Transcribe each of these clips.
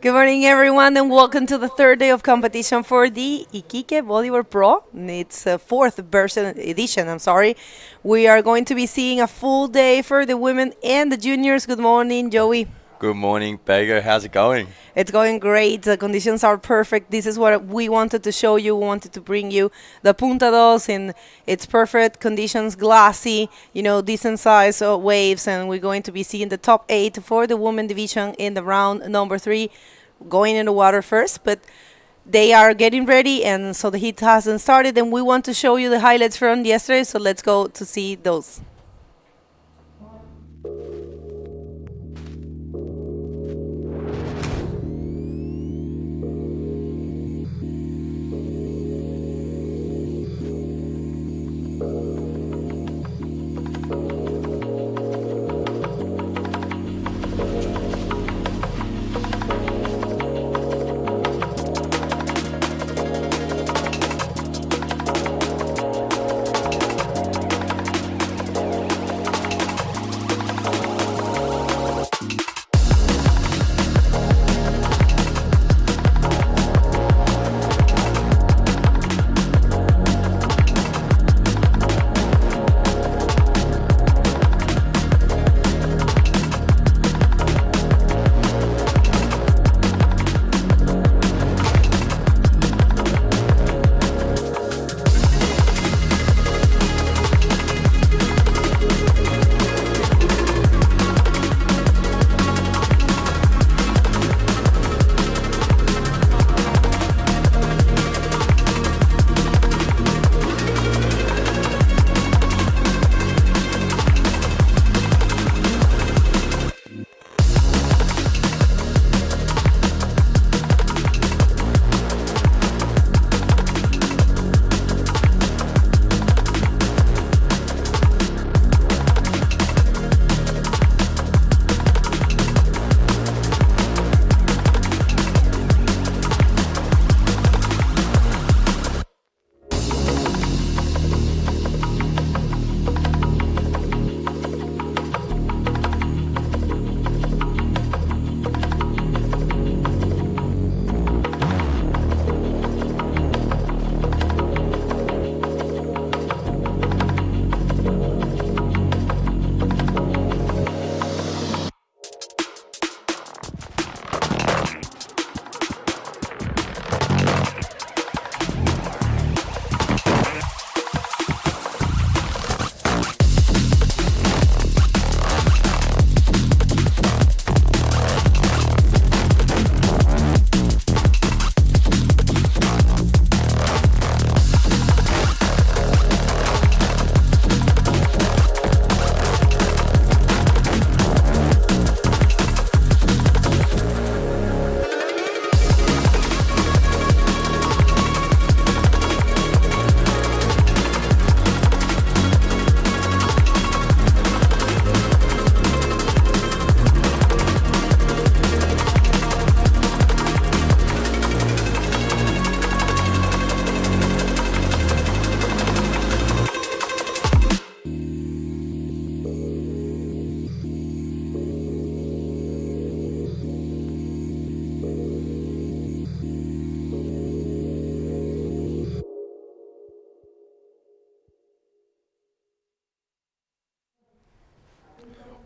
Good morning, everyone, and welcome to the third day of competition for the Iquique Bodyboard Pro. It's a fourth edition. We are going to be seeing a full day for the women and the juniors. Good morning, Joey. Good morning, Bego. How's it going? It's going great. The conditions are perfect. This is what we wanted to show you. We wanted to bring you the Punta Dos in its perfect conditions, glassy, decent size waves, and we're going to be seeing the top 8 for the women division in the round number 3, going in the water first, but they are getting ready, and so the heat hasn't started, and we want to show you the highlights from yesterday, so let's go to see those.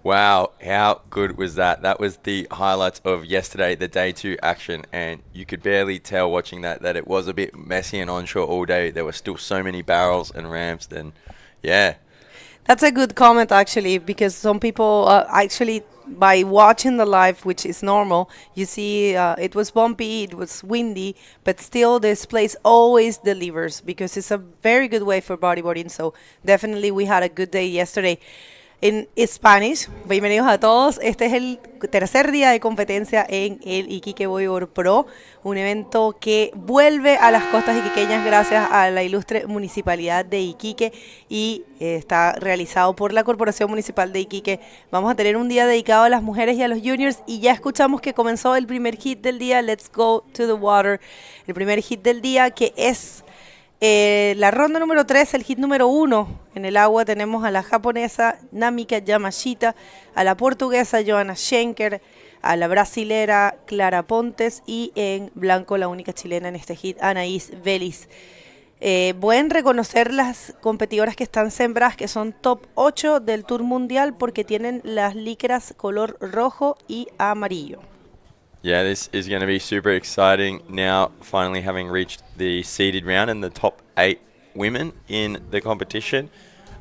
Wow, how good was that? That was the highlights of yesterday, the day 2 action, and you could barely tell watching that it was a bit messy and onshore all day. There were still so many barrels and ramps, and yeah. That's a good comment, actually, because some people actually, by watching the live, which is normal, you see it was bumpy, it was windy, but still this place always delivers because it's a very good way for bodyboarding. So definitely we had a good day yesterday. En Spanish, bienvenidos a todos. Este es el tercer día de competencia en el Iquique Bodyboard Pro, un evento que vuelve a las costas iquiqueñas gracias a la ilustre Municipalidad de Iquique y está realizado por la Corporación Municipal de Iquique. Vamos a tener un día dedicado a las mujeres y a los juniors y ya escuchamos que comenzó el primer hit del día, Let's Go to the Water, el primer hit del día que es la ronda número 3, el hit número 1. En el agua tenemos a la japonesa Namika Yamashita, a la portuguesa Joanna Shanker, a la brasilera Clara Pontes y en blanco la única chilena en este hit, Anaís Vélez. Pueden reconocer las competidoras que están sembradas, que son top 8 del Tour Mundial, porque tienen las licras color rojo y amarillo. Yeah, this is going to be super exciting now, finally having reached the seeded round and the top 8 women in the competition.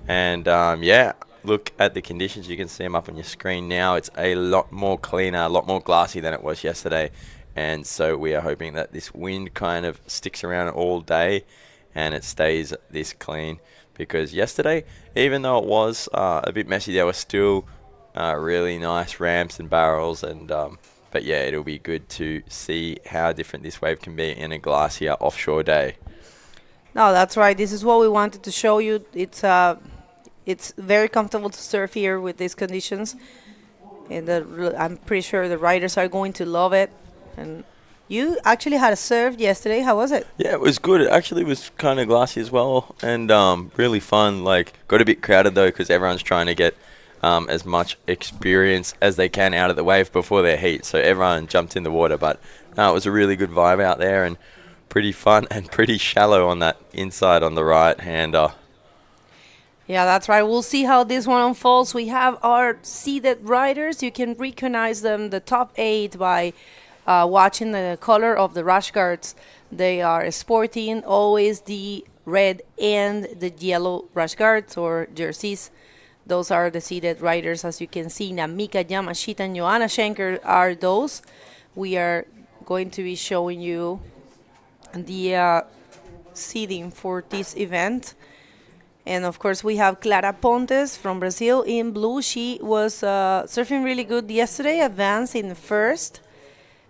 And yeah, look at the conditions. You can see them up on your screen now. It's a lot more cleaner, a lot more glassy than it was yesterday. And so we are hoping that this wind kind of sticks around all day and it stays this clean, because yesterday, even though it was a bit messy, there were still really nice ramps and barrels, and but yeah, it'll be good to see how different this wave can be in a glacier offshore day. No, that's right. This is what we wanted to show you. It's very comfortable to surf here with these conditions, and I'm pretty sure the riders are going to love it. And you actually had a surf yesterday. How was it? Yeah, it was good. It actually was kind of glassy as well, and really fun. Like, got a bit crowded though, because everyone's trying to get as much experience as they can out of the wave before their heat. So everyone jumped in the water, but no, it was a really good vibe out there and pretty fun and pretty shallow on that inside on the right-hander. Yeah, that's right. We'll see how this one unfolds. We have our seeded riders. You can recognize them, the top 8, by watching the color of the rash guards. They are sporting always the red and the yellow rash guards or jerseys. Those are the seeded riders. As you can see, Namika Yamashita and Joanna Shanker are those. We are going to be showing you the seeding for this event. And of course, we have Clara Pontes from Brazil in blue. She was surfing really good yesterday, advanced in first.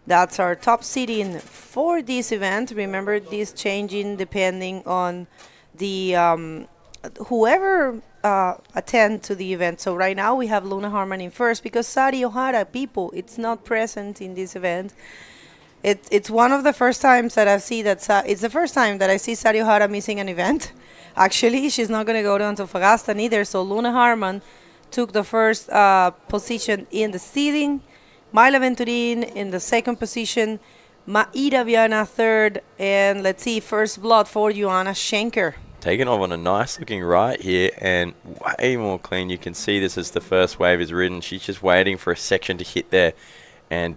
That's our top seeding for this event. Remember, this changing depending on the whoever attend to the event. So right now we have Luna Harman in first, because Sari Ohara, people, it's not present in this event. It's one of the first times that I've seen that. It's the first time that I see Sari Ohara missing an event. Actually, she's not going to go to Antofagasta neither. So Luna Harman took the first position in the seeding. Myla Venturin in the second position. Maida Viana third. And let's see, first blood for Joanna Shanker. Taking off on a nice looking right here and way more clean. You can see this as the first wave is ridden. She's just waiting for a section to hit there and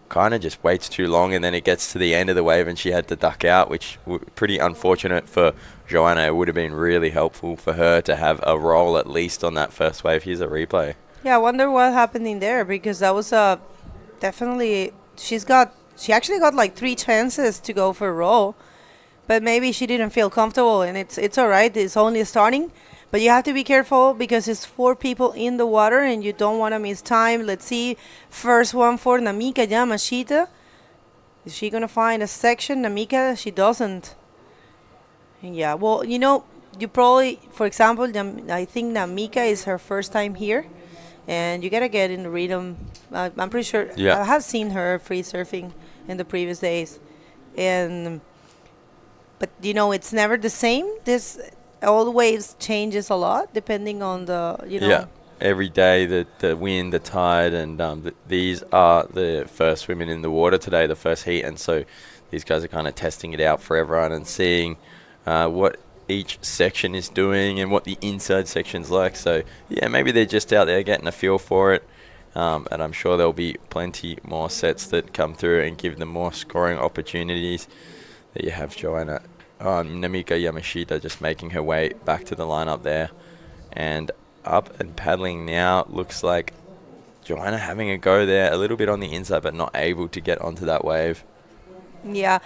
kind of just waits too long, and then it gets to the end of the wave and she had to duck out, which was pretty unfortunate for Joanna. It would have been really helpful for her to have a roll at least on that first wave. Here's a replay. Yeah, I wonder what happened in there, because that was definitely, she actually got like 3 chances to go for a roll, but maybe she didn't feel comfortable, and it's all right. It's only starting, but you have to be careful because it's 4 people in the water and you don't want to miss time. Let's see, first one for Namika Yamashita. Is she going to find a section? Namika, she doesn't. Yeah, well, you probably, for example, I think Namika is her first time here, and you got to get in the rhythm. I'm pretty sure. Yeah. I have seen her free surfing in the previous days. But, it's never the same. All the waves changes a lot depending on the, Yeah, every day the wind, the tide, and these are the first women in the water today, the first heat. And so these guys are kind of testing it out for everyone and seeing what each section is doing and what the inside section's like. So, yeah, maybe they're just out there getting a feel for it. And I'm sure there'll be plenty more sets that come through and give them more scoring opportunities. There you have Joanna. Namika Yamashita just making her way back to the lineup there. And up and paddling now. Looks like Joanna having a go there. A little bit on the inside, but not able to get onto that wave. Yeah.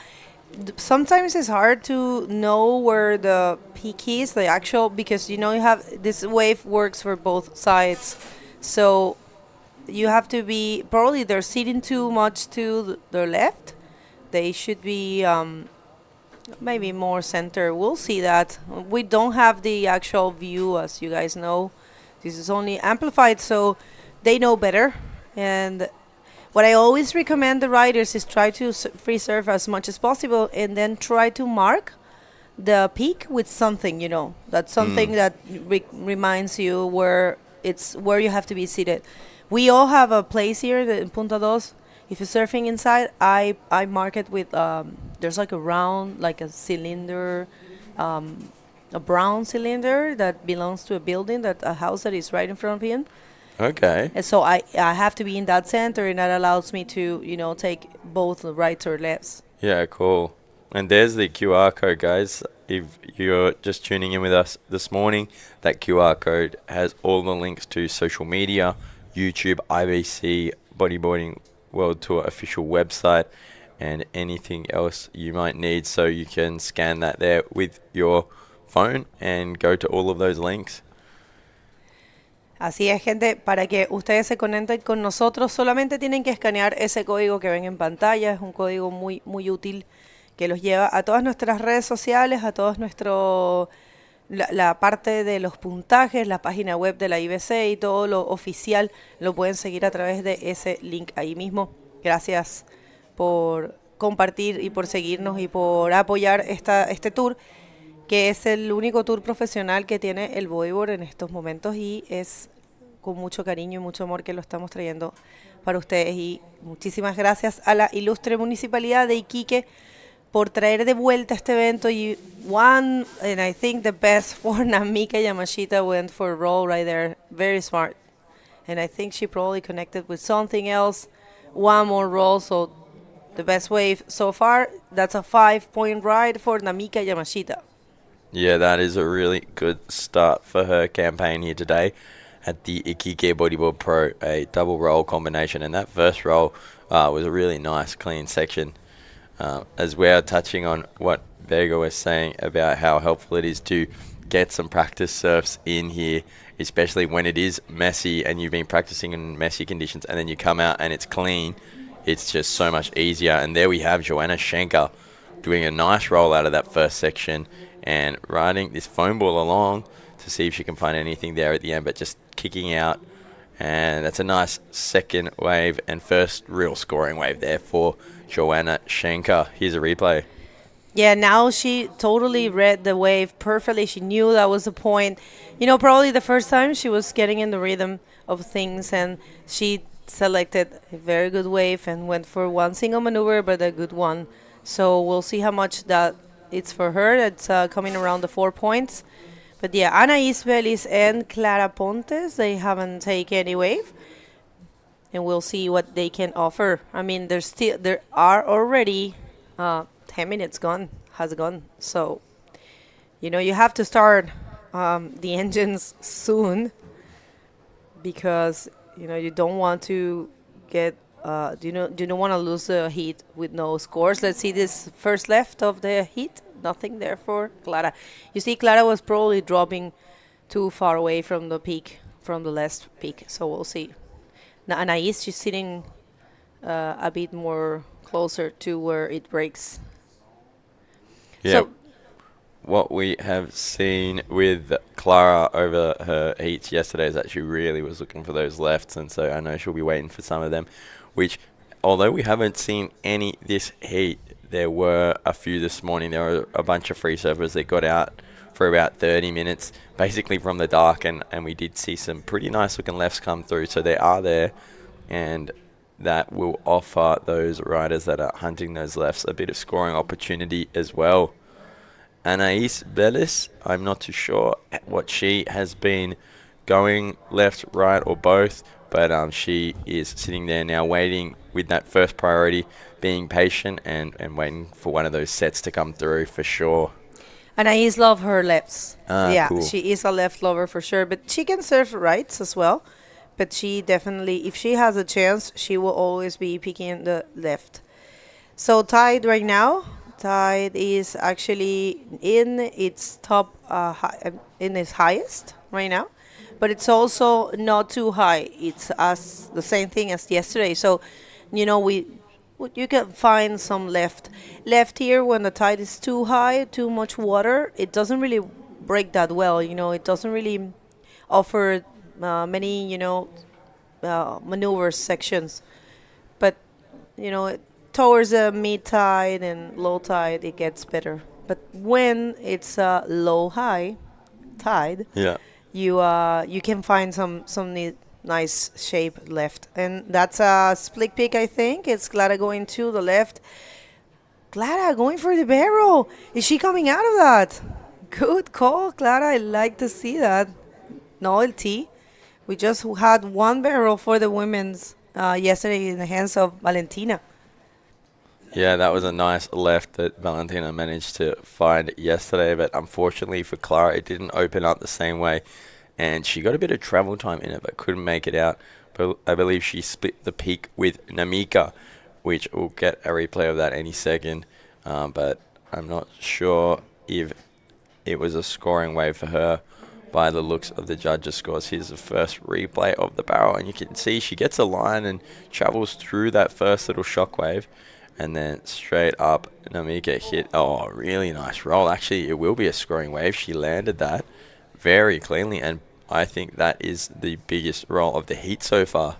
Sometimes it's hard to know where the peak is, the actual, because, you have this wave works for both sides. So you have to be, probably they're sitting too much to the left. They should be maybe more center. We'll see that. We don't have the actual view, as you guys know. This is only amplified, so they know better. And what I always recommend the riders is try to free surf as much as possible, and then try to mark the peak with something, that's something that reminds you where you have to be seated. We all have a place here in Punta Dos. If you're surfing inside, I mark it with there's like a round, like a cylinder, um, a brown cylinder that belongs to a building, that a house that is right in front of him. Okay. And so I have to be in that center, and that allows me to take both the rights or lefts. Yeah, cool. And there's the QR code, guys. If you're just tuning in with us this morning, that QR code has all the links to social media, YouTube, IBC, Bodyboarding World Tour official website, and anything else you might need. So you can scan that there with your phone and go to all of those links. Así es, gente, para que ustedes se conecten con nosotros, solamente tienen que escanear ese código que ven en pantalla. Es un código muy, muy útil que los lleva a todas nuestras redes sociales, a todos la parte de los puntajes, la página web de la IBC y todo lo oficial lo pueden seguir a través de ese link ahí mismo. Gracias por compartir y por seguirnos y por apoyar este tour, que es el único tour profesional que tiene el bodyboard en estos momentos, y es con mucho cariño y mucho amor que lo estamos trayendo para ustedes. Y muchísimas gracias a la ilustre municipalidad de Iquique por traer de vuelta este evento. And I think the best for Namika Yamashita went for a roll right there. Very smart. And I think she probably connected with something else. One more roll, so the best wave so far. That's a 5-point ride for Namika Yamashita. Yeah, that is a really good start for her campaign here today at the Iquique Bodyboard Pro, a double roll combination. And that first roll was a really nice, clean section. As we are touching on what Vega was saying about how helpful it is to get some practice surfs in here, especially when it is messy and you've been practicing in messy conditions and then you come out and it's clean, it's just so much easier. And there we have Joanna Shanker doing a nice roll out of that first section and riding this foam ball along to see if she can find anything there at the end, but just kicking out. And that's a nice second wave and first real scoring wave there for Joanna Shanker. Here's a replay. Yeah, now she totally read the wave perfectly. She knew that was the point. Probably the first time she was getting in the rhythm of things, and she selected a very good wave and went for one single maneuver, but a good one. So we'll see how much that it's for her. It's coming around the 4 points. But yeah, Anaís Vélez and Clara Pontes, they haven't taken any wave. And we'll see what they can offer. I mean, there are already 10 minutes has gone. So, you have to start the engines soon, because, you don't want to get, you don't want to lose the heat with no scores. Let's see this first left of the heat. Nothing there for Clara. You see, Clara was probably dropping too far away from the peak, from the last peak. So we'll see. Now, Anais, she's sitting a bit more closer to where it breaks. Yeah. So, what we have seen with Clara over her heats yesterday is that she really was looking for those lefts, and so I know she'll be waiting for some of them, which, although we haven't seen any this heat, there were a few this morning. There were a bunch of free surfers that got out for about 30 minutes, basically from the dark, and we did see some pretty nice looking lefts come through, so they are there, and that will offer those riders that are hunting those lefts a bit of scoring opportunity as well. Anaís Vélez, I'm not too sure what she has been going left, right, or both, but she is sitting there now waiting with that first priority, being patient and waiting for one of those sets to come through for sure. Anaís love her lefts. Yeah, cool. She is a left lover for sure, but she can surf rights as well. But she definitely, if she has a chance, she will always be picking the left. So Tide right now, Tide is actually in its top, in its highest right now, but it's also not too high. It's as the same thing as yesterday. So, you can find some left here when the tide is too high, too much water. It doesn't really break that well. It doesn't really offer many maneuver sections. But towards the mid tide and low tide, it gets better. But when it's low high tide, yeah, you can find some nice shape left. And that's a split pick, I think. It's Clara going to the left. Clara going for the barrel. Is she coming out of that? Good call, Clara. I like to see that. Novelty. We just had one barrel for the women's yesterday in the hands of Valentina. Yeah, that was a nice left that Valentina managed to find yesterday, but unfortunately for Clara, it didn't open up the same way, and she got a bit of travel time in it, but couldn't make it out. But I believe she split the peak with Namika, which we'll get a replay of that any second, but I'm not sure if it was a scoring wave for her by the looks of the judges' scores. Here's the first replay of the barrel, and you can see she gets a line and travels through that first little shockwave. And then straight up, Namika hit. Oh, really nice roll. Actually, it will be a scoring wave. She landed that very cleanly, and I think that is the biggest roll of the heat so far.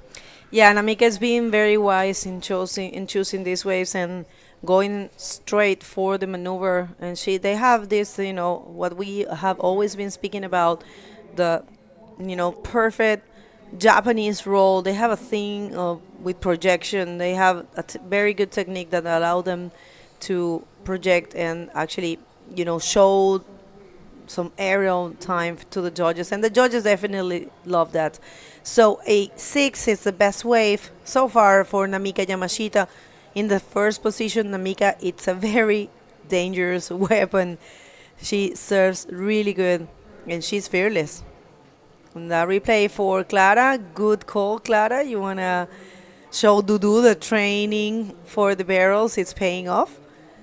Yeah, Namika's been very wise in choosing these waves and going straight for the maneuver. And they have this, what we have always been speaking about, the, perfect Japanese roll. They have a thing with projection. They have a very good technique that allow them to project and actually, show some aerial time to the judges, and the judges definitely love that. So a 6 is the best wave so far for Namika Yamashita. In the first position, Namika, it's a very dangerous weapon. She serves really good, and she's fearless. And the replay for Clara. Good call, Clara. You want to show Dudu the training for the barrels. It's paying off.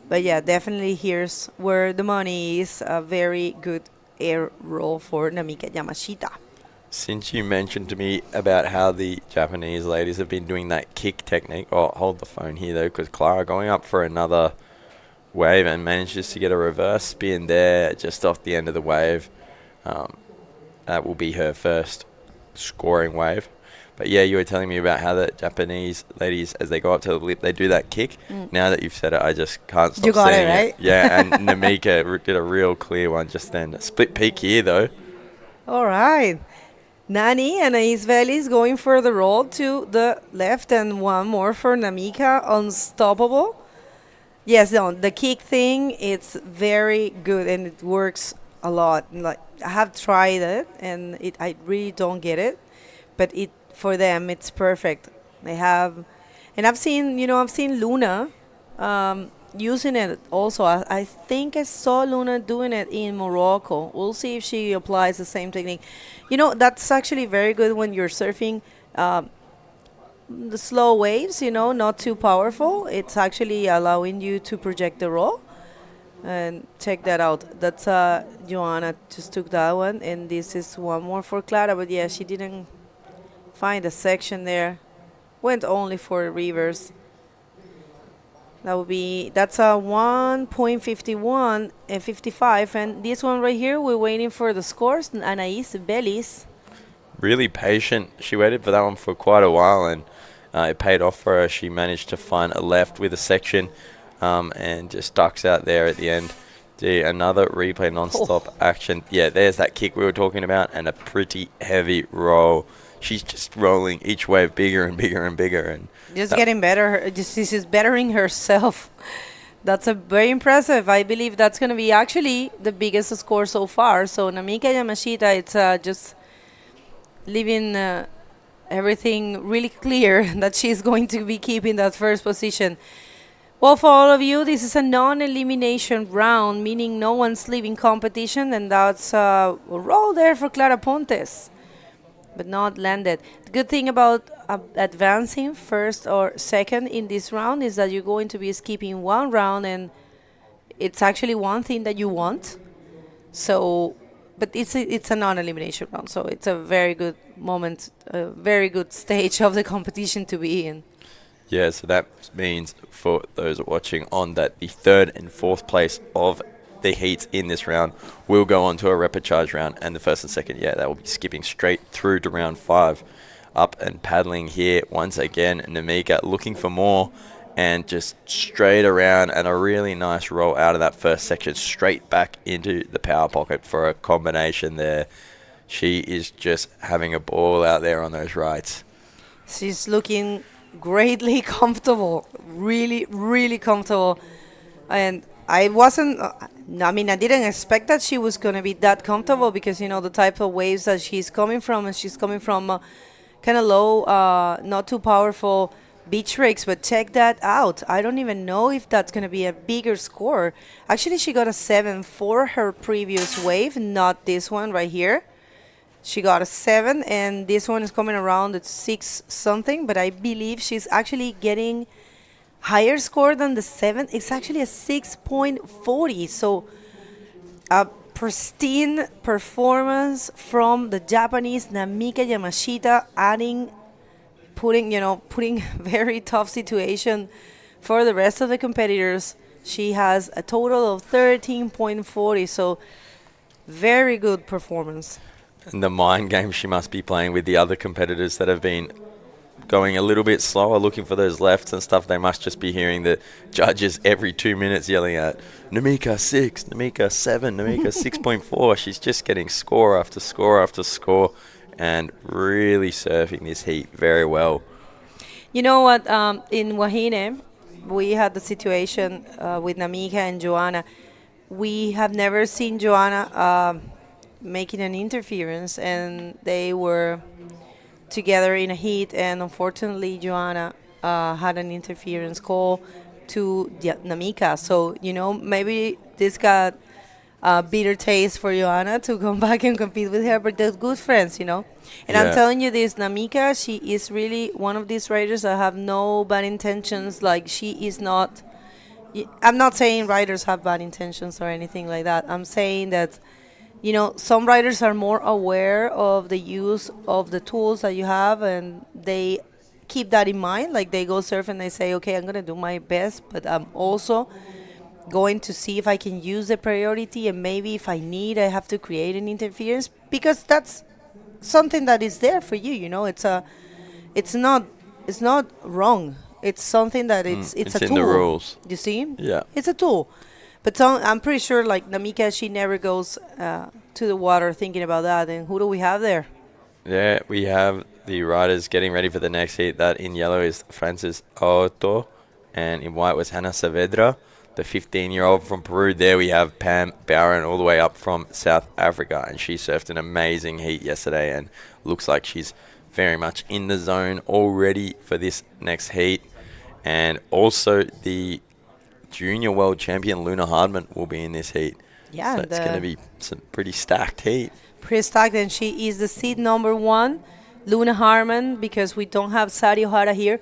But yeah, definitely here's where the money is. A very good air roll for Namika Yamashita. Since you mentioned to me about how the Japanese ladies have been doing that kick technique, hold the phone here though, because Clara going up for another wave and manages to get a reverse spin there just off the end of the wave. That will be her first scoring wave. But yeah, you were telling me about how the Japanese ladies, as they go up to the lip, they do that kick. Now that you've said it, I just can't stop You got saying it, right? Yeah, and Namika did a real clear one just then. Split peak here, though. All right. Nani and Ais Velis going for the roll to the left, and one more for Namika. Unstoppable. Yes, no, the kick thing, it's very good and it works a lot. Like, I have tried it and I really don't get it, but for them it's perfect. They have, and I've seen Luna using it also. I think I saw Luna doing it in Morocco. We'll see if she applies the same technique. That's actually very good when you're surfing the slow waves, not too powerful. It's actually allowing you to project the roll. And check that out. That's Joanna just took that one, and this is one more for Clara. But yeah, she didn't find a section there. Went only for reverse. That's a 1.51 and 55, and this one right here, we're waiting for the scores. Anais Belis. Really patient. She waited for that one for quite a while, and it paid off for her. She managed to find a left with a section. And just ducks out there at the end. Another replay non-stop action. Yeah, there's that kick we were talking about, and a pretty heavy roll. She's just rolling each wave bigger and bigger and bigger, and just getting better. She's bettering herself. That's a very impressive. I believe that's going to be actually the biggest score so far. So Namika Yamashita, it's just leaving everything really clear that she's going to be keeping that first position. Well, for all of you, this is a non-elimination round, meaning no one's leaving competition, and that's a roll there for Clara Pontes, but not landed. The good thing about advancing first or second in this round is that you're going to be skipping one round, and it's actually one thing that you want. So, but it's a non-elimination round, so it's a very good moment, a very good stage of the competition to be in. Yeah, so that means for those watching on that the third and fourth place of the heats in this round will go on to a repurchase round, and the first and second, that will be skipping straight through to round 5. Up and paddling here once again, Namika looking for more, and just straight around, and a really nice roll out of that first section straight back into the power pocket for a combination there. She is just having a ball out there on those rights. She's looking greatly comfortable, really, really comfortable. And I wasn't, I mean, I didn't expect that she was going to be that comfortable because, the type of waves that she's coming from, and she's coming from kind of low, not too powerful beach rakes, but check that out. I don't even know if that's going to be a bigger score. Actually, she got a 7 for her previous wave, not this one right here. She got a 7, and this one is coming around at 6 something, but I believe she's actually getting higher score than the 7. It's actually a 6.40. So a pristine performance from the Japanese Namika Yamashita, putting very tough situation for the rest of the competitors. She has a total of 13.40. So very good performance. And the mind game she must be playing with the other competitors that have been going a little bit slower, looking for those lefts and stuff. They must just be hearing the judges every 2 minutes yelling at Namika 6, Namika 7, Namika 6.4. She's just getting score after score after score and really surfing this heat very well. You know what? In Wahine, we had the situation with Namika and Joanna. We have never seen Joanna making an interference, and they were together in a heat, and unfortunately Joanna had an interference call to Namika. So maybe this got a bitter taste for Joanna to come back and compete with her, but they're good friends. And Yeah. I'm telling you this, Namika, she is really one of these riders that have no bad intentions. Like, she is not, I'm not saying riders have bad intentions or anything like that. I'm saying that some riders are more aware of the use of the tools that you have, and they keep that in mind. Like, they go surf and they say, okay, I'm going to do my best, but I'm also going to see if I can use the priority, and maybe if I have to create an interference, because that's something that is there for you. It's not wrong. It's something that it's a tool. in the rules. You see? Yeah. It's a tool. But I'm pretty sure, like, Namika, she never goes to the water thinking about that. And who do we have there? Yeah, we have the riders getting ready for the next heat. That in yellow is Francis Auto, and in white was Hannah Saavedra, the 15-year-old from Peru. There we have Pam Barron all the way up from South Africa, and she surfed an amazing heat yesterday and looks like she's very much in the zone already for this next heat. And also the junior world champion Luna Hardman will be in this heat. Yeah, so it's going to be some pretty stacked heat. Pretty stacked, and she is the seed number 1, Luna Harmon, because we don't have Sari Ohara here.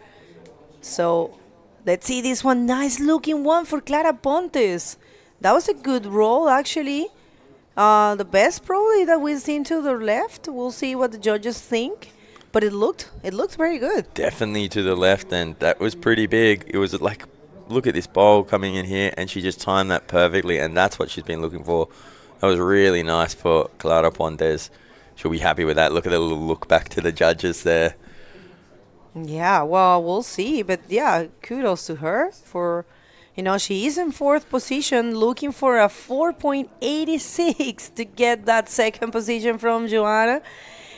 So let's see this one. Nice looking one for Clara Pontes. That was a good roll, actually. The best probably that we've seen to the left. We'll see what the judges think. But it looked very good. Definitely to the left, and that was pretty big. It was like, look at this bowl coming in here, and she just timed that perfectly, and that's what she's been looking for. That was really nice for Clara Pontes. She'll be happy with that. Look at the little look back to the judges there. Yeah, well, we'll see. But yeah, kudos to her for, she is in 4th position, looking for a 4.86 to get that 2nd position from Joanna.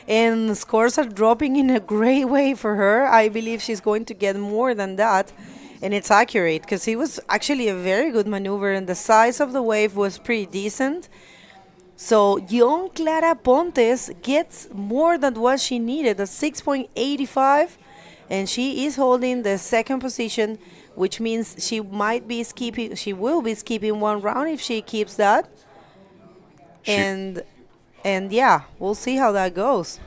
And scores are dropping in a great way for her. I believe she's going to get more than that. And it's accurate, because it was actually a very good maneuver, and the size of the wave was pretty decent. So young Clara Pontes gets more than what she needed, a 6.85, and she is holding the 2nd position, which means she will be skipping 1 round if she keeps that. And yeah, we'll see how that goes.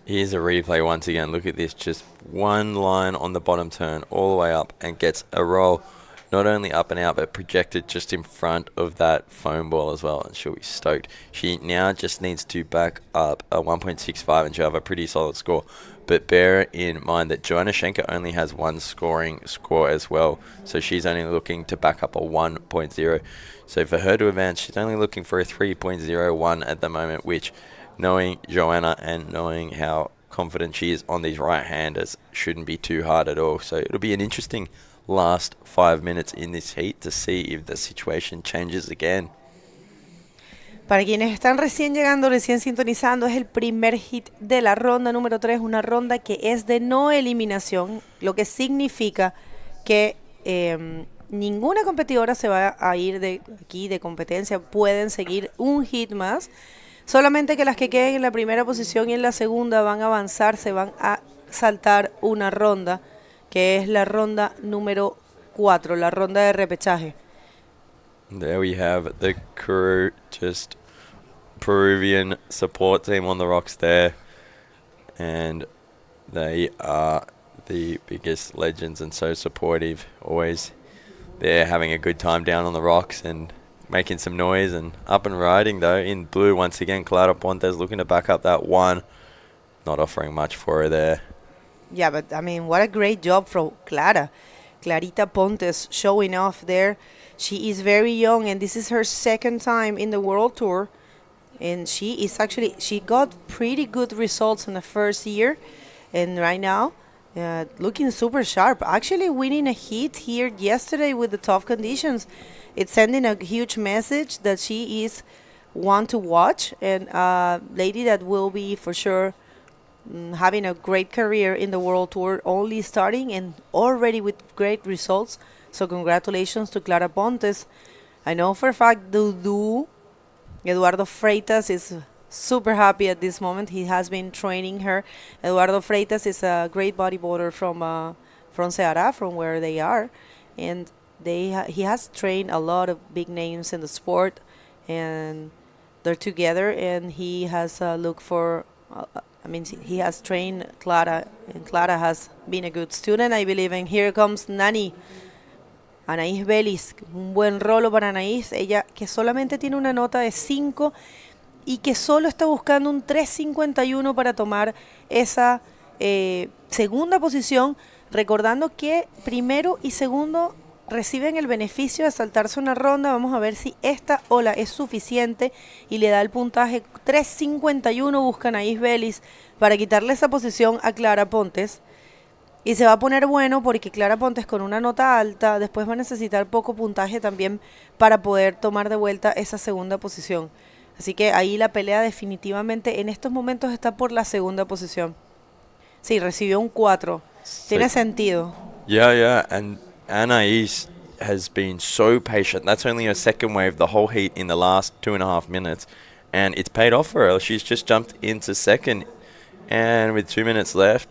Here's a replay once again. Look at this. Just one line on the bottom turn all the way up and gets a roll. Not only up and out, but projected just in front of that foam ball as well. And she'll be stoked. She now just needs to back up a 1.65 and she'll have a pretty solid score. But bear in mind that Joanna Shanker only has 1 scoring score as well. So she's only looking to back up a 1.0. So for her to advance, she's only looking for a 3.01 at the moment, which, knowing Joanna and knowing how confident she is on these right-handers, shouldn't be too hard at all. So it'll be an interesting last 5 minutes in this heat to see if the situation changes again. Para quienes están recién llegando, recién sintonizando, es el primer hit de la ronda número 3, una ronda que es de no eliminación, lo que significa que ninguna competidora se va a ir de aquí de competencia, pueden seguir un hit más, solamente que las que queden en la primera posición y en la segunda van a avanzar, se van a saltar una ronda, que es la ronda número 4, la ronda de repechaje. There we have the crew, just Peruvian support team on the rocks there. And they are the biggest legends and so supportive. Always there having a good time down on the rocks and making some noise and up and riding though. In blue once again, Clara Pontes looking to back up that one. Not offering much for her there. Yeah, but I mean, what a great job from Clara. Clarita Pontes showing off there. She is very young, and this is her second time in the World Tour. And she got pretty good results in the first year. And right now, looking super sharp. Actually winning a heat here yesterday with the tough conditions. It's sending a huge message that she is one to watch, and a lady that will be for sure having a great career in the World Tour, only starting and already with great results. So congratulations to Clara Pontes. I know for a fact Dudu, Eduardo Freitas, is super happy at this moment. He has been training her. Eduardo Freitas is a great bodyboarder from Ceará, from where they are. And he has trained a lot of big names in the sport. And they're together. And he has looked for... he has trained Clara, and Clara has been a good student, I believe. And here comes Nani, Anaís Vélez. Un buen rolo para Anaís. Ella que solamente tiene una nota de 5 y que solo está buscando un 3.51 para tomar esa segunda posición. Recordando que primero y segundo reciben el beneficio de saltarse una ronda. Vamos a ver si esta ola es suficiente y le da el puntaje 3.51. Buscan a Isbelis para quitarle esa posición a Clara Pontes. Y se va a poner bueno porque Clara Pontes con una nota alta después va a necesitar poco puntaje también para poder tomar de vuelta esa segunda posición. Así que ahí la pelea definitivamente en estos momentos está por la segunda posición. Sí, recibió un 4. Tiene sentido. Yeah, and Anaís has been so patient. That's only her second wave the whole heat in the last 2.5 minutes. And it's paid off for her. She's just jumped into second. And with 2 minutes left,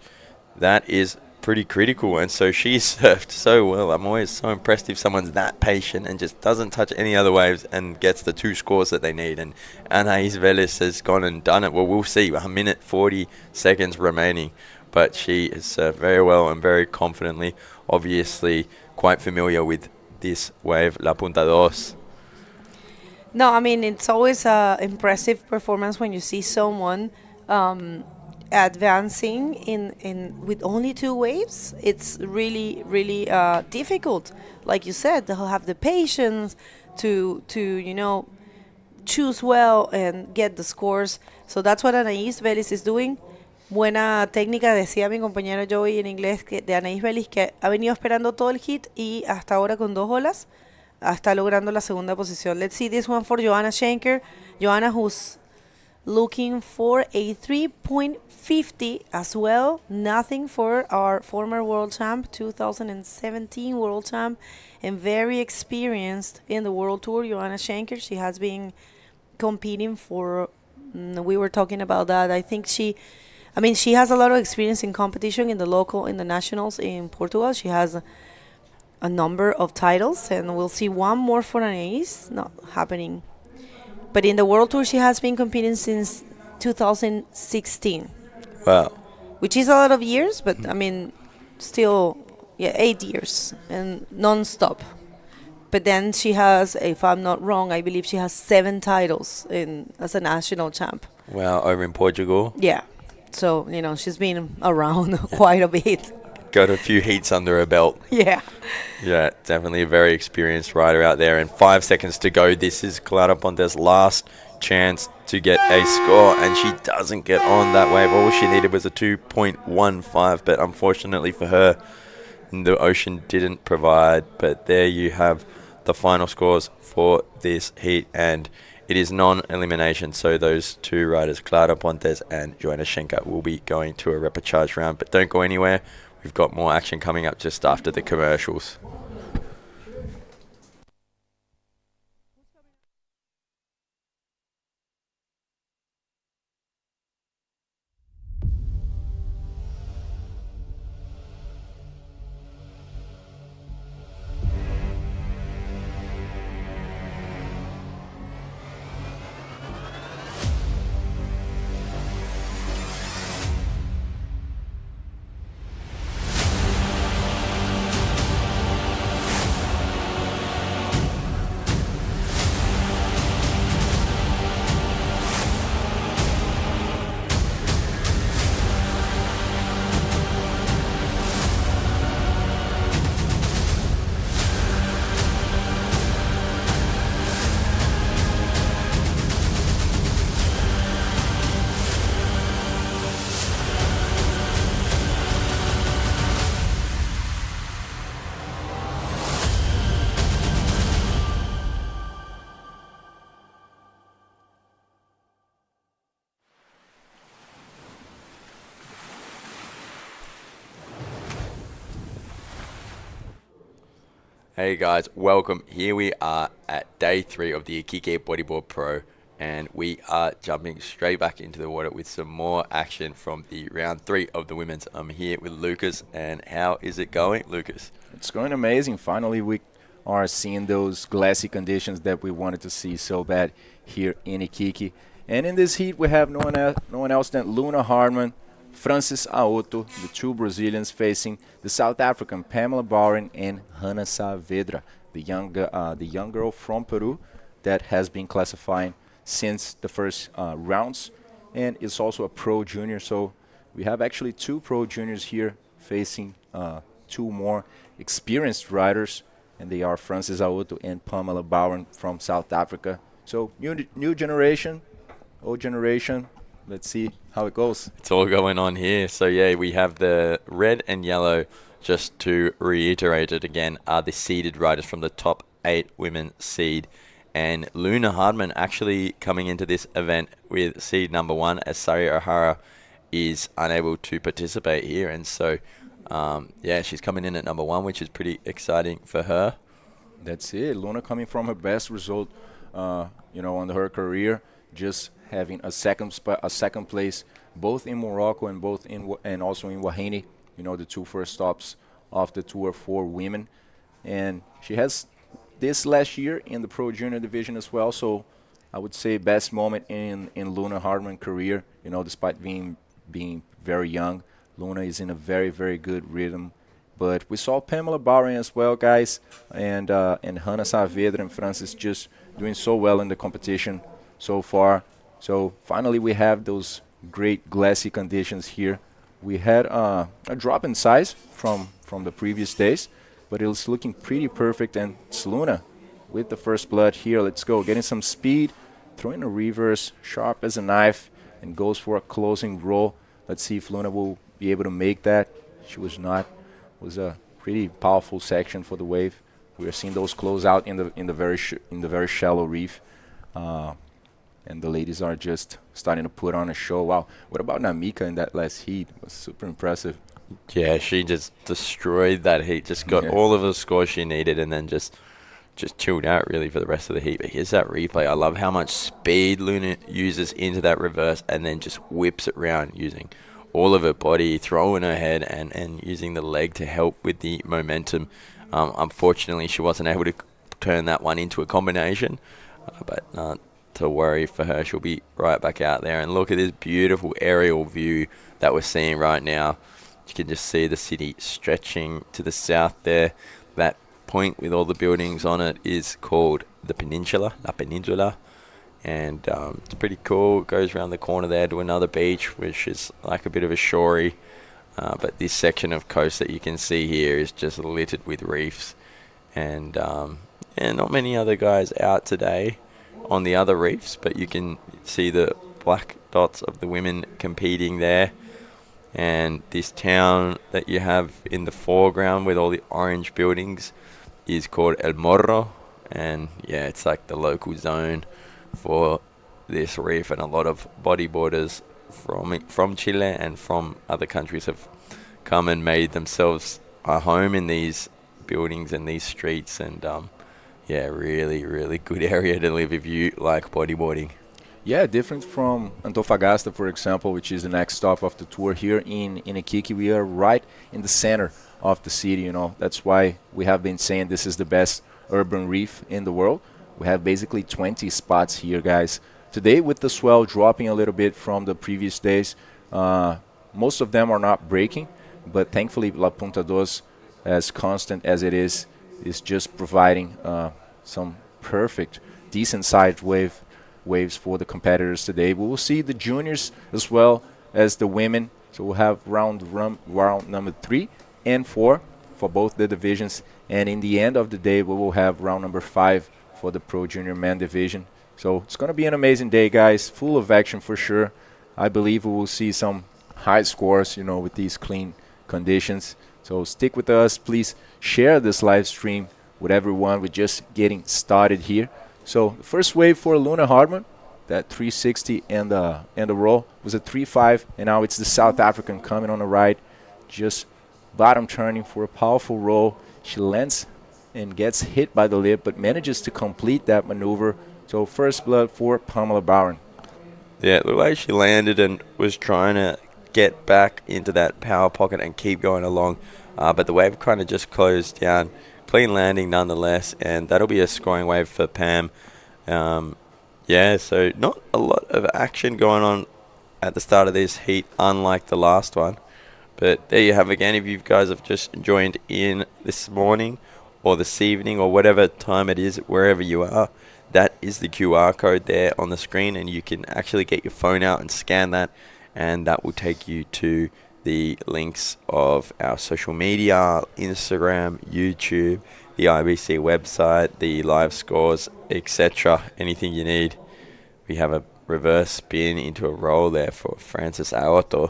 that is pretty critical. And so she surfed so well. I'm always so impressed if someone's that patient and just doesn't touch any other waves and gets the 2 scores that they need. And Anaís Vélez has gone and done it. Well, we'll see. 1 minute 40 seconds remaining. But she has surfed very well and very confidently. Obviously quite familiar with this wave, La Punta Dos. No, I mean, it's always an impressive performance when you see someone advancing in with only 2 waves. It's really, really difficult. Like you said, they'll have the patience to choose well and get the scores. So that's what Anaís Vélez is doing. Buena técnica, decía mi compañero Joey en inglés, que de Anaís Vélez, que ha venido esperando todo el hit y hasta ahora con 2 olas está logrando la segunda posición. Let's see this one for Joanna Shanker. Joanna, who's looking for a 3.50 as well. Nothing for our former world champ, 2017 world champ, and very experienced in the world tour. Joanna Shanker, she has been competing for, we were talking about that. I think she has a lot of experience in competition in the nationals in Portugal. She has a number of titles, and we'll see one more for Anaís, not happening. But in the World Tour, she has been competing since 2016. Wow. Which is a lot of years, but still, 8 years and non-stop. But then she has, if I'm not wrong, I believe she has 7 titles as a national champ. Wow, over in Portugal. Yeah. So, she's been around quite a bit. Got a few heats under her belt. Yeah. Yeah, definitely a very experienced rider out there. And 5 seconds to go. This is Clara Pontes' last chance to get a score. And she doesn't get on that wave. All she needed was a 2.15. But unfortunately for her, the ocean didn't provide. But there you have the final scores for this heat. And It is non-elimination, so those two riders, Clara Pontes and Joanna Shanker, will be going to a repechage round. But don't go anywhere. We've got more action coming up just after the commercials. Hey guys, welcome. Here we are at day 3 of the Iquique Bodyboard Pro, and we are jumping straight back into the water with some more action from the round 3 of the women's. I'm here with Lucas, and how is it going, Lucas? It's going amazing. Finally, we are seeing those glassy conditions that we wanted to see so bad here in Iquique. And in this heat, we have no one else than Luna Hartmann, Francis Aoto, the two Brazilians facing the South African Pamela Bauern and Hannah Saavedra, the young girl from Peru that has been classifying since the first rounds, and is also a pro junior. So we have actually two pro juniors here facing two more experienced riders, and they are Francis Aoto and Pamela Bauern from South Africa. So new generation, old generation. Let's see how it goes. It's all going on here. So yeah, we have the red and yellow, just to reiterate it again, are the seeded riders from the top 8 women seed. And Luna Hartmann actually coming into this event with seed number 1, as Sari O'Hara is unable to participate here. And so, yeah, she's coming in at number 1, which is pretty exciting for her. That's it. Luna coming from her best result, on her career, just having a second place, both in Morocco and also in Wahine, the two first stops of the Tour for women. And she has this last year in the Pro Junior division as well. So I would say best moment in Luna Hartmann career. Despite being very young, Luna is in a very, very good rhythm. But we saw Pamela Bauern as well, guys, and Hannah Saavedra and Francis just doing so well in the competition so far. So finally we have those great glassy conditions here. We had a drop in size from the previous days, but it was looking pretty perfect. And it's Luna with the first blood here. Let's go, getting some speed, throwing a reverse, sharp as a knife, and goes for a closing roll. Let's see if Luna will be able to make that. She was not. It was a pretty powerful section for the wave. We are seeing those close out in the very shallow reef. And the ladies are just starting to put on a show. Wow. What about Namika in that last heat? It was super impressive. Yeah, she just destroyed that heat. Just got all of the scores she needed, and then just chilled out really for the rest of the heat. But here's that replay. I love how much speed Luna uses into that reverse, and then just whips it around using all of her body, throwing her head, and using the leg to help with the momentum. Unfortunately, she wasn't able to turn that one into a combination, but not to worry for her. She'll be right back out there. And look at this beautiful aerial view that we're seeing right now. You can just see the city stretching to the south there. That point with all the buildings on it is called the Peninsula, La Peninsula. And it's pretty cool. It goes around the corner there to another beach, which is like a bit of a shorey. But this section of coast that you can see here is just littered with reefs. And not many other guys out today on the other reefs, but you can see the black dots of the women competing there. And this town that you have in the foreground with all the orange buildings is called El Morro. And yeah, it's like the local zone for this reef, and a lot of bodyboarders from Chile and from other countries have come and made themselves a home in these buildings and these streets, and yeah, really, really good area to live if you like bodyboarding. Yeah, different from Antofagasta, for example, which is the next stop of the tour. Here in Iquique, we are right in the center of the city, you know. That's why we have been saying this is the best urban reef in the world. We have basically 20 spots here, guys. Today, with the swell dropping a little bit from the previous days, most of them are not breaking, but thankfully La Punta Dos, as constant as it is just providing some perfect, decent-sized waves for the competitors today. We will see the juniors as well as the women. So we'll have round number 3 and 4 for both the divisions. And in the end of the day, we will have round number 5 for the Pro Junior Men division. So it's going to be an amazing day, guys. Full of action for sure. I believe we will see some high scores, you know, with these clean conditions. So stick with us. Please share this live stream with everyone. We're just getting started here. So the first wave for Luna Hartman, that 360 and the roll, was a 3.5, and now it's the South African coming on the right, just bottom turning for a powerful roll. She lands and gets hit by the lip, but manages to complete that maneuver. So first blood for Pamela Bauern. Yeah, it looked like she landed and was trying to get back into that power pocket and keep going along, but the wave kind of just closed down. Clean landing nonetheless, and that'll be a scoring wave for Pam. Yeah, so not a lot of action going on at the start of this heat, unlike the last one. But there you have again, if you guys have just joined in this morning or this evening or whatever time it is, wherever you are, that is the QR code there on the screen, and you can actually get your phone out and scan that, and that will take you to the links of our social media, Instagram, YouTube, the IBC website, the live scores, etc. Anything you need. We have a reverse spin into a roll there for Francis Aoto.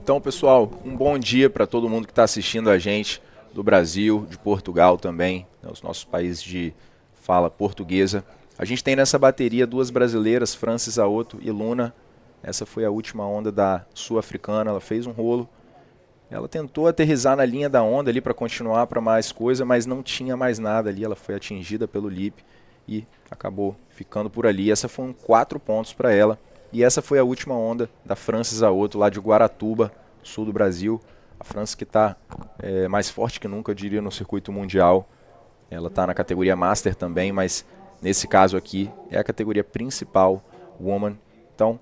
Então, pessoal, bom dia para todo mundo que está assistindo a gente do Brasil, de Portugal também, né, os nossos países de fala portuguesa. A gente tem nessa bateria duas brasileiras, Francis Aoto e Luna. Essa foi a última onda da sul-africana, ela fez um rolo. Ela tentou aterrissar na linha da onda ali para continuar para mais coisa, mas não tinha mais nada ali. Ela foi atingida pelo lip e acabou ficando por ali. Essa foram 4 pontos para ela. E essa foi a última onda da Francis Aoto, lá de Guaratuba, sul do Brasil. A Francis que está mais forte que nunca, eu diria, no circuito mundial. Ela está na categoria Master também, mas nesse caso aqui é a categoria principal, Woman. Então,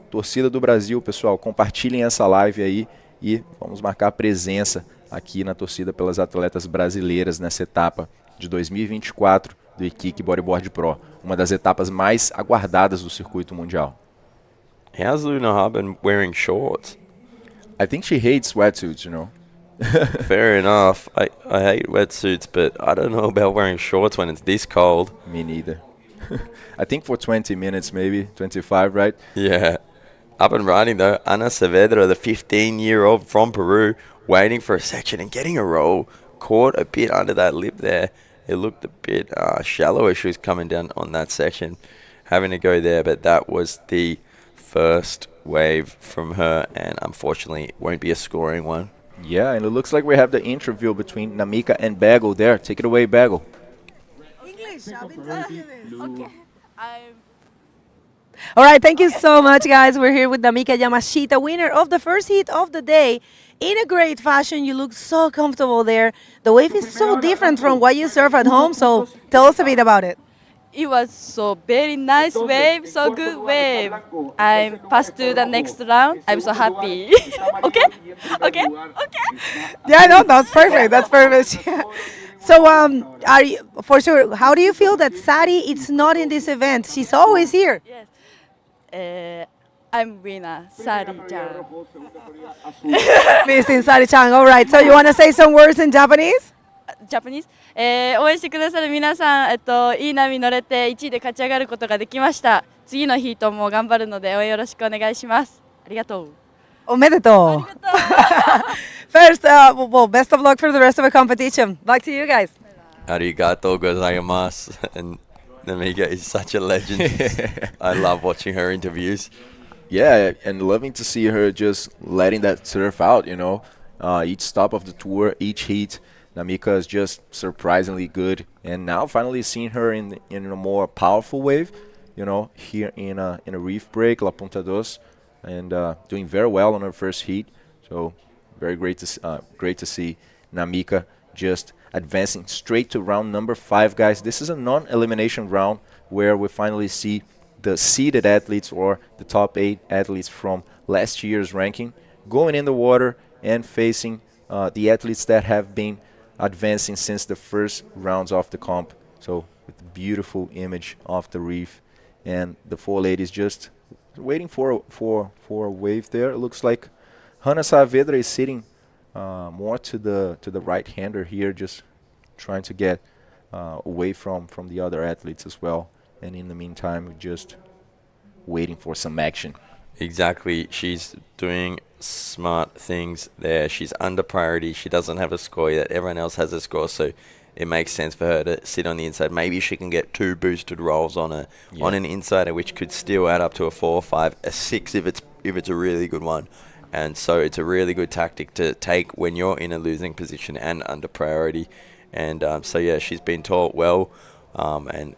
torcida do Brasil, pessoal, compartilhem essa live aí e vamos marcar presença aqui na torcida pelas atletas brasileiras nessa etapa de 2024 do Iquique Bodyboard Pro, uma das etapas mais aguardadas do circuito mundial. How's Luna Hartman wearing shorts? I think she hates wetsuits, you know. Fair enough. I hate wetsuits, but I don't know about wearing shorts when it's this cold. Me neither. I think for 20 minutes, maybe 25, right? Yeah. Up and riding though, Ana Saavedra, the 15-year-old from Peru, waiting for a section and getting a roll. Caught a bit under that lip there. It looked a bit shallow as she was coming down on that section, having to go there, but that was the first wave from her, and unfortunately it won't be a scoring one. Yeah, and it looks like we have the interview between Namika and Bagel there. Take it away, Bagel. English, I've been telling you this. Okay. I'm All right, thank you so much, guys. We're here with Namika Yamashita, winner of the first heat of the day. In a great fashion, you look so comfortable there. The wave is so different from what you surf at home, so tell us a bit about it. It was so very nice wave, so good wave. I'm passed to the next round. I'm so happy. Okay? Okay? Okay? Yeah, no, that's perfect. That's perfect. Yeah. So, are you, for sure, how do you feel that Sari is not in this event? She's always here. Yes. I'm winner, Sari-chan. Missing Sari-chan. All right. So, you want to say some words in Japanese? Japanese? 応援してくださる皆さん、いい波乗れて1位で勝ち上がることができました。次のヒートも頑張るので応援よろしくお願いします。ありがとう。Omedetou. First, well, best of luck for the rest of the competition. Back to you guys. Arigato gozaimasu. And Namika is such a legend. I love watching her interviews. Yeah, and loving to see her just letting that surf out, you know. Each stop of the tour, each heat, Namika is just surprisingly good. And now finally seeing her in a more powerful wave, you know, here in a reef break, La Punta Dos, and doing very well on her first heat. So very great to see Namika just advancing straight to round number 5, guys. This is a non-elimination round where we finally see the seeded athletes or the top 8 athletes from last year's ranking going in the water and facing the athletes that have been advancing since the first rounds of the comp. So with the beautiful image of the reef and the 4 ladies just waiting for a wave there. It looks like Hannah Saavedra is sitting more to the right-hander here, just trying to get away from the other athletes as well. And in the meantime, we're just waiting for some action. Exactly. She's doing smart things there. She's under priority. She doesn't have a score yet. Everyone else has a score, so it makes sense for her to sit on the inside. Maybe she can get 2 boosted rolls on an insider, which could still add up to a 4 or 5, a 6 if it's a really good one. And so it's a really good tactic to take when you're in a losing position and under priority. And so yeah, she's been taught well, and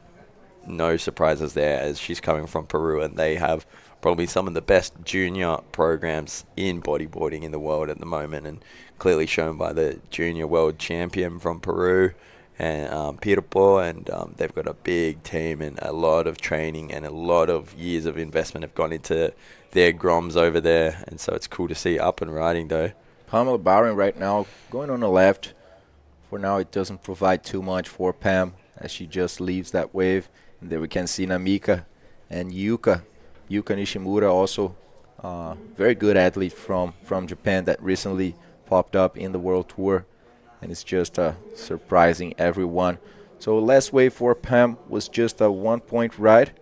no surprises there as she's coming from Peru, and they have probably some of the best junior programs in bodyboarding in the world at the moment, and clearly shown by the junior world champion from Peru and Pirpo, and they've got a big team and a lot of training and a lot of years of investment have gone into their groms over there, and so it's cool to see up and riding though. Pamela Barron right now going on the left. For now it doesn't provide too much for Pam as she just leaves that wave. And there we can see Namika and Yuka Nishimura, also very good athlete from Japan that recently popped up in the World Tour, and it's just surprising everyone. So last wave for Pam was just a 1-point ride,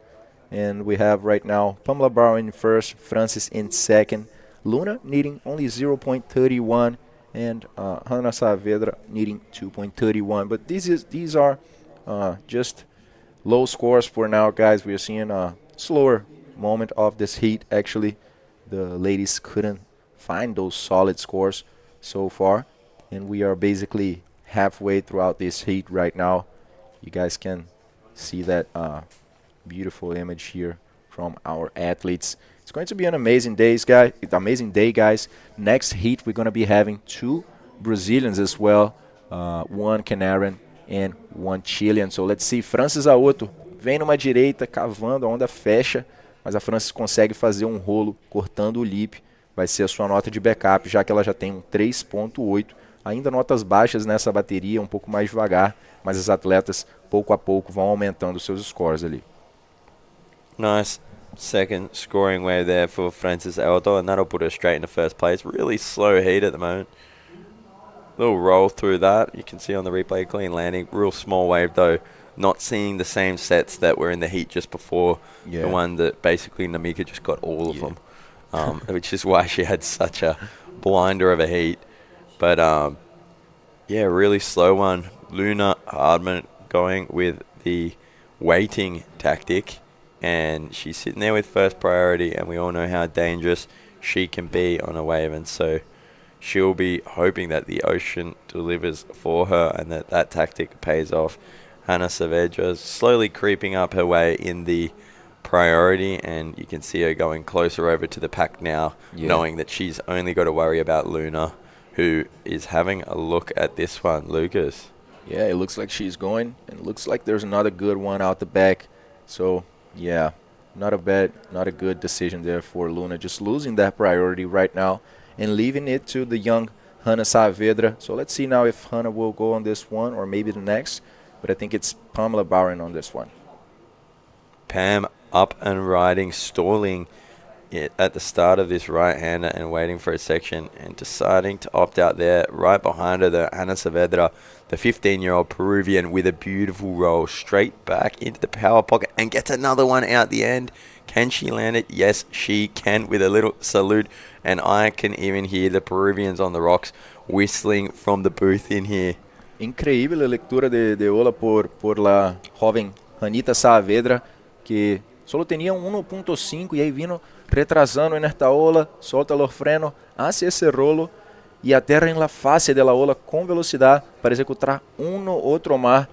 and we have right now Pamela Barron in first, Francis in second, Luna needing only 0.31, and Hannah Saavedra needing 2.31. But these are just low scores for now, guys. We are seeing a slower moment of this heat. Actually, the ladies couldn't find those solid scores so far, and we are basically halfway throughout this heat right now. You guys can see that beautiful image here from our athletes. It's going to be an amazing day, guys. Next heat, we're going to be having 2 Brazilians as well, 1 Canarian and 1 Chilean. So let's see. Francis Aoto vem numa direita, cavando, a onda fecha, mas a Francis consegue fazer um rolo cortando o lip. Vai ser a sua nota de backup, já que ela já tem um 3.8. Ainda notas baixas nessa bateria, um pouco mais devagar, mas as atletas, pouco a pouco, vão aumentando seus scores ali. Nice second scoring wave there for Francis Aldo, and that'll put her straight into first place. Really slow heat at the moment. Little roll through that. You can see on the replay, clean landing. Real small wave though. Not seeing the same sets that were in the heat just before. The one that basically Namika just got all of them. Which is why she had such a blinder of a heat. But yeah, really slow one. Luna Hardman going with the waiting tactic, and she's sitting there with first priority, and we all know how dangerous she can be on a wave, and so she'll be hoping that the ocean delivers for her and that tactic pays off. Hannah Saavedra slowly creeping up her way in the priority, and you can see her going closer over to the pack now, knowing that she's only got to worry about Luna, who is having a look at this one. Lucas. Yeah, it looks like she's going, and it looks like there's another good one out the back. So yeah, not a good decision there for Luna, just losing that priority right now and leaving it to the young Hannah Saavedra. So let's see now if Hannah will go on this one or maybe the next, but I think it's Pamela Barron on this one. Pam up and riding, stalling it at the start of this right-hander and waiting for a section and deciding to opt out there. Right behind her, the Hannah Saavedra, the 15-year-old Peruvian, with a beautiful roll straight back into the power pocket and gets another one out the end. Can she land it? Yes, she can, with a little salute. And I can even hear the Peruvians on the rocks whistling from the booth in here. Increíble la lectura de Ola por la joven Hanita Saavedra, que solo tenía un 1.5 y ahí vino retrasando en esta ola, solta los frenos, hace ese rolo y aterra en la fase de la ola con velocidad para ejecutar uno otro más.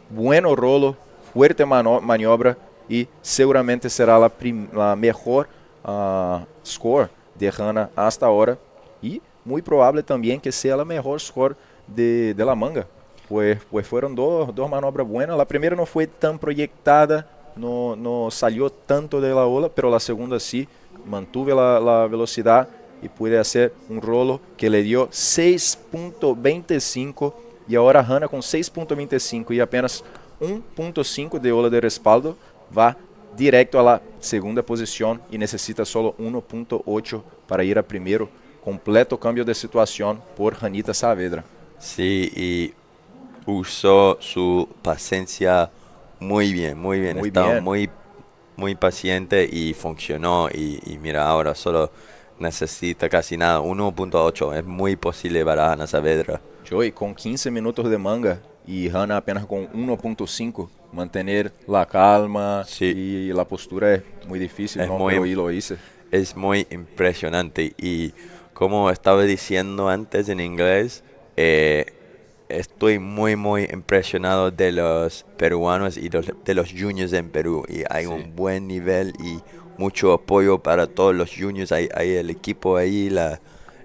Bueno rolo, fuerte maniobra y seguramente será la mejor score de Hannah hasta ahora y muy probable también que sea la mejor score de la manga. Pues fueron dos manobras buenas. La primera no fue tan proyectada, no salió tanto de la ola, pero la segunda sí, mantuve la velocidad y pude hacer un rolo que le dio 6.25 y ahora Hannah con 6.25 y apenas 1.5 de ola de respaldo va directo a la segunda posición y necesita solo 1.8 para ir a primero. Completo cambio de situación por Hanita Saavedra. Sí, y usó su paciencia muy bien, muy bien. Estaba muy paciente y funcionó. Y mira, ahora solo necesita casi nada, 1.8. Es muy posible para Hannah Saavedra. Joey, con 15 minutos de manga y Hannah apenas con 1.5, mantener la calma y la postura es muy difícil, ¿no? Pero lo hice. Es muy impresionante y como estaba diciendo antes en inglés, estoy muy impresionado de los peruanos y de los juniors en Perú y hay un buen nivel y mucho apoyo para todos los juniors. Hay el equipo ahí,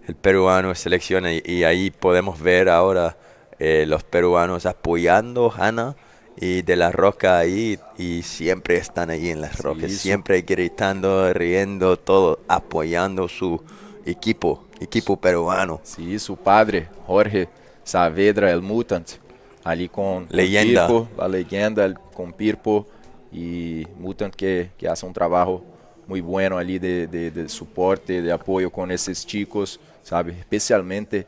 el peruano selecciona y ahí podemos ver ahora los peruanos apoyando a Hannah y de la Roca ahí y siempre están ahí en las rocas, siempre gritando, riendo, todo apoyando su equipo peruano. Sí, su padre, Jorge Saavedra, el Mutant, ali con leyenda. Pirpo, la leyenda con Pirpo y Mutant que hace un trabajo muy bueno ali de soporte, de apoyo con esos chicos, sabe, especialmente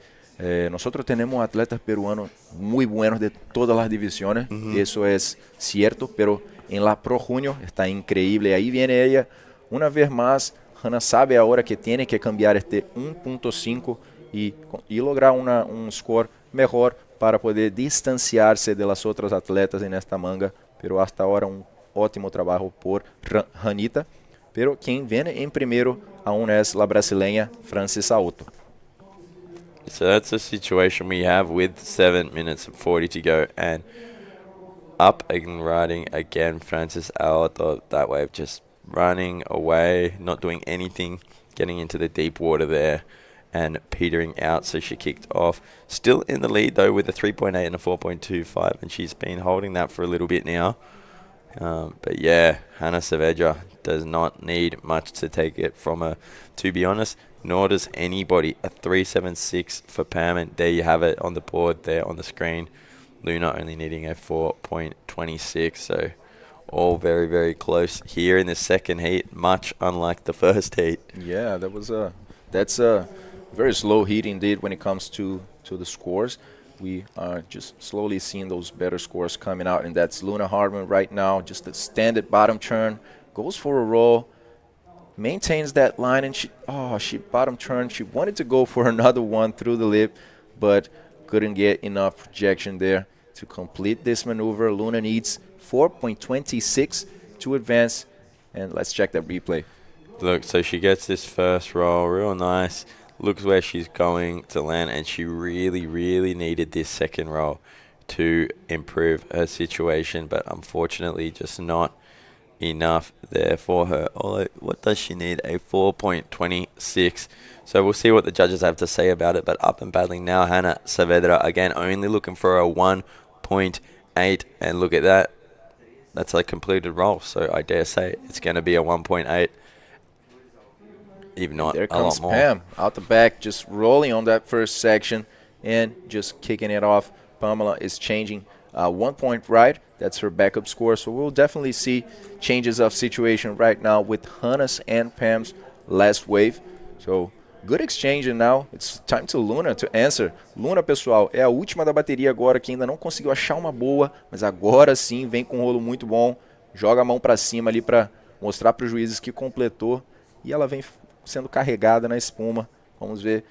nosotros tenemos atletas peruanos muy buenos de todas las divisiones, eso es cierto, pero en la Pro Junior está increíble. Ahí viene ella, una vez más, Hannah sabe ahora que tiene que cambiar este 1.5 y lograr un score mejor para poder distanciarse de las otras atletas en esta manga, pero hasta ahora un ótimo trabajo por Hanita, pero quien viene en primero aún es la brasileña Francis Auto. So that's the situation we have with 7 minutes and 40 to go. And up and riding again, Francis Auto, that way of just running away, not doing anything, getting into the deep water there and petering out. So she kicked off. Still in the lead, though, with a 3.8 and a 4.25. And she's been holding that for a little bit now. But yeah, Hannah Saavedra does not need much to take it from her, to be honest. Nor does anybody. A 3.76 for Pam, and there you have it on the board there on the screen. Luna only needing a 4.26, so all very close here in the second heat, much unlike the first heat. Yeah, that's a very slow heat indeed when it comes to the scores. We are just slowly seeing those better scores coming out, and that's Luna Hartman right now, just a standard bottom turn, goes for a roll, maintains that line, and she bottom turned. She wanted to go for another one through the lip, but couldn't get enough projection there to complete this maneuver. Luna needs 4.26 to advance, and let's check that replay. Look, so she gets this first roll, real nice. Looks where she's going to land, and she really needed this second roll to improve her situation, but unfortunately just not enough there for her. Although, what does she need? A 4.26. So we'll see what the judges have to say about it, but up and battling now, Hannah Saavedra, again, only looking for a 1.8, and look at that. That's a completed roll, so I dare say it's going to be a 1.8. Even not there a comes lot more. Pam out the back, just rolling on that first section and just kicking it off. Pamela is changing 1 point right. That's her backup score. So we'll definitely see changes of situation right now with Hannah's and Pam's last wave. So good exchange, and now it's time to Luna to answer. Luna, pessoal, é a última da bateria agora, que ainda não conseguiu achar uma boa, mas agora sim vem com um rolo muito bom. Joga a mão para cima ali para mostrar para os juízes que completou. E ela vem sendo carregada na espuma. Vamos ver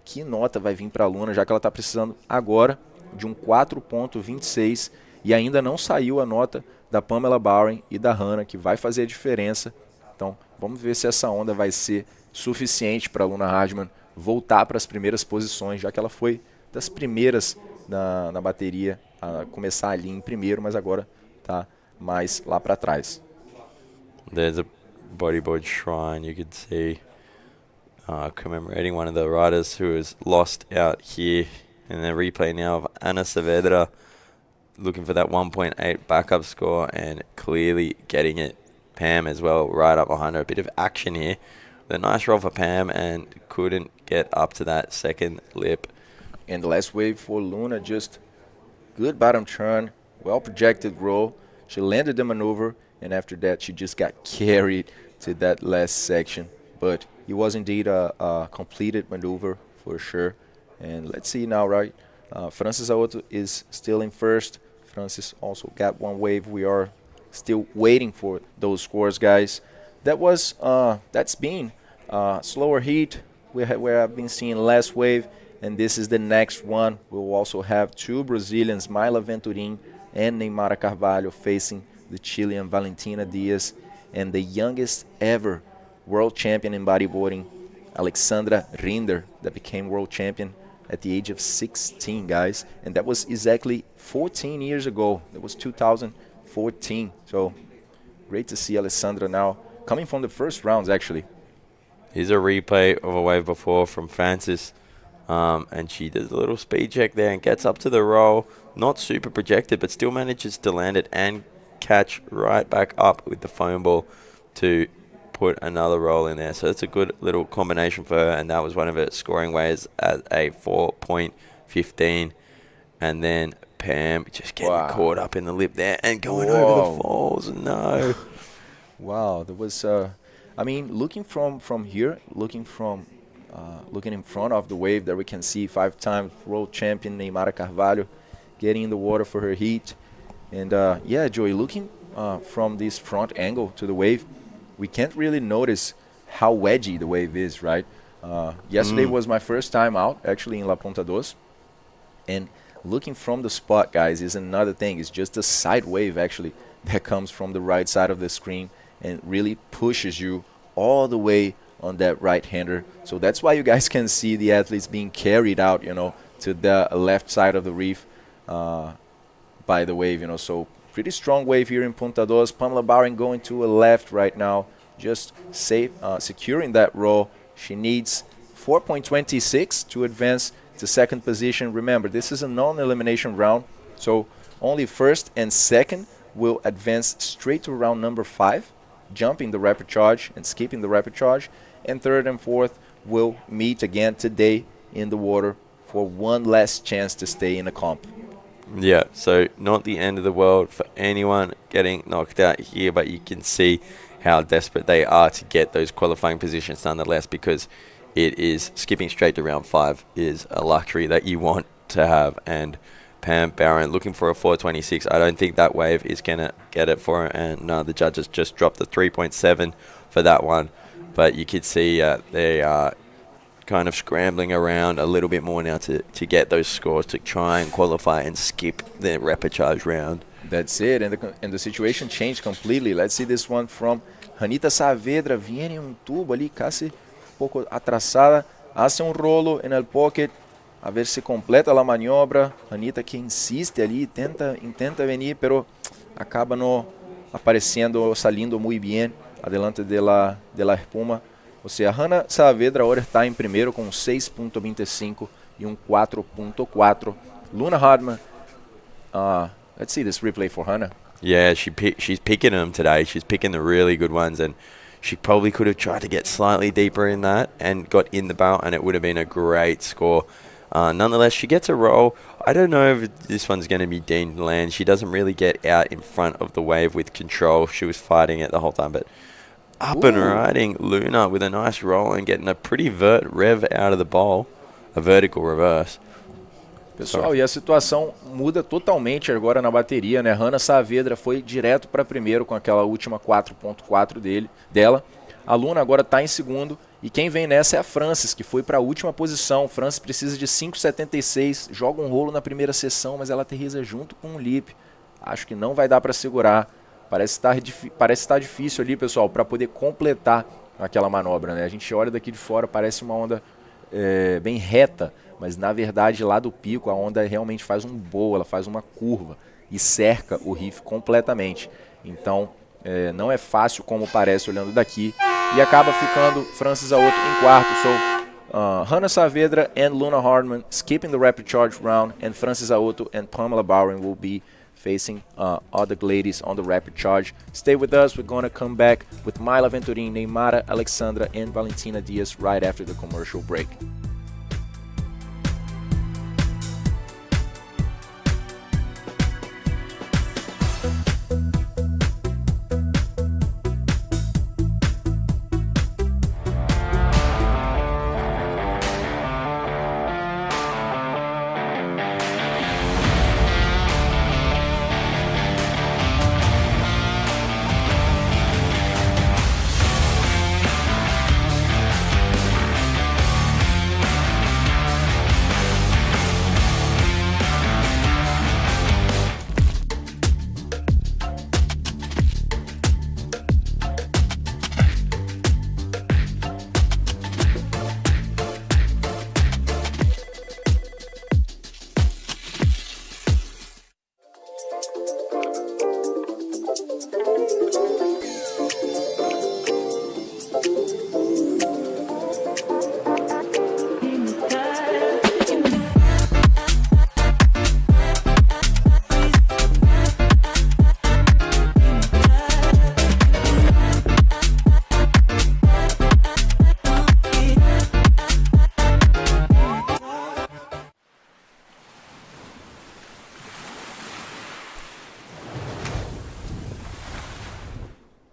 que nota vai vir para a Luna, já que ela está precisando agora de um 4.26 E ainda não saiu a nota da Pamela Bowring e da Hannah, que vai fazer a diferença. Então, vamos ver se essa onda vai ser suficiente para a Luna Hardman voltar para as primeiras posições, já que ela foi das primeiras na bateria, a começar ali em primeiro, mas agora está mais lá para trás. There's a bodyboard shrine you could see commemorating one of the riders who was lost out here. And the replay now of Ana Saavedra looking for that 1.8 backup score and clearly getting it. Pam as well, right up behind her. A bit of action here. A nice roll for Pam and couldn't get up to that second lip. And the last wave for Luna, just good bottom turn, well projected roll. She landed the maneuver, and after that she just got carried to that last section. But it was indeed a completed maneuver for sure. And let's see now, right? Francis Aoto is still in first. Francis also got one wave. We are still waiting for those scores, guys. That's been slower heat. We have been seeing last wave, and this is the next one. We'll also have two Brazilians, Mayla Venturin and Neymara Carvalho, facing the Chilean Valentina Diaz, and the youngest ever world champion in bodyboarding, Alexandra Rinder, that became world champion at the age of 16, guys. And that was exactly 14 years ago. That was 2014. So great to see Alessandra now coming from the first rounds, actually. Here's a replay of a wave before from Francis. And she does a little speed check there and gets up to the roll. Not super projected, but still manages to land it and catch right back up with the foam ball to put another roll in there. So it's a good little combination for her, and that was one of her scoring waves at a 4.15. And then Pam just getting caught up in the lip there and going over the falls. No. Wow, there was I mean, looking from here, looking in front of the wave, there we can see 5-time world champion Neymara Carvalho getting in the water for her heat. And yeah, Joey, looking from this front angle to the wave, we can't really notice how wedgy the wave is, right? Yesterday was my first time out, actually, in La Ponta Dos. And looking from the spot, guys, is another thing. It's just a side wave, actually, that comes from the right side of the screen and really pushes you all the way on that right-hander. So that's why you guys can see the athletes being carried out, you know, to the left side of the reef by the wave, you know. So pretty strong wave here in Punta Dos. Pamela Bowring going to a left right now, just safe, securing that roll. She needs 4.26 to advance to second position. Remember, this is a non-elimination round, so only first and second will advance straight to round number 5, jumping the rapid charge and skipping the rapid charge. And third and fourth will meet again today in the water for one last chance to stay in the comp. Yeah, so not the end of the world for anyone getting knocked out here, but you can see how desperate they are to get those qualifying positions nonetheless, because it is skipping straight to round 5 is a luxury that you want to have. And Pam Barron looking for a 426. I don't think that wave is going to get it for her, and the judges just dropped the 3.7 for that one. But you could see they are kind of scrambling around a little bit more now to get those scores to try and qualify and skip the repechage round. That's it, and the situation changed completely. Let's see this one from Ranita Saavedra. Viene tubo ali, casi un poco atrasada. Hace un rolo en el pocket. A ver si completa la maniobra. Ranita que insiste ali, intenta venir, pero acaba no apareciendo, saliendo muy bien adelante de la espuma. Ou seja, Hannah Saavedra agora está em primeiro com 6.25 e 4.4. Luna Hardman, let's see this replay for Hannah. Yeah, she's picking them today. She's picking the really good ones, and she probably could have tried to get slightly deeper in that and got in the barrel, and it would have been a great score. Nonetheless, she gets a roll. I don't know if this one's going to be deemed land. She doesn't really get out in front of the wave with control. She was fighting it the whole time, but up and riding Luna with a nice roll and getting a pretty rev out of the bowl, a vertical reverse. Pessoal, e a situação muda totalmente agora na bateria, né? Hannah Saavedra foi direto para primeiro com aquela última 4.4 dela. A Luna agora está em segundo. E quem vem nessa é a Francis, que foi para a última posição. Francis precisa de 5,76, joga um rolo na primeira sessão, mas ela aterriza junto com o lip. Acho que não vai dar para segurar. Parece estar difícil ali, pessoal, para poder completar aquela manobra, né? A gente olha daqui de fora, parece uma onda bem reta, mas na verdade lá do pico a onda realmente faz um bowl, ela faz uma curva e cerca o riff completamente. Então não é fácil como parece olhando daqui, e acaba ficando Frances Aoto em quarto. So Hannah Saavedra and Luna Hartman skipping the Repurchase round, and Frances Aoto and Pamela Bowring will be facing other ladies on the Repurchase. Stay with us, we're going to come back with Mayla Venturin, Neymara, Alexandra and Valentina Diaz right after the commercial break.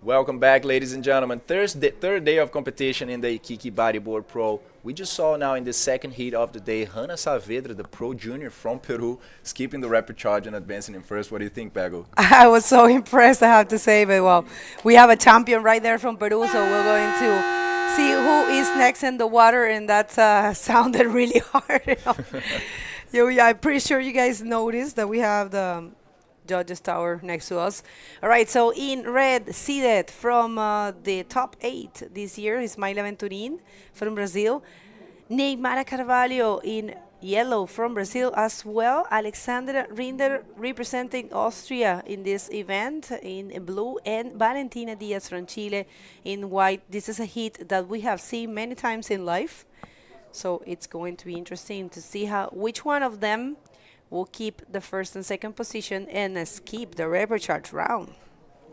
Welcome back, ladies and gentlemen. Third day of competition in the Iquique Bodyboard Pro. We just saw now in the second heat of the day, Hannah Saavedra, the pro junior from Peru, skipping the Repurchase and advancing in first. What do you think, Pago? I was so impressed, I have to say, but well, we have a champion right there from Peru, so we're going to see who is next in the water, and that sounded really hard. Yeah, I'm pretty sure you guys noticed that we have the judges tower next to us. All right, so in red, seated from the top 8 this year is Mayla Venturin from Brazil. Neymara Carvalho in yellow from Brazil as well. Alexandra Rinder representing Austria in this event in blue, and Valentina Diaz from Chile in white. This is a heat that we have seen many times in life, so it's going to be interesting to see which one of them will keep the first and second position and skip the Repurchase round.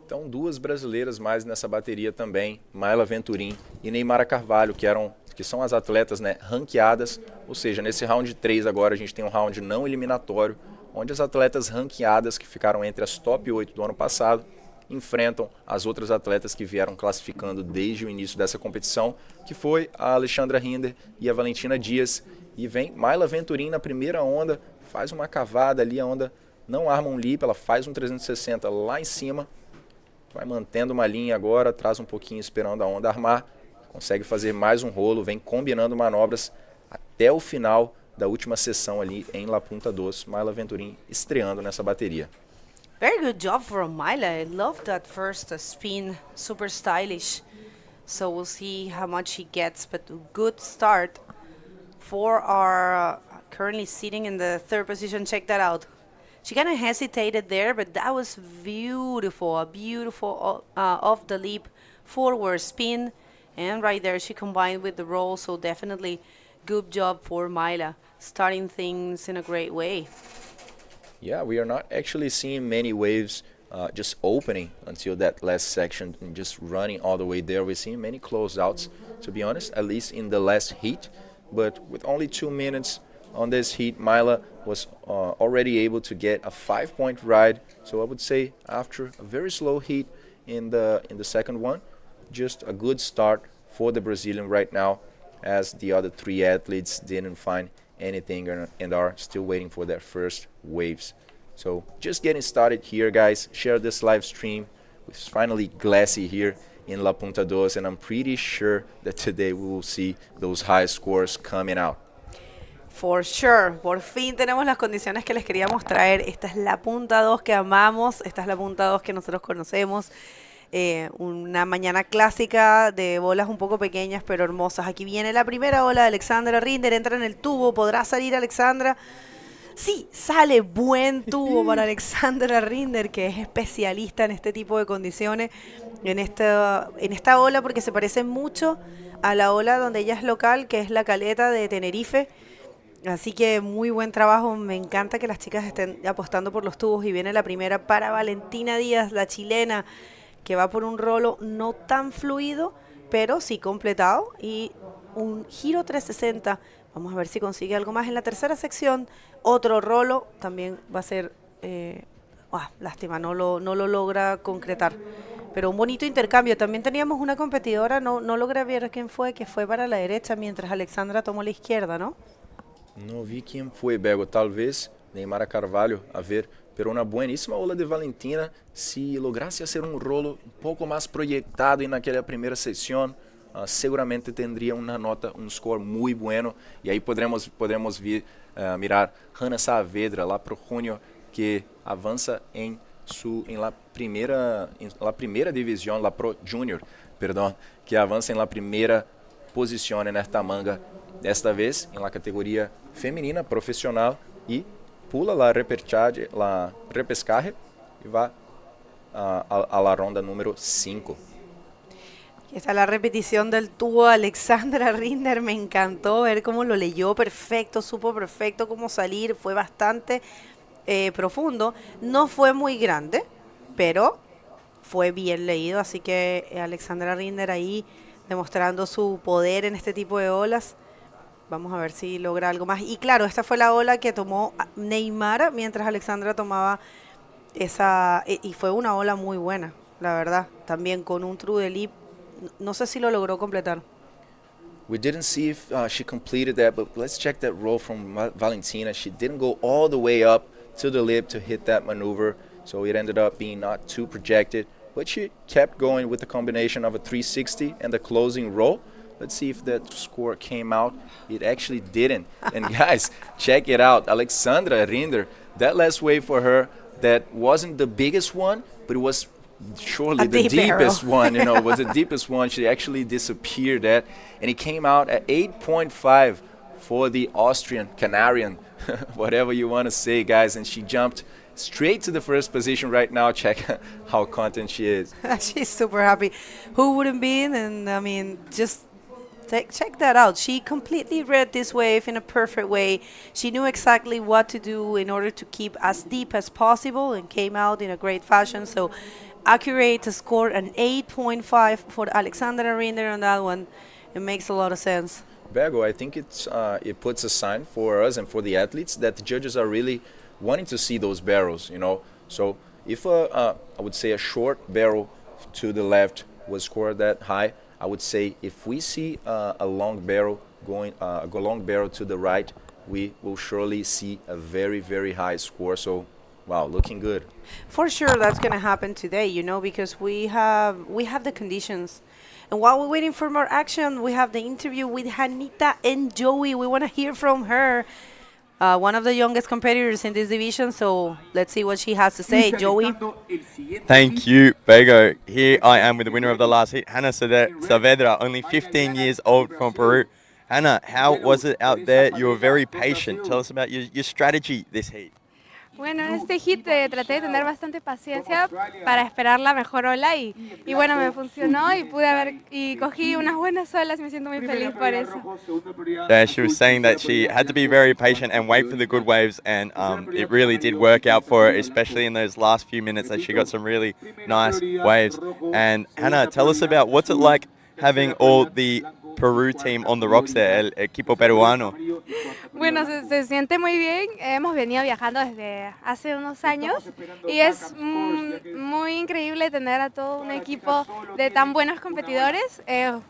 Então, duas brasileiras mais nessa bateria também, Mayla Venturin e Neymara Carvalho, que são as atletas, né, ranqueadas, ou seja, nesse round 3 agora a gente tem um round não eliminatório, onde as atletas ranqueadas que ficaram entre as top 8 do ano passado enfrentam as outras atletas que vieram classificando desde o início dessa competição, que foi a Alexandra Rinder e a Valentina Diaz. E vem Mayla Venturin na primeira onda, faz uma cavada ali, a onda não arma um lip, ela faz um 360 lá em cima, vai mantendo uma linha agora, traz um pouquinho esperando a onda armar, consegue fazer mais um rolo, vem combinando manobras até o final da última sessão ali em La Punta Dos. Mayla Venturin estreando nessa bateria. Very good job from Mayla. I love that first spin, super stylish. So we'll see how much she gets, but a good start for our currently sitting in the third position. Check that out. She kind of hesitated there, but that was beautiful. A beautiful off the leap forward spin. And right there, she combined with the roll. So definitely good job for Mayla, starting things in a great way. Yeah, we are not actually seeing many waves just opening until that last section and just running all the way there. We're seeing many closeouts, to be honest, at least in the last heat. But with only 2 minutes on this heat, Mayla was already able to get a 5-point ride. So I would say after a very slow heat in the second one, just a good start for the Brazilian right now, as the other 3 athletes didn't find anything and are still waiting for their first waves. So just getting started here, guys. Share this live stream. It's finally glassy here in La Punta Dos, and I'm pretty sure that today we will see those high scores coming out. For sure, por fin tenemos las condiciones que les queríamos traer. Esta es la punta 2 que amamos, esta es la punta 2 que nosotros conocemos. Una mañana clásica de bolas un poco pequeñas pero hermosas. Aquí viene la primera ola de Alexandra Rinder, entra en el tubo, ¿podrá salir Alexandra? Sí, sale buen tubo para Alexandra Rinder, que es especialista en este tipo de condiciones, en esta ola, porque se parece mucho a la ola donde ella es local, que es la caleta de Tenerife. Así que muy buen trabajo, me encanta que las chicas estén apostando por los tubos y viene la primera para Valentina Díaz, la chilena, que va por un rolo no tan fluido, pero sí completado y un giro 360. Vamos a ver si consigue algo más en la tercera sección. Otro rolo también va a ser, lástima, no lo logra concretar. Pero un bonito intercambio. También teníamos una competidora, no logré ver quién fue, que fue para la derecha mientras Alexandra tomó la izquierda, ¿no? No vi quién fue, Bego. Talvez Neymara Carvalho, a ver. Pero una buenísima ola de Valentina. Si lograse hacer un rolo un poco más proyectado en aquella primera sección, seguramente tendría una nota, un score muy bueno. Y ahí podremos mirar Hanna Saavedra, lá pro junio, que avanza en la primera división, la Pro Junior, perdón, que avanza en la primera posición en esta manga, desta vez en la categoría femenina profesional, y pula la repescaje y va a la ronda número 5. Esta es la repetición del tubo de Alexandra Rinder. Me encantó ver cómo lo leyó perfecto, supo perfecto cómo salir. Fue bastante profundo. No fue muy grande, pero fue bien leído. Así que Alexandra Rinder ahí demostrando su poder en este tipo de olas. Vamos a ver si logra algo más. Y claro, esta fue la ola que tomó Neymar mientras Alexandra tomaba esa. Y fue una ola muy buena, la verdad. También con un true de lip. No sé si lo logró completar. We didn't see if she completed that, but let's check that roll from Valentina. She didn't go all the way up to the lip to hit that maneuver, so it ended up being not too projected. But she kept going with the combination of a 360 and the closing roll. Let's see if that score came out. It actually didn't. And guys, check it out. Alexandra Rinder, that last wave for her, that wasn't the biggest one, but it was surely the deepest one, was the deepest one. She actually disappeared that, and it came out at 8.5 for the Austrian, Canarian, whatever you want to say, guys, and she jumped straight to the first position right now. Check how content she is. She's super happy. Who wouldn't be? And I mean, just check that out. She completely read this wave in a perfect way. She knew exactly what to do in order to keep as deep as possible and came out in a great fashion. So accurate to score an 8.5 for Alexandra Rinder on that one. It makes a lot of sense. Bego, I think it puts a sign for us and for the athletes that the judges are really wanting to see those barrels, So if I would say a short barrel to the left was scored that high, I would say if we see a long barrel to the right, we will surely see a very, very high score. So, wow, looking good. For sure, that's going to happen today, because we have the conditions. And while we're waiting for more action, we have the interview with Hanita and Joey. We want to hear from her, one of the youngest competitors in this division. So let's see what she has to say. Joey. Thank you, Bego. Here I am with the winner of the last heat, Hanna Saavedra, only 15 years old from Peru. Hanna, how was it out there? You were very patient. Tell us about your strategy this heat. Bueno, en este hit traté de tener bastante paciencia para esperar la mejor ola y bueno, me funcionó y cogí unas buenas olas y me siento muy feliz por eso. Yeah, she was saying that she had to be very patient and wait for the good waves, and it really did work out for her, especially in those last few minutes that she got some really nice waves. And Hanna, tell us about what's it like having all the Peru team on the rocks there, el equipo peruano. Bueno, se siente muy bien. Hemos venido viajando desde hace unos años y es muy increíble tener a todo un equipo de tan buenos competidores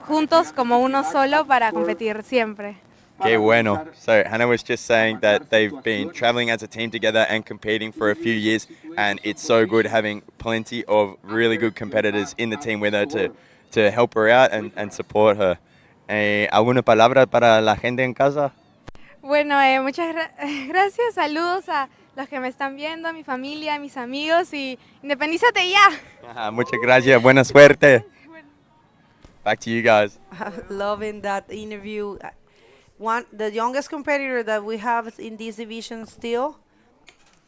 juntos como uno solo para competir siempre. Qué bueno. So Hanna was just saying that they've been traveling as a team together and competing for a few years, and it's so good having plenty of really good competitors in the team with her to help her out and support her. ¿Alguna palabra para la gente en casa? Bueno, muchas gracias. Saludos a los que me están viendo, a mi familia, a mis amigos y independízate ya. Muchas gracias. Buena suerte. Back to you guys. Loving that interview. The youngest competitor that we have in this division still,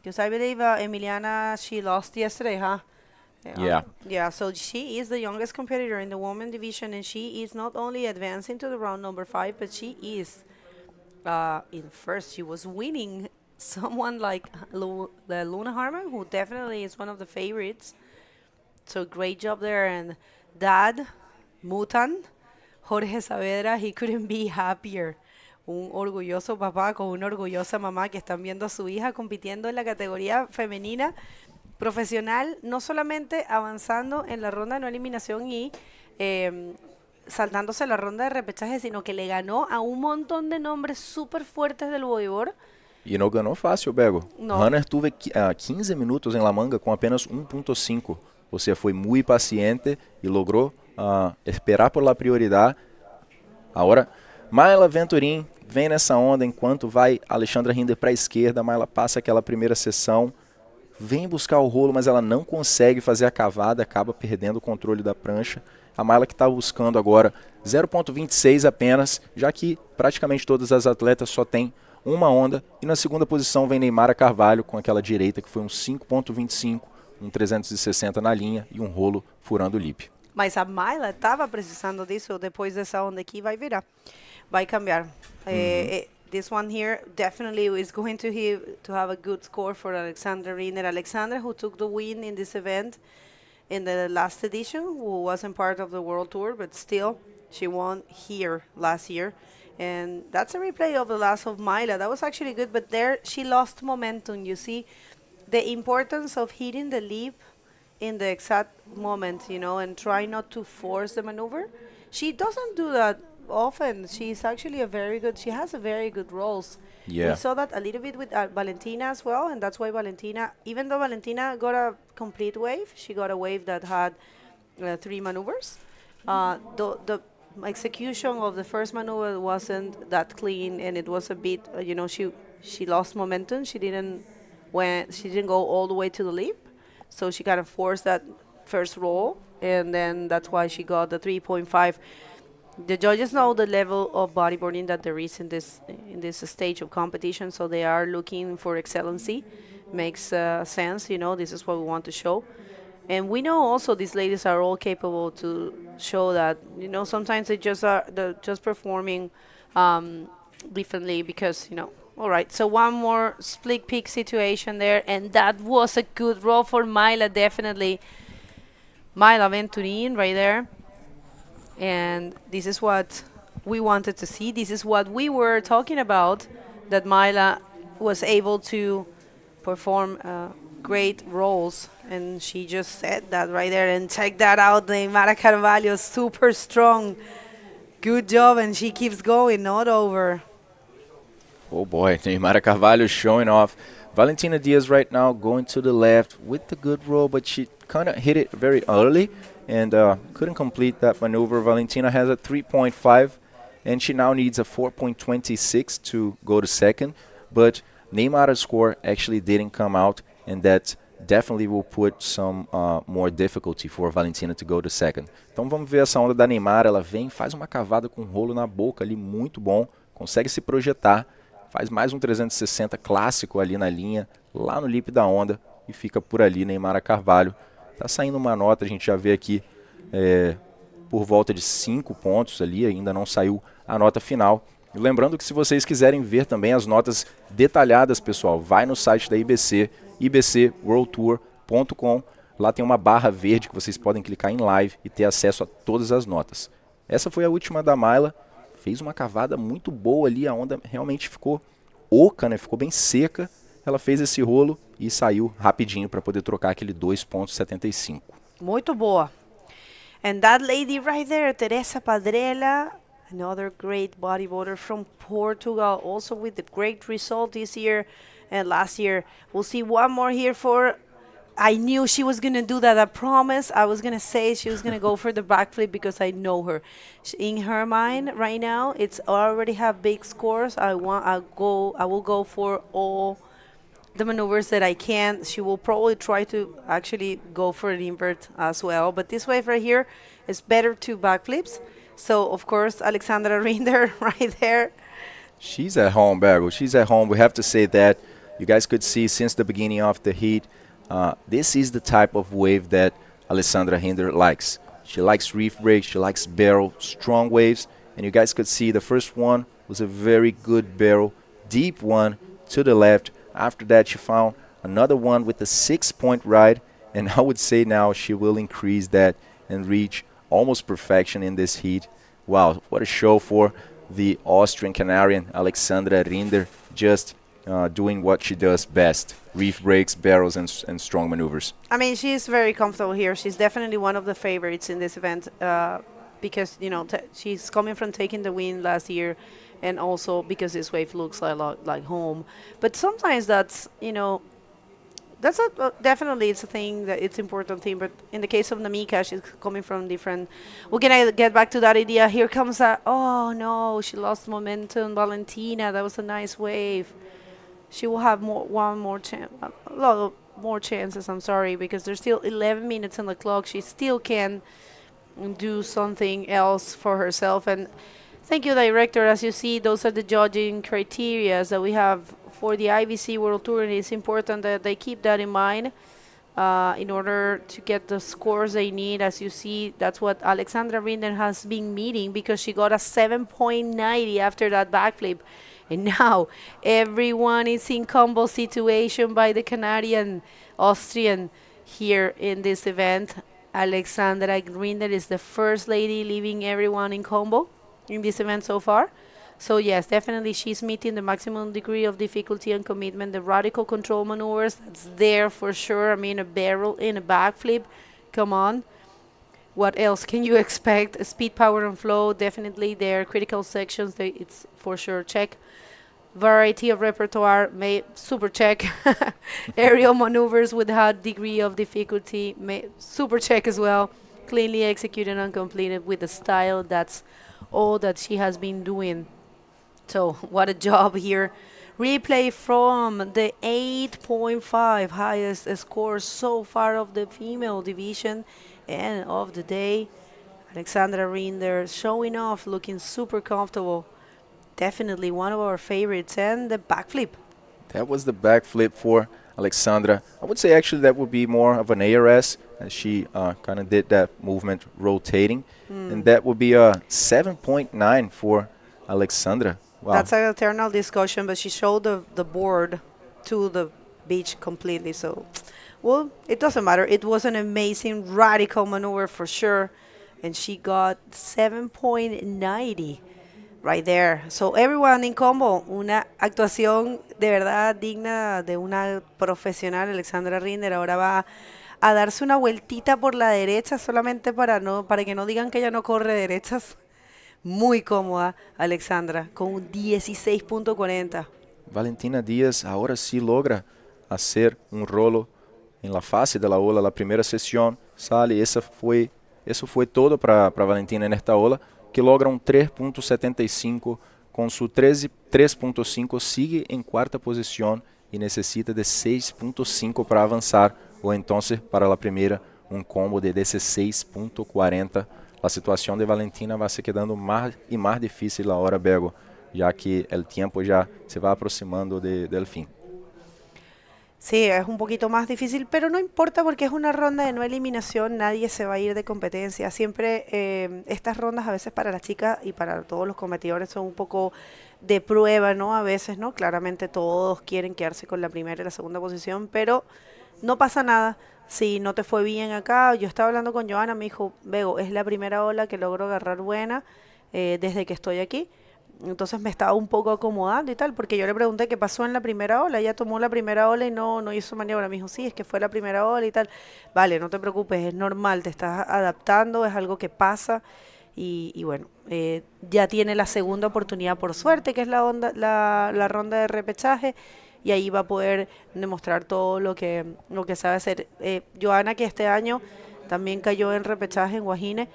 because I believe Emiliana, she lost yesterday, huh? Yeah. Yeah, so she is the youngest competitor in the women division, and she is not only advancing to the round number 5, but she is in first. She was winning someone like Luna Harmon, who definitely is one of the favorites. So great job there. And Dad, Mutan, Jorge Saavedra, he couldn't be happier. Un orgulloso papá con una orgullosa mamá que están viendo a su hija compitiendo en la categoría femenina profesional, no solamente avanzando en la ronda de no eliminación y saltándose la ronda de repechaje, sino que le ganó a un montón de nombres súper fuertes del bodyboard. E não ganhou fácil, Bego. Não. Runner tuve 15 minutos em La Manga com apenas 1.5. Ou seja, foi muito paciente e logrou esperar por la prioridade. Agora, Mayla Venturim vem nessa onda enquanto vai Alexandra Rinder para a esquerda. Mayla passa aquela primeira sessão, vem buscar o rolo, mas ela não consegue fazer a cavada, acaba perdendo o controle da prancha. A Mayla que está buscando agora 0.26 apenas, já que praticamente todas as atletas só têm uma onda. E na segunda posição vem Neymara Carvalho com aquela direita que foi um 5.25, um 360 na linha e um rolo furando o lip. Mas a Mayla estava precisando disso, depois dessa onda aqui vai virar, vai cambiar. This one here definitely is going to have a good score for Alexandra Rinder. Alexandra, who took the win in this event in the last edition, who wasn't part of the World Tour, but still, she won here last year. And that's a replay of the last of Mayla. That was actually good, but there she lost momentum. You see the importance of hitting the leap in the exact moment, you know, and try not to force the maneuver. She doesn't do that often. She's actually she has a very good rolls. Yeah. We saw that a little bit with Valentina as well, and that's why Valentina, even though Valentina got a complete wave, she got a wave that had 3 maneuvers. The execution of the first maneuver wasn't that clean, and it was a bit, you know, she lost momentum. She didn't go all the way to the leap, so she kind of forced that first roll, and then that's why she got the 3.5. The judges know the level of bodyboarding that there is in this stage of competition, so they are looking for excellency. Makes sense, you know. This is what we want to show, and we know also these ladies are all capable to show that. You know, sometimes they're just performing differently because, you know. All right, so one more split peak situation there, and that was a good roll for Mayla, definitely. Mayla Venturin right there. And this is what we wanted to see. This is what we were talking about, that Mayla was able to perform great rolls. And she just said that right there. And check that out, Neymara Carvalho, super strong. Good job, and she keeps going, not over. Oh boy, Neymara Carvalho showing off. Valentina Diaz right now going to the left with the good roll, but she kind of hit it very early and couldn't complete that maneuver. Valentina has a 3.5, and she now needs a 4.26 to go to second. But Neymara's score actually didn't come out, and that definitely will put some more difficulty for Valentina to go to second. Então vamos ver essa onda da Neymara. Ela vem, faz uma cavada com um rolo na boca ali, muito bom. Consegue se projetar, faz mais um 360 clássico ali na linha, lá no lip da onda, e fica por ali Neymara Carvalho. Tá saindo uma nota, a gente já vê aqui por volta de 5 pontos ali, ainda não saiu a nota final. E lembrando que se vocês quiserem ver também as notas detalhadas, pessoal, vai no site da IBC, ibcworldtour.com. Lá tem uma barra verde que vocês podem clicar em live e ter acesso a todas as notas. Essa foi a última da Mayla. Fez uma cavada muito boa ali, a onda realmente ficou oca, né? Ficou bem seca. Ela fez esse rolo e saiu rapidinho para poder trocar aquele 2.75. Muito boa. And that lady right there, Teresa Padrella, another great bodyboarder from Portugal, also with a great result this year and last year. We'll see one more here for I knew she was gonna do that. I promise. I was gonna say she was gonna go for the backflip because I know her. In her mind right now, it's already have big scores. I will go for all the maneuvers that I can. She will probably try to actually go for an invert as well. But this wave right here is better to backflips. So of course Alexandra Rinder right there. She's at home, Bergo. She's at home. We have to say that. You guys could see since the beginning of the heat, this is the type of wave that Alexandra Rinder likes. She likes reef breaks, she likes barrel, strong waves. And you guys could see the first one was a very good barrel, deep one to the left. After that, she found another one with a 6-point ride. And I would say now she will increase that and reach almost perfection in this heat. Wow, what a show for the Austrian Canarian Alexandra Rinder, just doing what she does best, reef breaks, barrels, and strong maneuvers. I mean, she's very comfortable here. She's definitely one of the favorites in this event because, you know, she's coming from taking the win last year, and also because this wave looks like home. But sometimes that's, you know, that's definitely it's a thing that it's important thing. But in the case of Namika, she's coming from different. We're gonna get back to that idea. Here comes that. Oh no, she lost momentum. Valentina, that was a nice wave. She will have one more chance, a lot of more chances. I'm sorry, because there's still 11 minutes on the clock. She still can do something else for herself. And thank you, director. As you see, those are the judging criteria that we have for the IBC World Tour, and it's important that they keep that in mind in order to get the scores they need. As you see, that's what Alexandra Rinder has been meeting, because she got a 7.90 after that backflip. And now everyone is in combo situation by the Canadian Austrian here in this event. Alexandra Rinder is the first lady leaving everyone in combo in this event so far. So yes, definitely she's meeting the maximum degree of difficulty and commitment. The radical control maneuvers, that's there for sure. I mean, a barrel in a backflip, come on. What else can you expect? Speed, power, and flow, definitely there. Critical sections, it's for sure check. Variety of repertoire, super check. Aerial maneuvers with high degree of difficulty, super check as well. Cleanly executed and completed with the style. That's all that she has been doing. So what a job here. Replay from the 8.5 highest score so far of the female division and of the day. Alexandra Rinder showing off, looking super comfortable. Definitely one of our favorites. And the backflip. That was the backflip for Alexandra. I would say actually that would be more of an ARS, as she kind of did that movement rotating. And that would be a 7.9 for Alexandra. Wow. That's an eternal discussion, but she showed the board to the beach completely. So, well, it doesn't matter. It was an amazing radical maneuver for sure. And she got 7.90 right there. So everyone in combo. Una actuación de verdad digna de una profesional. Alexandra Rinder ahora va a darse una vueltita por la derecha solamente para que no digan que ella no corre derechas. Muy cómoda Alexandra con un 16.40. Valentina Diaz ahora sí logra hacer un rolo en la fase de la ola, la primera sesión. Sale, eso fue todo para Valentina en esta ola, que logra un 3.75 con su 3.5, sigue en cuarta posición y necesita de 6.5 para avanzar, o entonces para la primera un combo de 16.40. La situación de Valentina va se quedando más y más difícil ahora, Bego, ya que el tiempo ya se va aproximando del fin. Sí, es un poquito más difícil, pero no importa porque es una ronda de no eliminación, nadie se va a ir de competencia. Siempre estas rondas a veces para las chicas y para todos los competidores son un poco de prueba, ¿no? A veces, ¿no? Claramente todos quieren quedarse con la primera y la segunda posición, pero no pasa nada. Si no te fue bien acá, yo estaba hablando con Joanna, me dijo, Bego, es la primera ola que logro agarrar buena desde que estoy aquí. Entonces me estaba un poco acomodando y tal, porque yo le pregunté qué pasó en la primera ola. Ella tomó la primera ola y no hizo maniobra. Me dijo, sí, es que fue la primera ola y tal. Vale, no te preocupes, es normal, te estás adaptando, es algo que pasa. Y bueno, ya tiene la segunda oportunidad por suerte, que es la ronda de repechaje. y ahí va a poder demostrar todo lo que sabe hacer. Joanna, que este año también cayó en repechaje en Guajine,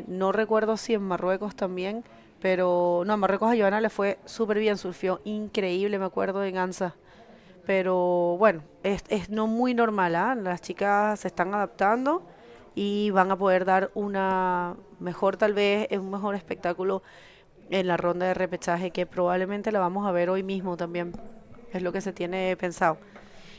no recuerdo si en Marruecos también, pero no, en Marruecos a Joanna le fue súper bien, surfió increíble, me acuerdo, en Ansa. Pero bueno, es no muy normal, ¿ah? Las chicas se están adaptando y van a poder dar una mejor, tal vez, un mejor espectáculo en la ronda de repechaje, que probablemente la vamos a ver hoy mismo también. Es lo que se tiene pensado.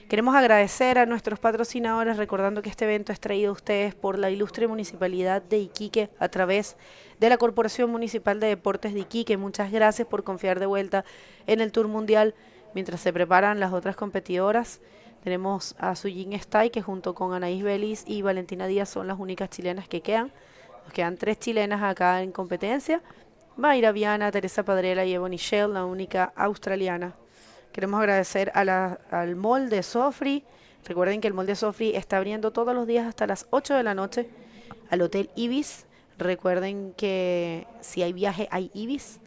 Queremos agradecer a nuestros patrocinadores, recordando que este evento es traído a ustedes por la ilustre Municipalidad de Iquique a través de la Corporación Municipal de Deportes de Iquique. Muchas gracias por confiar de vuelta en el Tour Mundial mientras se preparan las otras competidoras. Tenemos a Sujin E.T.I, que junto con Anaís Belis y Valentina Diaz son las únicas chilenas que quedan. Nos quedan 3 chilenas acá en competencia. Mayra Viana, Teresa Padrela y Ebony Shell, la única australiana. Queremos agradecer al mall de Sofri. Recuerden que el mall de Sofri está abriendo todos los días hasta las 8 de la noche. Al Hotel Ibis. Recuerden que si hay viaje, hay Ibis.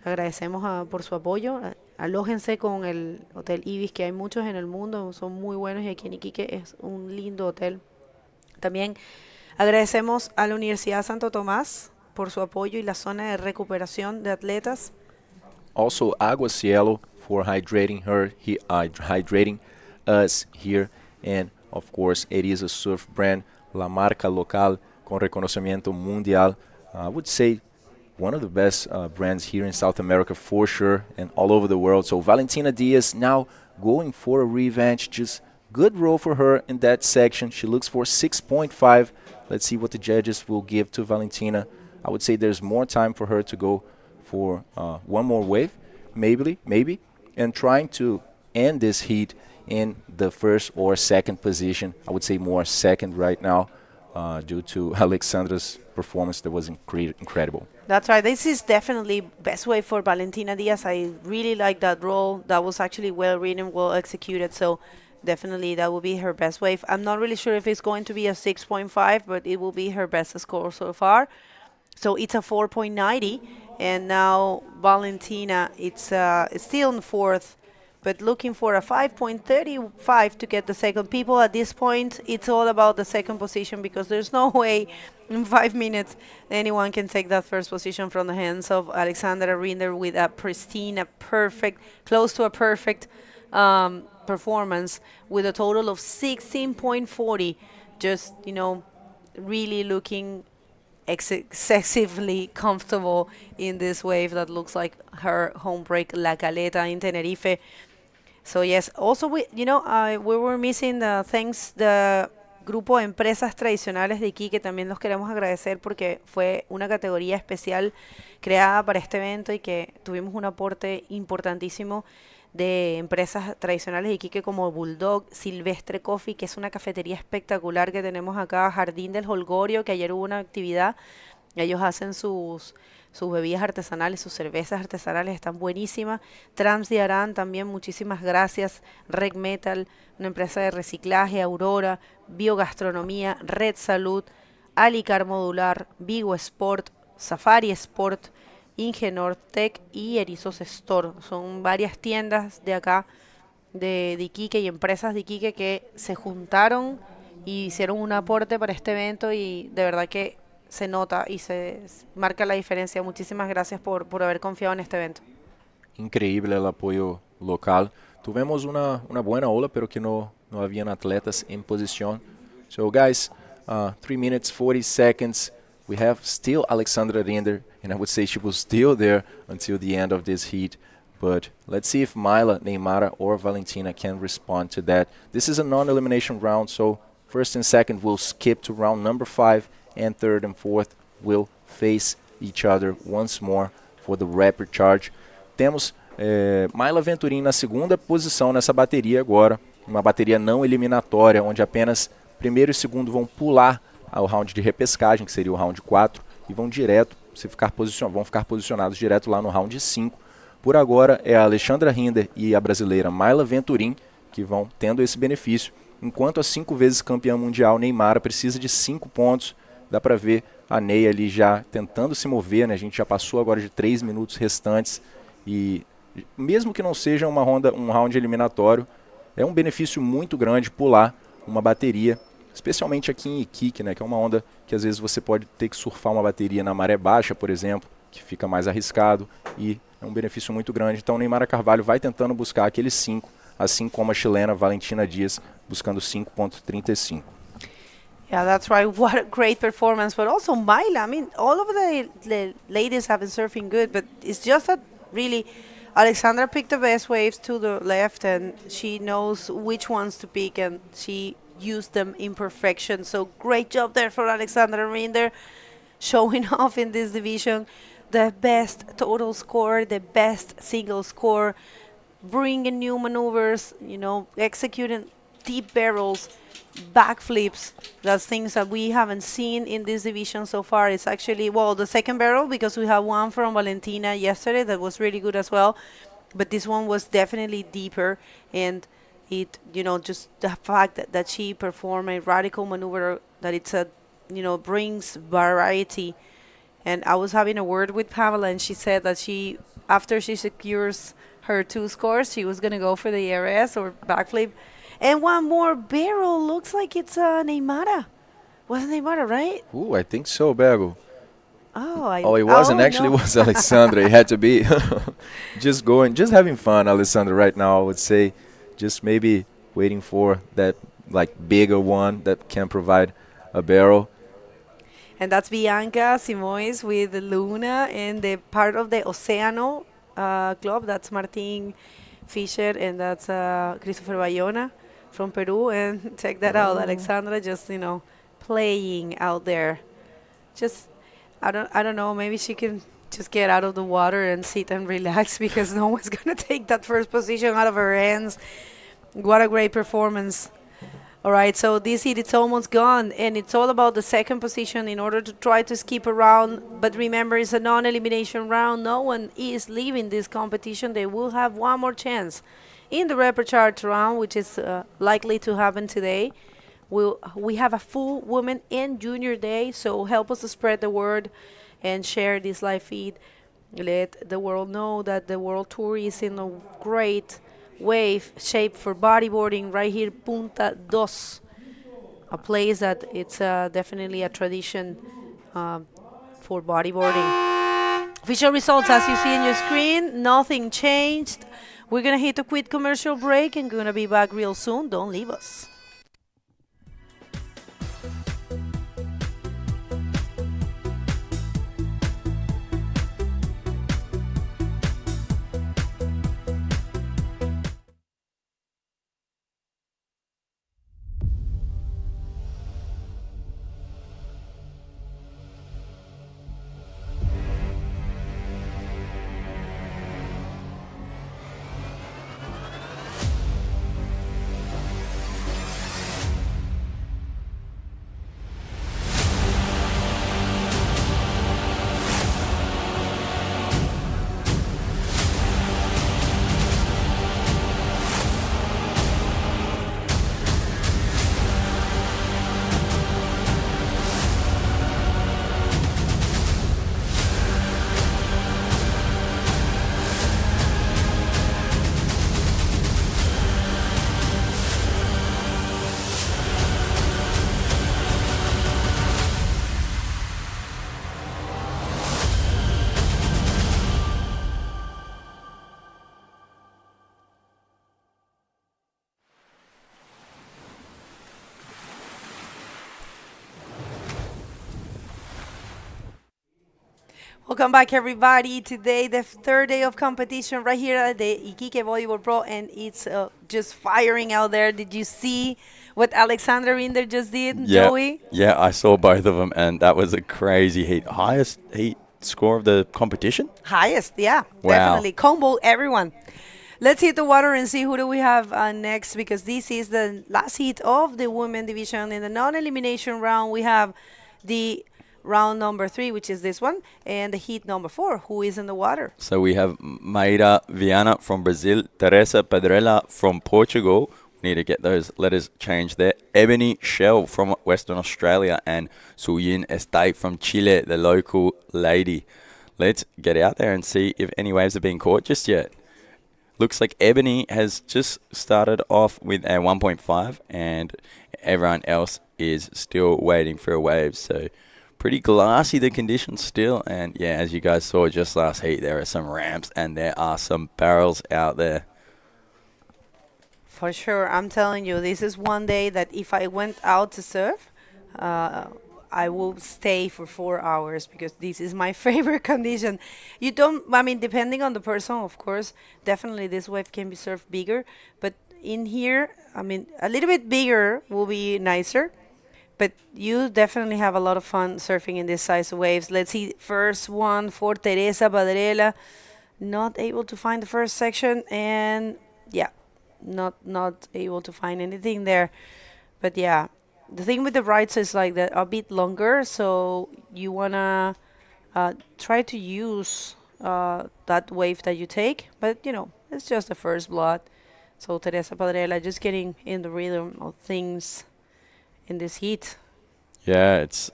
Agradecemos por su apoyo. Alójense con el Hotel Ibis, que hay muchos en el mundo, son muy buenos, y aquí en Iquique es un lindo hotel. También agradecemos a la Universidad Santo Tomás por su apoyo y la zona de recuperación de atletas. Also, Agua Cielo for hydrating hydrating us here. And of course, it is a surf brand, la marca local con reconocimiento mundial. I would say one of the best brands here in South America for sure, and all over the world. So Valentina Diaz now going for a revenge. Just good roll for her in that section. She looks for 6.5. Let's see what the judges will give to Valentina. I would say there's more time for her to go for one more wave, maybe, and trying to end this heat in the first or second position. I would say more second right now due to Alexandra's performance that was incredible. That's right. This is definitely best way for Valentina Diaz. I really like that role. That was actually well written, well executed. So definitely that will be her best wave. I'm not really sure if it's going to be a 6.5, but it will be her best score so far. So it's a 4.90, and now Valentina, it's still in fourth, but looking for a 5.35 to get the second. People at this point, it's all about the second position, because there's no way in 5 minutes anyone can take that first position from the hands of Alexandra Rinder with a pristine, a perfect, close to a perfect performance with a total of 16.40. Just, you know, really looking excessively comfortable in this wave that looks like her home break, La Caleta in Tenerife. So yes, also we were missing the grupo de empresas tradicionales de Iquique. También los queremos agradecer porque fue una categoría especial creada para este evento y que tuvimos un aporte importantísimo de empresas tradicionales de Iquique como Bulldog, Silvestre Coffee, que es una cafetería espectacular que tenemos acá, Jardín del Holgorio, que ayer hubo una actividad. Ellos hacen sus bebidas artesanales, sus cervezas artesanales, están buenísimas. Trams de Arán también, muchísimas gracias. Reg Metal, una empresa de reciclaje, Aurora, Biogastronomía, Red Salud, Alicar Modular, Vigo Sport, Safari Sport, Ingenor Tech y Erizos Store. Son varias tiendas de acá, de Iquique, y empresas de Iquique que se juntaron y hicieron un aporte para este evento, y de verdad que se nota y se marca la diferencia. Muchísimas gracias por haber confiado en este evento. Increíble el apoyo local. Tuvimos una buena ola, pero que no habían atletas en posición. So guys, 3 minutes 40 seconds. We have still Alexandra Rinder, and I would say she was still there until the end of this heat. But let's see if Myla, Neymara, or Valentina can respond to that. This is a non-elimination round, so first and second will skip to round number 5, and third and fourth will face each other once more for the Repurchase. Temos Myla Venturini na segunda posição nessa bateria agora, uma bateria não eliminatória, onde apenas primeiro e segundo vão pular ao round de repescagem, que seria o round 4, e vão ficar posicionados direto lá no round 5. Por agora é a Alexandra Rinder e a brasileira Myla Venturini que vão tendo esse benefício, enquanto a 5 vezes campeã mundial Neymara precisa de 5 pontos. Dá para ver a Ney ali já tentando se mover, né? A gente já passou agora de 3 minutos restantes, e mesmo que não seja um round eliminatório, é um benefício muito grande pular uma bateria, especialmente aqui em Iquique, né, que é uma onda que às vezes você pode ter que surfar uma bateria na maré baixa, por exemplo, que fica mais arriscado, e é um benefício muito grande. Então Neymara Carvalho vai tentando buscar aqueles 5, assim como a chilena Valentina Diaz buscando 5.35. Yeah, that's right. What a great performance. But also Maila, I mean, all of the ladies have been surfing good, but it's just that really Alexandra picked the best waves to the left, and she knows which ones to pick, and she used them in perfection. So great job there for Alexandra Rinder, showing off in this division. The best total score, the best single score, bringing new maneuvers, you know, executing deep barrels, backflips. That's things that we haven't seen in this division so far. It's actually, well, the second barrel, because we have one from Valentina yesterday that was really good as well, but this one was definitely deeper, and it, you know, just the fact that she performed a radical maneuver, that it's a, you know, brings variety. And I was having a word with Pamela, and she said that she, after she secures her 2 scores, she was going to go for the ARS or backflip. And one more barrel, looks like it's Neymara. Wasn't Neymara, right? Ooh, I think so, Bego. Oh, it wasn't. Actually, no. it was Alexandra. It had to be. Just having fun, Alexandra, right now, I would say. Just maybe waiting for that, like, bigger one that can provide a barrel. And that's Bianca Simoes with Luna, and the part of the Oceano club. That's Martin Fisher, and that's Christopher Bayona from Peru. And check that out, Alexandra just, you know, playing out there. Just, I don't know, maybe she can just get out of the water and sit and relax, because no one's going to take that first position out of her hands. What a great performance. All right, so this heat, it's almost gone, and it's all about the second position in order to try to skip around. But remember, it's a non-elimination round. No one is leaving this competition. They will have one more chance in the Repurchase round, which is likely to happen today. We have a full women and junior day, so help us to spread the word and share this live feed. Let the world know that the World Tour is in a great wave shape for bodyboarding right here, Punta Dos, a place that it's definitely a tradition for bodyboarding. Official results, as you see on your screen, nothing changed. We're gonna hit a quick commercial break and gonna be back real soon. Don't leave us. Welcome back, everybody. Today, the third day of competition right here at the Iquique Bodyboard Pro, and it's just firing out there. Did you see what Alexandra Rinder just did, Joey? Yeah, I saw both of them, and that was a crazy heat. Highest heat score of the competition? Highest, yeah, Wow. definitely. Combo everyone. Let's hit the water and see who do we have next, because this is the last heat of the women division. In the non-elimination round, we have the round number 3, which is this one, and the heat number 4, who is in the water. So we have Mayra Viana from Brazil, Teresa Pedrella from Portugal. We need to get those letters changed there. Ebony Shell from Western Australia, and Suyin Estate from Chile, the local lady. Let's get out there and see if any waves are being caught just yet. looks like Ebony has just started off with a 1.5 and everyone else is still waiting for a wave. So pretty glassy the conditions still. And yeah, as you guys saw just last heat, there are some ramps and there are some barrels out there. For sure, I'm telling you, this is one day that if I went out to surf, I will stay for 4 hours because this is my favorite condition. You don't, I mean, depending on the person, of course, definitely this wave can be surfed bigger, but in here, I mean, a little bit bigger will be nicer, but you definitely have a lot of fun surfing in this size of waves. Let's see, first one for Teresa Padrela, not able to find the first section, and yeah, not able to find anything there. But yeah, the thing with the rides is like that a bit longer, so you wanna try to use that wave that you take. But you know, it's just the first blot. So Teresa Padrela just getting in the rhythm of things in this heat. Yeah, it's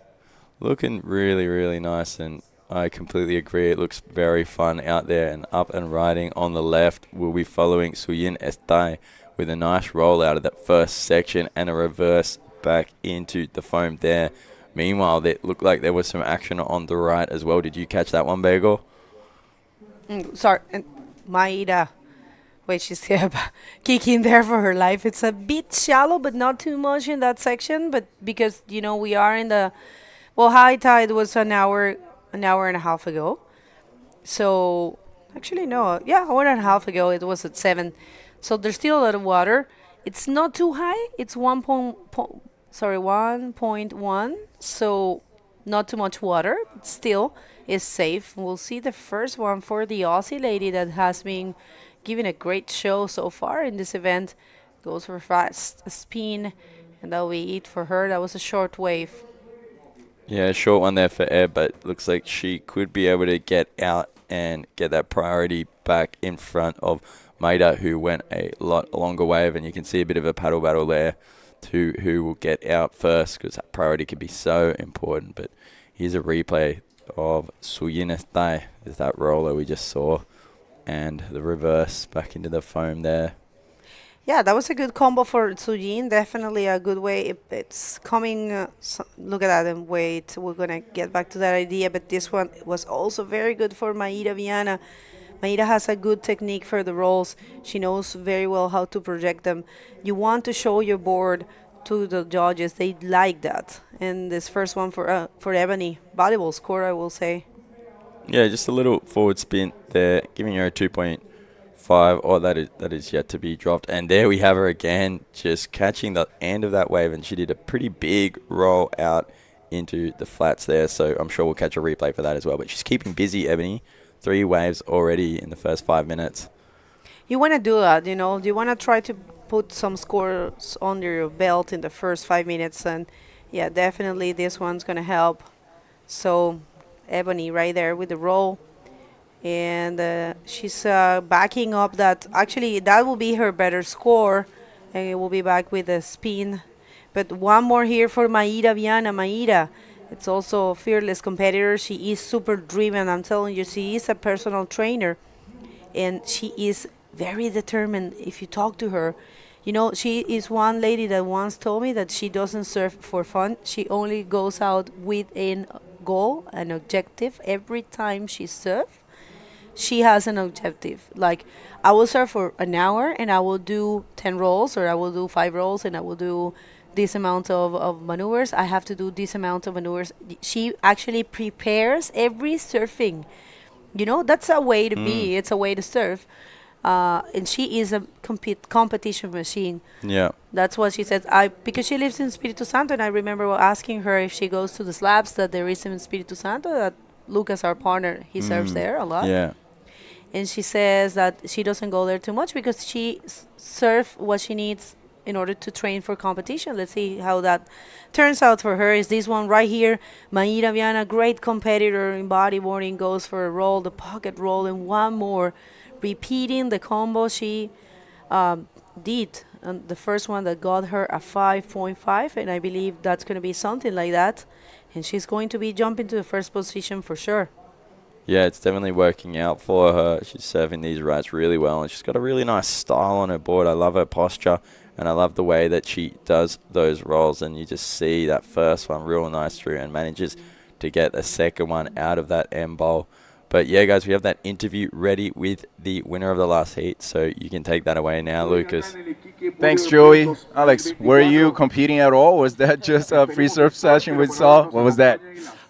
looking really, really nice, and I completely agree. It looks very fun out there and up and riding. On the left, we'll be following Suyin E.T.I with a nice roll out of that first section and a reverse back into the foam there. Meanwhile, it looked like there was some action on the right as well. Did you catch that one, Bagel? Sorry, and Maida. Wait, she's kicking there for her life. It's a bit shallow, but not too much in that section. But because, you know, we are in the... Well, high tide was an hour and a half ago. So, actually, no. Yeah, hour and a half ago. It was at 7. So there's still a lot of water. It's not too high. It's 1.1. So not too much water. But still is safe. We'll see the first one for the Aussie lady that has been giving a great show so far in this event. Goes for fast spin, and that'll be it for her. That was a short wave. Yeah, short one there for Eb, but looks like she could be able to get out and get that priority back in front of Maida, who went a lot longer wave, and you can see a bit of a paddle battle there to who will get out first, because that priority can be so important. But here's a replay of Suyin E.T.I with that roller we just saw, and the reverse back into the foam there. Yeah, that was a good combo for Suyin. Definitely a good way. It's coming. Look at that and wait. We're going to get back to that idea. But this one was also very good for Maida Viana. Maida has a good technique for the rolls. She knows very well how to project them. You want to show your board to the judges. They like that. And this first one for Ebony. Valuable score, I will say. Yeah, just a little forward spin there, giving her a 2.5. Oh, that is yet to be dropped. And there we have her again, just catching the end of that wave, and she did a pretty big roll out into the flats there. So I'm sure we'll catch a replay for that as well. But she's keeping busy, Ebony. 3 waves already in the first 5 minutes. You want to do that, you know. You want to try to put some scores under your belt in the first 5 minutes. And yeah, definitely this one's going to help. So Ebony right there with the roll. And she's backing up that. Actually, that will be her better score. And it will be back with a spin. But one more here for Maida Viana. Maida, it's also a fearless competitor. She is super driven. I'm telling you, she is a personal trainer. And she is very determined. If you talk to her, you know, she is one lady that once told me that she doesn't surf for fun. She only goes out with a goal, an objective. Every time she surfs, she has an objective. Like, I will surf for an hour and I will do 10 rolls, or I will do 5 rolls, and I will do this amount of maneuvers. I have to do this amount of maneuvers. She actually prepares every surfing. You know, that's a way to be. It's a way to surf. And she is a competition machine. Yeah. That's what she said. Because she lives in Espiritu Santo, and I remember asking her if she goes to the slabs that there is in Espiritu Santo, that Lucas, our partner, he surfs there a lot. Yeah. And she says that she doesn't go there too much because she surf what she needs in order to train for competition. Let's see how that turns out for her. Is this one right here. Maida Viana, great competitor in bodyboarding, goes for a roll, the pocket roll, and one more, repeating the combo she did. And the first one that got her a 5.5, and I believe that's going to be something like that. And she's going to be jumping to the first position for sure. Yeah, it's definitely working out for her. She's serving these rights really well, and she's got a really nice style on her board. I love her posture, and I love the way that she does those rolls, and you just see that first one real nice through and manages to get the second one out of that end bowl. But yeah, guys, we have that interview ready with the winner of the last heat, so you can take that away now, Lucas. Thanks, Joey. Alex, were you competing at all? Was that just a free surf session we saw? What was that?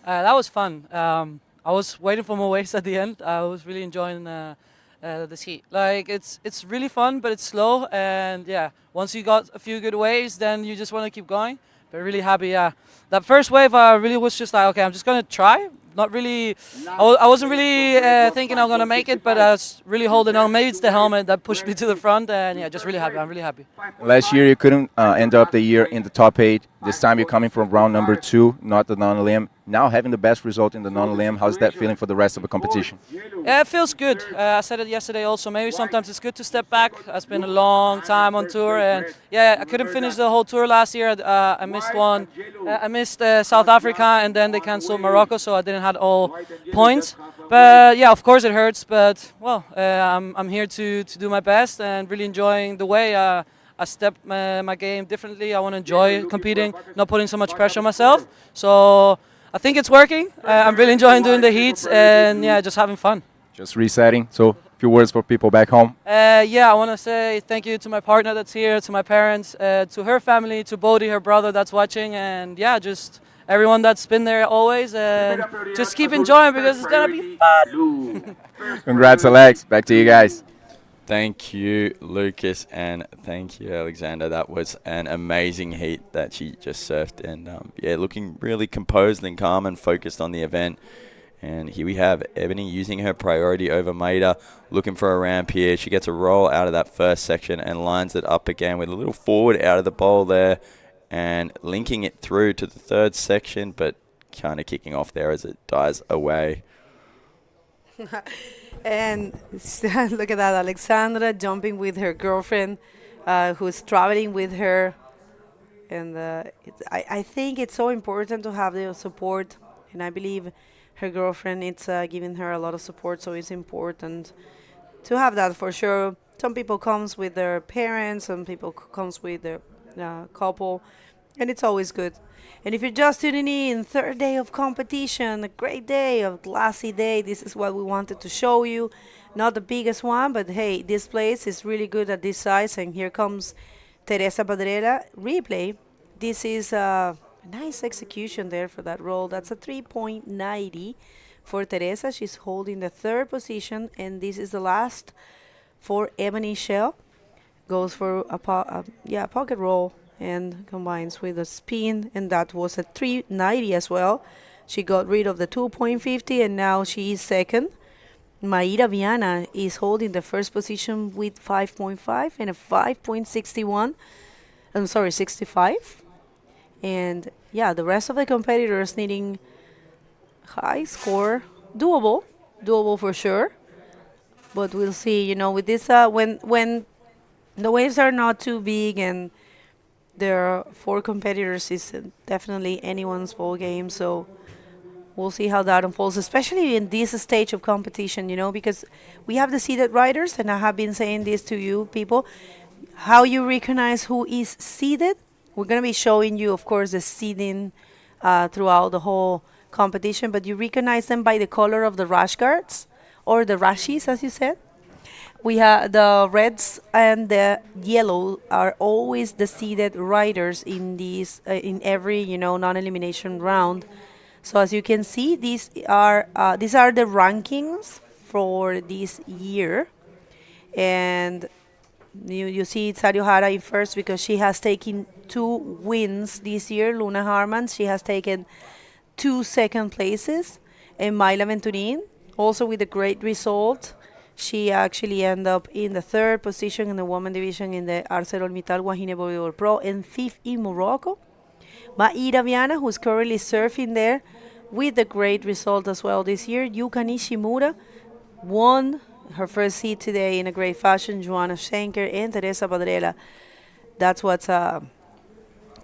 That was fun. I was waiting for more waves at the end. I was really enjoying this heat. Like it's really fun, but it's slow. And yeah, once you got a few good waves, then you just want to keep going. But really happy. Yeah, that first wave, I really was just like, okay, I'm just gonna try. Not really. I wasn't really thinking I'm gonna make it, but I was really holding on. Maybe it's the helmet that pushed me to the front, and yeah, just really happy. I'm really happy. Last year you couldn't end up the year in the top 8. This time you're coming from round number 2, not the non-limb. Now having the best result in the non-limb, how's that feeling for the rest of the competition? Yeah, it feels good. I said it yesterday also. Maybe sometimes it's good to step back. It's been a long time on tour, and yeah, I couldn't finish the whole tour last year. I missed one. I missed South Africa, and then they canceled Morocco, so I didn't have all points. But yeah, of course it hurts. But well, I'm here to do my best and really enjoying the way. I step my game differently. I want to enjoy competing, not putting so much pressure on myself. So I think it's working. I'm really enjoying doing the heats and yeah, just having fun. Just resetting. So a few words for people back home. Yeah, I want to say thank you to my partner that's here, to my parents, to her family, to Bodhi, her brother that's watching, and yeah, just everyone that's been there always, and just keep enjoying because it's gonna be fun. Congrats, Alex. Back to you guys. Thank you, Lucas, and thank you, Alexander. That was an amazing heat that she just surfed, and yeah, looking really composed and calm and focused on the event. And here we have Ebony using her priority over Maida, looking for a ramp here. She gets a roll out of that first section and lines it up again with a little forward out of the bowl there and linking it through to the third section, but kind of kicking off there as it dies away. And look at that, Alexandra jumping with her girlfriend who's traveling with her. And I think it's so important to have the support, and I believe her girlfriend it's giving her a lot of support, so it's important to have that for sure. Some people comes with their parents, some people comes with their couple, and it's always good. And if you're just tuning in, third day of competition, a great day, a glassy day, this is what we wanted to show you. Not the biggest one, but hey, this place is really good at this size. And here comes Teresa Padrera replay. This is a nice execution there for that roll. That's a 3.90 for Teresa. She's holding the third position, and this is the last for Ebony Shell. Goes for a pocket roll and combines with a spin, and that was a 390 as well. She got rid of the 2.50, and now she is second. Maida Viana is holding the first position with 5.5 and a 5.61. I'm sorry, 65. And yeah, the rest of the competitors needing high score. Doable for sure. But we'll see, you know, with this, when the waves are not too big and there are 4 competitors, is definitely anyone's ball game. So we'll see how that unfolds, especially in this stage of competition, you know, because we have the seeded riders, and I have been saying this to you people, how you recognize who is seeded. We're going to be showing you, of course, the seeding throughout the whole competition, but you recognize them by the color of the rash guards, or the rashies, as you said. We have the reds and the yellow are always the seeded riders in these in every, you know, non-elimination round. So as you can see, these are the rankings for this year, and you see Sario Hara in first because she has taken 2 wins this year. Luna Harman, she has taken 2 second places, and Mayla Venturin also with a great result. She actually ended up in the 3rd position in the women division in the ArcelorMittal Wahine Bodyboard Pro, and 5th in Morocco. Maida Viana, who's currently surfing there with a great result as well this year. Yuka Nishimura won her first heat today in a great fashion. Joanna Shanker and Teresa Padrera. That's what's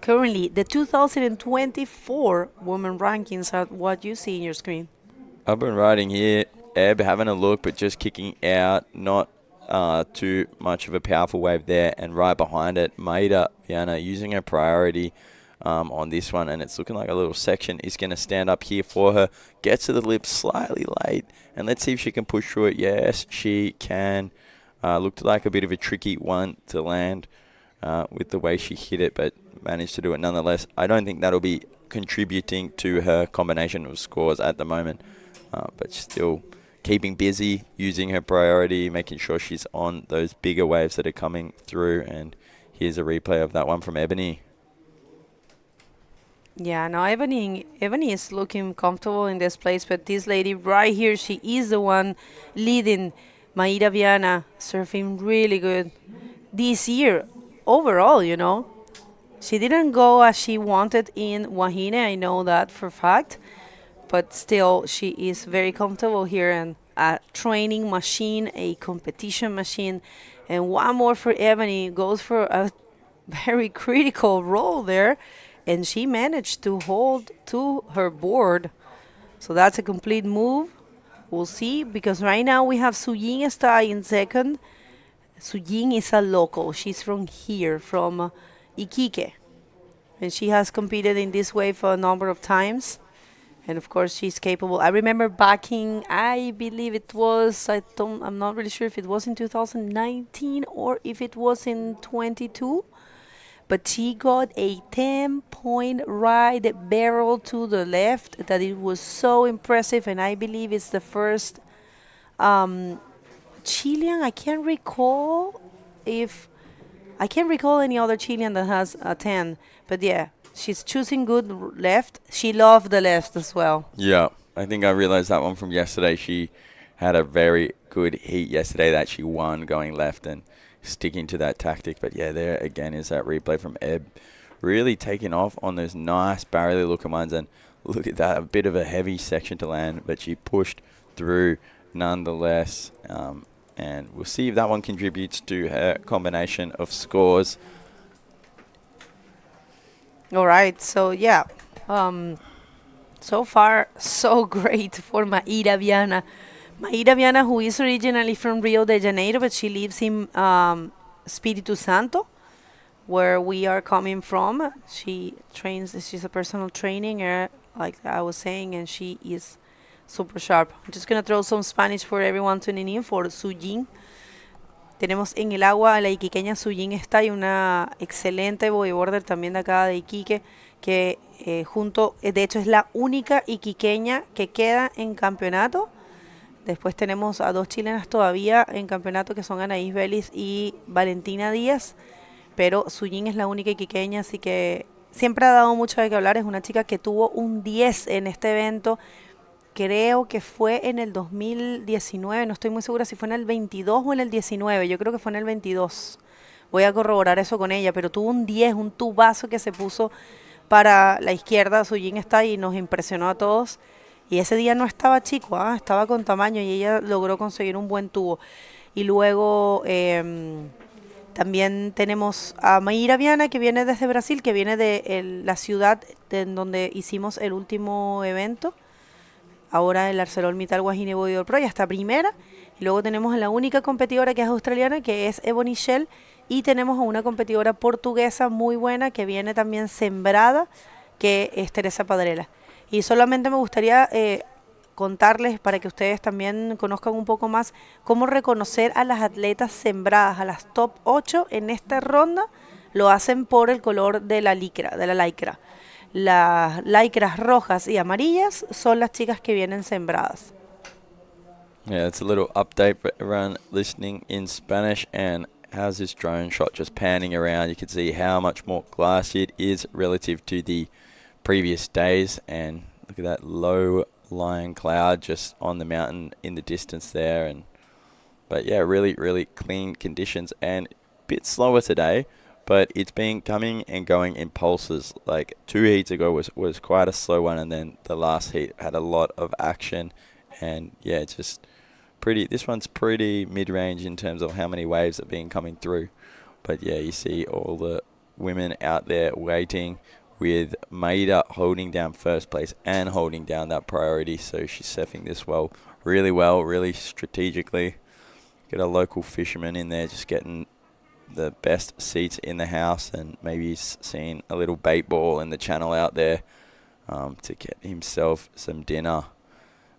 currently the 2024 women rankings are what you see in your screen. I've been riding here, Ebb, having a look, but just kicking out, not too much of a powerful wave there, and right behind it, Maida Viana using her priority on this one, and it's looking like a little section is going to stand up here for her. Gets to the lip slightly late, and let's see if she can push through it. Yes, she can. Looked like a bit of a tricky one to land with the way she hit it, but managed to do it nonetheless. I don't think that'll be contributing to her combination of scores at the moment, but still keeping busy, using her priority, making sure she's on those bigger waves that are coming through. And here's a replay of that one from Ebony. Yeah, no, Ebony is looking comfortable in this place, but this lady right here, she is the one leading. Maida Viana surfing really good this year overall, you know. She didn't go as she wanted in Wahine, I know that for a fact, but still she is very comfortable here, and a training machine, a competition machine. And one more for Ebony, goes for a very critical role there, and she managed to hold to her board. So that's a complete move. We'll see, because right now we have Sujin E.T.I in second. Sujin is a local. She's from here, from Iquique. And she has competed in this wave a number of times. And of course, she's capable. I remember backing, I believe it was, I'm not really sure if it was in 2019 or if it was in 22. But she got a 10-point right barrel to the left that it was so impressive, and I believe it's the first Chilean. I can't recall any other Chilean that has a 10, but yeah, she's choosing good left. She loved the left as well. Yeah, I think I realized that one from yesterday. She had a very good heat yesterday that she won going left and sticking to that tactic. But yeah, there again is that replay from Ebb, really taking off on those nice barrier looking ones. And look at that, a bit of a heavy section to land, but she pushed through nonetheless. And we'll see if that one contributes to her combination of scores. All right, so yeah, so far so great for Maida Viana. Maida Viana, who is originally from Rio de Janeiro, but she lives in Espiritu Santo, where we are coming from. She trains, she's a personal trainer, like I was saying, and she is super sharp. I'm just going to throw some Spanish for everyone tuning in for Sujin. Tenemos en el agua a la iquiqueña Sujin E.T.I, una excelente bodyboarder también de acá de Iquique, que de hecho es la única iquiqueña que queda en campeonato. Después tenemos a dos chilenas todavía en campeonato, que son Anaís Vélez y Valentina Díaz, pero Sujin es la única iquiqueña, así que siempre ha dado mucho de qué hablar. Es una chica que tuvo un 10 en este evento, creo que fue en el 2019, no estoy muy segura si fue en el 22 o en el 19, yo creo que fue en el 22. Voy a corroborar eso con ella, pero tuvo un 10, un tubazo que se puso para la izquierda. Sujin está y nos impresionó a todos. Y ese día no estaba chico, estaba con tamaño, y ella logró conseguir un buen tubo. Y luego también tenemos a Maida Viana, que viene desde Brasil, que viene de la ciudad en donde hicimos el último evento. Ahora el ArcelorMittal Wahine Bodyboard Pro, ya está primera. Y luego tenemos a la única competidora que es australiana, que es Ebony Shell. Y tenemos a una competidora portuguesa muy buena, que viene también sembrada, que es Teresa Padrela. Y solamente me gustaría contarles, para que ustedes también conozcan un poco más, cómo reconocer a las atletas sembradas, a las top 8 en esta ronda. Lo hacen por el color de la lycra. Las lycras rojas y amarillas son las chicas que vienen sembradas. Yeah, it's a little update for everyone listening in Spanish. And how's this drone shot just panning around? You can see how much more glassy it is relative to the previous days, and look at that low lying cloud just on the mountain in the distance there. But yeah, really clean conditions, and a bit slower today, but it's been coming and going in pulses. Like 2 heats ago was quite a slow one, and then the last heat had a lot of action. And yeah, just pretty, this one's pretty mid-range in terms of how many waves have been coming through. But yeah, you see all the women out there waiting with Maida holding down first place and holding down that priority. So she's surfing this well, really strategically. Get a local fisherman in there, just getting the best seats in the house, and maybe he's seeing a little bait ball in the channel out there to get himself some dinner.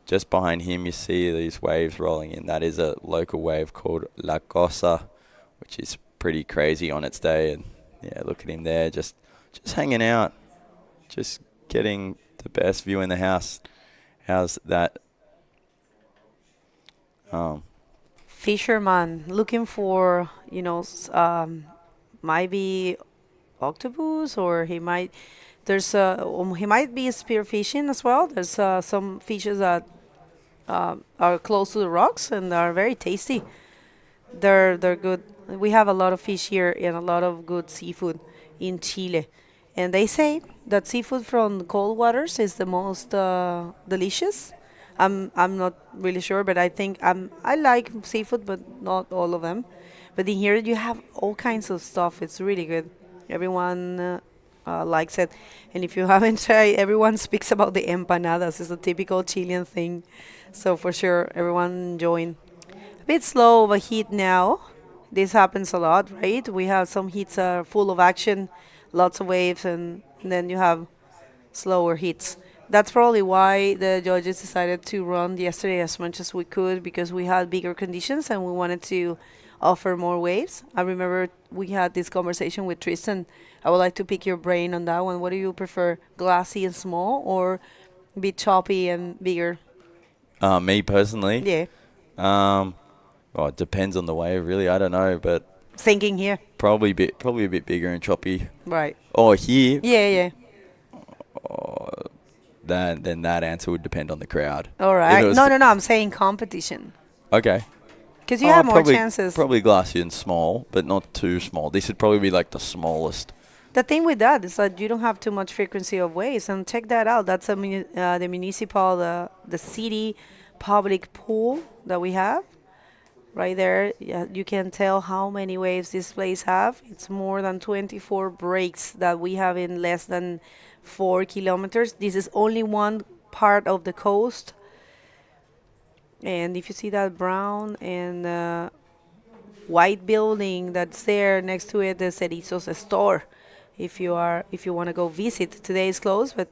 Just behind him, you see these waves rolling in. That is a local wave called La Cosa, which is pretty crazy on its day. And yeah, look at him there, just hanging out, just getting the best view in the house. How's that? Fisherman looking for, might be octopus, or he might he might be spearfishing as well. There's some fishes that are close to the rocks and are very tasty. They're good. We have a lot of fish here and a lot of good seafood in Chile, and they say that seafood from cold waters is the most delicious. I'm not really sure, but I think I like seafood, but not all of them. But in here you have all kinds of stuff. It's really good. Everyone likes it, and if you haven't tried, everyone speaks about the empanadas. It's a typical Chilean thing, so for sure everyone enjoying. A bit slow of a heat now. This happens a lot, right? We have some heats are full of action, lots of waves, and then you have slower heats. That's probably why the judges decided to run yesterday as much as we could, because we had bigger conditions and we wanted to offer more waves. I remember we had this conversation with Tristan. I would like to pick your brain on that one. What do you prefer, glassy and small, or be choppy and bigger? Me personally? Yeah. Well, it depends on the wave, really. I don't know, but Thinking here. probably a bit bigger and choppy. Right. Oh, here? Yeah. Then that answer would depend on the crowd. All right. No, I'm saying competition. Okay. Because you have more probably, chances. Probably glassy and small, but not too small. This would probably be like the smallest. The thing with that is that you don't have too much frequency of waves, and check that out. That's the municipal, the city public pool that we have right there. Yeah, you can tell how many waves this place have. It's more than 24 breaks that we have in less than 4 kilometers. This is only one part of the coast. And if you see that brown and white building that's there next to it, the Erizos store. If you want to go visit, today is closed, but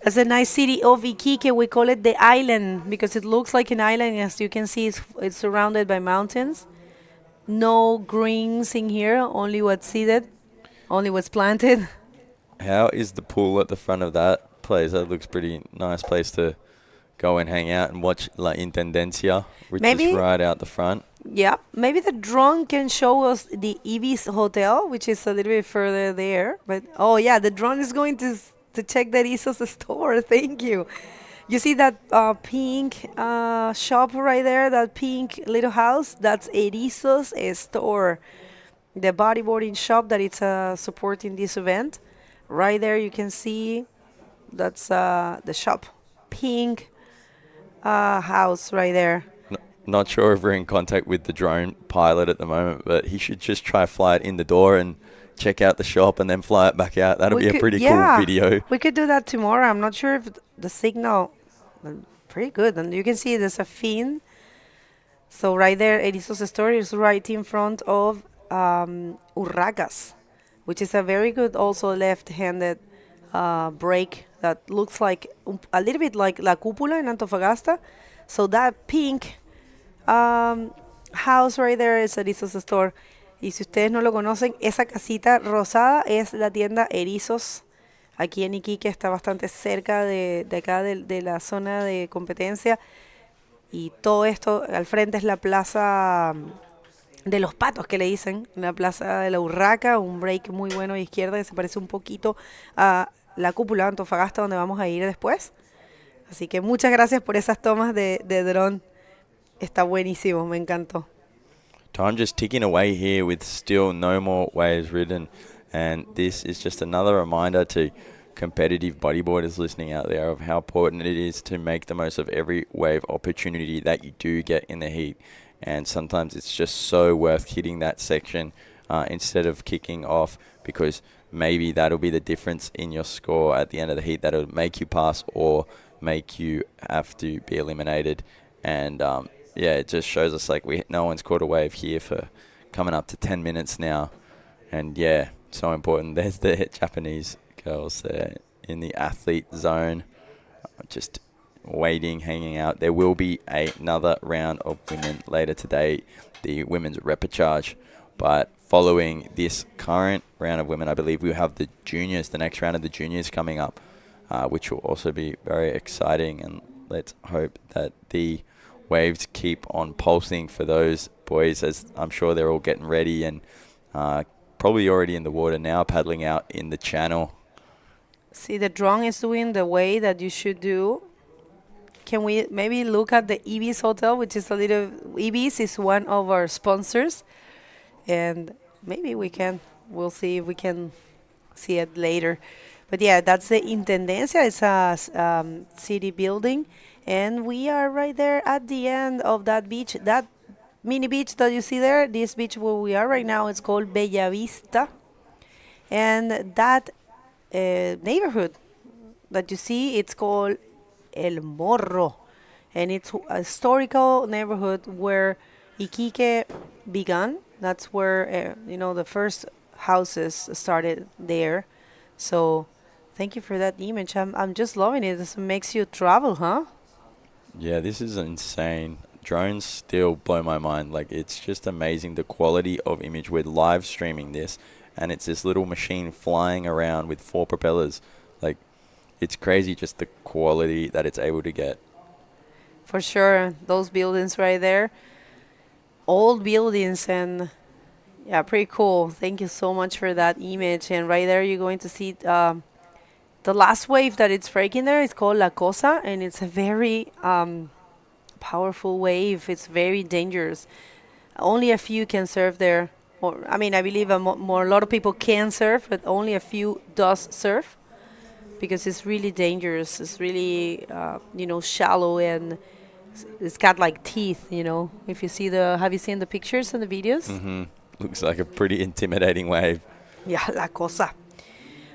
that's a nice city of Iquique. We call it the island because it looks like an island. As you can see, it's surrounded by mountains. No greens in here, only what's seeded, only what's planted. How is the pool at the front of that place? That looks pretty nice place to go and hang out and watch La Intendencia, which is right out the front. Yeah, maybe the drone can show us the Ibis Hotel, which is a little bit further there. But oh yeah, the drone is going to check that Erizos store. Thank you. You see that pink shop right there, that pink little house? That's Erizos store, the bodyboarding shop that it's supporting this event. Right there, you can see that's the shop, pink house right there. Not sure if we're in contact with the drone pilot at the moment, but he should just try fly it in the door and check out the shop and then fly it back out. That'll be a pretty cool video. We could do that tomorrow. I'm not sure if the signal pretty good. And you can see there's a fin. So right there, Erizos store is right in front of Urracas, which is a very good also left-handed break that looks like a little bit like La Cúpula in Antofagasta. So that pink house right there is Erizos store. Y si ustedes no lo conocen, esa casita rosada es la tienda Erizos. Aquí en Iquique, está bastante cerca de acá de la zona de competencia. Y todo esto al frente es la plaza de los patos, que le dicen, la plaza de la Urraca, un break muy bueno a izquierda que se parece un poquito a la cúpula de Antofagasta, donde vamos a ir después. Así que muchas gracias por esas tomas de dron. Está buenísimo, me encantó. Time just ticking away here with still no more waves ridden, and this is just another reminder to competitive bodyboarders listening out there of how important it is to make the most of every wave opportunity that you do get in the heat. And sometimes it's just so worth hitting that section instead of kicking off, because maybe that'll be the difference in your score at the end of the heat. That'll make you pass or make you have to be eliminated. And yeah, it just shows us like no one's caught a wave here for coming up to 10 minutes now. And yeah, so important. There's the Japanese girls there in the athlete zone, just waiting, hanging out. There will be another round of women later today, the women's repechage. But following this current round of women, I believe we have the juniors, the next round of the juniors coming up, which will also be very exciting. And let's hope that the waves keep on pulsing for those boys, as I'm sure they're all getting ready and probably already in the water now, paddling out in the channel. See, the drone is doing the way that you should do. Can we maybe look at the Ibis Hotel, which is a little... Ibis is one of our sponsors. And maybe we'll see if we can see it later. But yeah, that's the Intendencia. It's a city building. And we are right there at the end of that beach. That mini beach that you see there, this beach where we are right now, it's called Bella Vista. And that neighborhood that you see, it's called El Morro. And it's a historical neighborhood where Iquique began. That's where, the first houses started there. So thank you for that image. I'm just loving it. This makes you travel, huh? Yeah, this is insane. Drones still blow my mind. Like, it's just amazing the quality of image. We're live streaming this, and it's this little machine flying around with 4 propellers. Like, it's crazy just the quality that it's able to get. For sure. Those buildings right there. Old buildings, and yeah, pretty cool. Thank you so much for that image. And right there you're going to see the last wave that it's breaking there. It's called La Cosa, and it's a very powerful wave. It's very dangerous. Only a few can surf there. Or I believe a lot of people can surf, but only a few does surf, because it's really dangerous. It's really shallow, and it's got like teeth, If you see have you seen the pictures and the videos? Mm-hmm. Looks like a pretty intimidating wave. Yeah, La Cosa.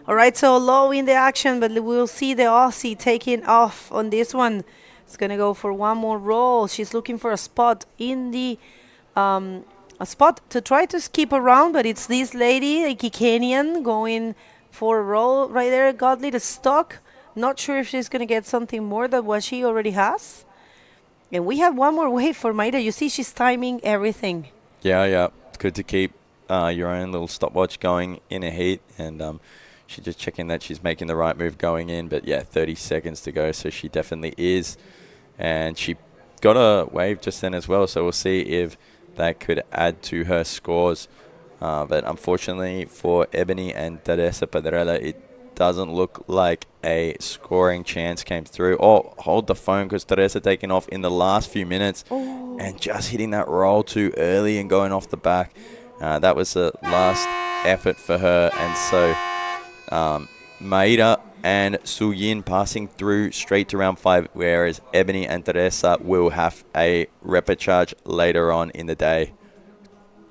All right, so low in the action, but we'll see the Aussie taking off on this one. It's going to go for one more roll. She's looking for a spot in the, a spot to try to skip around, but it's this lady, a Kikenian, going for a roll right there. Godly to stock. Not sure if she's going to get something more than what she already has. And we have one more wave for Maida. You see, she's timing everything. Yeah. It's good to keep your own little stopwatch going in a heat. And she's just checking that she's making the right move going in. But yeah, 30 seconds to go. So she definitely is. And she got a wave just then as well. So we'll see if that could add to her scores. But unfortunately for Ebony and Teresa Pedrella, it doesn't look like a scoring chance came through. Oh, hold the phone, because Teresa taking off in the last few minutes and just hitting that roll too early and going off the back. That was the last effort for her. And so Maida and Su Yin passing through straight to round 5, whereas Ebony and Teresa will have a repechage later on in the day.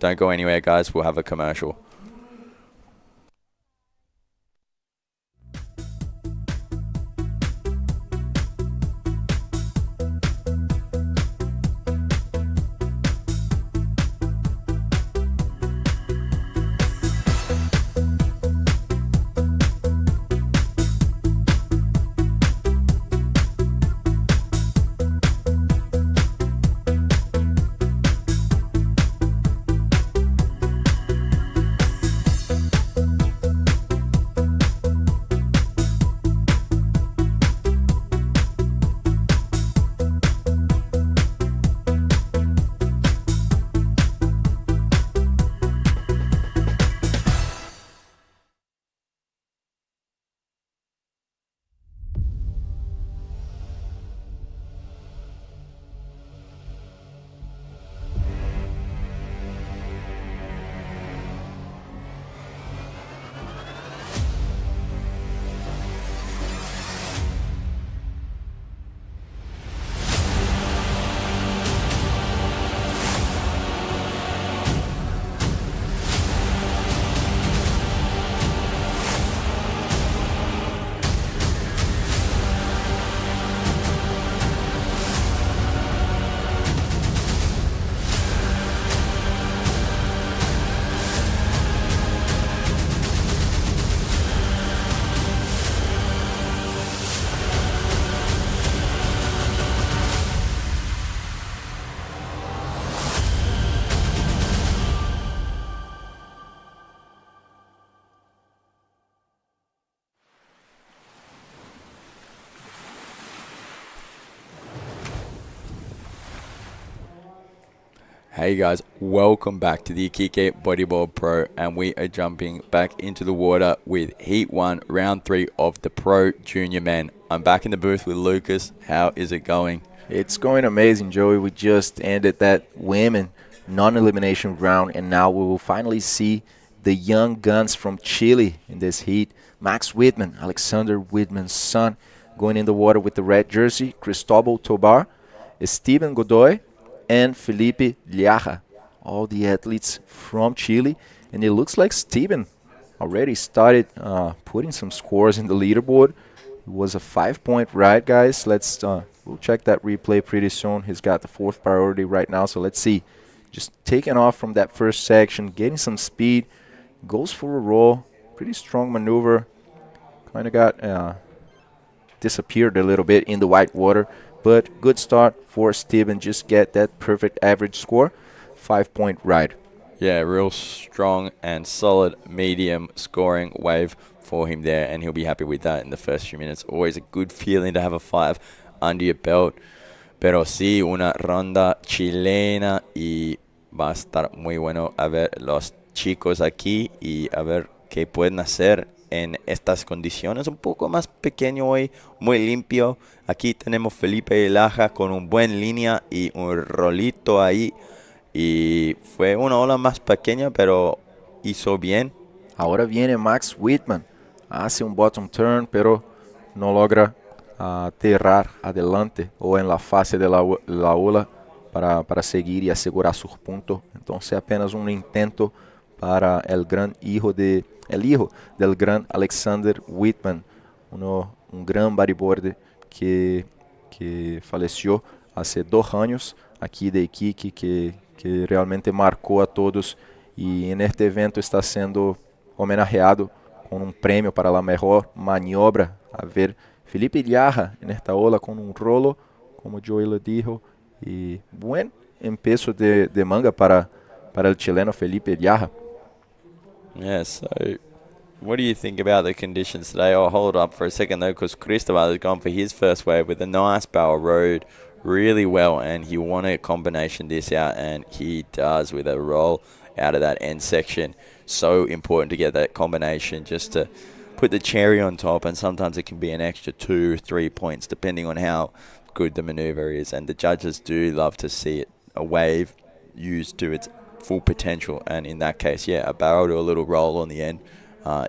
Don't go anywhere, guys. We'll have a commercial. Hey guys, welcome back to the Iquique Bodyboard Pro, and we are jumping back into the water with Heat 1, Round 3 of the Pro Junior Men. I'm back in the booth with Lucas. How is it going? It's going amazing, Joey. We just ended that women non-elimination round, and now we will finally see the young guns from Chile in this heat. Max Whitman, Alexander Whitman's son, going in the water with the red jersey. Cristobal Tobar, Esteban Godoy, and Felipe Llaja, all the athletes from Chile. And it looks like Steven already started putting some scores in the leaderboard. It was a 5-point ride, guys. We'll check that replay pretty soon. He's got the 4th priority right now, so let's see. Just taking off from that first section, getting some speed, goes for a roll, pretty strong maneuver. Kind of got disappeared a little bit in the white water, but good start for Steven. Just get that perfect average score, 5-point ride. Yeah, real strong and solid medium scoring wave for him there, and he'll be happy with that in the first few minutes. Always a good feeling to have a 5 under your belt. Pero sí, una ronda chilena y va a estar muy bueno a ver los chicos aquí y a ver qué pueden hacer en estas condiciones. Un poco más pequeño hoy, muy limpio. Aquí tenemos Felipe Laja con un buen línea y un rolito ahí. Y fue una ola más pequeña, pero hizo bien. Ahora viene Max Whitman. Hace un bottom turn, pero no logra aterrar adelante o en la fase de la ola para seguir y asegurar sus puntos. Entonces apenas un intento para el hijo del gran Alexander Whitman, un gran bodyboarder que falleció hace 2 años aquí de Iquique, que realmente marcou a todos e neste evento está sendo homenageado com um prêmio para a melhor maniobra. A ver, Felipe Llaja nesta ola com um rolo, como Joey lo dijo, e buen empeço de manga para o chileno Felipe Llaja. Yeah, so what do you think about the conditions today? I'll hold up for a second though, because Cristobal has gone for his first wave with a nice barrel rode really well, and he wanted to combination this out, and he does with a roll out of that end section. So important to get that combination just to put the cherry on top, and sometimes it can be an extra 2-3 points depending on how good the maneuver is, and the judges do love to see it, a wave used to its full potential, and in that case, yeah, a barrel to a little roll on the end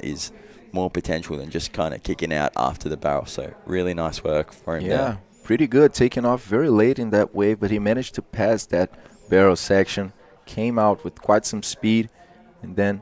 is more potential than just kind of kicking out after the barrel. So really nice work for him there. Pretty good, taking off very late in that wave, but he managed to pass that barrel section, came out with quite some speed, and then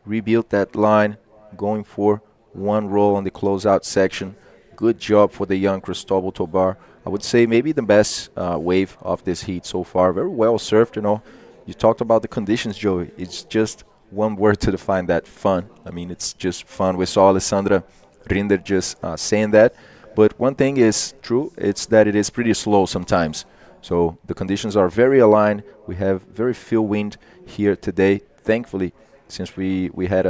rebuilt that line, going for one roll on the closeout section. Good job for the young Cristobal Tobar. I would say maybe the best wave of this heat so far. Very well surfed, you know. You talked about the conditions, Joey. It's just one word to define that: fun. I mean, it's just fun. We saw Alexandra Rinder just saying that. But one thing is true, it's that it is pretty slow sometimes. So the conditions are very aligned. We have very few wind here today, thankfully, since we had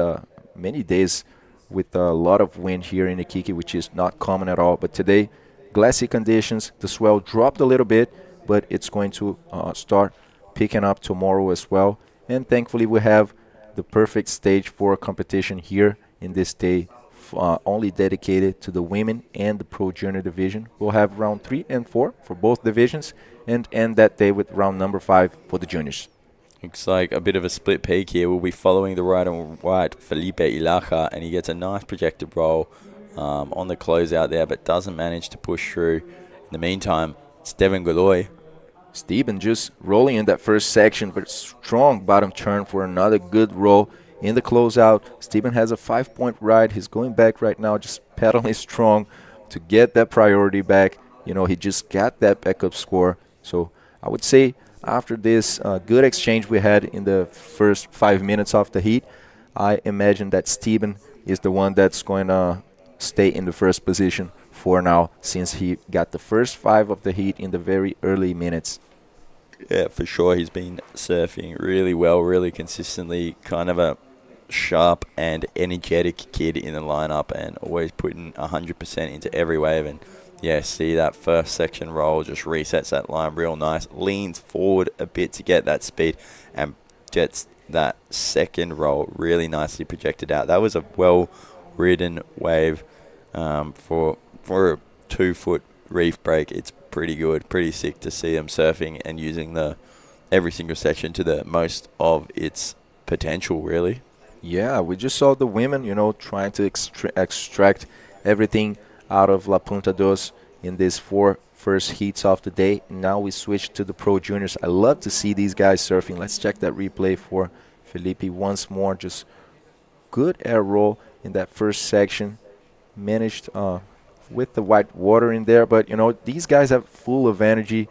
many days with a lot of wind here in Iquique, which is not common at all. But today, glassy conditions. The swell dropped a little bit, but it's going to start picking up tomorrow as well. And thankfully, we have the perfect stage for a competition here in this day, only dedicated to the women and the Pro Junior division. We'll have round 3 and 4 for both divisions, and end that day with round number 5 for the juniors. Looks like a bit of a split peak here. We'll be following the right and white Felipe Ilaja, and he gets a nice projected roll on the closeout there, but doesn't manage to push through. In the meantime, Steven Godoy. Steven just rolling in that first section, but strong bottom turn for another good roll in the closeout. Steven has a 5-point ride. He's going back right now, just pedaling strong to get that priority back. You know, he just got that backup score. So I would say after this good exchange we had in the first 5 minutes of the heat, I imagine that Steven is the one that's going to stay in the first position for now, since he got the first 5 of the heat in the very early minutes. Yeah, for sure. He's been surfing really well, really consistently. Kind of a sharp and energetic kid in the lineup, and always putting 100% into every wave. And yeah, see that first section roll, just resets that line real nice, leans forward a bit to get that speed, and gets that second roll really nicely projected out. That was a well-ridden wave for a 2-foot reef break. It's pretty good, pretty sick to see them surfing and using every single section to the most of its potential, really. Yeah, we just saw the women, trying to extract everything out of La Punta Dos in these 4 first heats of the day. Now we switch to the Pro Juniors. I love to see these guys surfing. Let's check that replay for Felipe once more. Just good air roll in that first section. Managed with the white water in there, but these guys have full of energy.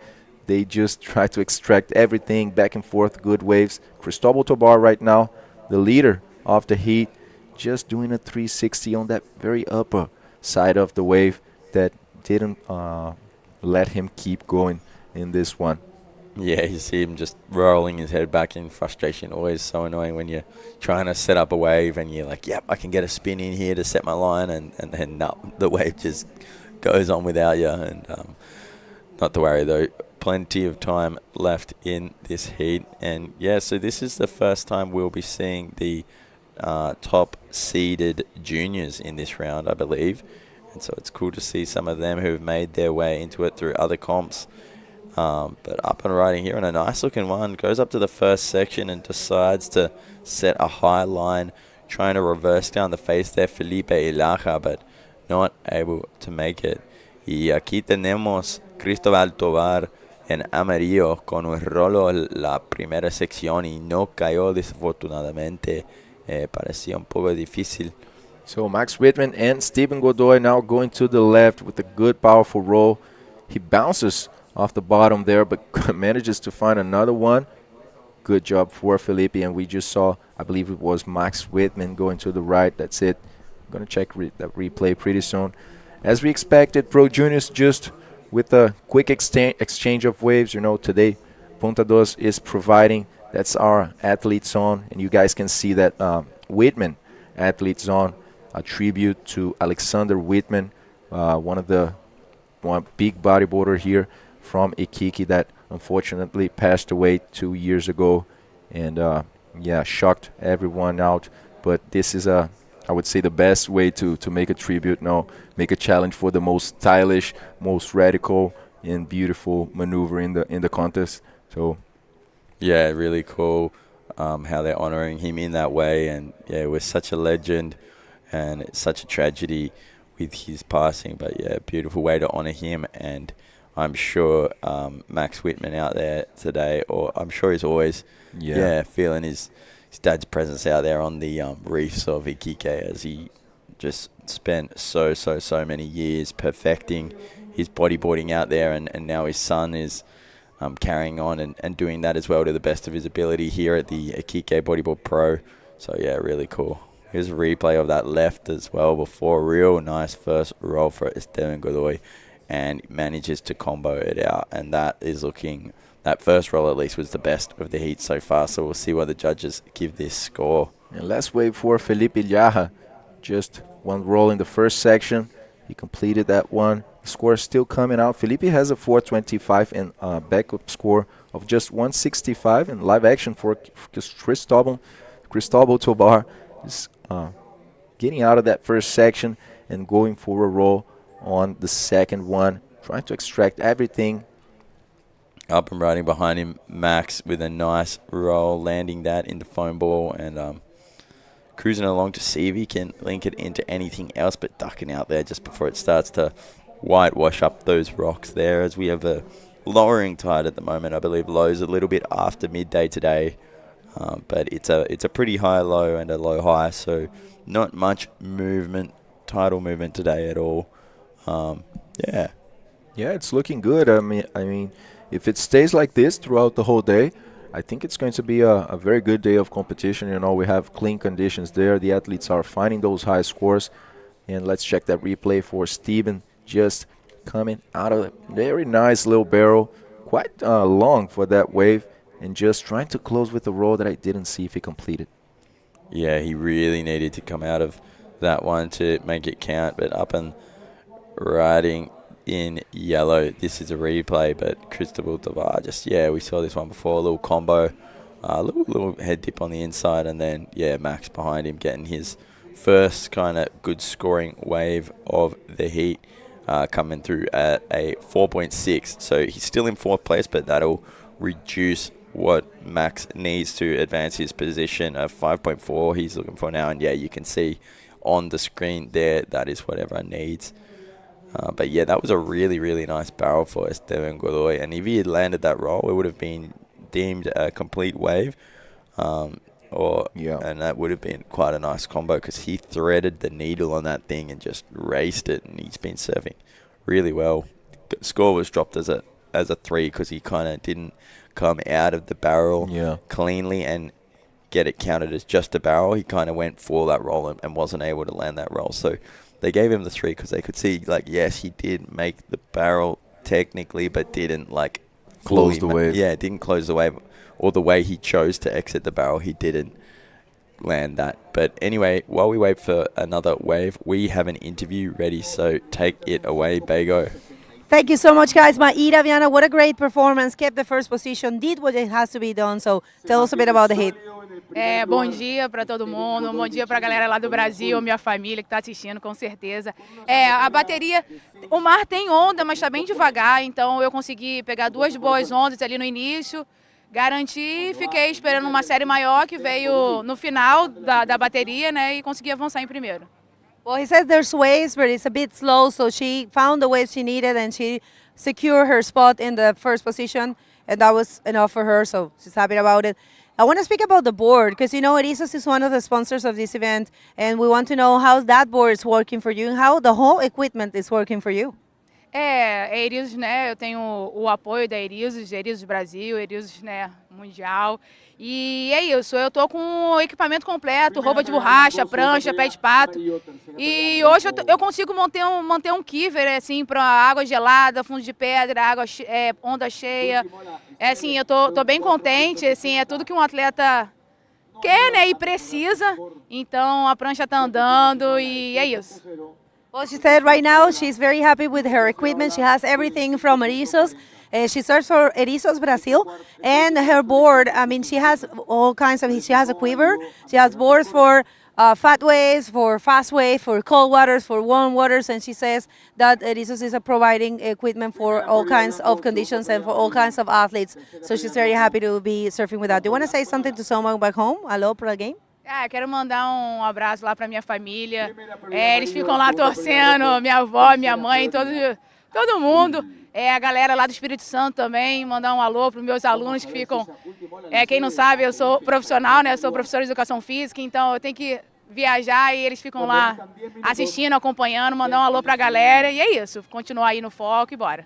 They just try to extract everything back and forth, good waves. Cristobal Tobar right now, the leader of the heat, just doing a 360 on that very upper side of the wave that didn't let him keep going in this one. Yeah, you see him just rolling his head back in frustration. Always so annoying when you're trying to set up a wave and you're like, yep, I can get a spin in here to set my line, and then no, the wave just goes on without you. And not to worry, though, plenty of time left in this heat. And, yeah, so this is the first time we'll be seeing the top-seeded juniors in this round, I believe. And so it's cool to see some of them who have made their way into it through other comps. But up and riding here, and a nice looking one, goes up to the first section and decides to set a high line, trying to reverse down the face there, Felipe Ilaja, but not able to make it. Y aquí tenemos Cristóbal Tobar en amarillo con un rolo la primera sección y no cayó desafortunadamente. Parecía un poco difícil. So Max Whitman and Stephen Godoy now going to the left with a good, powerful roll. He bounces off the bottom there, but manages to find another one. Good job for Felipe, and we just saw, I believe it was Max Whitman going to the right. That's it. I'm going to check that replay pretty soon. As we expected, Pro Juniors just with a quick exchange of waves. Today Punta Dos is providing, that's our athlete zone, and you guys can see that Whitman athlete zone, a tribute to Alexander Whitman, one big bodyboarder here from Iquique that unfortunately passed away 2 years ago, and shocked everyone out. But this is I would say the best way to make a tribute, make a challenge for the most stylish, most radical and beautiful maneuver in the contest. So yeah, really cool how they're honoring him in that way. And yeah, it was such a legend, and it's such a tragedy with his passing, but yeah, beautiful way to honor him. And I'm sure Max Whitman out there today, or I'm sure he's always feeling his dad's presence out there on the reefs of Iquique, as he just spent so many years perfecting his bodyboarding out there, and now his son is carrying on and doing that as well to the best of his ability here at the Iquique Bodyboard Pro. So yeah, really cool. Here's a replay of that left as well before. Real nice first roll for Esteban Godoy, and manages to combo it out. And that first roll at least was the best of the heat so far. So we'll see what the judges give this score. And let's wait for Felipe Ilaja. Just one roll in the first section. He completed that one. The score is still coming out. Felipe has a 425 and backup score of just 165. And live action for Cristobal Tobar is getting out of that first section and going for a roll on the second one, trying to extract everything. Up and riding behind him, Max with a nice roll, landing that in the foam ball and cruising along to see if he can link it into anything else, but ducking out there just before it starts to whitewash up those rocks there, as we have a lowering tide at the moment. I believe low's a little bit after midday today, but it's a pretty high low and a low high, so not much tidal movement today at all. Yeah, it's looking good. I mean, if it stays like this throughout the whole day, I think it's going to be a very good day of competition. We have clean conditions there. The athletes are finding those high scores. And let's check that replay for Steven, just coming out of a very nice little barrel, quite long for that wave, and just trying to close with a roll that I didn't see if he completed. Yeah, he really needed to come out of that one to make it count, but up and riding in yellow. This is a replay, but Cristobal Tovar just, we saw this one before. A little combo, little head dip on the inside, and then, Max behind him getting his first kind of good scoring wave of the heat, coming through at a 4.6. So he's still in 4th place, but that'll reduce what Max needs to advance his position of 5.4 he's looking for now. And you can see on the screen there, that is what everyone needs. But that was a really, really nice barrel for Esteban Godoy. And if he had landed that roll, it would have been deemed a complete wave. And that would have been quite a nice combo, because he threaded the needle on that thing and just raced it, and he's been serving really well. Score was dropped as a 3 because he kind of didn't come out of the barrel cleanly and get it counted as just a barrel. He kind of went for that roll and wasn't able to land that roll. So they gave him the 3 because they could see, yes, he did make the barrel technically, but didn't close the wave. Yeah, didn't close the wave. Or the way he chose to exit the barrel, he didn't land that. But anyway, while we wait for another wave, we have an interview ready. So take it away, Bago. Thank you so much, guys. Maíra, Viana, what a great performance. Kept the first position, did what it has to be done. So tell us a bit about the heat. Bom dia para todo mundo, bom dia para a galera lá do Brasil, minha família que está assistindo, com certeza. A bateria, o mar tem onda, mas está bem devagar, então eu consegui pegar 2 boas ondas ali no início, garanti e fiquei esperando uma série maior que veio no final da bateria, né, e consegui avançar em primeiro. Well, he says there's waves, but it's a bit slow, so she found the waves she needed and she secured her spot in the first position, and that was enough for her, so she's happy about it. I want to speak about the board, because EMRESAS is one of the sponsors of this event, and we want to know how that board is working for you and how the whole equipment is working for you. ERISAS, né, eu tenho o apoio da ERISAS Brasil, ERISAS, né, mundial, e é isso, eu tô com o equipamento completo, roupa de borracha, prancha, pé de pato, e hoje eu consigo manter um kiver, assim, para água gelada, fundo de pedra, onda cheia, assim, eu tô bem contente, assim, é tudo que um atleta quer, né, e precisa, então a prancha tá andando e é isso. Well, she said right now she's very happy with her equipment. She has everything from ERISAS. She serves for ERISAS Brazil, and her board, I mean, she has all kinds of, she has a quiver. She has boards for fat waves, for fast waves, for cold waters, for warm waters, and she says that ERISAS is providing equipment for all kinds of conditions and for all kinds of athletes. So she's very happy to be surfing with that. Do you want to say something to someone back home? Hello, pro game? Quero mandar um abraço lá para minha família. Eles ficam lá torcendo, minha avó, minha mãe, todo mundo. A galera lá do Espírito Santo também, mandar um alô para os meus alunos que ficam... quem não sabe, eu sou profissional, né? Eu sou professora de educação física, então eu tenho que viajar e eles ficam lá assistindo, acompanhando, mandar um alô para a galera. E é isso, continuar aí no foco e bora.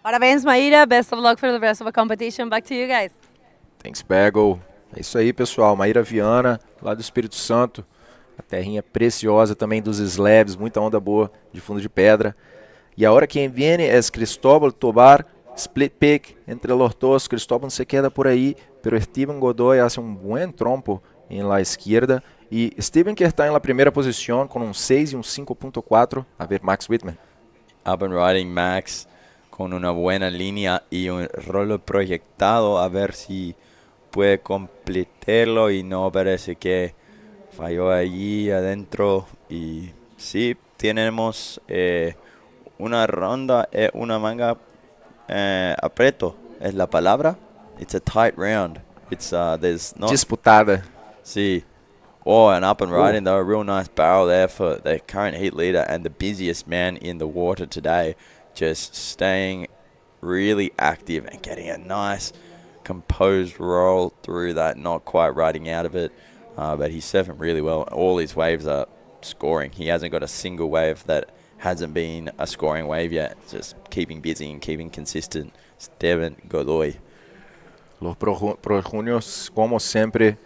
Parabéns, Maíra. Best of luck for the rest of the competition. Back to you guys. Thanks, Bago. É isso aí, pessoal. Maíra Viana, lá do Espírito Santo. A terrinha preciosa também dos slabs, muita onda boa de fundo de pedra. Y ahora quien viene es Cristóbal Tobar, split pick entre los dos. Cristóbal se queda por ahí, pero Steven Godoy hace un buen trompo en la izquierda. Y Steven, que está en la primera posición con un 6 y un 5.4. A ver, Max Whitman. Up and riding Max con una buena línea y un rolo proyectado. A ver si puede completarlo, y no parece que falló allí adentro. Y sí, tenemos una ronda, una manga apreto es la palabra. It's a tight round. It's there's not disputada. Sí. Oh, and up and riding though, a real nice barrel there for the current heat leader and the busiest man in the water today. Just staying really active and getting a nice composed roll through that, not quite riding out of it, but he's surfing really well. All his waves are scoring. He hasn't got a single wave that hasn't been a scoring wave yet. Just keeping busy and keeping consistent. Esteban Godoy. Los projunios, como siempre,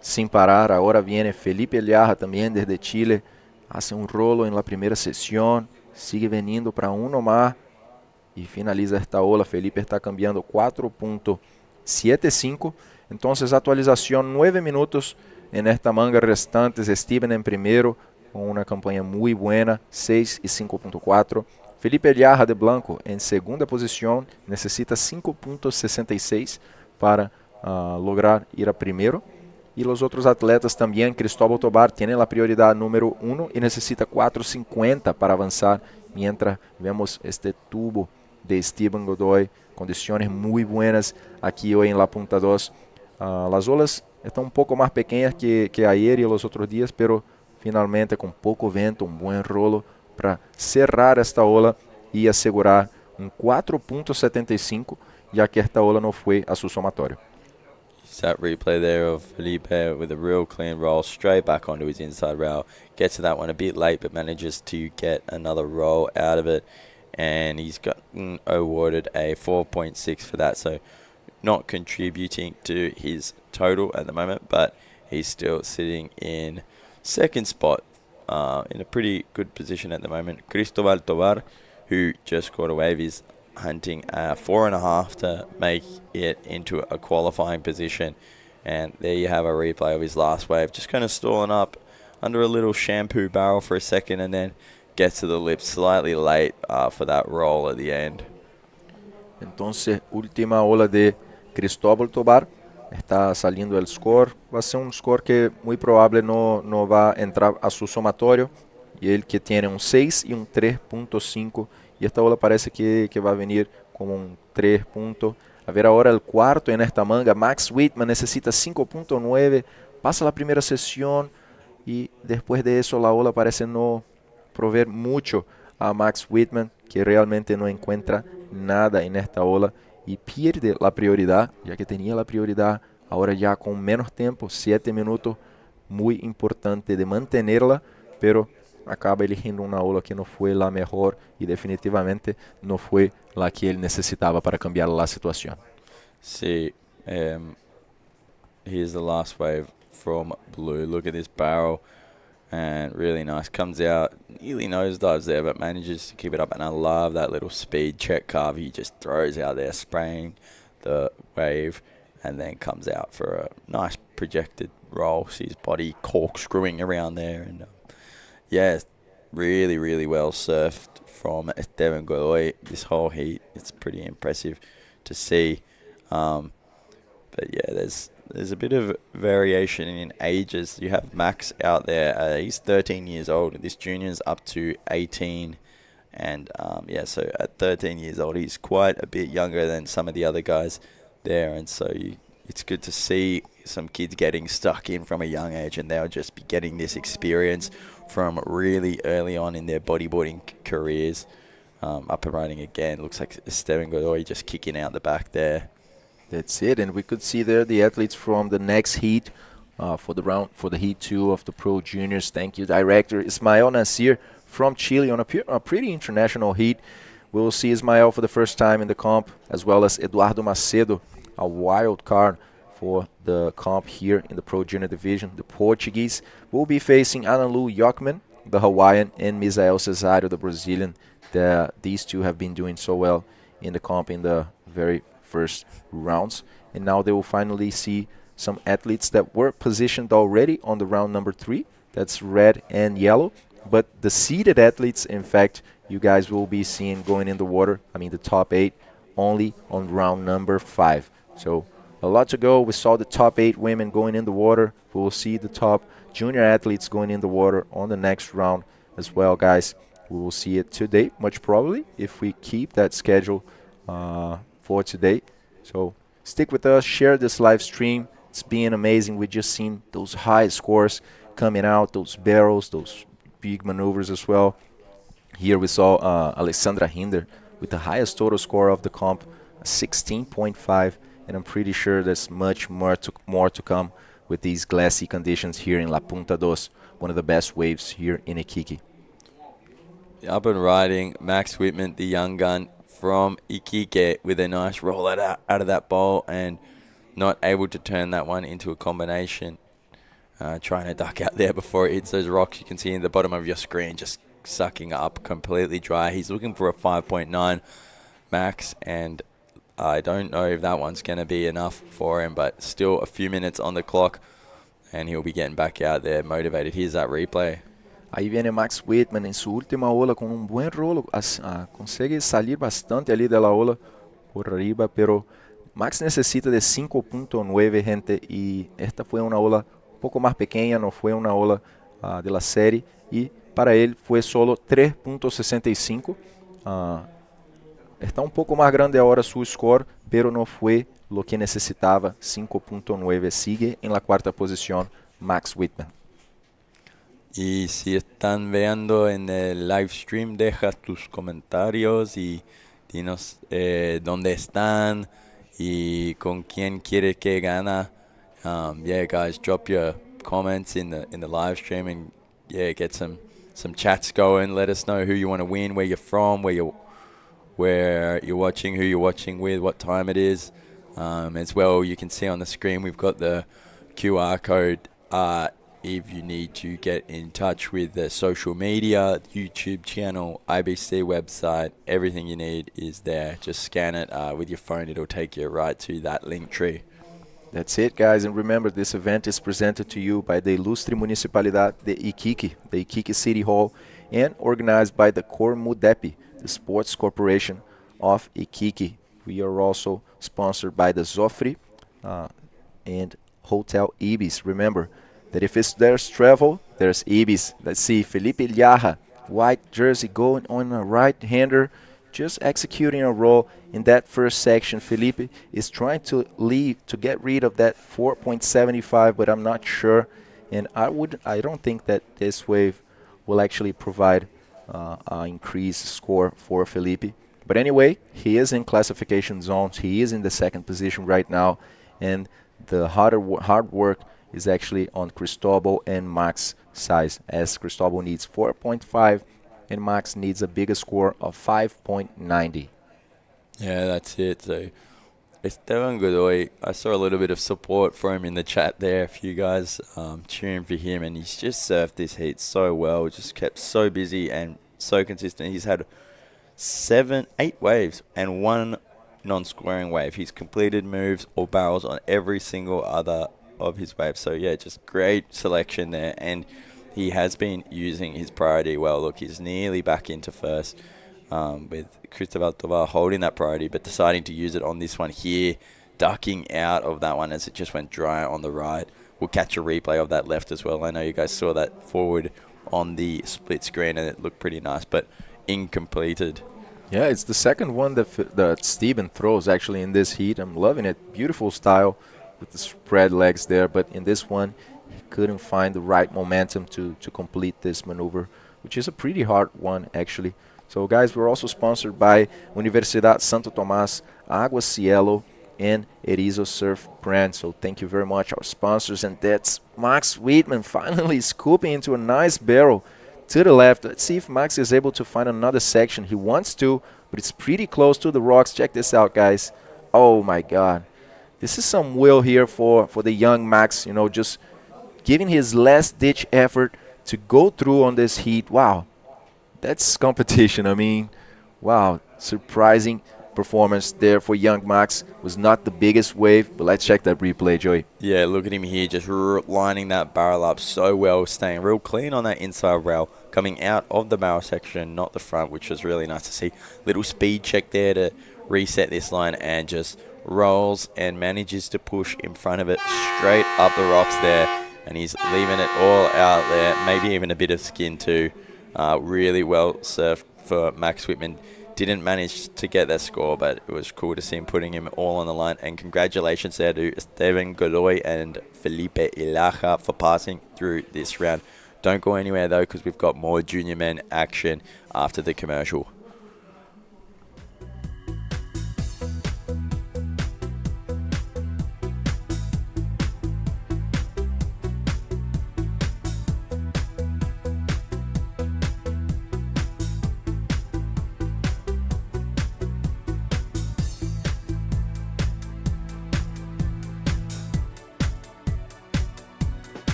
sin parar. Ahora viene Felipe Liaja también desde Chile. Hace un rolo en la primera sesión. Sigue veniendo para uno más. Y finaliza esta ola. Felipe está cambiando 4.75. Entonces, actualización 9 minutos en esta manga restantes. Steven en primero con una campaña muy buena, 6 y 5.4. Felipe Eliarra de Blanco en segunda posición, necesita 5.66 para lograr ir a primero. Y los otros atletas también, Cristóbal Tobar tiene la prioridad número 1 y necesita 4.50 para avanzar, mientras vemos este tubo de Esteban Godoy, condiciones muy buenas aquí hoy en la punta 2. Las olas están un poco más pequeñas que ayer y los otros días, pero finalmente con poco viento, un buen rolo para cerrar esta ola y asegurar un 4.75, ya que esta ola no fue a su somatorio. That replay there of Felipe with a real clean roll straight back onto his inside rail. Gets to that one a bit late, but manages to get another roll out of it. And he's gotten awarded a 4.6 for that. So not contributing to his total at the moment, but he's still sitting in second spot in a pretty good position at the moment. Cristobal Tobar, who just got away with his hunting 4.5 to make it into a qualifying position. And there you have a replay of his last wave, just kind of stalling up under a little shampoo barrel for a second and then gets to the lip slightly late for that roll at the end. Entonces, última ola de Cristóbal Tobar. Está saliendo el score. Va a ser un score que muy probable no va a entrar a su somatorio. Y él que tiene un 6 y un 3.5. Y esta ola parece que va a venir como un 3 punto. A ver ahora el cuarto en esta manga. Max Whitman necesita 5.9. Pasa la primera sesión. Y después de eso la ola parece no proveer mucho a Max Whitman, que realmente no encuentra nada en esta ola. Y pierde la prioridad, ya que tenía la prioridad. Ahora ya con menos tiempo, 7 minutos. Muy importante de mantenerla, pero acaba eligiendo una ola que no fue la mejor y definitivamente no fue la que él necesitaba para cambiar la situación. See, here's the last wave from blue. Look at this barrel, and really nice. Comes out, nearly nosedives there, but manages to keep it up. And I love that little speed check carve he just throws out there, spraying the wave, and then comes out for a nice projected roll. See his body corkscrewing around there, and yeah, really, really well surfed from Esteban Godoy this whole heat. It's pretty impressive to see. But yeah, there's a bit of variation in ages. You have Max out there. He's 13 years old. This junior's up to 18. And yeah, so at 13 years old, he's quite a bit younger than some of the other guys there. And so it's good to see some kids getting stuck in from a young age, and they'll just be getting this experience from really early on in their bodyboarding careers. Up and running again. Looks like Esteban Godoy just kicking out the back there. That's it, and we could see there the athletes from the next heat for the heat 2 of the Pro Juniors. Thank you, Director Ismael Nasir from Chile on a pretty international heat. We will see Ismael for the first time in the comp, as well as Eduardo Macedo, a wild card for the comp here in the Pro Junior division. The Portuguese will be facing Analu Yorman, the Hawaiian, and Misael Cesario, the Brazilian. These two have been doing so well in the comp in the very first rounds, and now they will finally see some athletes that were positioned already on the round number 3. That's red and yellow, but the seeded athletes, in fact, you guys will be seeing going in the water, the top 8, only on round number 5. So a lot to go. We saw the top 8 women going in the water. We will see the top junior athletes going in the water on the next round as well, guys. We will see it today, much probably, if we keep that schedule for today. So stick with us, share this live stream. It's been amazing. We just seen those high scores coming out, those barrels, those big maneuvers as well. Here we saw Alexandra Rinder with the highest total score of the comp, 16.5, and I'm pretty sure there's much more to come with these glassy conditions here in La Punta Dos, one of the best waves here in Iquique. Up and riding, Max Whitman, the young gun from Iquique, with a nice roll out of that bowl and not able to turn that one into a combination. Trying to duck out there before it hits those rocks. You can see in the bottom of your screen just sucking up, completely dry. He's looking for a 5.9 max, and I don't know if that one's going to be enough for him, but still a few minutes on the clock, and he'll be getting back out there motivated. Here's that replay. Ahí viene Max Whitman en su última ola con un buen rolo. Consigue salir bastante ali de la ola por arriba, pero Max necesita de 5.9, gente, y esta fue una ola un poco más pequeña, no fue una ola de la serie, y para él fue solo 3.65. Está un poco más grande ahora su score, pero no fue lo que necesitaba, 5.9. Sigue en la cuarta posición Max Whitman. Y si están viendo en el live stream, deja tus comentarios y dinos dónde están y con quién quiere que gana. Yeah, guys, drop your comments in the live stream and yeah, get some chats going. Let us know who you want to win, where you're from, where you're watching, who you're watching with, what time it is. As well, you can see on the screen we've got the QR code. If you need to get in touch with the social media, YouTube channel, IBC website, everything you need is there. Just scan it with your phone. It'll take you right to that link tree. That's it, guys. And remember, this event is presented to you by the Ilustre Municipalidad de Iquique, the Iquique City Hall, and organized by the Cormudepi, the Sports Corporation of Iquique. We are also sponsored by the Zofri and Hotel Ibis. Remember that if there's travel, there's Ibis. Let's see, Felipe Ilharra, white jersey going on a right-hander, just executing a roll in that first section. Felipe is trying to get rid of that 4.75, but I'm not sure. And I don't think that this wave will actually provide an increased score for Felipe. But anyway, he is in classification zones. He is in the second position right now, and the hard work is actually on Cristobal and Max size, as Cristobal needs 4.5 and Max needs a bigger score of 5.90. Yeah, that's it. So Esteban Godoy, I saw a little bit of support for him in the chat there. A few guys cheering for him, and he's just surfed this heat so well. Just kept so busy and so consistent. He's had 8 waves and 1 non-scoring wave. He's completed moves or barrels on every single other of his waves. So yeah, just great selection there, and he has been using his priority well. Look, he's nearly back into first with Cristobal Tovar holding that priority, but deciding to use it on this one here, ducking out of that one as it just went dry on the right. We'll catch a replay of that left as well. I know you guys saw that forward on the split screen and it looked pretty nice, but incompleted. Yeah, it's the second one that Steven throws actually in this heat. I'm loving it. Beautiful style with the spread legs there, but in this one he couldn't find the right momentum to complete this maneuver, which is a pretty hard one actually. So guys, we're also sponsored by Universidad Santo Tomás, Agua Cielo, and Erizo Surf brand. So thank you very much, our sponsors. And that's Max Whitman finally scooping into a nice barrel to the left. Let's see if Max is able to find another section. He wants to, but it's pretty close to the rocks. Check this out, guys. Oh my God. This is some will here for the young Max, you know, just giving his last ditch effort to go through on this heat. Wow, that's competition. I mean, wow, surprising performance there for young Max. Was not the biggest wave, but let's check that replay, Joey. Yeah, look at him here, just lining that barrel up so well, staying real clean on that inside rail, coming out of the barrel section, not the front, which was really nice to see. Little speed check there to reset this line, and just rolls and manages to push in front of it straight up the rocks there, and he's leaving it all out there, maybe even a bit of skin too. Really well surfed for Max Whitman. Didn't manage to get that score, but it was cool to see him putting him all on the line. And congratulations there to Esteban Godoy and Felipe Ilharra for passing through this round. Don't go anywhere though, because we've got more junior men action after the commercial.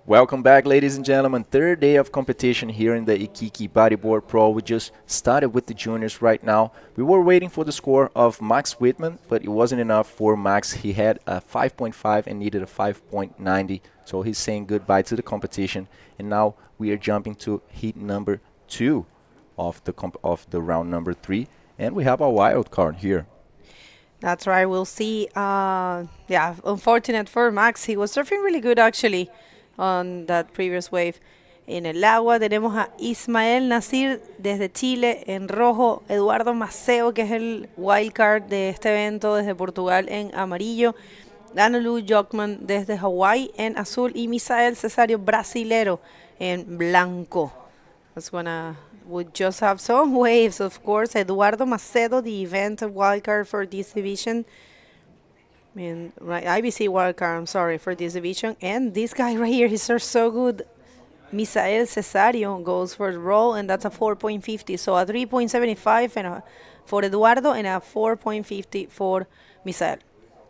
Welcome back, ladies and gentlemen. Third day of competition here in the Iquique Bodyboard Pro. We just started with the juniors right now. We were waiting for the score of Max Whitman, but it wasn't enough for Max. He had a 5.5 and needed a 5.90, so he's saying goodbye to the competition. And now we are jumping to heat number 2 of the round number 3, and we have a wild card here. That's right. We'll see. Yeah, unfortunate for Max. He was surfing really good actually on that previous wave. En el agua tenemos a Ismael Nasir desde Chile, en rojo Eduardo Maceo, que es el wildcard de este evento, desde Portugal, en amarillo, Analu Yorman desde Hawái en azul, y Misael Cesario brasilero en blanco. We just have some waves, of course. Eduardo Macedo, the event wildcard for this division. Right, IBC wildcard, I'm sorry, for this division. And this guy right here, he surfs so good. Misael Cesario goes for the roll, and that's a 4.50. So a 3.75 for Eduardo and a 4.50 for Misael.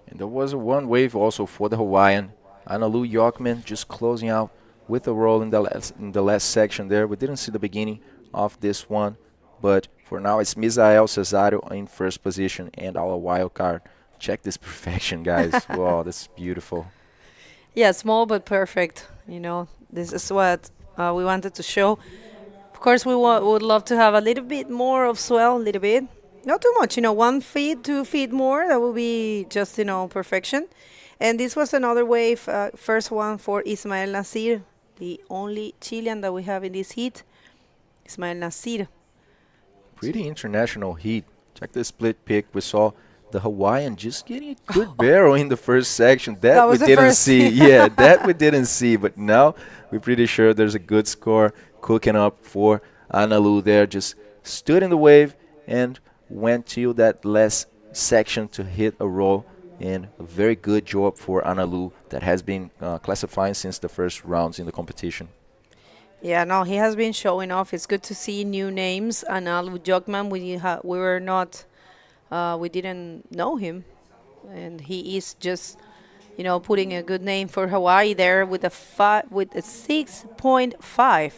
And there was one wave also for the Hawaiian. Analu Yorman just closing out with a roll in the last section there. We didn't see the beginning of this one, but for now it's Misael Cesario in first position and our wild card. Check this perfection, guys. Wow, that's beautiful. Yeah, small but perfect. You know, this is what we wanted to show. Of course, we would love to have a little bit more of swell, a little bit. Not too much, 1 feet, 2 feet more. That would be just, perfection. And this was another wave, first one for Ismael Nasir, the only Chilean that we have in this heat. Ismael Nasir. Pretty international heat. Check the split pick. We saw the Hawaiian just getting a good barrel in the first section. That we didn't see. Yeah, that we didn't see. But now we're pretty sure there's a good score cooking up for Analu there. Just stood in the wave and went to that last section to hit a roll. And a very good job for Analu that has been classifying since the first rounds in the competition. Yeah, no, he has been showing off. It's good to see new names. Analu Yorman, we didn't know him, and he is just, putting a good name for Hawaii there with a 6.5.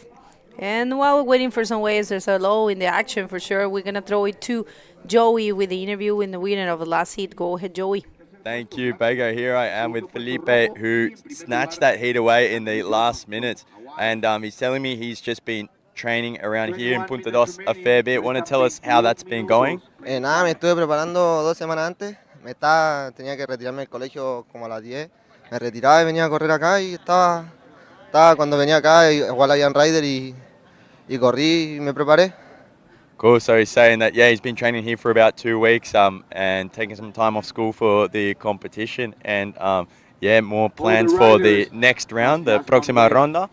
And while we're waiting for some waves, there's a low in the action for sure. We're gonna throw it to Joey with the interview with the winner of the last heat. Go ahead, Joey. Thank you, Bego. Here I am with Felipe, who snatched that heat away in the last minute. And he's telling me he's just been training around here in Punta Dos a fair bit. Want to tell us how that's been going? Nada, me estuve preparando 2 semanas antes. Tenía que retirarme del colegio como a las 10. Me retiraba y venía a correr acá y estaba cuando venía acá, igual había un rider y corrí y me preparé. Cool. So he's saying that, yeah, he's been training here for about 2 weeks and taking some time off school for the competition. And, yeah, more plans for the next round, the próxima ronda.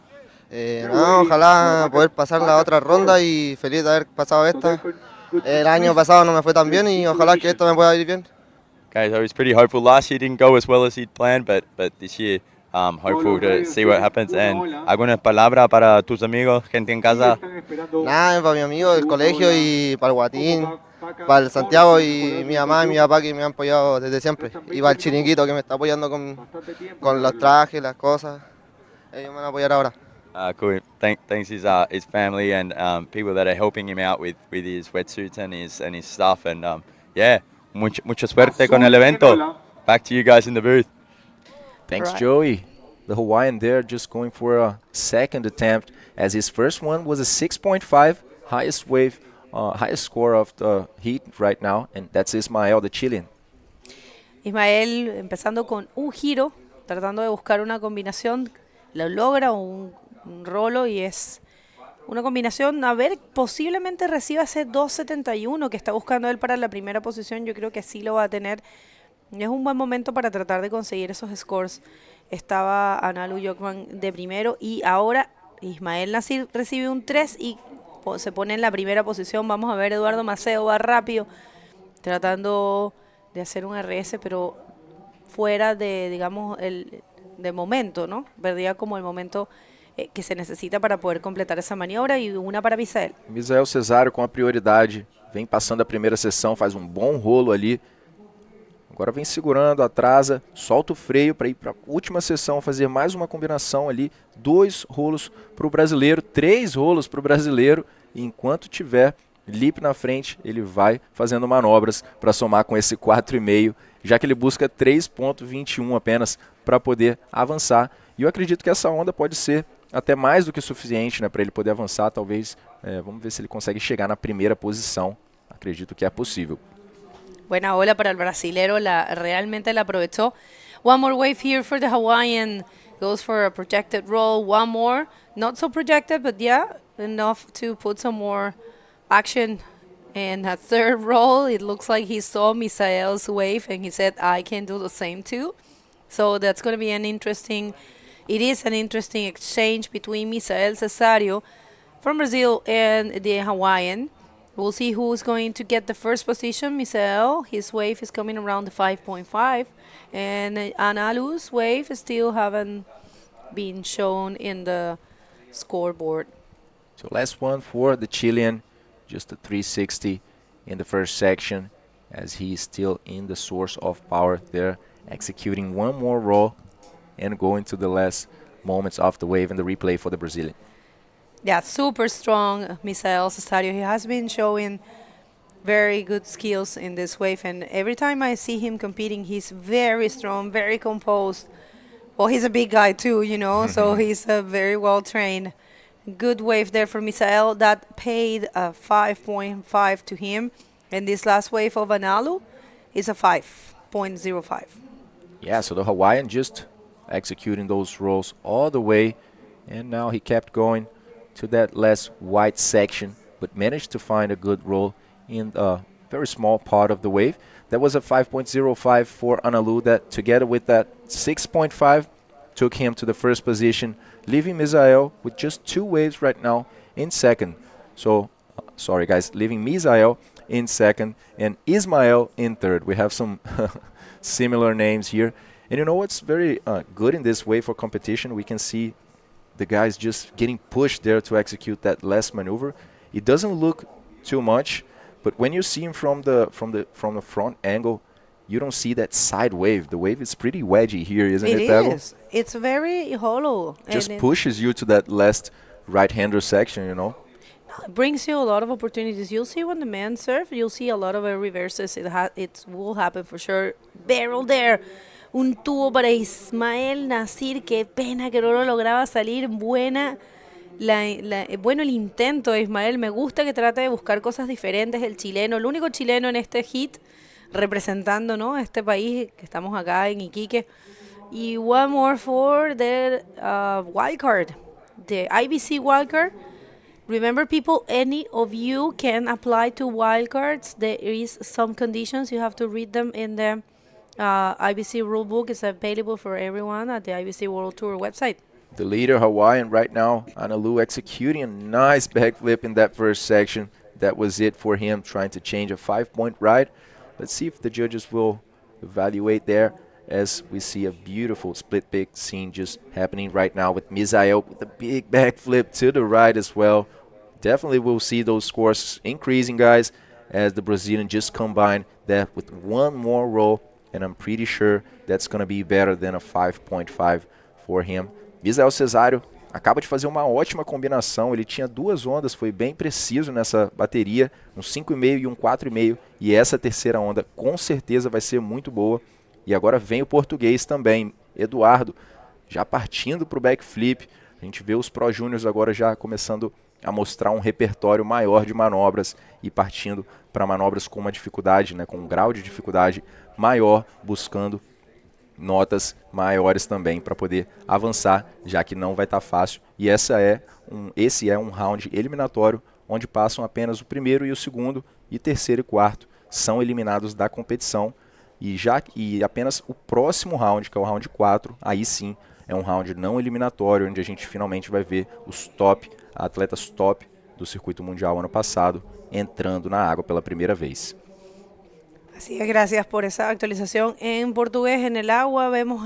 No, ojalá poder pasar la otra ronda y feliz de haber pasado esta. El año pasado no me fue tan bien y ojalá que esto me pueda ir bien. Okay, so he's pretty hopeful. Last year didn't go as well as he'd planned, but this year hopeful to see what happens. And algunas palabras para tus amigos, gente en casa. Nada, para mi amigo del colegio y para el Guatín, para el Santiago y mi mamá y mi papá que me han apoyado desde siempre. Y para el Chiringuito que me está apoyando con los trajes, las cosas. Ellos me van a apoyar ahora. Cool. Thanks his family and people that are helping him out with his wetsuits and his stuff. And yeah, mucha suerte con el evento. Back to you guys in the booth. Thanks, Joey. The Hawaiian there just going for a second attempt, as his first one was a 6.5, highest wave, highest score of the heat right now, and that's Ismael, the Chilean. Ismael empezando con un giro, tratando de buscar una combinación, lo logra un rolo y es una combinación, a ver, posiblemente reciba ese 2.71 que está buscando él para la primera posición. Yo creo que sí lo va a tener. Es un buen momento para tratar de conseguir esos scores. Estaba Analu Yorman de primero y ahora Ismael Nasir recibe un 3 y se pone en la primera posición. Vamos a ver, Eduardo Maceo va rápido, tratando de hacer un RS, pero fuera de, digamos, de momento, ¿no? Perdía como el momento que se necesita para poder completar esa maniobra, y una para Misael. Misael Cesario com a prioridade, vem passando a primeira sessão, faz um bom rolo ali. Agora vem segurando, atrasa, solta o freio para ir para a última sessão, fazer mais uma combinação ali. 2 rolos para o brasileiro, 3 rolos para o brasileiro. E enquanto tiver lip na frente, ele vai fazendo manobras para somar com esse 4,5, já que ele busca 3,21 apenas para poder avançar. E eu acredito que essa onda pode ser até mais do que suficiente, né, para ele poder avançar. Talvez, vamos ver se ele consegue chegar na primeira posição. Acredito que é possível. Buena ola para el brasilero, realmente la aprovechó. One more wave here for the Hawaiian. Goes for a projected roll. One more. Not so projected, but yeah, enough to put some more action. And a third roll, it looks like he saw Misael's wave and he said, I can do the same too. So that's going to be it is an interesting exchange between Misael Cesario from Brazil and the Hawaiian. We'll see who's going to get the first position. Misael, his wave is coming around the 5.5. And Analu's wave still haven't been shown in the scoreboard. So last one for the Chilean, just a 360 in the first section, as he is still in the source of power there, executing one more roll and going to the last moments of the wave in the replay for the Brazilian. Yeah, super strong Misael Cesario. He has been showing very good skills in this wave, and every time I see him competing, he's very strong, very composed. Well, he's a big guy too, you know, so he's very well trained. Good wave there for Misael. That paid a 5.5 to him, and this last wave of Analu is a 5.05. Yeah, so the Hawaiian just executing those rolls all the way, and now he kept going to that last white section, but managed to find a good roll in a very small part of the wave. That was a 5.05 for Analu, that together with that 6.5 took him to the first position, leaving Misael with just 2 waves right now in second. So, sorry guys, leaving Misael in second and Ismael in third. We have some similar names here. And you know what's very good in this wave for competition? We can see the guys just getting pushed there to execute that last maneuver. It doesn't look too much, but when you see him from the front angle, you don't see that side wave. The wave is pretty wedgy here, isn't it, Pego? It is. It's very hollow. Just pushes you to that last right-hander section, you know? It brings you a lot of opportunities. You'll see when the men serve, you'll see a lot of reverses. It will happen for sure. Barrel there. Un tubo para Ismael Nasir. Qué pena que no lo lograba salir. Bueno el intento de Ismael. Me gusta que trate de buscar cosas diferentes. El chileno, el único chileno en este hit, representando, ¿no?, este país que estamos acá en Iquique. Y one more for the wildcard, the IBC wildcard. Remember, people, any of you can apply to wildcards. There is some conditions. You have to read them in the IBC rulebook. Is available for everyone at the IBC World Tour website. The leader, Hawaiian, right now, Analu, executing a nice backflip in that first section. That was it for him, trying to change a 5-point ride. Let's see if the judges will evaluate there, as we see a beautiful split pick scene just happening right now with Misael with a big backflip to the right as well. Definitely we'll see those scores increasing, guys, as the Brazilian just combined that with one more roll, and I'm pretty sure that's going to be better than a 5.5 for him. Misael Cesario acaba de fazer uma ótima combinação. Ele tinha 2 ondas, foi bem preciso nessa bateria, um 5,5 e um 4,5, e essa terceira onda com certeza vai ser muito boa. E agora vem o português também, Eduardo, já partindo para o backflip. A gente vê os Pro Júniors agora já começando a mostrar um repertório maior de manobras e partindo para manobras com uma dificuldade, né, com um grau de dificuldade maior, buscando notas maiores também para poder avançar, já que não vai estar fácil. E esse é um round eliminatório, onde passam apenas o primeiro e o segundo, e terceiro e quarto são eliminados da competição. E apenas o próximo round, que é o round 4, aí sim é um round não eliminatório, onde a gente finalmente vai ver os atletas top do circuito mundial ano passado, entrando na água pela primeira vez. Así es, gracias por esa actualización. En portugués, en el agua, vemos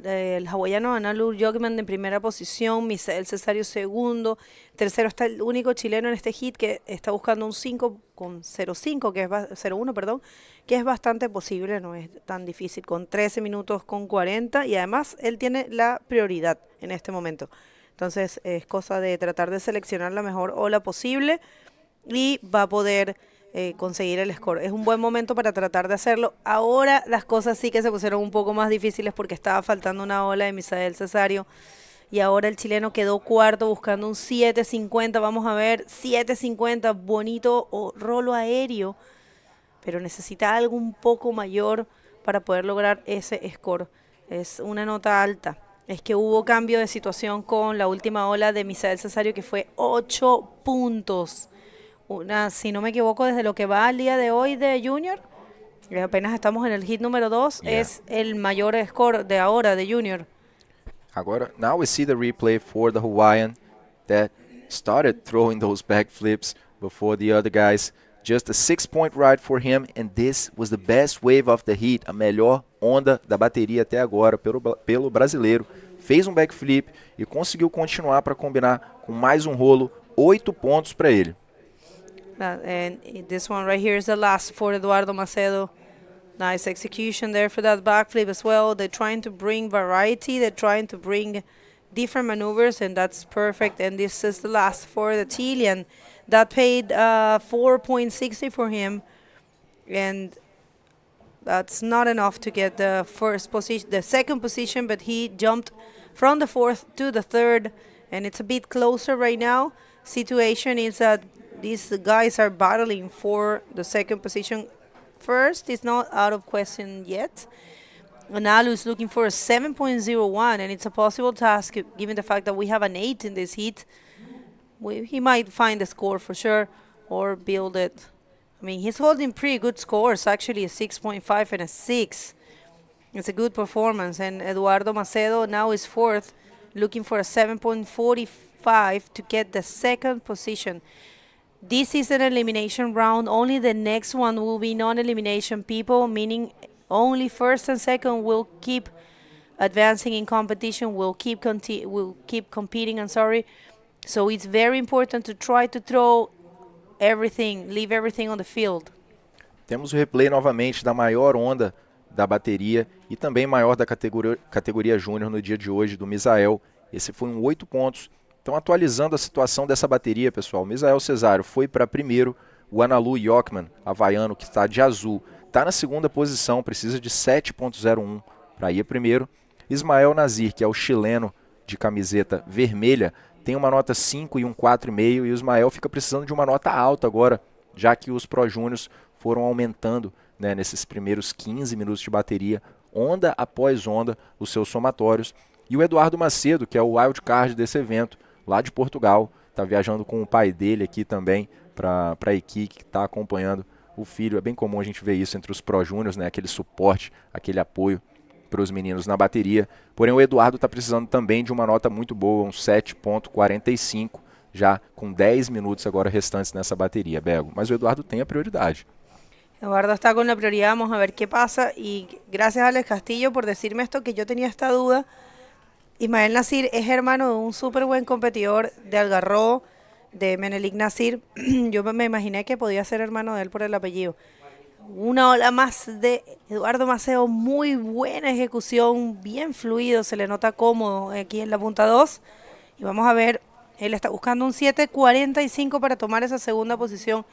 el hawaiano Analu Yorman en primera posición, Misael Cesario segundo, tercero está el único chileno en este hit que está buscando un 5 con 0.5, que es 0.1, perdón, que es bastante posible, no es tan difícil, con 13 minutos con 40 y además él tiene la prioridad en este momento. Entonces es cosa de tratar de seleccionar la mejor ola posible y va a poder conseguir el score. Es un buen momento para tratar de hacerlo. Ahora las cosas sí que se pusieron un poco más difíciles porque estaba faltando una ola de Misael Cesario y ahora el chileno quedó cuarto buscando un 7.50. Vamos a ver, 7.50, bonito rolo aéreo, pero necesita algo un poco mayor para poder lograr ese score. Es una nota alta. Es que hubo cambio de situación con la última ola de Misael Cesario que fue 8 puntos. Si no me equivoco, desde lo que va al día de hoy de Junior, apenas estamos en el hit número 2, es el mayor score de ahora de Junior. Agora, now we see the replay for the Hawaiian that started throwing those backflips before the other guys. Just a 6-point ride for him, and this was the best wave of the heat, a melhor onda da bateria até agora pelo brasileiro. Fez um backflip e conseguiu continuar para combinar com mais um rolo, 8 pontos para ele. And this one right here is the last for Eduardo Macedo. Nice execution there for that backflip as well. They're trying to bring variety. They're trying to bring different maneuvers, and that's perfect. And this is the last for the Chilean. That paid 4.60 for him, and that's not enough to get the second position, but he jumped from the fourth to the third, and it's a bit closer right now. Situation is that these guys are battling for the second position. First is not out of question yet. Analu is looking for a 7.01, and it's a possible task given the fact that we have an 8 in this heat. He might find a score for sure or build it. I mean, he's holding pretty good scores, actually a 6.5 and a 6. It's a good performance, and Eduardo Macedo now is fourth, looking for a 7.45 to get the second position. This is an elimination round. Only the next one will be non-elimination people, meaning only first and second will keep advancing in competition, will keep competing, I'm sorry. So it's very important to try to throw everything, leave everything on the field. Temos o replay novamente da maior onda da bateria e também maior da categoria júnior no dia de hoje, do Misael. Esse foi um 8 pontos. Então, atualizando a situação dessa bateria, pessoal, o Misael Cesário foi para primeiro, o Analu Yorman, havaiano, que está de azul, está na segunda posição, precisa de 7.01 para ir a primeiro. Ismael Nazir, que é o chileno de camiseta vermelha, tem uma nota 5 e um 4,5, e o Ismael fica precisando de uma nota alta agora, já que os Pro Júniors foram aumentando, né, nesses primeiros 15 minutos de bateria, onda após onda, os seus somatórios. E o Eduardo Macedo, que é o wildcard desse evento, lá de Portugal, está viajando com o pai dele aqui também para Iquique, que está acompanhando o filho. É bem comum a gente ver isso entre os Pro Júniors, né, aquele suporte, aquele apoio para os meninos na bateria. Porém, o Eduardo está precisando também de uma nota muito boa, um 7.45, já com 10 minutos agora restantes nessa bateria, Bego. Mas o Eduardo tem a prioridade. Eduardo está con la prioridad, vamos a ver qué pasa. Y gracias a Alex Castillo por decirme esto, que yo tenía esta duda. Ismael Nazir es hermano de un súper buen competidor de Algarrobo, de Menelik Nazir. Yo me imaginé que podía ser hermano de él por el apellido. Una ola más de Eduardo Macedo, muy buena ejecución, bien fluido, se le nota cómodo aquí en la punta 2. Y vamos a ver, él está buscando un 7.45 para tomar esa segunda posición.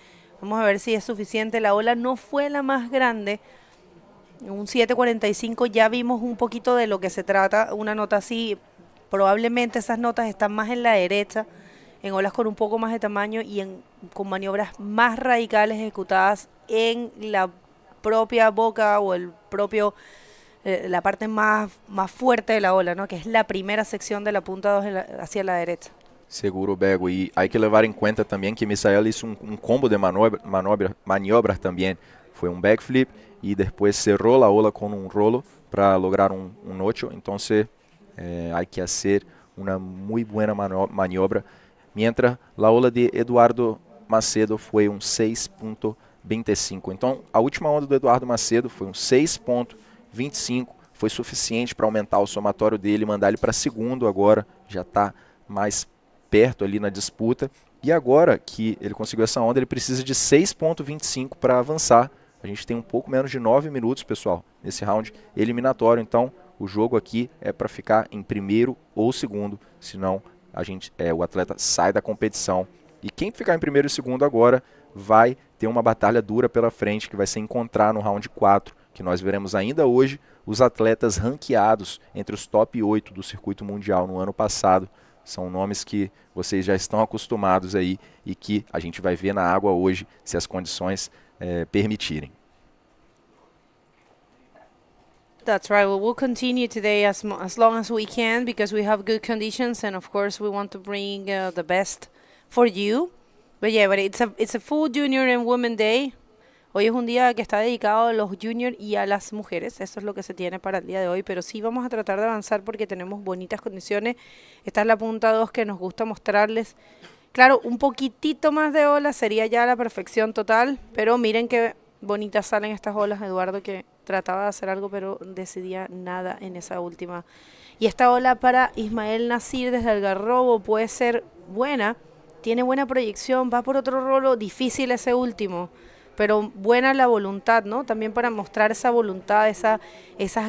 Vamos a ver si es suficiente. La ola no fue la más grande. Un 7.45, ya vimos un poquito de lo que se trata. Una nota así, probablemente esas notas están más en la derecha, en olas con un poco más de tamaño y con maniobras más radicales ejecutadas en la propia boca o el propio la parte más fuerte de la ola, ¿no? Que es la primera sección de la punta 2 hacia la derecha. Seguro, Bego. E hay que levar em conta também que Misael hizo um combo de maniobras também. Foi um backflip e depois cerrou a ola com um rolo para lograr um 8. Então, hay que hacer uma muito boa maniobra. Mientras a ola de Eduardo Macedo foi um 6.25. Então, a última onda do Eduardo Macedo foi um 6.25. foi suficiente para aumentar o somatório dele, mandar ele para segundo agora, já está mais perto ali na disputa. E agora que ele conseguiu essa onda, ele precisa de 6,25 para avançar. A gente tem um pouco menos de 9 minutos, pessoal, nesse round eliminatório. Então, o jogo aqui é para ficar em primeiro ou segundo, senão o atleta sai da competição. E quem ficar em primeiro e segundo agora vai ter uma batalha dura pela frente, que vai ser encontrar no round 4, que nós veremos ainda hoje, os atletas ranqueados entre os top 8 do circuito mundial no ano passado. São nomes que vocês já estão acostumados aí e que a gente vai ver na água hoje, se as condições permitirem. That's right. Well, we'll continue today as long as we can because we have good conditions, and of course we want to bring the best for you. But yeah, but it's a full Junior and Women Day. Hoy es un día que está dedicado a los juniors y a las mujeres. Eso es lo que se tiene para el día de hoy. Pero sí vamos a tratar de avanzar porque tenemos bonitas condiciones. Esta es la punta 2 que nos gusta mostrarles. Claro, un poquitito más de olas sería ya la perfección total. Pero miren qué bonitas salen estas olas. Eduardo que trataba de hacer algo pero decidía nada en esa última. Y esta ola para Ismael Nasir desde Algarrobo puede ser buena. Tiene buena proyección. Va por otro rolo. Difícil ese último. Pero buena la voluntad, ¿no? También para mostrar esa voluntad, esas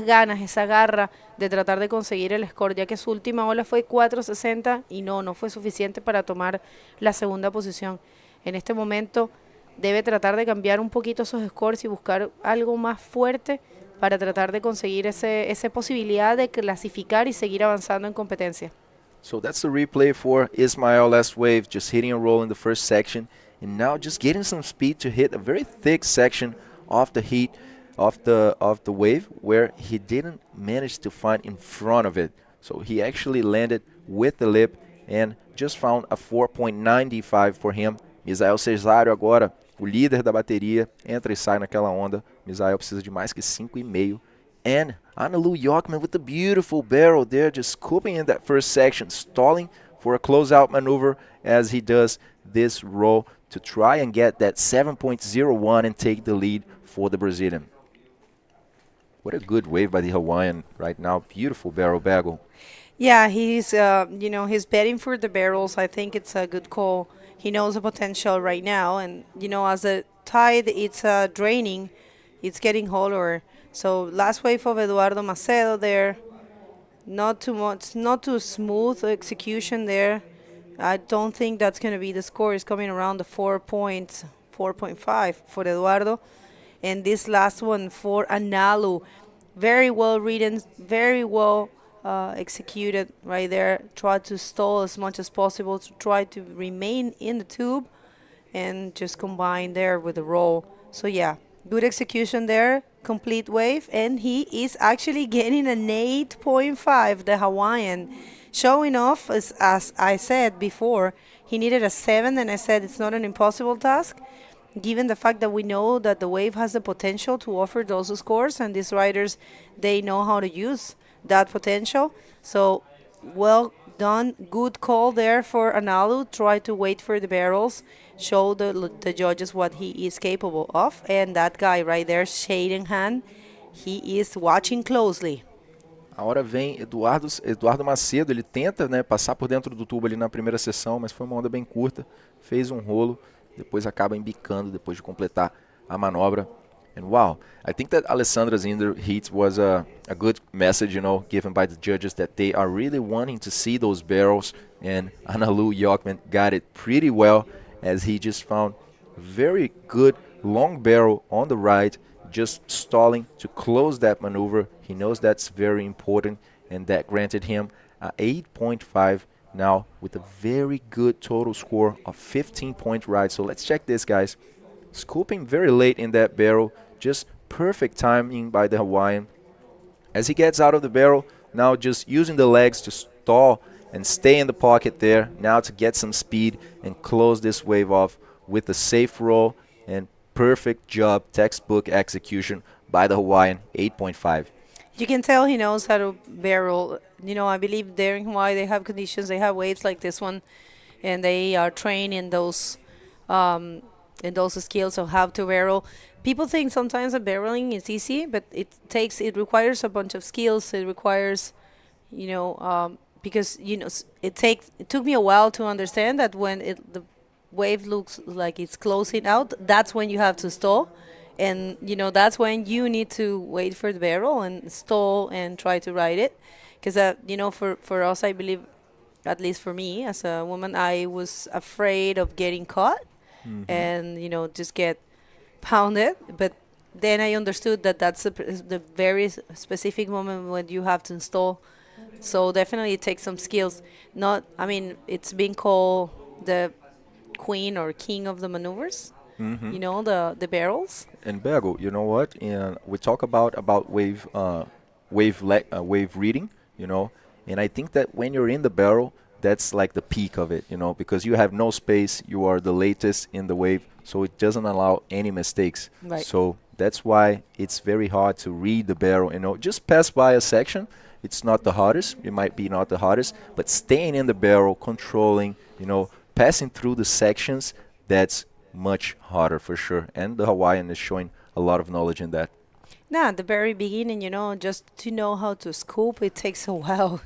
ganas, esa garra de tratar de conseguir el score, ya que su última ola fue 4.60 y no fue suficiente para tomar la segunda posición. En este momento debe tratar de cambiar un poquito esos scores y buscar algo más fuerte para tratar de conseguir esa posibilidad de clasificar y seguir avanzando en competencia. So that's the replay for Ismael last wave, just hitting a roll in the first section. And now just getting some speed to hit a very thick section of the heat of the wave where he didn't manage to find in front of it. So he actually landed with the lip and just found a 4.95 for him. Misael Cesário agora, o líder da bateria, entra e sai naquela onda. Misael precisa de mais que 5,5. And Analu Yorman with the beautiful barrel there, just scooping in that first section, stalling for a closeout maneuver as he does this roll to try and get that 7.01 and take the lead for the Brazilian. What a good wave by the Hawaiian right now. Beautiful barrel bagel. Yeah, he's he's betting for the barrels. I think it's a good call. He knows the potential right now, and as the tide it's draining, it's getting hollower. So last wave of Eduardo Macedo there, not too much, not too smooth execution there. I don't think that's going to be the score. It's coming around the 4.5 for Eduardo. And this last one for Analu. Very well written, very well executed right there. Try to stall as much as possible to try to remain in the tube and just combine there with the roll. So yeah, good execution there, complete wave. And he is actually getting an 8.5, the Hawaiian. Showing off, as I said before, he needed a 7, and I said it's not an impossible task, given the fact that we know that the wave has the potential to offer those scores, and these riders, they know how to use that potential. So, well done, good call there for Analu. Try to wait for the barrels, show the judges what he is capable of, and that guy right there, Shaden Anon, he is watching closely. Agora vem Eduardo Macedo, ele tenta, né, passar por dentro do tubo ali na primeira sessão, mas foi uma onda bem curta, fez um rolo, depois acaba embicando depois de completar a manobra. And wow, I think that Alexandra Rinder heat was a good message, given by the judges that they are really wanting to see those barrels, and Analu Yorman got it pretty well as he just found a very good long barrel on the right, just stalling to close that maneuver. He knows that's very important, and that granted him a 8.5 now with a very good total score of 15-point ride. So let's check this, guys. Scooping very late in that barrel, just perfect timing by the Hawaiian. As he gets out of the barrel, now just using the legs to stall and stay in the pocket there, now to get some speed and close this wave off with a safe roll and perfect job, textbook execution by the Hawaiian, 8.5. You can tell he knows how to barrel. I believe there in Hawaii they have conditions, they have waves like this one, and they are trained in those skills of how to barrel. people think sometimes that barreling is easy, but it requires a bunch of skills. It requires, because it took me a while to understand that when the wave looks like it's closing out, that's when you have to stall, and that's when you need to wait for the barrel and stall and try to ride it, because for us, I believe, at least for me as a woman, I was afraid of getting caught and just get pounded. But then I understood that that's the very specific moment when you have to install. So definitely it takes some skills. It's being called the queen or king of the maneuvers. The barrels. And Bego, you know what? And we talk about wave reading, and I think that when you're in the barrel, that's like the peak of it, because you have no space, you are the latest in the wave, so it doesn't allow any mistakes. Right. So that's why it's very hard to read the barrel, just pass by a section. It's not the hardest, it might be not the hardest, but staying in the barrel, controlling, passing through the sections, that's much harder for sure. And the Hawaiian is showing a lot of knowledge in that. At the very beginning, just to know how to scoop, it takes a while.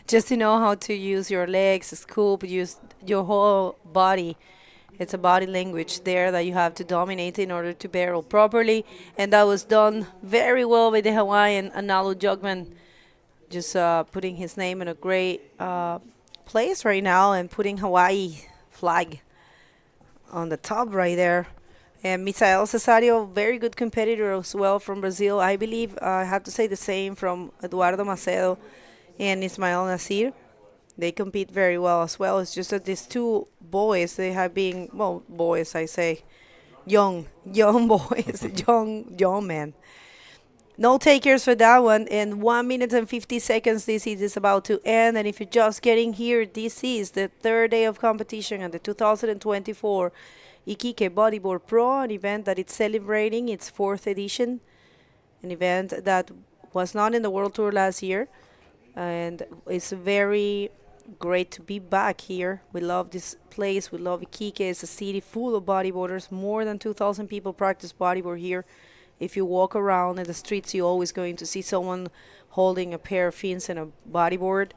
Just to know how to use your legs, scoop, use your whole body. It's a body language there that you have to dominate in order to barrel properly. And that was done very well by the Hawaiian Analu Yorman, just putting his name in a great place right now and putting Hawaii flag on the top right there. And Misael Cesario, very good competitor as well from Brazil. I believe I have to say the same from Eduardo Macedo and Ismael Nasir. They compete very well as well. It's just that these two boys, they have been, boys, I say, young boys, young men. No takers for that one. In 1 minute and 50 seconds, this is about to end. And if you're just getting here, this is the third day of competition at the 2024 Iquique Bodyboard Pro, an event that it's celebrating its 4th edition, an event that was not in the World Tour last year. And it's very great to be back here. We love this place. We love Iquique. It's a city full of bodyboarders. More than 2,000 people practice bodyboard here. If you walk around in the streets, you're always going to see someone holding a pair of fins and a bodyboard.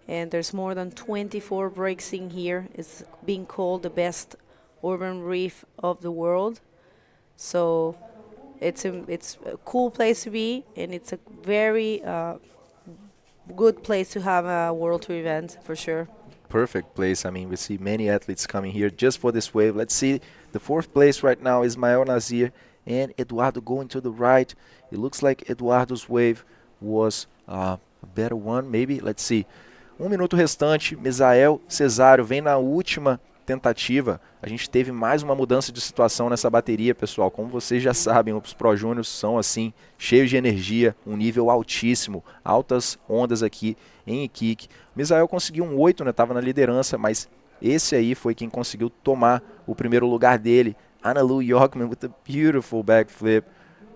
And there's more than 24 breaks in here. It's being called the best urban reef of the world. So it's a cool place to be, and it's a very good place to have a World Tour event for sure. Perfect place. We see many athletes coming here just for this wave. Let's see the 4th place right now is Ismael Nasir and Eduardo going to the right. It looks like Eduardo's wave was a better one, maybe. Let's see. 1 minuto restante. Misael Cesário vem na última tentativa. A gente teve mais uma mudança de situação nessa bateria, pessoal. Como vocês já sabem, os Pro Júniors são assim, cheios de energia, um nível altíssimo, altas ondas aqui em Iquique. Misael conseguiu um 8, estava na liderança, mas esse aí foi quem conseguiu tomar o primeiro lugar dele. Analu Yorman with a beautiful backflip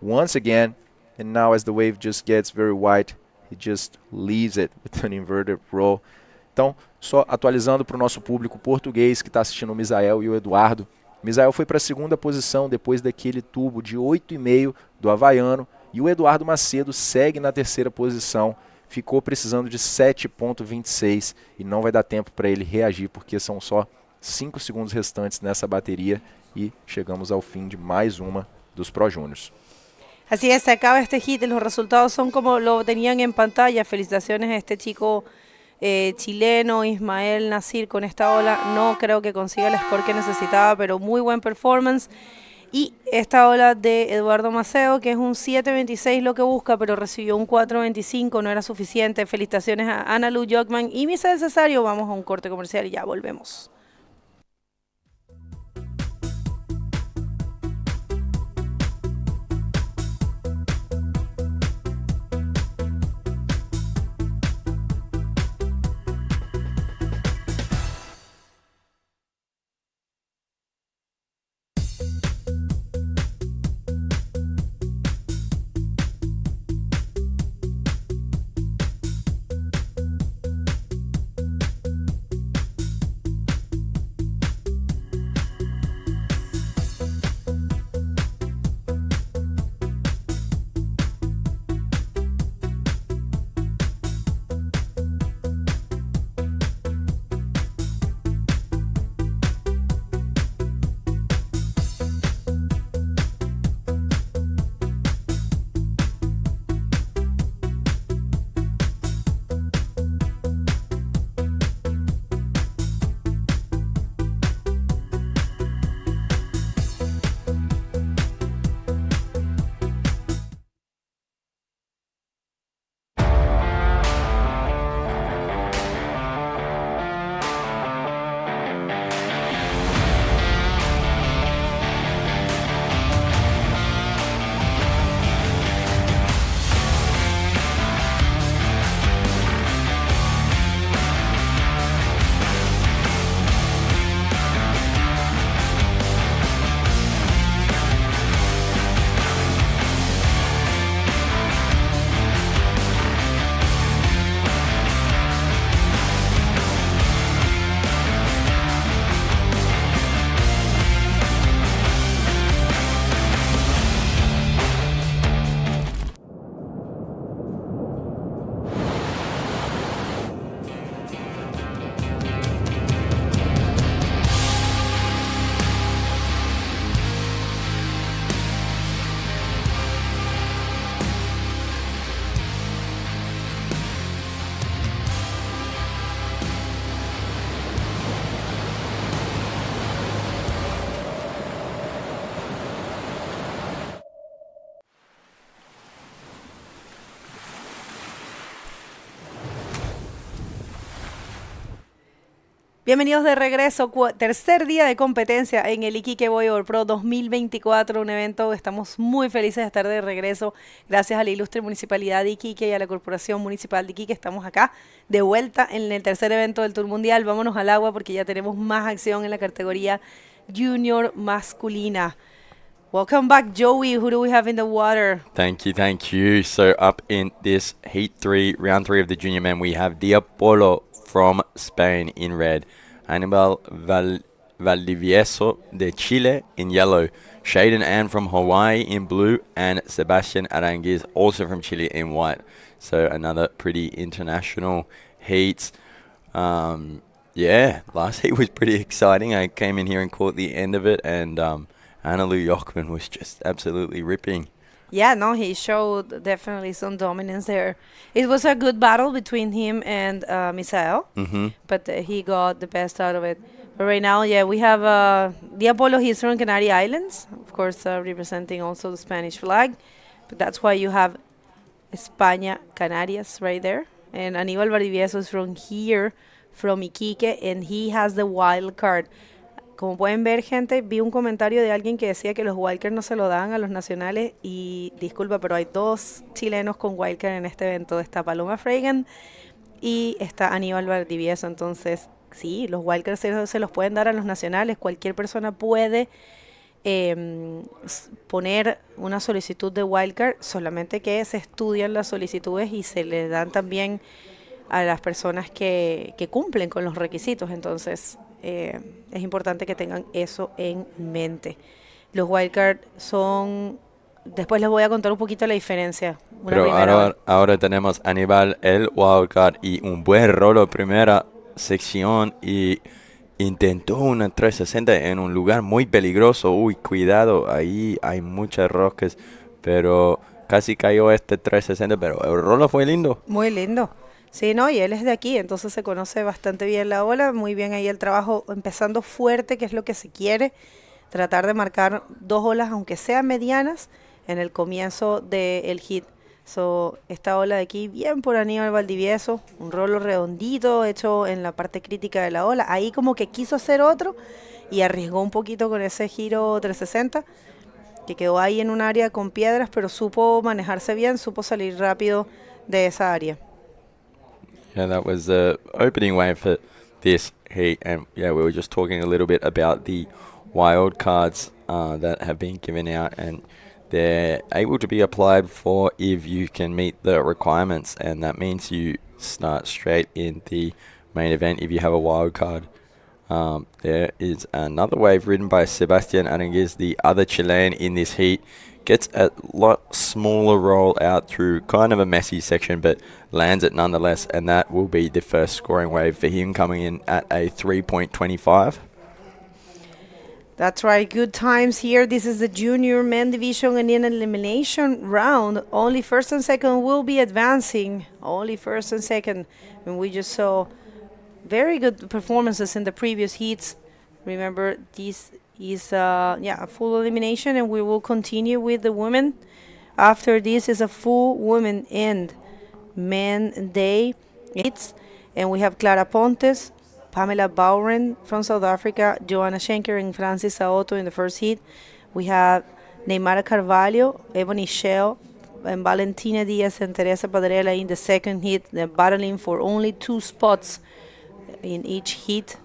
once again. And now as the wave just gets very wide, he just leaves it with an inverted roll. Então, só atualizando para o nosso público português que está assistindo o Misael e o Eduardo. Misael foi para a 2ª posição depois daquele tubo de 8,5 do havaiano. E o Eduardo Macedo segue na 3ª posição. Ficou precisando de 7,26 e não vai dar tempo para ele reagir, porque são só 5 segundos restantes nessa bateria e chegamos ao fim de mais uma dos Pro Júniors. Así es, se acaba este hit. Los resultados son como lo tenían en pantalla. Felicitaciones a este chico chileno, Ismael Nasir, con esta ola. No creo que consiga el score que necesitaba, pero muy buen performance. Y esta ola de Eduardo Maceo, que es un 7.26 lo que busca, pero recibió un 4.25, no era suficiente. Felicitaciones a Analu Yorman y Misael Cesario. Vamos a un corte comercial y ya volvemos. Bienvenidos de regreso, tercer día de competencia en el Iquique Bodyboard Pro 2024, un evento, estamos muy felices de estar de regreso, gracias a la ilustre Municipalidad de Iquique y a la Corporación Municipal de Iquique, estamos acá de vuelta en el tercer evento del Tour Mundial, vámonos al agua porque ya tenemos más acción en la categoría Junior masculina. Welcome back, Joey. Who do we have in the water? Thank you, thank you. So up in this Heat 3, Round 3 of the Junior Men, we have Diapolo from Spain in red, Anibal Valdivieso de Chile in yellow, Shaden Anon from Hawaii in blue, and Sebastian Aranguiz also from Chile in white. So another pretty international heat. Yeah, last heat was pretty exciting. I came in here and caught the end of it, and Analu Yorman was just absolutely ripping. Yeah, no, he showed definitely some dominance there. It was a good battle between him and Misael, but he got the best out of it. But right now, yeah, we have Diapolo. He's from Canary Islands, of course, representing also the Spanish flag. But that's why you have España, Canarias right there. And Aníbal Valdivieso is from here, from Iquique, and he has the wild card. Como pueden ver, gente, vi un comentario de alguien que decía que los wildcards no se lo dan a los nacionales y disculpa, pero hay dos chilenos con wildcard en este evento. Está Paloma Freigen y está Aníbal Valdivieso. Entonces, sí, los wildcards se los pueden dar a los nacionales. Cualquier persona puede poner una solicitud de wildcard, solamente que se estudian las solicitudes y se le dan también a las personas que cumplen con los requisitos. Entonces, es importante que tengan eso en mente. Los wildcards son... Después les voy a contar un poquito la diferencia. Pero ahora tenemos Aníbal el wildcard y un buen rolo primera sección y intentó una 360 en un lugar muy peligroso. Uy, cuidado, ahí hay muchas rocas, pero casi cayó este 360, pero el rolo fue lindo. Muy lindo. Sí, no, y él es de aquí, entonces se conoce bastante bien la ola, muy bien ahí el trabajo, empezando fuerte, que es lo que se quiere, tratar de marcar dos olas, aunque sean medianas, en el comienzo del hit. Esta ola de aquí, bien por Aníbal Valdivieso, un rolo redondito hecho en la parte crítica de la ola, ahí como que quiso hacer otro y arriesgó un poquito con ese giro 360, que quedó ahí en un área con piedras, pero supo manejarse bien, supo salir rápido de esa área. Yeah, that was the opening wave for this heat, and yeah, we were just talking a little bit about the wild cards that have been given out, and they're able to be applied for if you can meet the requirements, and that means you start straight in the main event if you have a wild card. There is another wave ridden by Sebastian Aranguiz, the other Chilean in this heat. Gets a lot smaller roll out through kind of a messy section, but lands it nonetheless, and that will be the first scoring wave for him, coming in at a 3.25. That's right, good times here. This is the junior men division, and in an elimination round, only first and second will be advancing. Only first and second. And we just saw very good performances in the previous heats. Remember, this is a full elimination, and we will continue with the women. After this is a full women and men day heats, and we have Clara Pontes, Pamela Bowren from South Africa, Joanna Shanker and Francis Saoto in the first heat. We have Neymar Carvalho, Ebony Shell, and Valentina Diaz and Teresa Padrella in the second heat. They're battling for only 2 spots in each heat.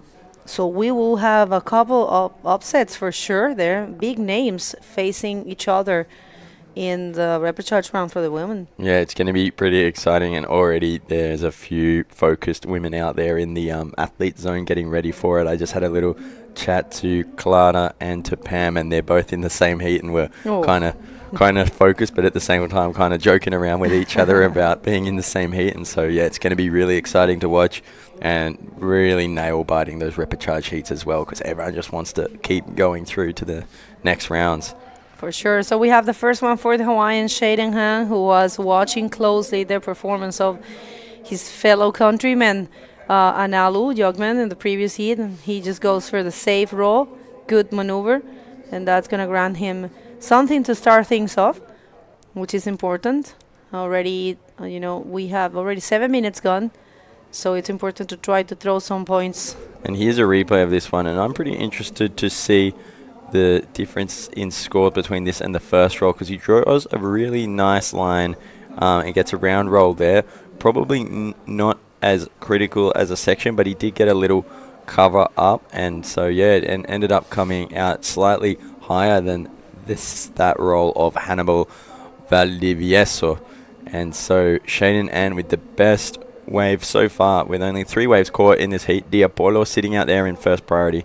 So we will have a couple of upsets for sure there. Big names facing each other in the repechage round for the women. Yeah, it's going to be pretty exciting, and already there's a few focused women out there in the athlete zone getting ready for it. I just had a little chat to Clara and to Pam, and they're both in the same heat, and we're kind of focused, but at the same time kind of joking around with each other about being in the same heat. And so yeah, it's going to be really exciting to watch, and really nail biting those repechage heats as well, because everyone just wants to keep going through to the next rounds. For sure. So we have the first one for the Hawaiian, Shaden Anon, who was watching closely the performance of his fellow countryman, Analu Yorman, in the previous heat. And he just goes for the safe roll, good maneuver, and that's going to grant him something to start things off, which is important. Already, we have already 7 minutes gone. So it's important to try to throw some points. And here's a replay of this one, and I'm pretty interested to see the difference in score between this and the first roll, because he draws a really nice line and gets a round roll there. Probably not as critical as a section, but he did get a little cover up, and so yeah, it ended up coming out slightly higher than that roll of Hannibal Valdivieso. And so Shaden Anon with the best wave so far, with only 3 waves caught in this heat. Diapolo sitting out there in first priority,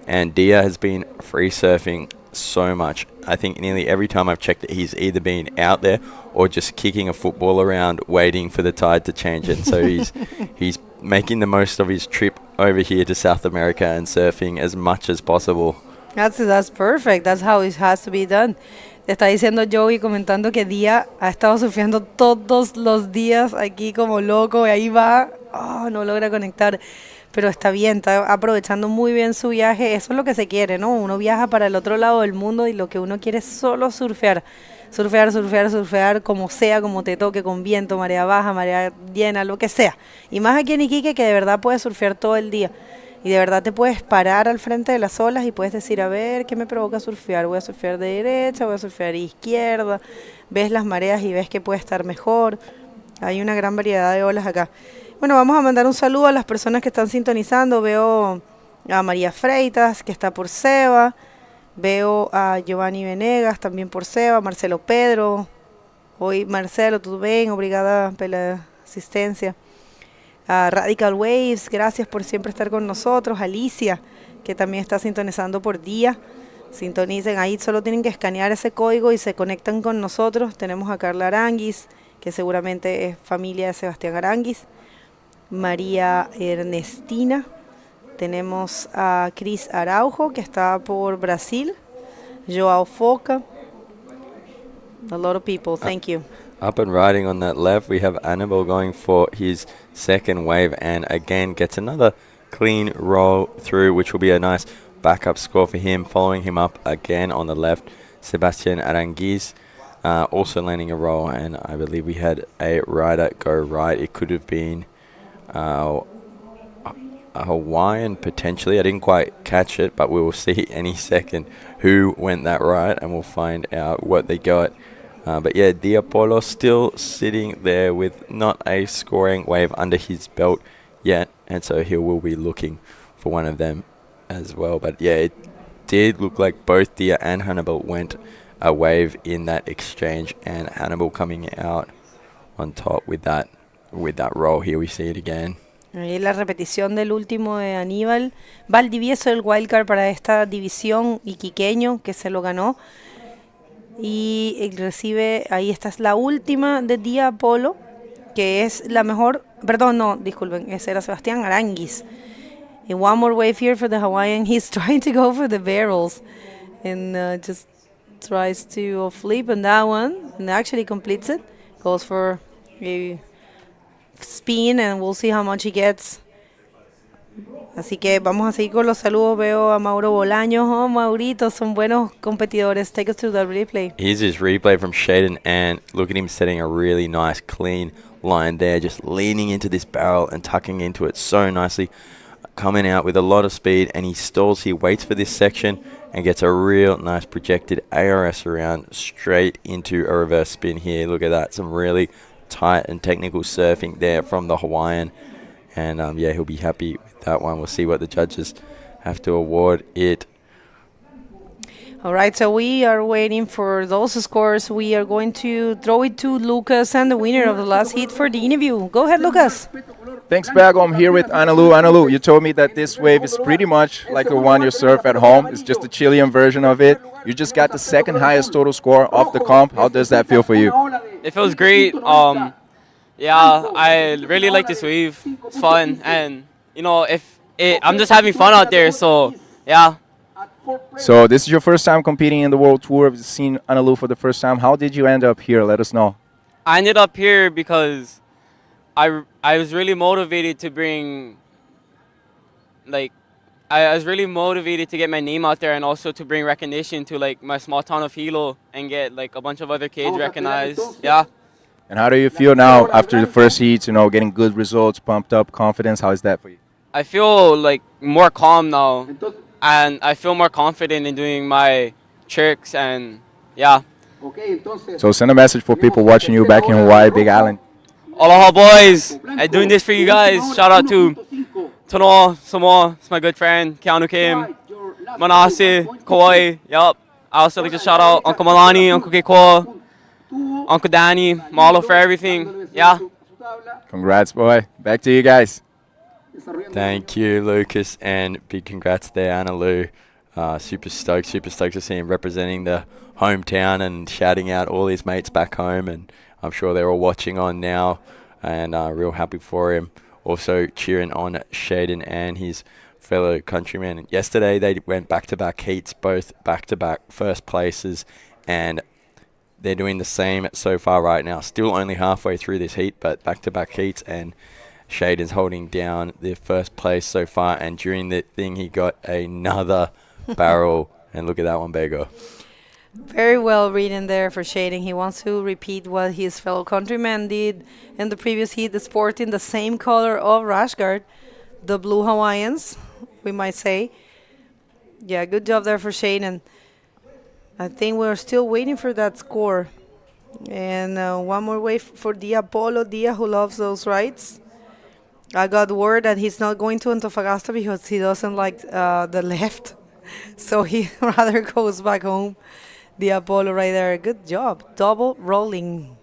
and Dia has been free surfing so much. I think nearly every time I've checked it, he's either been out there or just kicking a football around waiting for the tide to change it. So he's making the most of his trip over here to South America and surfing as much as possible. That's perfect. That's how it has to be done. Te está diciendo Joey comentando que Dia ha estado surfeando todos los días aquí como loco y ahí va, no logra conectar, pero está bien, está aprovechando muy bien su viaje. Eso es lo que se quiere, ¿no? Uno viaja para el otro lado del mundo y lo que uno quiere es solo surfear. Surfear como sea, como te toque, con viento, marea baja, marea llena, lo que sea. Y más aquí en Iquique, que de verdad puedes surfear todo el día. Y de verdad te puedes parar al frente de las olas y puedes decir, a ver, ¿qué me provoca surfear? Voy a surfear de derecha, voy a surfear de izquierda. Ves las mareas y ves que puede estar mejor. Hay una gran variedad de olas acá. Bueno, vamos a mandar un saludo a las personas que están sintonizando. Veo a María Freitas, que está por Seba. Veo a Giovanni Venegas, también por Seba. Marcelo Pedro. Oi, Marcelo, tudo bem? Obrigada pela asistencia. A Radical Waves, gracias por siempre estar con nosotros. Alicia, que también está sintonizando por día. Sintonicen ahí, solo tienen que escanear ese código y se conectan con nosotros. Tenemos a Carla Aranguis, que seguramente es familia de Sebastián Aranguis. María Ernestina. Tenemos a Cris Araujo, que está por Brasil. Joao Foca. A lot of people, thank you. Up and riding on that left, we have Annabelle going for his second wave, and again gets another clean roll through, which will be a nice backup score for him. Following him up again on the left, Sebastian Aranguiz, also landing a roll, and I believe we had a rider go right. It could have been a Hawaiian potentially. I didn't quite catch it, but we will see any second who went that right, and we'll find out what they got. But yeah, Diapolo still sitting there with not a scoring wave under his belt yet, and so he will be looking for one of them as well. But yeah, it did look like both Dia and Hannibal went a wave in that exchange, and Hannibal coming out on top with that roll. Here we see it again. Ahí la repetición del último de Aníbal Valdivieso, el wildcard para esta división iquiqueño que se lo ganó. Y recibe, ahí esta es la última de Diapolo, que es la mejor, perdón, no, disculpen, ese era Sebastián Aranguiz. And one more wave here for the Hawaiian. He's trying to go for the barrels and just tries to flip on that one and actually completes it. Goes for a spin and we'll see how much he gets. Así que vamos a seguir con los saludos. Veo a Mauro Bolaños. Oh, Maurito, son buenos competidores. Take us through the replay. Here's his replay from Shaden, and look at him setting a really nice, clean line there, just leaning into this barrel and tucking into it so nicely. Coming out with a lot of speed, and he stalls here, waits for this section, and gets a real nice projected ARS around straight into a reverse spin here. Look at that. Some really tight and technical surfing there from the Hawaiian. And yeah, he'll be happy with that one. We'll see what the judges have to award it. All right, so we are waiting for those scores. We are going to throw it to Lucas and the winner of the last heat for the interview. Go ahead, Lucas. Thanks, Bag. I'm here with Analu. Analu, you told me that this wave is pretty much like the one you surf at home. It's just a Chilean version of it. You just got the second highest total score off the comp. How does that feel for you? It feels great. Yeah, I really like this wave. It's fun, and you know, I'm just having fun out there. So yeah. So this is your first time competing in the World Tour. I've seen Analu for the first time. How did you end up here? Let us know. I ended up here because I was really motivated to bring, like, I was really motivated to get my name out there and also to bring recognition to like my small town of Hilo and get like a bunch of other kids recognized. Yeah. And how do you feel now after the first heats, getting good results, pumped up, confidence? How is that for you? I feel like more calm now, and I feel more confident in doing my tricks, and yeah. So send a message for people watching you back in Hawaii, Big Island. Aloha, boys! I'm doing this for you guys. Shout out to Tono, Samoa, it's my good friend, Keanu Kim, Manase, Koi, yup. I also like to shout out Uncle Malani, Uncle Keiko, Uncle Danny, Malo for everything, yeah. Congrats, boy. Back to you guys. Thank you, Lucas, and big congrats there, Analu. Super stoked to see him representing the hometown and shouting out all his mates back home, and I'm sure they're all watching on now, and real happy for him. Also cheering on Shaden and his fellow countrymen. Yesterday they went back-to-back heats, both back-to-back first places, and they're doing the same so far right now. Still only halfway through this heat, but back-to-back heats, and Shaden's holding down the first place so far, and during the thing he got another barrel, and look at that one, Bego. Very well written there for Shaden. He wants to repeat what his fellow countrymen did in the previous heat, sporting the same color of rash guard, the blue Hawaiians, we might say. Yeah, good job there for Shaden. I think we're still waiting for that score. And one more wait for Dia Polo, Dia, who loves those rides. I got word that he's not going to Antofagasta because he doesn't like the left. So he rather goes back home. The Apollo right there. Good job. Double rolling.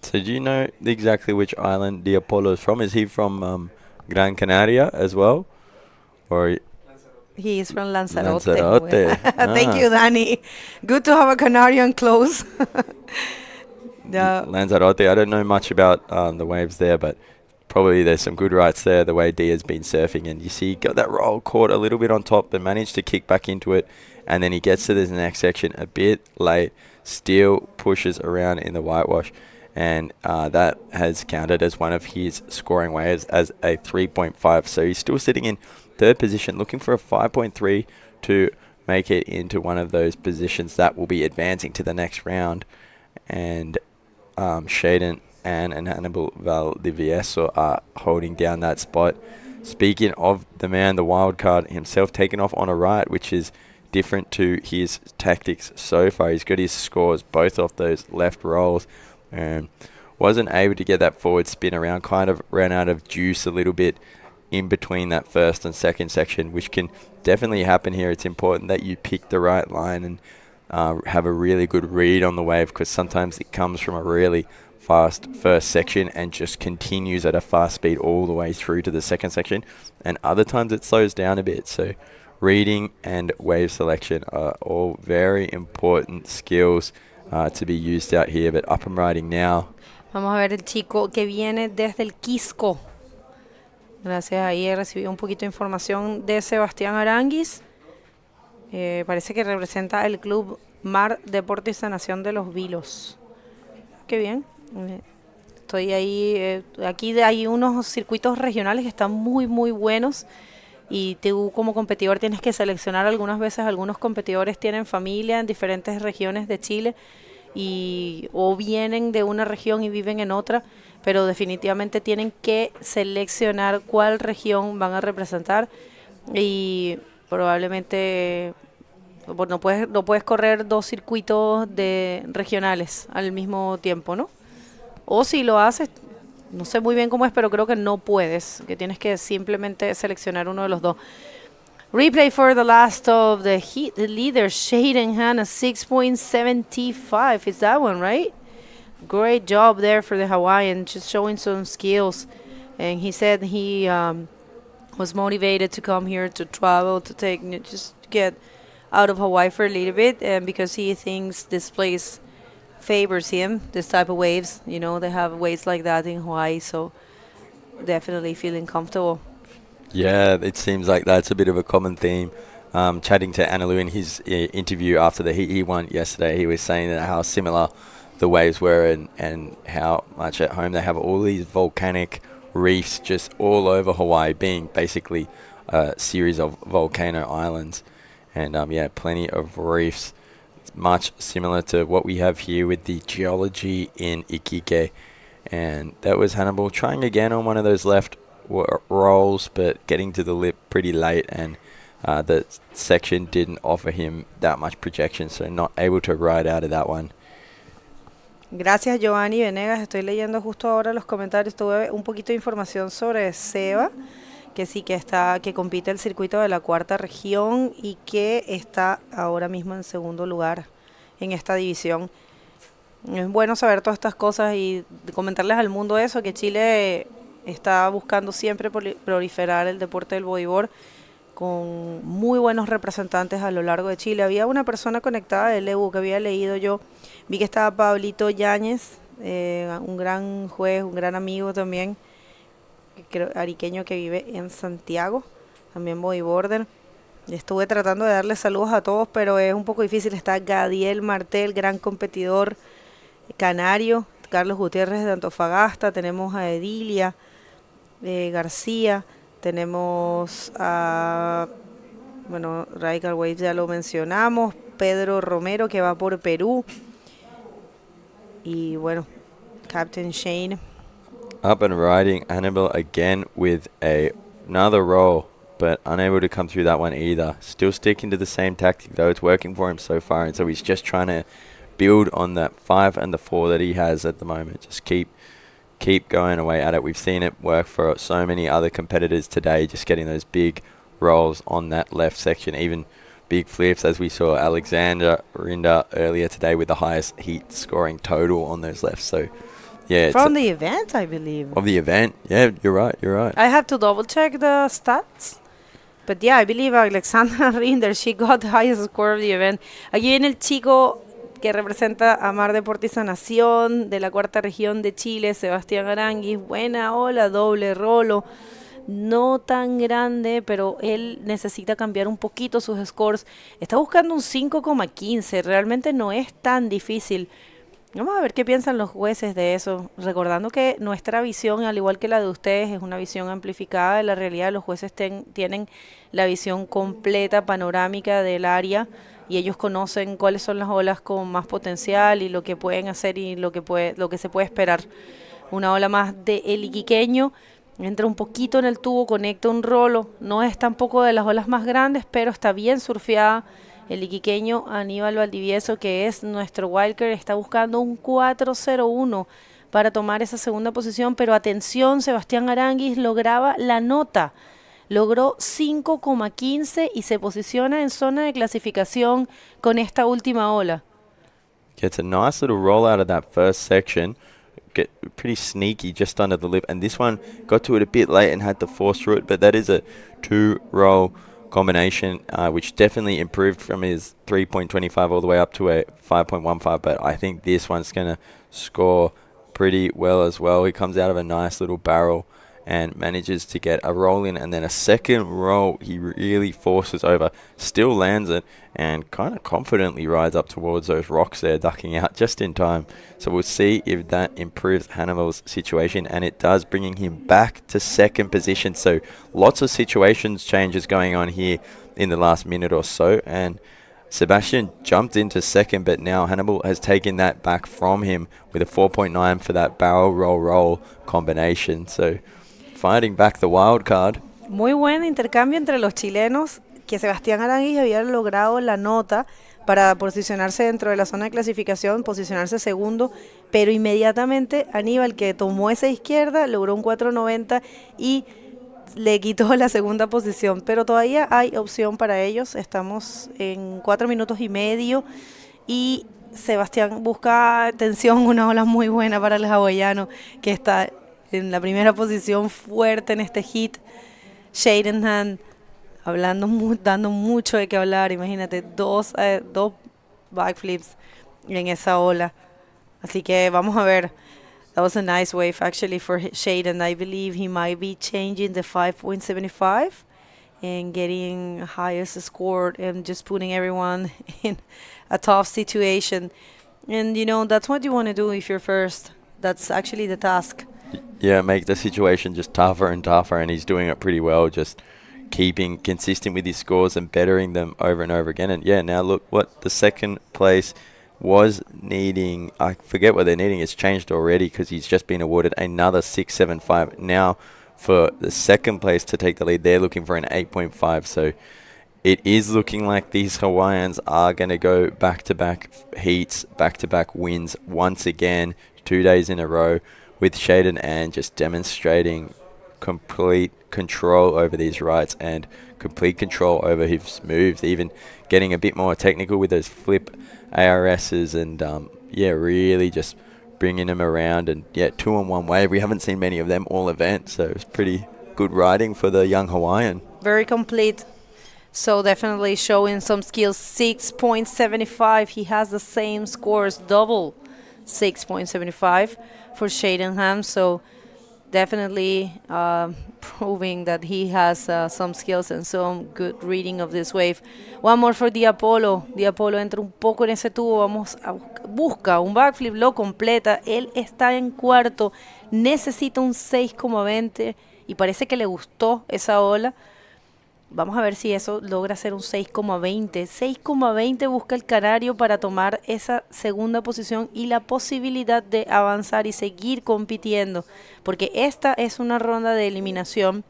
So do you know exactly which island the Apollo is from? Is he from Gran Canaria as well? Or he is from Lanzarote. Lanzarote. Thank you, Danny. Good to have a Canarian close. Lanzarote. I don't know much about the waves there, but probably there's some good rights there, the way Diaz been surfing. And you see he got that roll, caught a little bit on top, but managed to kick back into it. And then he gets to this next section a bit late, still pushes around in the whitewash. And that has counted as one of his scoring waves as a 3.5. So he's still sitting in third position, looking for a 5.3 to make it into one of those positions that will be advancing to the next round. And Shaden and Hannibal Valdivieso are holding down that spot. Speaking of the man, the wild card himself, taking off on a right, which is different to his tactics so far. He's got his scores both off those left rolls and wasn't able to get that forward spin around, kind of ran out of juice a little bit in between that first and second section, which can definitely happen here. It's important that you pick the right line and have a really good read on the wave, because sometimes it comes from a really fast first section and just continues at a fast speed all the way through to the second section, and other times it slows down a bit. So reading and wave selection are all very important skills to be used out here. But up and riding now. Vamos a ver el chico que viene desde el Quisco. Gracias, ahí recibí un poquito de información de Sebastián Aranguis. Parece que representa el club Mar Deportes y Sanación de los Vilos. Qué bien. Estoy ahí. Aquí hay unos circuitos regionales que están muy, muy buenos. Y tú como competidor tienes que seleccionar algunas veces. Algunos competidores tienen familia en diferentes regiones de Chile o vienen de una región y viven en otra, pero definitivamente tienen que seleccionar cuál región van a representar, y probablemente no puedes correr dos circuitos regionales al mismo tiempo, ¿no? O si lo haces, no sé muy bien cómo es, pero creo que no puedes, que tienes que simplemente seleccionar uno de los dos. Replay for the last of the heat. The leader, Shaden Hanna, 6.75. Is that one, right? Great job there for the Hawaiian, just showing some skills. And he said he was motivated to come here to travel, just get out of Hawaii for a little bit, and because he thinks this place favors him, this type of waves. You know, they have waves like that in Hawaii, so definitely feeling comfortable. Yeah, it seems like that's a bit of a common theme. Chatting to Analu in his interview after the heat he won yesterday, he was saying that how similar the waves were and how much at home they have all these volcanic reefs just all over Hawaii, being basically a series of volcano islands. And yeah, plenty of reefs. much similar to what we have here with the geology in Iquique. And that was Hannibal trying again on one of those left rolls, but getting to the lip pretty late, and the section didn't offer him that much projection, so not able to ride out of that one. Gracias, Giovanni Venegas. Estoy leyendo justo ahora los comentarios. Tuve un poquito de información sobre Seba, que sí que compite el circuito de la cuarta región y que está ahora mismo en segundo lugar en esta división. Es bueno saber todas estas cosas y comentarles al mundo eso, que Chile está buscando siempre proliferar el deporte del bodyboard con muy buenos representantes a lo largo de Chile. Había una persona conectada del EU que había leído yo. Vi que estaba Pablito Yáñez, un gran juez, un gran amigo también, creo, ariqueño, que vive en Santiago, también bodyboarder. Estuve tratando de darle saludos a todos, pero es un poco difícil. Está Gadiel Martel, gran competidor canario, Carlos Gutiérrez de Antofagasta, tenemos a Edilia García, tenemos a, bueno, Radical Waves ya lo mencionamos, Pedro Romero, que va por Perú, y bueno, Captain Shane. Up and riding Hannibal again with another roll, but unable to come through that one either. Still sticking to the same tactic though. It's working for him so far, and so he's just trying to build on that 5 and the 4 that he has at the moment. Just keep going away at it. We've seen it work for so many other competitors today, just getting those big rolls on that left section, even big flips, as we saw Alexandra Rinder earlier today with the highest heat scoring total on those lefts. So yeah, From the event, I believe. Of the event, yeah, you're right. I have to double check the stats. But yeah, I believe Alexandra Rinder, she got the highest score of the event. Aquí viene el chico que representa a Mar Deportiza Nación de la cuarta región de Chile, Sebastián Aranguis. Buena ola, doble rolo. No tan grande, pero él necesita cambiar un poquito sus scores. Está buscando un 5,15. Realmente no es tan difícil. Vamos a ver qué piensan los jueces de eso. Recordando que nuestra visión, al igual que la de ustedes, es una visión amplificada de la realidad. Los jueces tienen la visión completa, panorámica del área, y ellos conocen cuáles son las olas con más potencial y lo que pueden hacer y lo que se puede esperar. Una ola más de el iquiqueño. Entra un poquito en el tubo, conecta un rolo. No es tampoco de las olas más grandes, pero está bien surfeada. El iquiqueño Aníbal Valdivieso, que es nuestro wildcard, está buscando un 4.01 para tomar esa segunda posición. Pero atención, Sebastián Aranguis lograba la nota. Logró 5,15 y se posiciona en zona de clasificación con esta última ola. Gets a nice little roll out of that first section. Get pretty sneaky just under the lip, and this one got to it a bit late and had to force through it, but that is a 2-roll combination, which definitely improved from his 3.25 all the way up to a 5.15, but I think this one's going to score pretty well as well. He comes out of a nice little barrel and manages to get a roll in, and then a second roll he really forces over, still lands it, and kind of confidently rides up towards those rocks there, ducking out just in time. So we'll see if that improves Hannibal's situation, and it does, bringing him back to second position. So lots of situations changes going on here in the last minute or so, and Sebastian jumped into second, but now Hannibal has taken that back from him with a 4.9 for that barrel roll combination. So fighting back the wild card. Muy buen intercambio entre los chilenos, que Sebastián Aranguis había logrado la nota para posicionarse dentro de la zona de clasificación, posicionarse segundo, pero inmediatamente Aníbal, que tomó esa izquierda, logró un 4.90 y le quitó la segunda posición, pero todavía hay opción para ellos. Estamos en 4 minutos y medio y Sebastián busca atención, una ola muy buena para el hawaiano, que está en la primera posición fuerte en este hit. Shaden Anon dando mucho de qué hablar. Imagínate, dos backflips en esa ola. Así que vamos a ver. That was a nice wave actually for Shaden. I believe he might be changing the 5.75 and getting highest score and just putting everyone in a tough situation. And you know, that's what you want to do if you're first. That's actually the task. Yeah, make the situation just tougher and tougher, and he's doing it pretty well, just keeping consistent with his scores and bettering them over and over again. And yeah, now look what the second place was needing. I forget what they're needing. It's changed already because he's just been awarded another 6.75. Now for the second place to take the lead, they're looking for an 8.5. So it is looking like these Hawaiians are going to go back-to-back heats, back-to-back wins once again, 2 days in a row, with Shaden Anon just demonstrating complete control over these rights and complete control over his moves, even getting a bit more technical with those flip ARSs and, yeah, really just bringing them around. And, yeah, 2-on-1 wave. We haven't seen many of them all event, so it's pretty good riding for the young Hawaiian. Very complete. So definitely showing some skills. 6.75. He has the same scores, double 6.75 for Shaden Anon. So definitely proving that he has some skills and some good reading of this wave. One more for Diapolo. Diapolo entra un poco en ese tubo. Vamos a busca un backflip, lo completa. Él está en cuarto. Necesita un 6,20 y parece que le gustó esa ola. Vamos a ver si eso logra ser un 6,20. 6,20 busca el canario para tomar esa segunda posición y la posibilidad de avanzar y seguir compitiendo. Porque esta es una ronda de eliminación.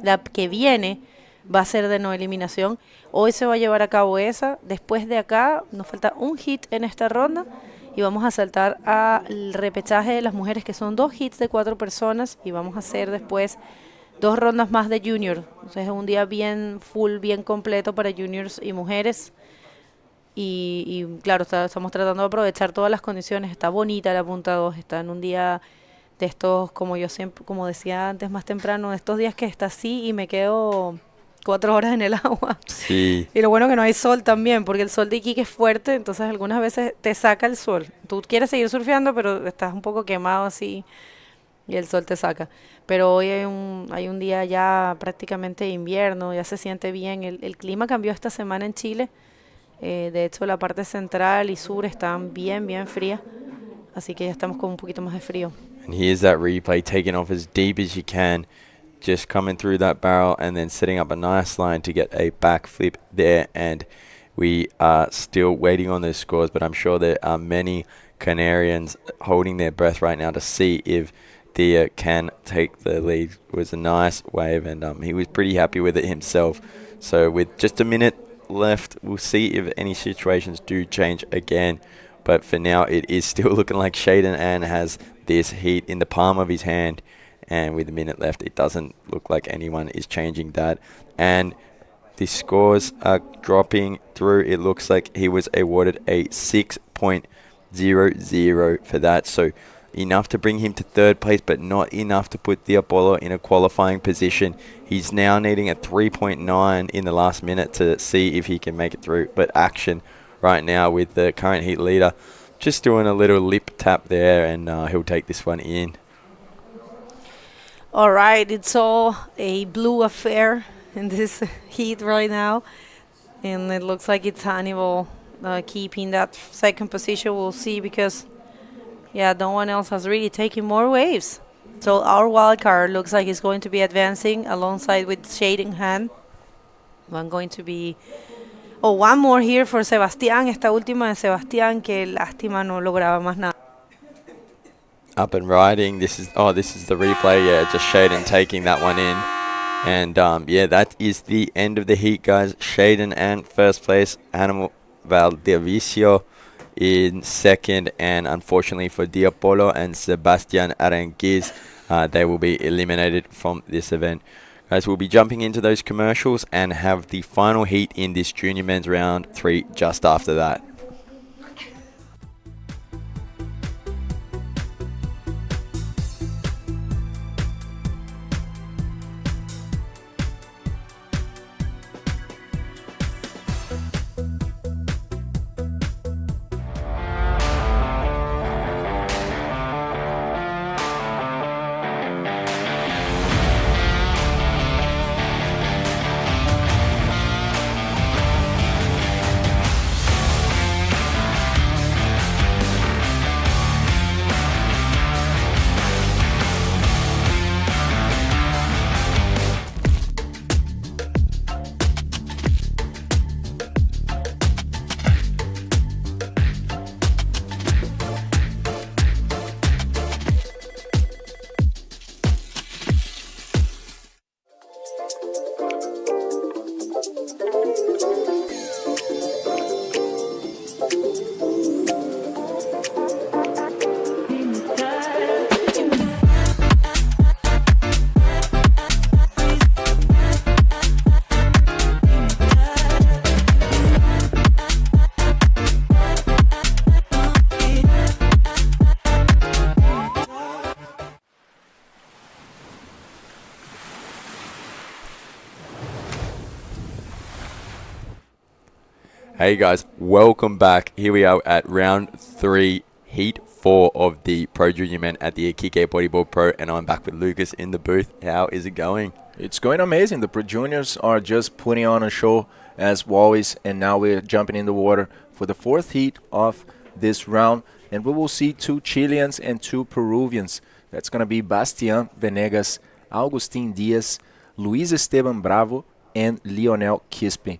La que viene va a ser de no eliminación. Hoy se va a llevar a cabo esa. Después de acá nos falta un hit en esta ronda. Y vamos a saltar al repechaje de las mujeres, que son 2 hits de 4 personas. Y vamos a hacer después 2 rondas más de junior. Entonces es un día bien full, bien completo para juniors y mujeres. Y claro, estamos tratando de aprovechar todas las condiciones. Está bonita la punta 2. Está en un día de estos, como yo siempre, como decía antes más temprano, de estos días que está así y me quedo 4 horas en el agua. Sí. Y lo bueno que no hay sol también, porque el sol de Iquique es fuerte, entonces algunas veces te saca el sol. Tú quieres seguir surfeando, pero estás un poco quemado así y el sol te saca. Pero hoy hay un día ya prácticamente de invierno, ya se siente bien. El clima cambió esta semana en Chile. De hecho, la parte central y sur están bien, bien frías. Así que ya estamos con un poquito más de frío. And here's that replay, taking off as deep as you can, just coming through that barrel and then setting up a nice line to get a backflip there. And we are still waiting on those scores, but I'm sure there are many Canarians holding their breath right now to see if Dia can take the lead. It was a nice wave, and he was pretty happy with it himself. So with just a minute left, we'll see if any situations do change again. But for now, it is still looking like Shaden Anon has this heat in the palm of his hand. And with a minute left, it doesn't look like anyone is changing that. And the scores are dropping through. It looks like he was awarded a 6.00 for that. So enough to bring him to third place, but not enough to put Diapolo in a qualifying position. He's now needing a 3.9 in the last minute to see if he can make it through. But action right now with the current heat leader, just doing a little lip tap there, and he'll take this one in. All right, it's all a blue affair in this heat right now. And it looks like it's Hannibal keeping that second position. We'll see, because yeah, no one else has really taken more waves. So our wild card looks like it's going to be advancing alongside with Shaden Anon. One going to be... Oh, one more here for Sebastián. Esta última de Sebastián, que lástima no lograba más nada. Up and riding. This is the replay. Yeah, just Shaden taking that one in. And yeah, that is the end of the heat, guys. Shaden Anon first place. Animal Valdivicio in second, and unfortunately for Diapolo and Sebastian Aranguiz, they will be eliminated from this event. Guys, we'll be jumping into those commercials and have the final heat in this junior men's round 3 just after that. Hey guys, welcome back. Here we are at round 3, heat 4 of the Pro Junior Men at the Iquique Bodyboard Pro, and I'm back with Lucas in the booth. How is it going? It's going amazing. The Pro Juniors are just putting on a show as always, and now we're jumping in the water for the 4th heat of this round, and we will see 2 Chileans and 2 Peruvians. That's going to be Bastian Venegas, Agustin Diaz, Luis Esteban Bravo, and Lionel Quispe.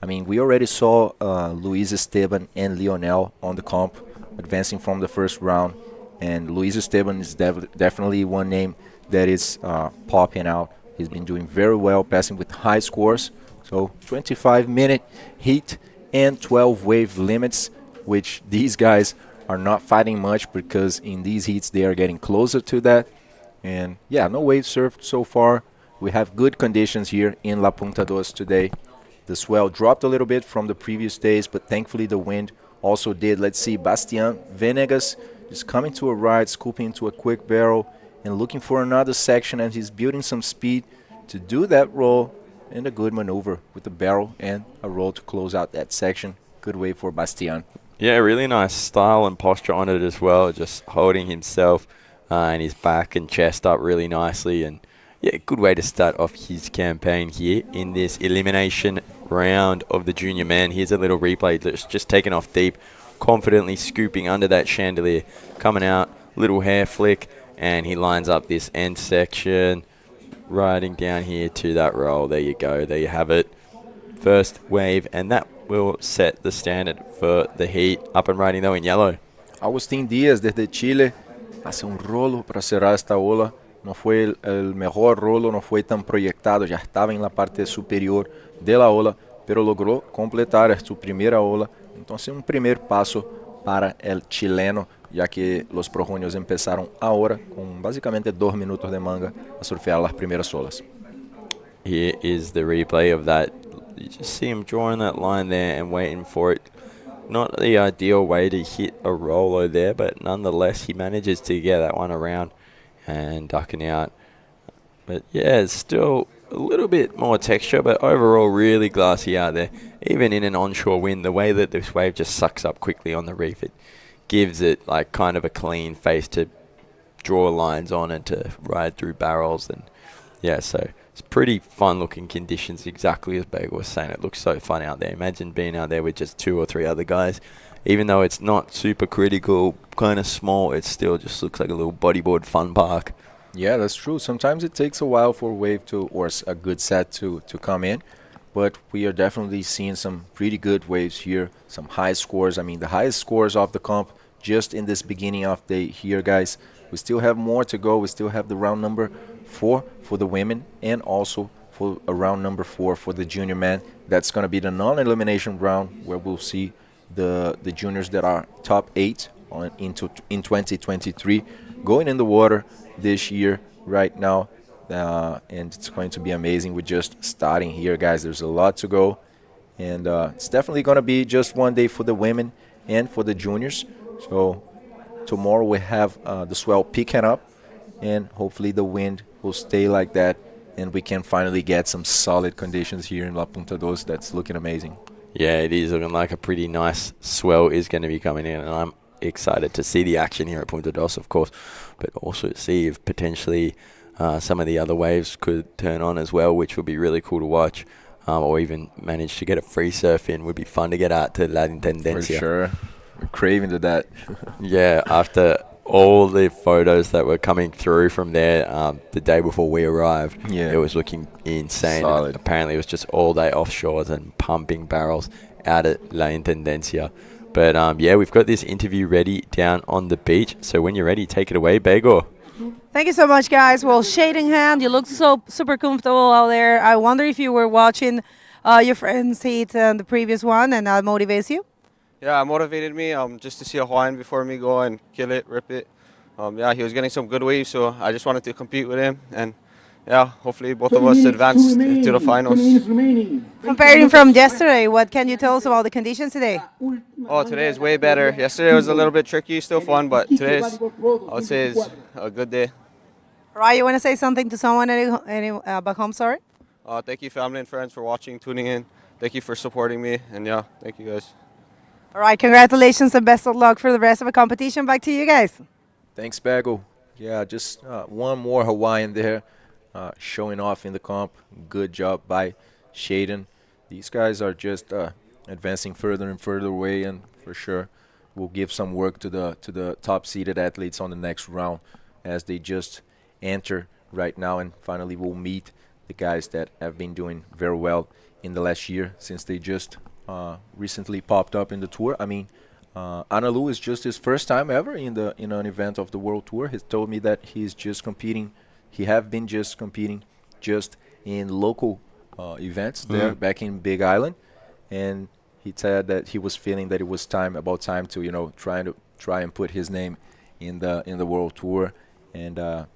I mean, we already saw Luis Esteban and Lionel on the comp advancing from the first round, and Luis Esteban is definitely one name that is popping out. He's been doing very well, passing with high scores. So 25-minute heat and 12 wave limits, which these guys are not fighting much because in these heats they are getting closer to that. And yeah, no wave surfed so far. We have good conditions here in La Punta Dos today. The swell dropped a little bit from the previous days, but thankfully the wind also did. Let's see, Bastian Venegas just coming to a ride, scooping into a quick barrel and looking for another section, and he's building some speed to do that roll and a good maneuver with the barrel and a roll to close out that section. Good way for Bastian. Yeah, really nice style and posture on it as well, just holding himself and his back and chest up really nicely. And yeah, good way to start off his campaign here in this elimination round of the Junior Men. Here's a little replay that's just taken off deep, confidently scooping under that chandelier, coming out, little hair flick, and he lines up this end section, riding down here to that roll. There you go, there you have it. First wave, and that will set the standard for the heat. Up and riding though in yellow. Agustin Diaz desde Chile hace un rolo para cerrar esta ola. No fue el mejor rolo, no fue tan proyectado, ya estaba en la parte superior de la ola, pero logró completar su primera ola. Entonces un primer paso para el chileno, ya que los Pro Juniors empezaron ahora con básicamente 2 minutos de manga a surfear las primeras olas. Here is the replay of that. You just see him drawing that line there and waiting for it. Not the ideal way to hit a rolo there, but nonetheless he manages to get that one around and ducking out. But yeah, it's still a little bit more texture, but overall really glassy out there. Even in an onshore wind, the way that this wave just sucks up quickly on the reef, it gives it like kind of a clean face to draw lines on and to ride through barrels. And yeah, so it's pretty fun looking conditions, exactly as Bagel was saying. It looks so fun out there. Imagine being out there with just 2 or 3 other guys. Even though it's not super critical, kind of small, it still just looks like a little bodyboard fun park. Yeah, that's true. Sometimes it takes a while for a wave to, or a good set to come in. But we are definitely seeing some pretty good waves here, some high scores. I mean, the highest scores of the comp just in this beginning of the here, guys. We still have more to go. We still have the round number 4 for the women and also for a round number 4 for the junior men. That's going to be the non-elimination round where we'll see the juniors that are top 8 in 2023 going in the water this year right now. And it's going to be amazing. We're just starting here, guys. There's a lot to go. And it's definitely going to be just one day for the women and for the juniors. So tomorrow we have the swell picking up, and hopefully the wind will stay like that, and we can finally get some solid conditions here in La Punta Dos. That's looking amazing. Yeah, it is looking like a pretty nice swell is going to be coming in, and I'm excited to see the action here at Punta Dos, of course, but also to see if potentially some of the other waves could turn on as well, which would be really cool to watch, or even manage to get a free surf in. Would be fun to get out to La Intendencia. For sure. We're craving to that. Yeah, after all the photos that were coming through from there the day before we arrived, it was looking insane. Apparently it was just all day offshores and pumping barrels out at La Intendencia. But yeah, we've got this interview ready down on the beach. So when you're ready, take it away, Begor. Thank you so much, guys. Well, shade in hand, you look so super comfortable out there. I wonder if you were watching your friends' heat and the previous one, and that motivates you? Yeah, it motivated me just to see a Hawaiian before me go and kill it, rip it. Yeah, he was getting some good waves, so I just wanted to compete with him. And yeah, hopefully both of us advance to the finals. Comparing from yesterday, what can you tell us about the conditions today? Oh, today is way better. Yesterday was a little bit tricky, still fun, but today's, I would say, is a good day. Right, you want to say something to someone back home, sorry? Thank you, family and friends, for watching, tuning in. thank you for supporting me, and yeah, thank you guys. All right, congratulations and best of luck for the rest of the competition. Back to you guys. Thanks, Bagel. Yeah, just one more Hawaiian there, showing off in the comp. Good job by Shaden. These guys are just advancing further and further away, and for sure will give some work to the top-seeded athletes on the next round as they just enter right now, and finally will meet the guys that have been doing very well in the last year since they just recently popped up in the tour. I mean, Analu is just his first time ever in an event of the World Tour. He told me that he's just competing. He have been just competing just in local events there back in Big Island, and he said that he was feeling that it was about time to try and put his name in the World Tour and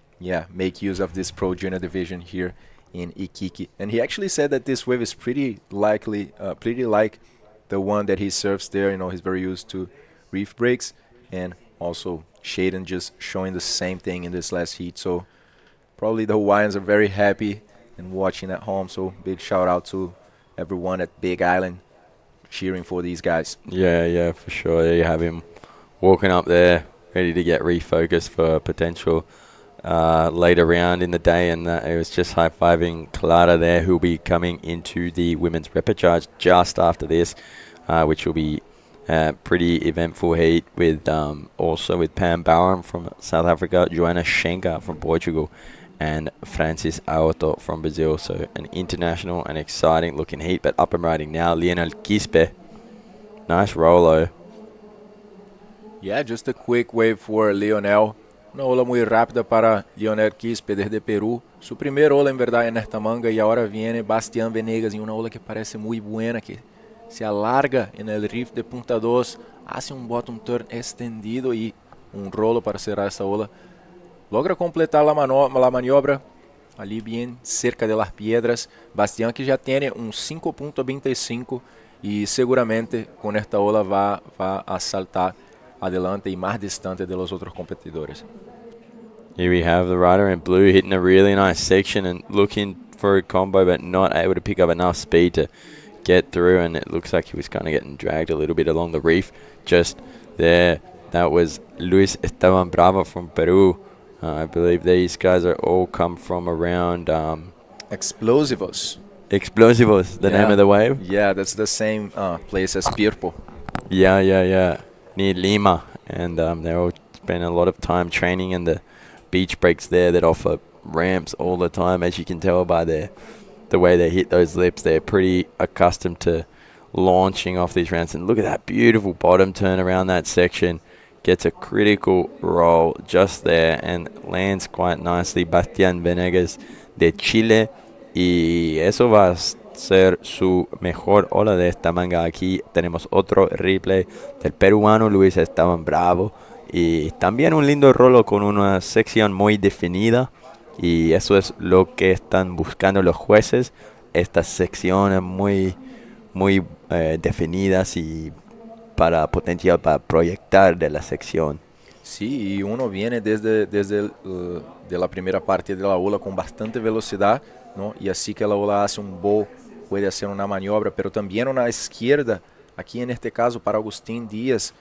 make use of this Pro Junior division here in Iquique. And he actually said that this wave is pretty like the one that he surfs there. He's very used to reef breaks, and also Shaden just showing the same thing in this last heat. So probably the Hawaiians are very happy and watching at home. So big shout out to everyone at Big Island cheering for these guys. Yeah, for sure. There you have him walking up there, ready to get refocused for a potential later round in the day, and it was just high-fiving Clara there, who'll be coming into the women's repechage just after this, which will be a pretty eventful heat with also with Pam Barron from South Africa, Joanna Shanker from Portugal, and Francis Aoto from Brazil. So an international and exciting looking heat, but up and riding now, Lionel Quispe. Nice rolo. Yeah, just a quick wave for Lionel. Una ola muy rápida para Lionel Quispe desde Perú. Su primer ola en verdad en esta manga, y ahora viene Bastian Venegas en una ola que parece muy buena, que se alarga en el riff de punta 2, hace un bottom turn extendido y un rolo para cerrar esta ola. Logra completar la maniobra ali bien cerca de las piedras. Bastian, que ya tiene un 5.25 y seguramente con esta ola va a saltar adelante y más distante de los otros competidores. Here we have the rider in blue hitting a really nice section and looking for a combo, but not able to pick up enough speed to get through, and it looks like he was kind of getting dragged a little bit along the reef just there. That was Luis Esteban Bravo from Peru. I believe these guys are all come from around Explosivos. Explosivos, the name of the wave? Yeah, that's the same place as Pirpo. Yeah. Near Lima, and they're all spending a lot of time training in the beach breaks there that offer ramps all the time. As you can tell by the way they hit those lips, they're pretty accustomed to launching off these ramps. And look at that beautiful bottom turn around that section. Gets a critical roll just there and lands quite nicely. Bastian Venegas de Chile, y eso va a ser su mejor ola de esta manga. Aquí tenemos otro replay del peruano Luis Esteban Bravo, y también un lindo rolo con una sección muy definida, y eso es lo que están buscando los jueces, estas secciones muy definidas y para potencial para proyectar de la sección. Sí, y uno viene desde de la primera parte de la ola con bastante velocidad, ¿no? Y así que la ola hace un bow, puede hacer una maniobra, pero también una izquierda, aquí en este caso para Agustín Díaz,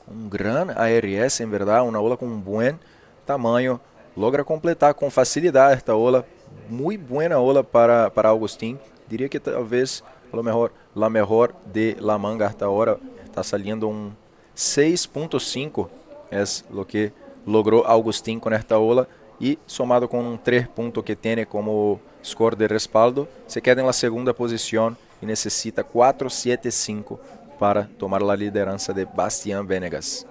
un gran ARS, en verdad, una ola con un buen tamaño, logra completar con facilidad esta ola, muy buena ola para Agustín, diría que talvez a lo mejor la mejor de la manga hasta ahora, está saliendo un 6.5, es lo que logró Agustín con esta ola, y somado con un 3 puntos que tiene como score de respaldo, se queda en la segunda posición y necesita 4.75 para tomar la lideranza de Bastian Venegas.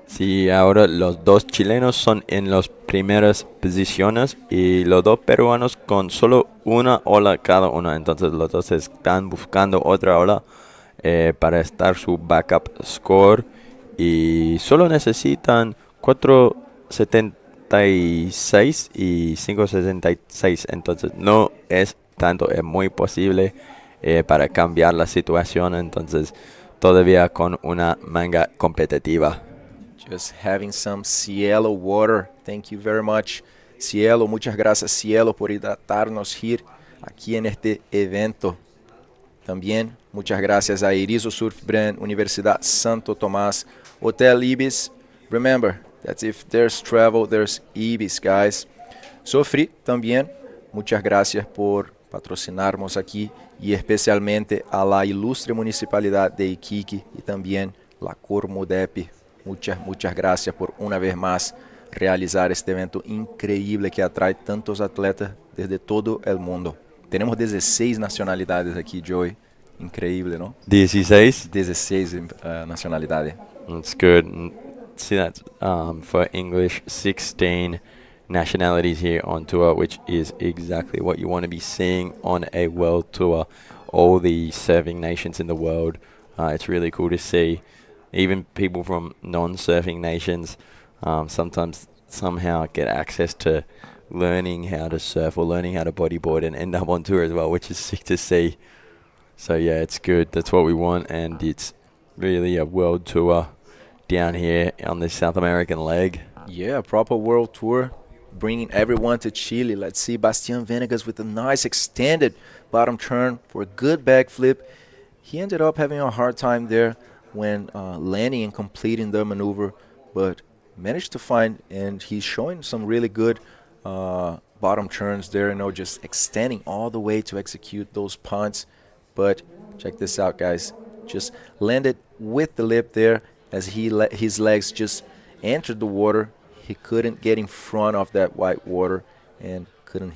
Sí, ahora los dos chilenos son en las primeras posiciones y los dos peruanos con solo una ola cada uno. Entonces los dos están buscando otra ola para estar su backup score, y solo necesitan 4.76 y 5.66. Entonces no es tanto, es muy posible para cambiar la situación. Entonces todavía con una manga competitiva. Just having some Cielo water. Thank you very much, Cielo. Muchas gracias, Cielo, por hidratarnos here aquí en este evento. También muchas gracias a Irizo Surf Brand, Universidad Santo Tomás, Hotel Ibis. Remember that if there's travel, there's Ibis, guys. Sofri también, muchas gracias por patrocinarnos aquí y especialmente a la ilustre municipalidad de Iquique y también la Cormudep. Muchas gracias por una vez más realizar este evento increíble que atrae tantos atletas desde todo el mundo. Tenemos 16 nacionalidades aquí, Joey. Increíble, ¿no? 16? 16 nacionalidades. That's good. And see, that's for English, 16 nationalities here on tour, which is exactly what you want to be seeing on a world tour. All the surfing nations in the world. It's really cool to see. Even people from non-surfing nations sometimes somehow get access to learning how to surf or learning how to bodyboard and end up on tour as well, which is sick to see. So yeah, it's good. That's what we want, and it's really a world tour down here on the South American leg. Yeah, a proper world tour, bringing everyone to Chile. Let's see Bastian Venegas with a nice extended bottom turn for a good backflip. He ended up having a hard time there when landing and completing the maneuver, but managed to find, and he's showing some really good bottom turns there, just extending all the way to execute those punts. But check this out, guys. Just landed with the lip there as his legs just entered the water. He couldn't get in front of that white water and couldn't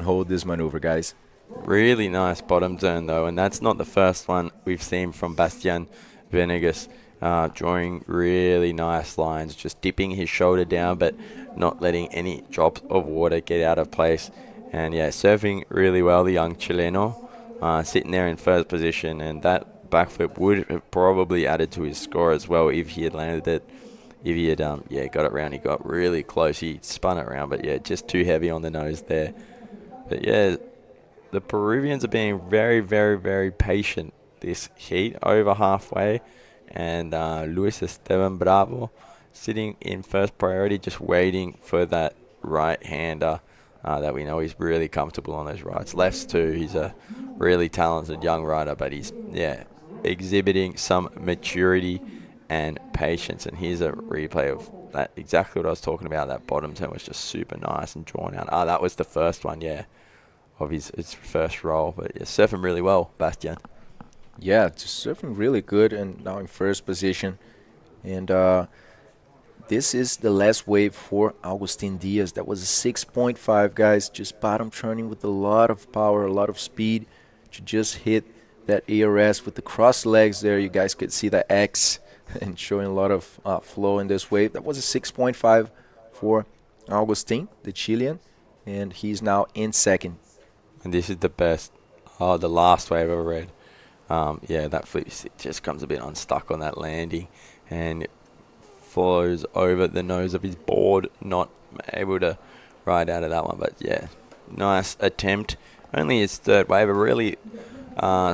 hold this maneuver, guys. Really nice bottom turn though, and that's not the first one we've seen from Bastian Venegas. Drawing really nice lines, just dipping his shoulder down but not letting any drops of water get out of place. And yeah, surfing really well, the young Chileno, sitting there in first position, and that backflip would have probably added to his score as well if he had landed it. If he had got it round, he got really close, he spun it around, but yeah, just too heavy on the nose there. But yeah, the Peruvians are being very, very, very patient this heat, over halfway. And Luis Esteban Bravo sitting in first priority, just waiting for that right-hander that we know he's really comfortable on those rides. Lefts too, he's a really talented young rider, but he's, exhibiting some maturity and patience. And here's a replay of that, exactly what I was talking about. That bottom turn was just super nice and drawn out. That was the first one, of his first roll. But surfing really well, Bastian. Yeah, just surfing really good and now in first position. And this is the last wave for Agustin Diaz. That was a 6.5, guys. Just bottom turning with a lot of power, a lot of speed to just hit that ARS with the cross legs there. You guys could see the X and showing a lot of flow in this wave. That was a 6.5 for Agustin, the Chilean, and he's now in second. And this is the best. The last wave I ever read. That flip just comes a bit unstuck on that landing and follows over the nose of his board, not able to ride out of that one. But yeah, nice attempt. Only his third wave, a really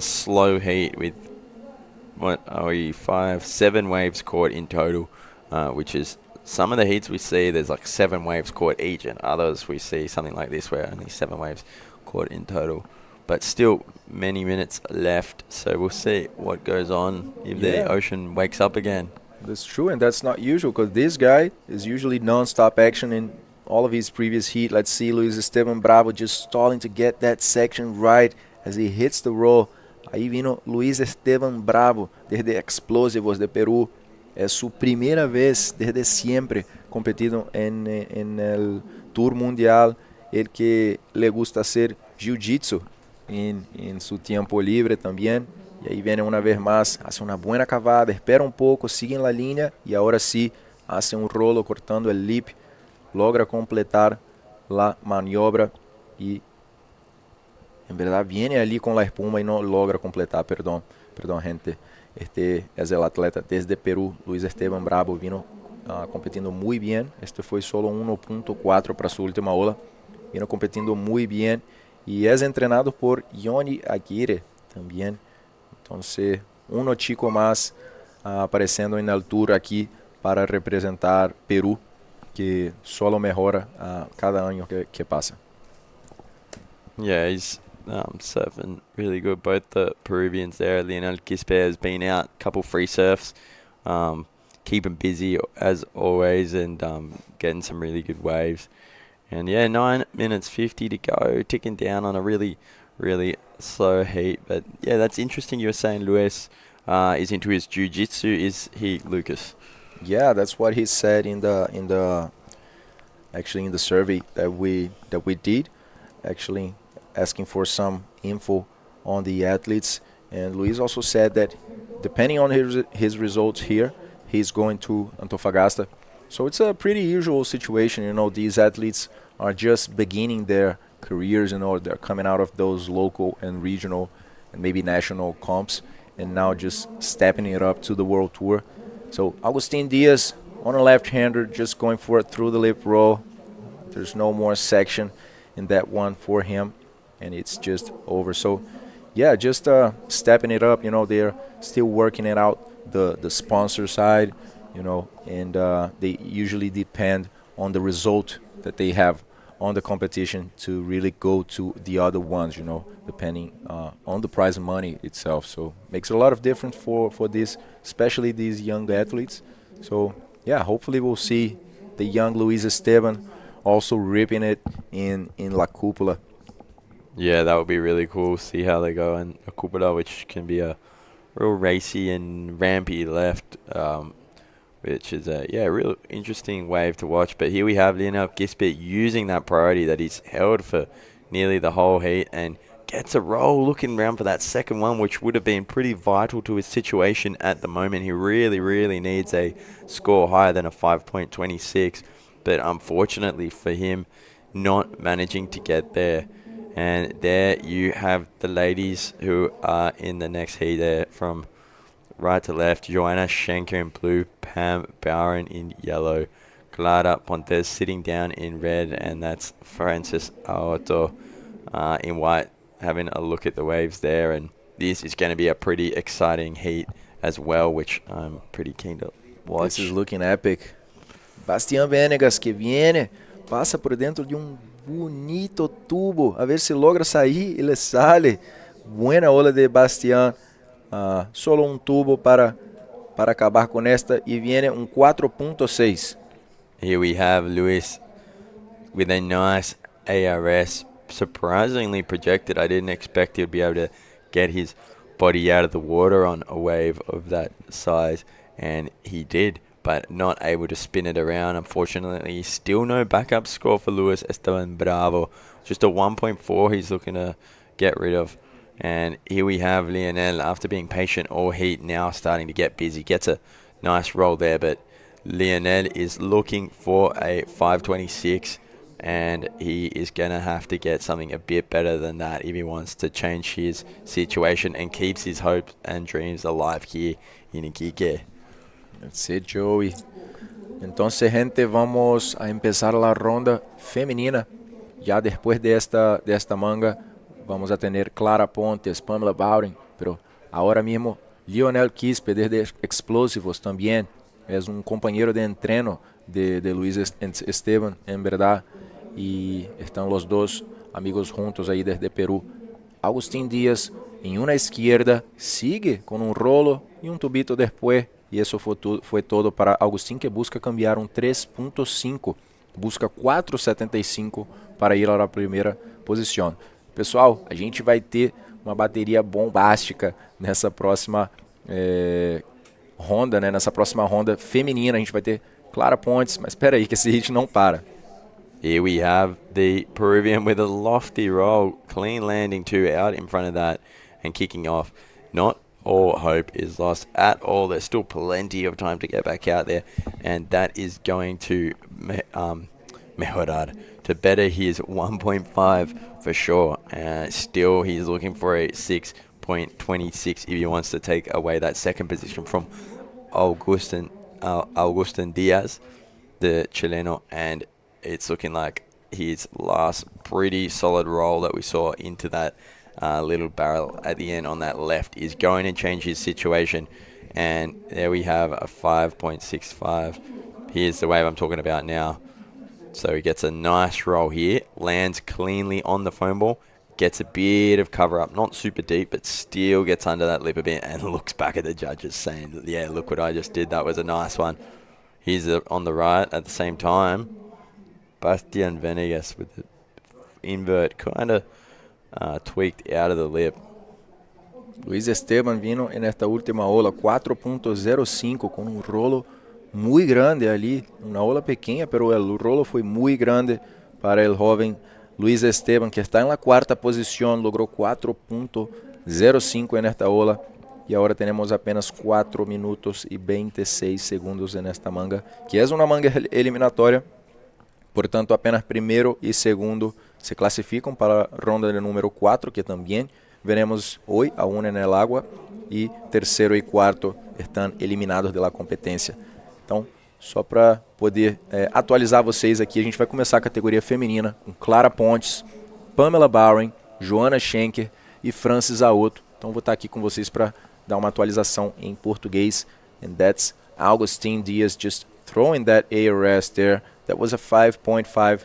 slow heat with 7 waves caught in total, which is some of the heats we see there's like 7 waves caught each, and others we see something like this where only 7 waves caught in total. But still many minutes left, so we'll see what goes on if the ocean wakes up again. That's true, and that's not usual because this guy is usually non-stop action in all of his previous heat. Let's see Luis Esteban Bravo just stalling to get that section right as he hits the roll. Ahí vino Luis Esteban Bravo desde Explosivos de Perú. Es su primera vez desde siempre competido en el Tour Mundial. El que le gusta hacer jiu-jitsu en su tiempo libre también. Y ahí viene una vez más, hace una buena cavada, espera un poco, sigue en la línea y ahora sí hace un rolo cortando el lip, logra completar la maniobra y en verdad viene ali con la espuma y no logra completar, perdón gente. Este es el atleta desde Perú, Luis Esteban Bravo, vino competindo muy bien. Este fue solo 1.4 para su última ola, vino competindo muy bien y es entrenado por Yoni Aguirre también. Entonces, uno chico más apareciendo en altura aquí para representar Perú, que solo mejora cada año que pasa. Yeah, he's surfing really good. Both the Peruvians there, Lionel Quispe has been out, couple free surfs, keeping busy as always, and getting some really good waves. And yeah, 9 minutes 50 to go, ticking down on a really, really slow heat. But yeah, that's interesting. You were saying Luis is into his jiu-jitsu. Is he, Lucas? Yeah, that's what he said in the actually in the survey that we did, actually asking for some info on the athletes. And Luis also said that depending on his results here, he's going to Antofagasta. So it's a pretty usual situation, you know. These athletes are just beginning their careers, you know. They're coming out of those local and regional and maybe national comps, and now just stepping it up to the World Tour. So Agustin Diaz on a left-hander, just going for it through the lip roll. There's no more section in that one for him, and it's just over. So yeah, just stepping it up, you know. They're still working it out, the sponsor side, you know, and they usually depend on the result that they have on the competition to really go to the other ones, you know, depending on the prize money itself. So makes a lot of difference for this, especially these young athletes. So yeah, hopefully we'll see the young Luis Esteban also ripping it in La Cúpula. Yeah, that would be really cool. See how they go in La Cúpula, which can be a real racy and rampy left, which is a real interesting wave to watch. But here we have Lionel Quispe using that priority that he's held for nearly the whole heat and gets a roll, looking around for that second one, which would have been pretty vital to his situation at the moment. He really, really needs a score higher than a 5.26, but unfortunately for him, not managing to get there. And there you have the ladies who are in the next heat there from right to left. Joanna Shanker in blue, Pam Bowren in yellow, Clara Pontes sitting down in red, and that's Francis Aoto in white, having a look at the waves there. And this is going to be a pretty exciting heat as well, which I'm pretty keen to watch. This is looking epic. Bastian Venegas que viene, passa por dentro de bonito tubo, a ver si logra sair. Ele sale. Buena ola de Bastian. Solo un tubo para acabar con esta, y viene un 4.6. Here we have Luis with a nice ARS, surprisingly projected. I didn't expect he'd be able to get his body out of the water on a wave of that size, and he did, but not able to spin it around. Unfortunately, still no backup score for Luis Esteban Bravo. Just a 1.4 he's looking to get rid of. And here we have Lionel, after being patient all heat, now starting to get busy. Gets a nice roll there, but Lionel is looking for a 5.26, and he is going to have to get something a bit better than that if he wants to change his situation and keeps his hopes and dreams alive here in Iquique. That's it, Joey. Entonces, gente, vamos a empezar la ronda femenina. Ya después de esta manga, vamos a tener Clara Pontes, Pamela Bowden, pero ahora mismo Lionel Quispe desde Explosivos también es un compañero de entreno de Luis Esteban, en verdad, y están los dos amigos juntos ahí desde Perú. Agustín Díaz en una izquierda sigue con un rolo y un tubito después, y eso fue todo para Agustín, que busca cambiar un 3.5, busca 4.75 para ir a la primeira posição. Pessoal, a gente vai ter uma bateria bombástica nessa próxima ronda, né? Nessa próxima ronda feminina. A gente vai ter Clara Pontes, mas espera aí que esse hit não para. Here we have the Peruvian with a lofty roll, clean landing too, out in front of that and kicking off. Not all hope is lost at all. There's still plenty of time to get back out there, and that is going to mejorar, to better his 1.5 for sure. Still, he's looking for a 6.26 if he wants to take away that second position from Augustin Diaz, the Chileno, and it's looking like his last pretty solid roll that we saw into that little barrel at the end on that left is going to change his situation. And there we have a 5.65. Here's the wave I'm talking about now. So he gets a nice roll here, lands cleanly on the foam ball, gets a bit of cover up, not super deep, but still gets under that lip a bit and looks back at the judges saying, yeah, look what I just did. That was a nice one. He's on the right at the same time. Bastian Venegas with the invert kind of tweaked out of the lip. Luis Esteban vino en esta última ola 4.05 con un rolo muy grande ali, una ola pequeña, pero el rolo fue muy grande para el joven Luis Esteban, que está en la cuarta posición, logró 4.05 en esta ola y ahora tenemos apenas 4 minutos y 26 segundos en esta manga, que es una manga eliminatoria, por tanto apenas primero y segundo se clasifican para la ronda de número 4, que también veremos hoy, aún en el agua, e terceiro e quarto estão eliminados da competência. Então, só para poder atualizar vocês aqui, a gente vai começar a categoria feminina com Clara Pontes, Pamela Bowring, Joanna Shanker e Francis Aoto. Então, vou estar aqui com vocês para dar uma atualização em português. And that's Augustin Diaz just throwing that ARS there. That was a 5.5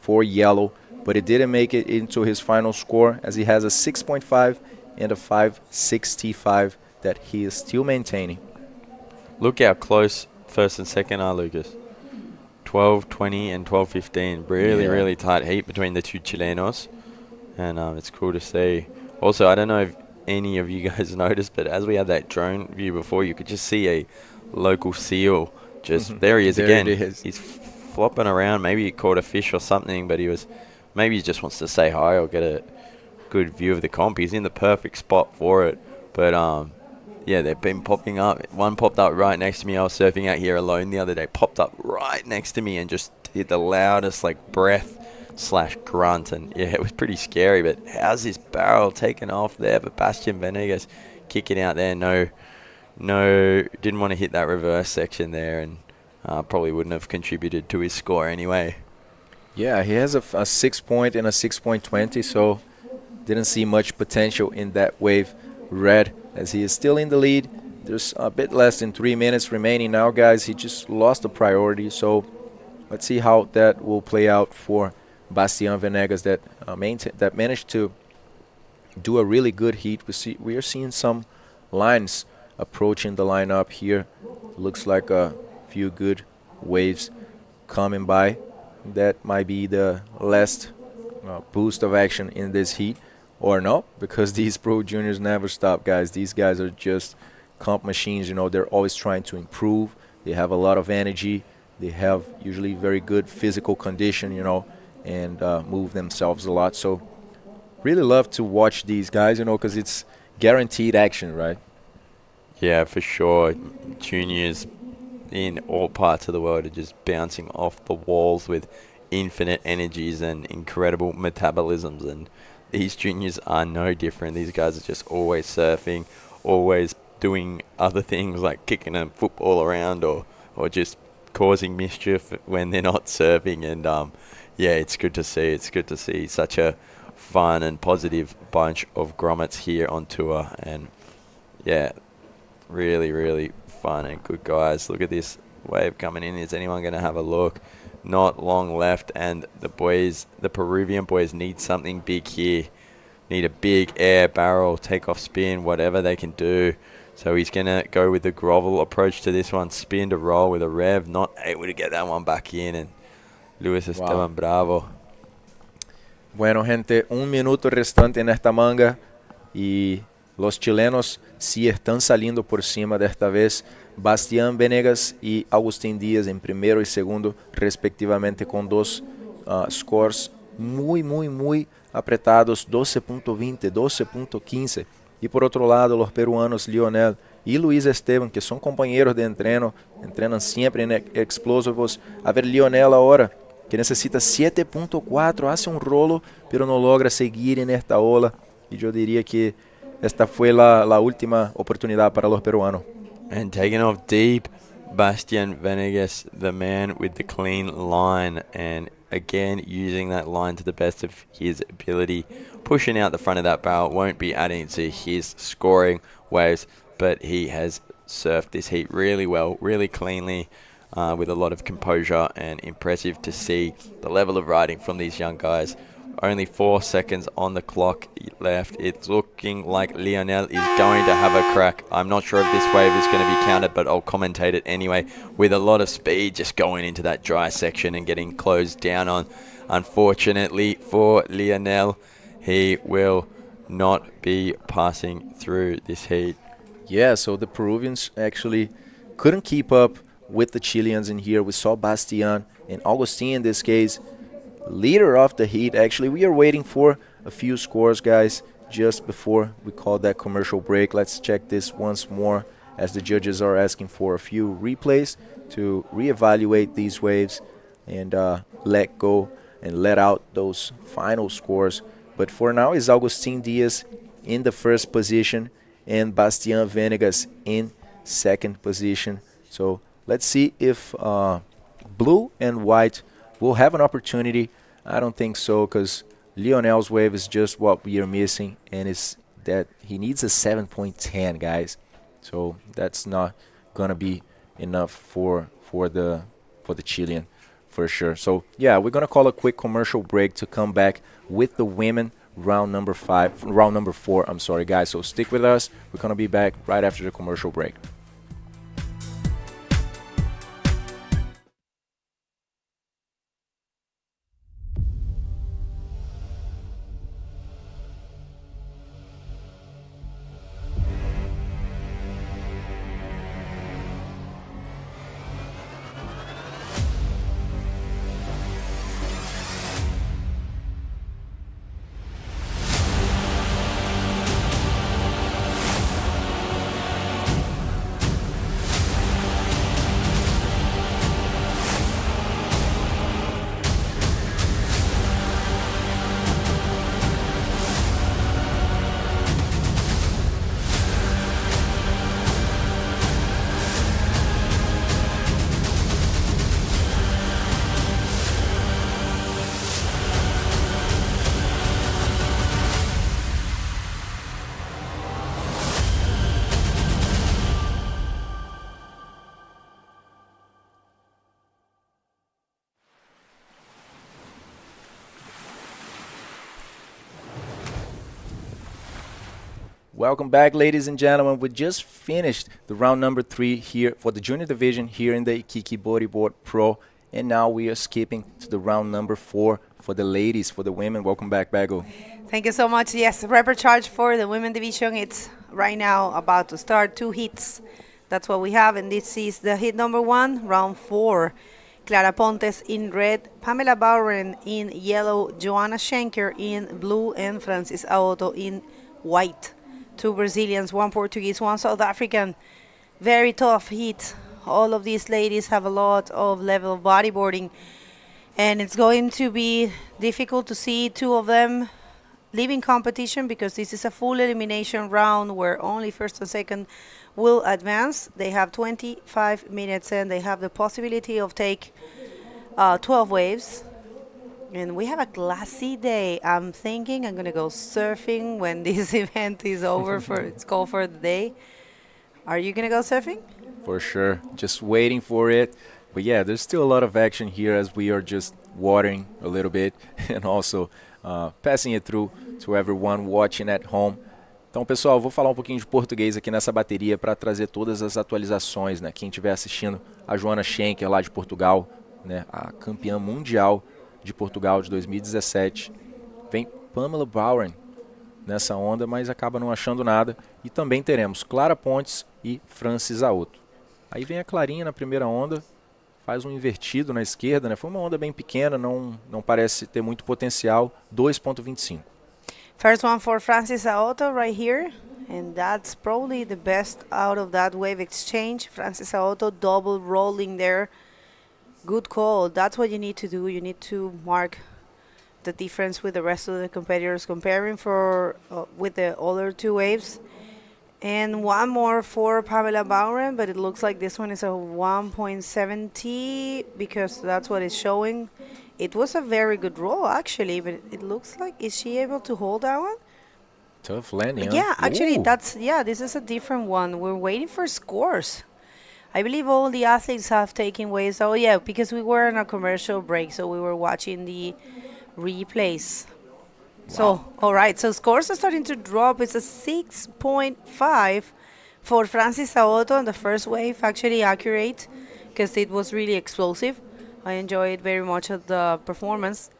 for yellow, but it didn't make it into his final score, as he has a 6.5 and a 5.65 that he is still maintaining. Look how close first and second are, Lucas. 12-20 and 12-15. Really tight heat between the two Chilenos. And it's cool to see. Also, I don't know if any of you guys noticed, but as we had that drone view before, you could just see a local seal. Just there he is there again. It is. He's flopping around. Maybe he caught a fish or something, but maybe he just wants to say hi or get a good view of the comp. He's in the perfect spot for it. But yeah, they've been popping up. One popped up right next to me. I was surfing out here alone the other day. Popped up right next to me and just did the loudest breath/grunt. And yeah, it was pretty scary. But how's this barrel taken off there? But Bastian Venegas kicking out there. No, didn't want to hit that reverse section there, and probably wouldn't have contributed to his score anyway. Yeah, he has a 6 point and a 6.20, so didn't see much potential in that wave red, as he is still in the lead. There's a bit less than 3 minutes remaining now, guys. He just lost the priority, so let's see how that will play out for Bastian Venegas, that managed to do a really good heat. We are seeing some lines approaching the lineup here. Looks like a few good waves coming by. That might be the last boost of action in this heat, or no, because these pro juniors never stop, guys. These guys are just comp machines. They're always trying to improve. They have a lot of energy. They have usually very good physical condition, and move themselves a lot. So really love to watch these guys, because it's guaranteed action, right? Yeah, for sure. Juniors in all parts of the world are just bouncing off the walls with infinite energies and incredible metabolisms, and these juniors are no different. These guys are just always surfing, always doing other things like kicking a football around or just causing mischief when they're not surfing. And yeah, it's good to see. It's good to see such a fun and positive bunch of grommets here on tour. And yeah, really fun and good guys. Look at this wave coming in. Is anyone going to have a look? Not long left, and the Peruvian boys need something big here. Need a big air barrel, takeoff spin, whatever they can do. So he's going to go with the grovel approach to this one. Spin to roll with a rev. Not able to get that one back in. And Luis Esteban bravo. Bueno, gente, 1 minuto restante en esta manga. Y los chilenos sí están saliendo por cima de esta vez. Bastian Venegas y Agustín Díaz en primero y segundo, respectivamente, con dos scores muy apretados, 12.20, 12.15. Y por otro lado, los peruanos Lionel y Luis Esteban, que son compañeros de entreno, entrenan siempre en explosivos. A ver, Lionel ahora, que necesita 7.4, hace un rolo, pero no logra seguir en esta ola. Y yo diría que esta fue la última oportunidad para los peruanos. And taking off deep, Bastian Venegas, the man with the clean line, and again using that line to the best of his ability, pushing out the front of that barrel. Won't be adding to his scoring waves, but he has surfed this heat really well, really cleanly, with a lot of composure, and impressive to see the level of riding from these young guys. Only 4 seconds on the clock left. It's looking like Lionel is going to have a crack. I'm not sure if this wave is going to be counted, but I'll commentate it anyway. With a lot of speed, just going into that dry section and getting closed down on. Unfortunately for Lionel, he will not be passing through this heat. Yeah, so the Peruvians actually couldn't keep up with the Chileans in here. We saw Bastian and Agustin in this case, leader of the heat. Actually, we are waiting for a few scores, guys, just before we call that commercial break. Let's check this once more as the judges are asking for a few replays to reevaluate these waves and let go and let out those final scores. But for now, it's Agustin Diaz in the first position and Bastian Venegas in second position. So let's see if blue and white will have an opportunity. I don't think so, because Lionel's wave is just what we are missing, and it's that he needs a 7.10, guys. So that's not gonna be enough for the Chilean for sure. So yeah, we're gonna call a quick commercial break to come back with the women round number 4. I'm sorry, guys. So stick with us. We're gonna be back right after the commercial break. Welcome back, ladies and gentlemen. We just finished the round number 3 here for the junior division here in the Iquique Bodyboard Pro, and now we are skipping to the round number 4 for the ladies, for the women. Welcome back, Bago. Thank you so much. Yes, Repurchase for the women division. It's right now about to start 2 hits. That's what we have, and this is the hit number 1, round 4. Clara Pontes in red, Pamela Bauren in yellow, Joanna Shanker in blue, and Francis Aoto in white. 2 Brazilians, 1 Portuguese, 1 South African. Very tough heat. All of these ladies have a lot of level of bodyboarding, and it's going to be difficult to see 2 of them leaving competition, because this is a full elimination round where only first and second will advance. They have 25 minutes and they have the possibility of take 12 waves. And we have a classy day. I'm thinking I'm going to go surfing when this event is over. It's called for the day. Are you going to go surfing? For sure. Just waiting for it. But yeah, there's still a lot of action here as we are just watering a little bit and also passing it through to everyone watching at home. Então, pessoal, vou falar um pouquinho de português aqui nessa bateria para trazer todas as atualizações, né? Quem estiver assistindo, a Joanna Shanker lá de Portugal, né? A campeã mundial de Portugal de 2017. Vem Pamela Bauren nessa onda, mas acaba não achando nada. E também teremos Clara Pontes e Francis Aoto. Aí vem a Clarinha na primeira onda, faz um invertido na esquerda, né? Foi uma onda bem pequena, não parece ter muito potencial. 2.25. First one for Francis Aoto right here, and that's probably the best out of that wave exchange. Francis Aoto double rolling there. Good call. That's what you need to do. You need to mark the difference with the rest of the competitors, comparing for with the other 2 waves. And one more for Pamela Bauren, but it looks like this one is a 1.70 because that's what it's showing. It was a very good roll, actually, but it looks like, is she able to hold that one? Tough landing, huh? Yeah, actually, Ooh. this is a different one. We're waiting for scores. I believe all the athletes have taken waves. Oh, yeah, because we were on a commercial break, so we were watching the replays. So, all right, so scores are starting to drop. It's a 6.5 for Francis Saoto in the first wave, actually accurate, because it was really explosive. I enjoyed very much of the performance.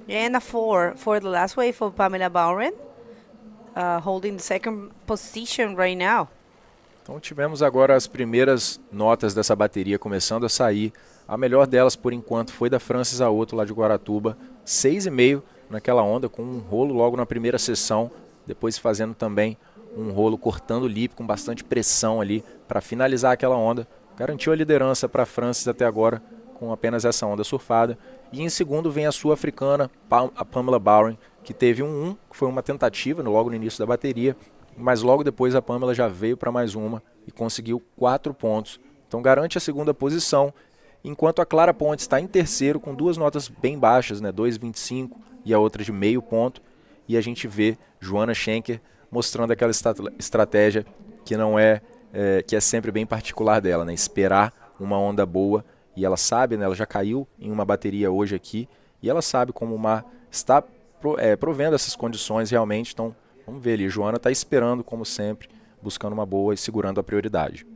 And a 4 for the last wave of Pamela Bauren, holding the second position right now. Então tivemos agora as primeiras notas dessa bateria começando a sair. A melhor delas, por enquanto, foi da Francis Saoto, lá de Guaratuba. 6,5 naquela onda, com um rolo logo na primeira sessão. Depois fazendo também um rolo cortando o lip com bastante pressão ali para finalizar aquela onda. Garantiu a liderança para a Francis até agora com apenas essa onda surfada. E em segundo vem a sul-africana, a Pamela Bauren, que teve um 1, que foi uma tentativa logo no início da bateria. Mas logo depois a Pamela já veio para mais uma e conseguiu 4 pontos. Então garante a segunda posição, enquanto a Clara Pontes está em terceiro com duas notas bem baixas, né, 2,25 e a outra de meio ponto. E a gente vê Joanna Shanker mostrando aquela estratégia que não que é sempre bem particular dela, né, esperar uma onda boa. E ela sabe, né, ela já caiu em uma bateria hoje aqui e ela sabe como o mar está provendo essas condições realmente. Então vamos ver ali, Joana está esperando como sempre, buscando uma boa e segurando a prioridade.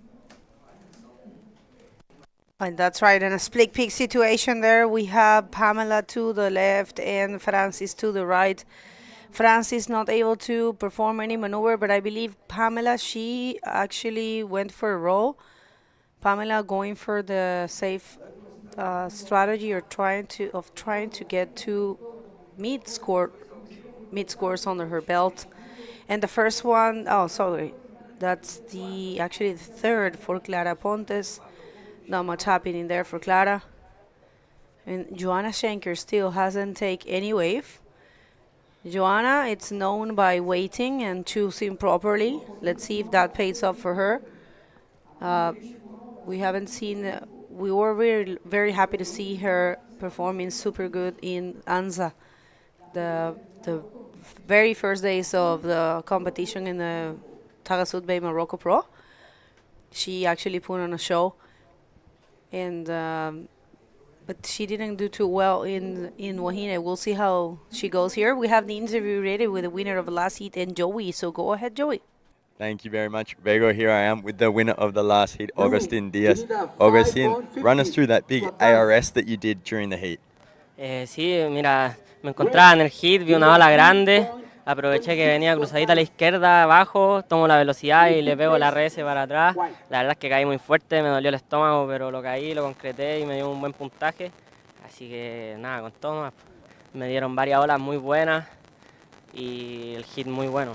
And that's right, in a split peak situation there, we have Pamela to the left and Francis to the right. Francis not able to perform any maneuver, but I believe Pamela, she actually went for a roll. Pamela going for the safe strategy or trying to get to mid scores under her belt. And the first one, that's actually the third for Clara Pontes. Not much happening there for Clara. And Joanna Shanker still hasn't taken any wave. Joanna, it's known by waiting and choosing properly. Let's see if that pays off for her. We haven't seen. We were very, very happy to see her performing super good in Anza, the very first days of the competition in the Tagasud Bay Morocco Pro. She actually put on a show, and but she didn't do too well in Wahine. We'll see how she goes here. We have the interview ready with the winner of the last heat and Joey. So go ahead, Joey. Thank you very much, Vego. Here I am with the winner of the last heat, Agustin Diaz. Agustin, run us through that big ARS that you did during the heat. Sí, mira, me encontraba en el hit, vi una ola grande, aproveché que venía cruzadita a la izquierda, abajo, tomo la velocidad y le pego la RS para atrás. La verdad es que caí muy fuerte, me dolió el estómago, pero lo caí, lo concreté y me dio un buen puntaje. Así que nada, con todo más. Me dieron varias olas muy buenas y el hit muy bueno.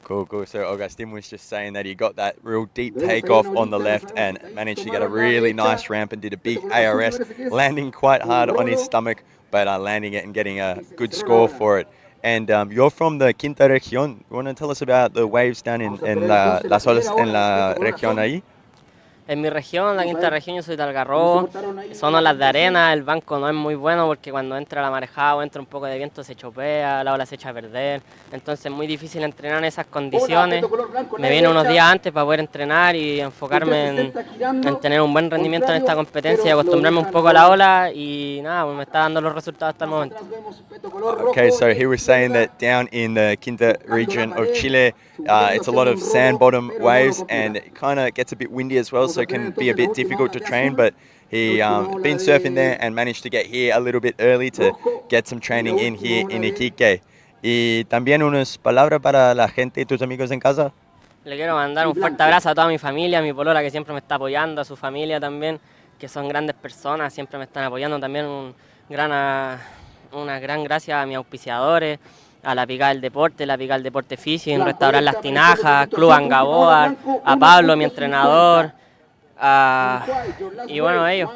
Cool, cool. So Augustin was just saying that he got that real deep takeoff on the left and managed to get a really nice ramp and did a big ARS, landing quite hard on his stomach, but landing it and getting a good score for it. And you're from the Quinta Región. You want to tell us about the waves down in las olas en la región ahí? En mi región, la quinta región, yo soy de Algarrobo, son olas de arena, el banco no es muy bueno porque cuando entra la marejada o entra un poco de viento se chopea, la ola se echa a perder, entonces es muy difícil entrenar en esas condiciones. Me vine unos días antes para poder entrenar y enfocarme en tener un buen rendimiento en esta competencia y acostumbrarme un poco a la ola y nada, pues me está dando los resultados hasta el momento. Okay, so he was saying that down in the Quinta region of Chile, it's a lot of sand bottom waves and it kind of gets a bit windy as well, so it can be a bit difficult to train, but he been surfing there and managed to get here a little bit early to get some training in here in Iquique. Y también unas palabras para la gente y tus amigos en casa. Le quiero mandar un fuerte abrazo a toda mi familia, a mi polola que siempre me está apoyando, a su familia también, que son grandes personas, siempre me están apoyando. También una gran gracias a mis auspiciadores, a la Pica del Deporte Fishing, Restaurar Las Tinajas, Club Angaboa, a Pablo, mi entrenador, y bueno, ellos,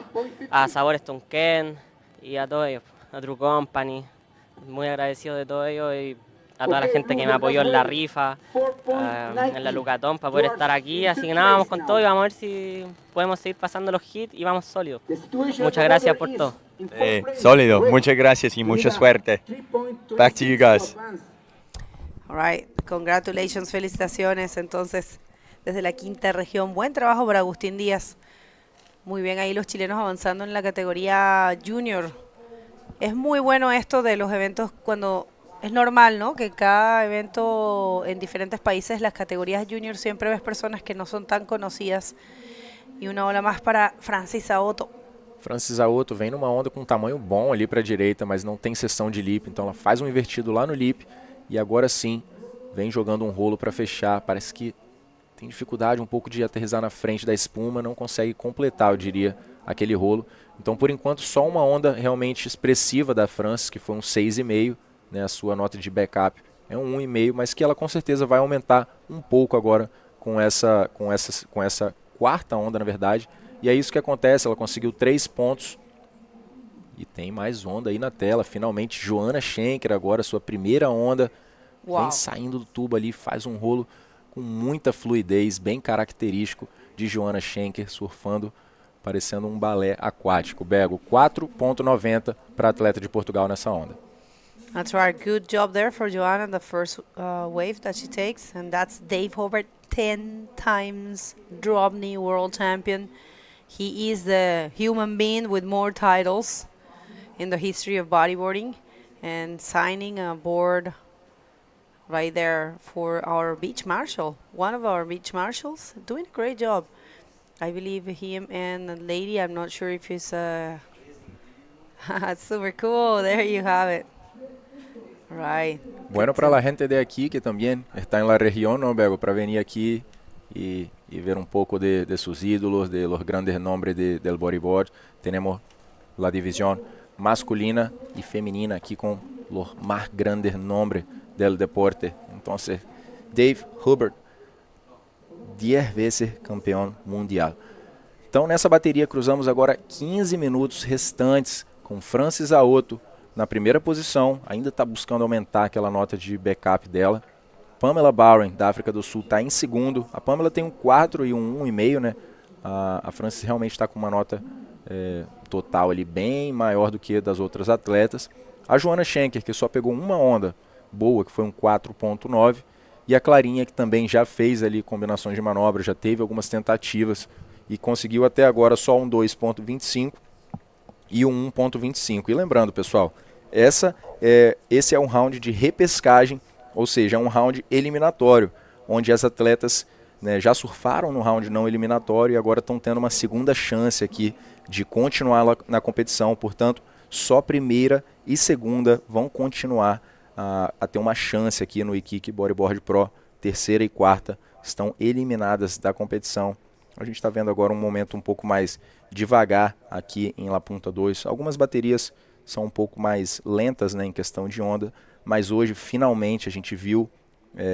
a Sabores Tonquén y a todos ellos, a True Company, muy agradecido de todo ellos y a toda la gente que me apoyó en la rifa, en la Lucatón para poder estar aquí, así que nada, vamos con todo y vamos a ver si podemos seguir pasando los hits y vamos sólidos. Muchas gracias por todo. Sólido, muchas gracias y mucha suerte. Back to you guys. All right, congratulations, felicitaciones entonces desde la quinta región. Buen trabajo para Agustín Díaz. Muy bien ahí los chilenos avanzando en la categoría junior. Es muy bueno esto de los eventos cuando es normal, ¿no? Que cada evento en diferentes países, las categorías junior, siempre ves personas que no son tan conocidas. E uma ola mais para Francis Aoto. Francis Aoto vem numa onda com um tamanho bom ali para a direita, mas não tem seção de lip, então ela faz um invertido lá no lip e agora sim vem jogando um rolo para fechar. Parece que tem dificuldade um pouco de aterrissar na frente da espuma, não consegue completar, eu diria, aquele rolo. Então, por enquanto, só uma onda realmente expressiva da Francis, que foi um 6,5, né, a sua nota de backup é um 1,5, mas que ela com certeza vai aumentar um pouco agora com essa quarta onda, na verdade. E é isso que acontece, ela conseguiu 3 pontos. E tem mais onda aí na tela, finalmente Joanna Shanker agora, sua primeira onda. Uau. Vem saindo do tubo ali, faz um rolo com muita fluidez, bem característico de Joanna Shanker, surfando, parecendo um balé aquático. Bego, 4,90 para a atleta de Portugal nessa onda. That's right, good job there for Joanna, the first wave that she takes. And that's Dave Hobart, 10 times drop knee world champion. He is the human being with more titles in the history of bodyboarding, and signing a board right there for our beach marshal, one of our beach marshals, doing a great job. I believe him and the lady, I'm not sure if he's super cool. There you have it. Right. Bueno para la gente de aquí que también está en la región, ¿no, Bego? Para venir aquí y ver un poco de sus ídolos, de los grandes nombres del bodyboard. Tenemos la división masculina y femenina aquí con los más grandes nombres del deporte. Entonces, Dave Hubert, 10 veces campeão mundial. Então, nessa bateria, cruzamos agora 15 minutos restantes com Francis Aoto na primeira posição. Ainda está buscando aumentar aquela nota de backup dela. Pamela Bowring, da África do Sul, está em segundo. A Pamela tem um 4 e um 1,5, né? A Francis realmente está com uma nota total ali bem maior do que das outras atletas. A Joanna Shanker, que só pegou uma onda boa, que foi um 4,9. E a Clarinha, que também já fez ali combinações de manobra, já teve algumas tentativas e conseguiu até agora só um 2,25 e um 1,25. E lembrando, pessoal, esse é um round de repescagem, ou seja, é um round eliminatório, onde as atletas, né, já surfaram no round não eliminatório e agora estão tendo uma segunda chance aqui de continuar na competição. Portanto, só primeira e segunda vão continuar a ter uma chance aqui no Iquique Bodyboard Pro. Terceira e quarta estão eliminadas da competição. A gente está vendo agora um momento um pouco mais devagar aqui em La Punta 2. Algumas baterias são um pouco mais lentas, né, em questão de onda, mas hoje finalmente a gente viu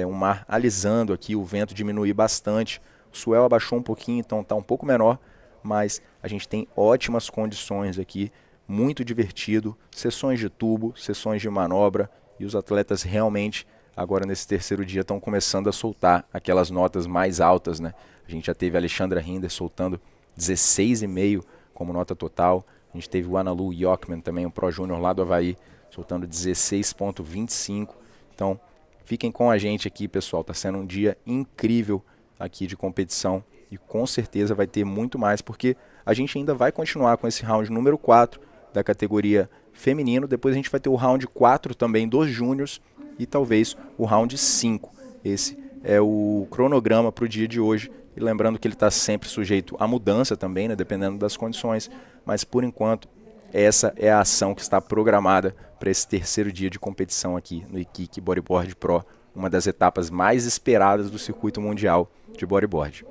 o mar alisando aqui, o vento diminuir bastante, o swell abaixou um pouquinho, então está um pouco menor, mas a gente tem ótimas condições aqui, muito divertido, sessões de tubo, sessões de manobra, e os atletas realmente agora nesse terceiro dia estão começando a soltar aquelas notas mais altas, né? A gente já teve a Alexandra Rinder soltando 16,5 como nota total. A gente teve o Analu Yorman também, um Pro Júnior lá do Havaí, soltando 16,25. Então, fiquem com a gente aqui, pessoal. Está sendo um dia incrível aqui de competição e com certeza vai ter muito mais, porque a gente ainda vai continuar com esse round número 4 da categoria feminino. Depois a gente vai ter o round 4 também dos júniors e talvez o round 5. Esse é o cronograma para o dia de hoje. E lembrando que ele está sempre sujeito à mudança também, né, dependendo das condições. Mas por enquanto, essa é a ação que está programada para esse terceiro dia de competição aqui no Iquique Bodyboard Pro, uma das etapas mais esperadas do circuito mundial de bodyboard.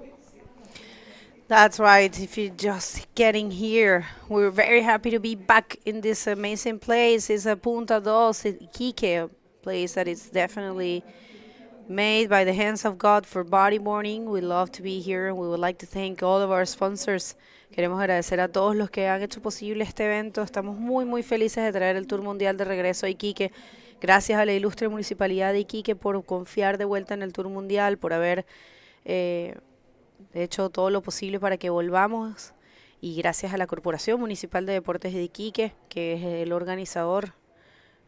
That's right. If you're just getting here, we're very happy to be back in this amazing place. It's a Punta Dos, Iquique, a place that is definitely made by the hands of God for bodyboarding. We love to be here. We would like to thank all of our sponsors. Queremos agradecer a todos los que han hecho posible este evento. Estamos muy felices de traer el Tour Mundial de regreso a Iquique. Gracias a la ilustre Municipalidad de Iquique por confiar de vuelta en el Tour Mundial, por haber hecho todo lo posible para que volvamos. Y gracias a la Corporación Municipal de Deportes de Iquique, que es el organizador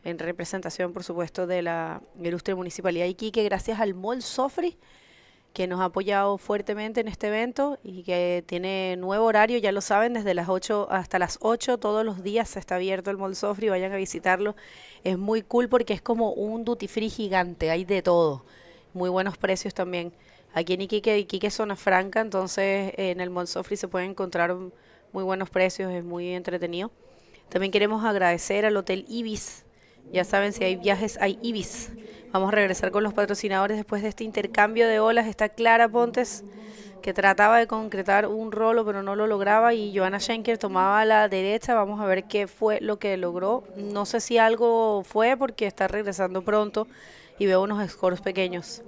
en representación, por supuesto, de la ilustre Municipalidad de Iquique. Gracias al Mall Sofri, que nos ha apoyado fuertemente en este evento y que tiene nuevo horario, ya lo saben, desde las 8 hasta las 8 todos los días está abierto el Mall Sofri, vayan a visitarlo. Es muy cool porque es como un duty free gigante, hay de todo, muy buenos precios también. Aquí en Iquique es zona franca, entonces en el Mall Sofri se pueden encontrar muy buenos precios, es muy entretenido. También queremos agradecer al Hotel Ibis. Ya saben, si hay viajes, hay Ibis. Vamos a regresar con los patrocinadores después de este intercambio de olas. Está Clara Pontes, que trataba de concretar un rolo, pero no lo lograba. Y Joanna Shanker tomaba la derecha. Vamos a ver qué fue lo que logró. No sé si algo fue, porque está regresando pronto y veo unos scores pequeños.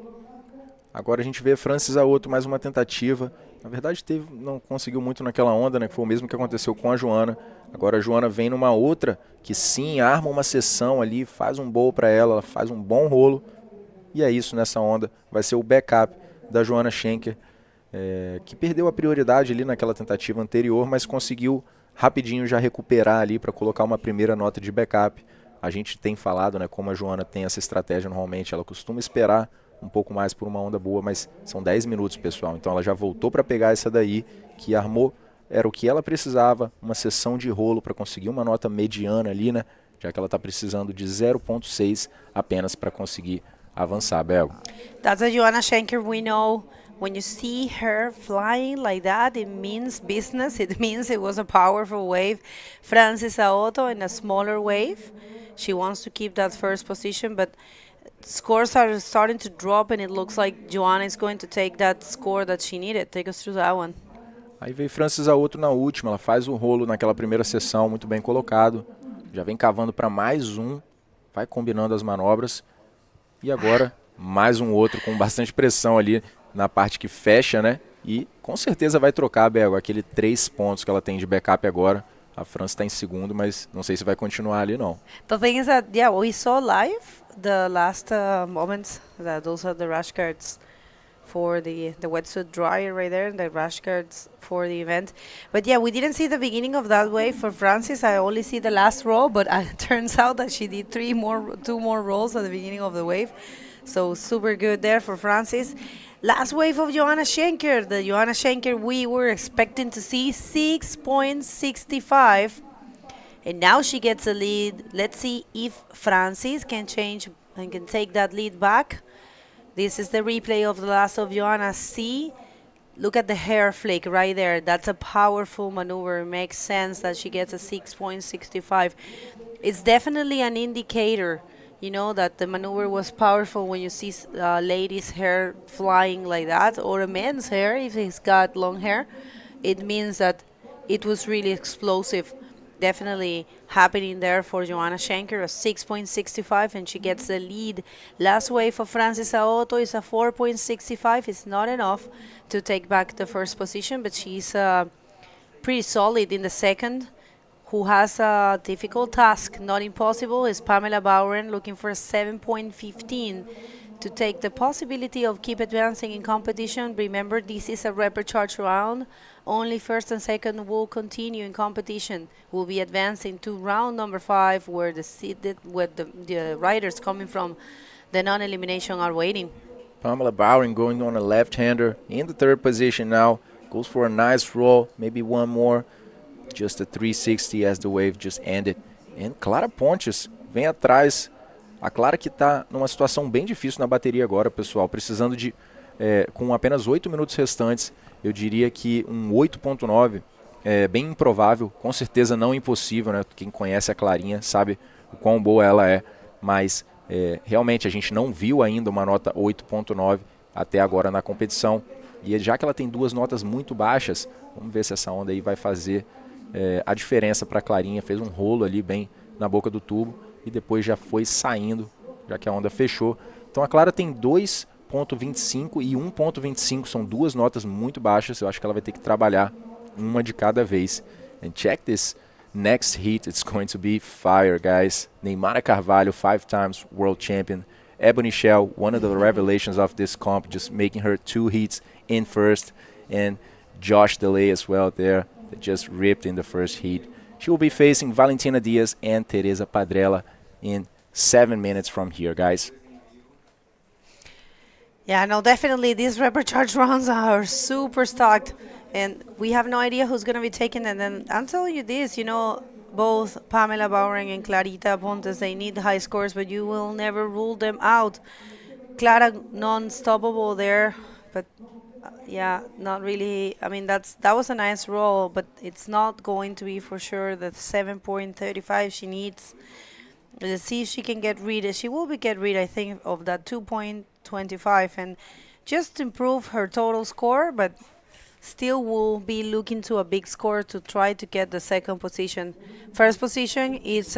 Agora a gente vê Francis Aoto, mais uma tentativa. Na verdade, não conseguiu muito naquela onda, né? Que foi o mesmo que aconteceu com a Joanna. Agora a Joanna vem numa outra que sim, arma uma sessão ali, faz um bowl para ela faz um bom rolo. E é isso nessa onda. Vai ser o backup da Joanna Shanker, que perdeu a prioridade ali naquela tentativa anterior, mas conseguiu rapidinho já recuperar ali para colocar uma primeira nota de backup. A gente tem falado, né, como a Joanna tem essa estratégia normalmente, ela costuma esperar um pouco mais por uma onda boa, mas são 10 minutos, pessoal. Então ela já voltou para pegar essa daí, que armou, era o que ela precisava, uma sessão de rolo para conseguir uma nota mediana ali, né? Já que ela está precisando de 0.6 apenas para conseguir avançar, Bego. That's a Joanna Shanker we know. When you see her flying like that, it means business. It means it was a powerful wave. Francis Aoto in a smaller wave. She wants to keep that first position, but scores are starting to drop, and it looks like Joanna is going to take that score that she needed. Take us through that one. Aí veio Francis Aoto na última, ela faz o rolo naquela primeira sessão, muito bem colocado. Já vem cavando para mais um, vai combinando as manobras. E agora, mais um outro com bastante pressão ali na parte que fecha, né? E com certeza vai trocar, Bego, aquele 3 pontos que ela tem de backup agora. A França está em segundo, mas não sei se vai continuar ali, não. The thing is that, yeah, we saw live the last moments. That those are the rash guards for the wetsuit dryer right there, the rash guards for the event. But yeah, we didn't see the beginning of that wave for Francis. I only see the last roll, but it turns out that she did two more rolls at the beginning of the wave. So super good there for Francis. Last wave of Joanna Shanker. The Joanna Shanker we were expecting to see 6.65. And now she gets a lead. Let's see if Francis can change and can take that lead back. This is the replay of the last of Joanna. See, look at the hair flick right there. That's a powerful maneuver. It makes sense that she gets a 6.65. It's definitely an indicator, you know, that the maneuver was powerful when you see ladies' hair flying like that, or a man's hair if he's got long hair. It means that it was really explosive. Definitely happening there for Joanna Shanker, a 6.65, and she gets the lead. Last wave for Francis Aoto is a 4.65. It's not enough to take back the first position, but she's pretty solid in the second. Who has a difficult task, not impossible, is Pamela Bowren, looking for a 7.15 to take the possibility of keep advancing in competition. Remember, this is a Repurchase round. Only first and second will continue in competition. We'll be advancing to round number 5, where the riders coming from the non-elimination are waiting. Pamela Bowren going on a left-hander in the third position now. Goes for a nice roll, maybe one more. Just a 360 as the wave just ended. And Clara Pontes vem atrás. A Clara que está numa situação bem difícil na bateria agora, pessoal. Precisando de, com apenas 8 minutos restantes, eu diria que um 8.9 é bem improvável. Com certeza não impossível, né? Quem conhece a Clarinha sabe o quão boa ela é. Mas realmente a gente não viu ainda uma nota 8.9 até agora na competição. E já que ela tem duas notas muito baixas, vamos ver se essa onda aí vai fazer a diferença para a Clarinha. Fez um rolo ali bem na boca do tubo e depois já foi saindo, já que a onda fechou. Então a Clara tem 2.25 e 1.25, são duas notas muito baixas. Eu acho que ela vai ter que trabalhar uma de cada vez. And check this next heat, it's going to be fire, guys. Neymara Carvalho, 5 times world champion. Ebony Shell, one of the revelations of this comp, just making her 2 heats in first. And Josh DeLay as well there, that just ripped in the first heat. She will be facing Valentina Diaz and Teresa Padrella in 7 minutes from here, guys. Yeah, no, definitely these repurchase rounds are super stacked, and we have no idea who's going to be taking them. And I'm telling you this, both Pamela Bowring and Clarita Pontes, they need high scores, but you will never rule them out. Clara non-stoppable there, but yeah, not really. I mean, that was a nice roll, but it's not going to be for sure the 7.35 she needs. Let's see if she can get rid. She will be get rid, I think, of that 2.25 and just improve her total score, but still will be looking to a big score to try to get the second position. First position is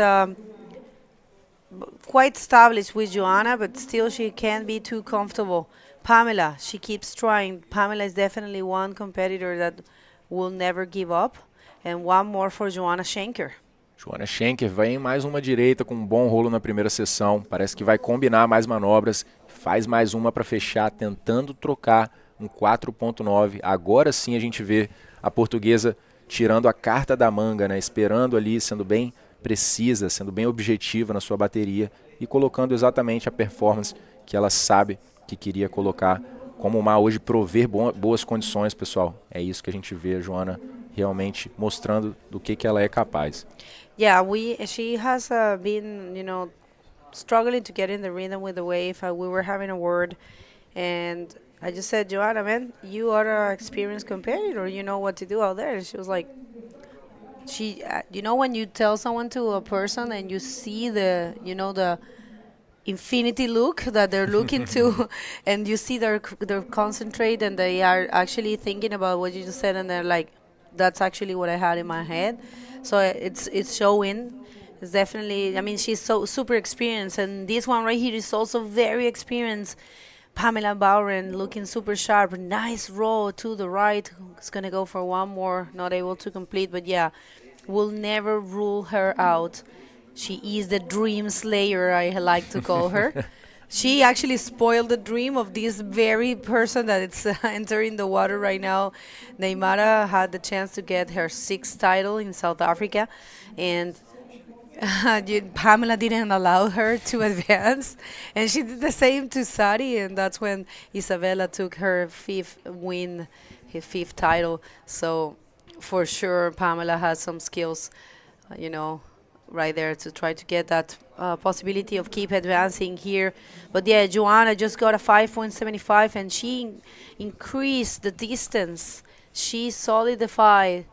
quite established with Joanna, but still she can't be too comfortable. Pamela, she keeps trying. Pamela is definitely one competitor that will never give up. And one more for Joanna Shanker. Joanna Shanker vem mais uma direita com um bom rolo na primeira sessão. Parece que vai combinar mais manobras. Faz mais uma para fechar, tentando trocar um 4.9. Agora sim a gente vê a portuguesa tirando a carta da manga, né? Esperando ali, sendo bem precisa, sendo bem objetiva na sua bateria e colocando exatamente a performance que ela sabe que queria colocar. Como o mar hoje prover boas condições, pessoal. É isso que a gente vê a Joanna realmente mostrando do que ela é capaz. Yeah, she has been, struggling to get in the rhythm with the wave. We were having a word, and I just said, Joanna, man, you are an experienced competitor. You know what to do out there. And she was like, when you tell someone to a person and you see the infinity look that they're looking to, and you see they're concentrate and they are actually thinking about what you just said, and they're like, that's actually what I had in my head. So it's showing. It's definitely, I mean, she's so super experienced, and this one right here is also very experienced. Pamela Bowren looking super sharp. Nice roll to the right. It's going to go for one more. Not able to complete, but yeah, will never rule her out. She is the dream slayer, I like to call her. She actually spoiled the dream of this very person that is entering the water right now. Neymara had the chance to get her 6th title in South Africa, and Pamela didn't allow her to advance, and she did the same to Sari, and that's when Isabella took her 5th win, her 5th title. So for sure Pamela has some skills, right there to try to get that possibility of keep advancing here. But yeah, Joanna just got a 5.75, and she increased the distance. She solidified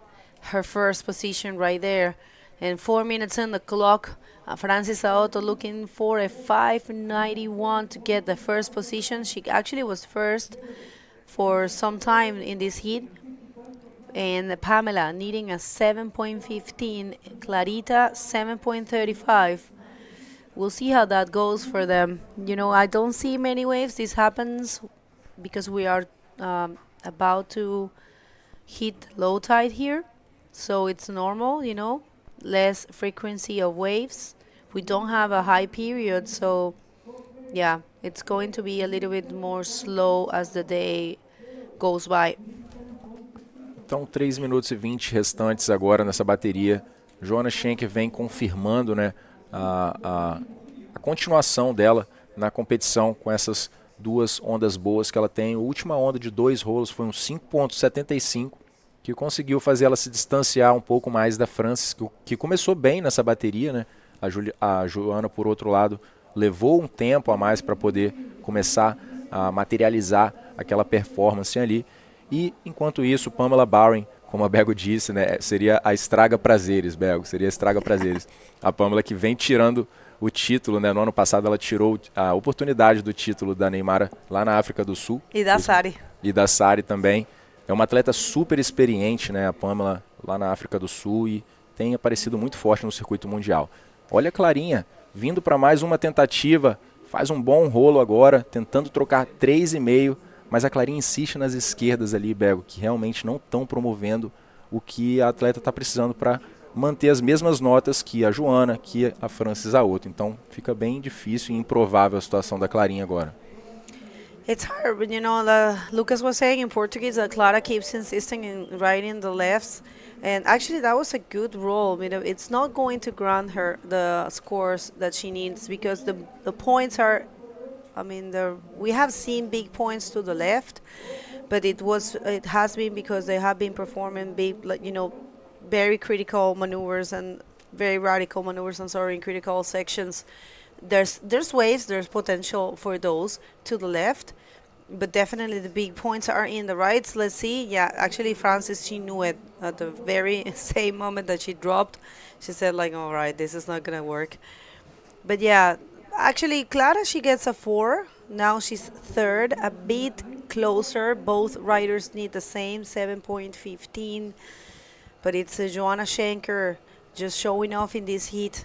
her first position right there. And 4 minutes on the clock, Francis Aoto looking for a 5.91 to get the first position. She actually was first for some time in this heat. And Pamela needing a 7.15, Clarita 7.35. We'll see how that goes for them. I don't see many waves. This happens because we are about to hit low tide here. So it's normal, less frequency of waves. We don't have a high period, so yeah, it's going to be a little bit more slow as the day goes by. Então, 3 minutos e 20 restantes agora nessa bateria. Joanna Shanker vem confirmando, né, a continuação dela na competição com essas duas ondas boas que ela tem. A última onda de 2 rolos foi um 5.75, que conseguiu fazer ela se distanciar um pouco mais da Francis, que começou bem nessa bateria, né? A Joanna, por outro lado, levou um tempo a mais para poder começar a materializar aquela performance ali. E, enquanto isso, Pamela Bowring, como a Bego disse, né, seria a estraga prazeres, Bego, seria a estraga prazeres. A Pamela que vem tirando o título, né, no ano passado ela tirou a oportunidade do título da Neymara lá na África do Sul. E da Sari. E da Sari também. É uma atleta super experiente, né, a Pamela lá na África do Sul, e tem aparecido muito forte no circuito mundial. Olha a Clarinha, vindo para mais uma tentativa, faz um bom rolo agora, tentando trocar 3,5, mas a Clarinha insiste nas esquerdas ali, Bego, que realmente não estão promovendo o que a atleta está precisando para manter as mesmas notas que a Joanna, que a Francis Aoto. Então fica bem difícil e improvável a situação da Clarinha agora. It's hard, but Lucas was saying in Portuguese that Clara keeps insisting in riding the lefts, and actually that was a good roll. It's not going to grant her the scores that she needs, because the points are I mean, we have seen big points to the left, but it has been because they have been performing big, like, very critical maneuvers and very radical maneuvers. I'm sorry, in critical sections. There's waves, there's potential for those to the left, but definitely the big points are in the rights. Let's see. Yeah, actually, Francis, she knew it at the very same moment that she dropped. She said, like, all right, this is not gonna work. But yeah, actually, Clara, she gets a 4. Now she's third, a bit closer. Both riders need the same 7.15. But it's Joanna Shanker just showing off in this heat,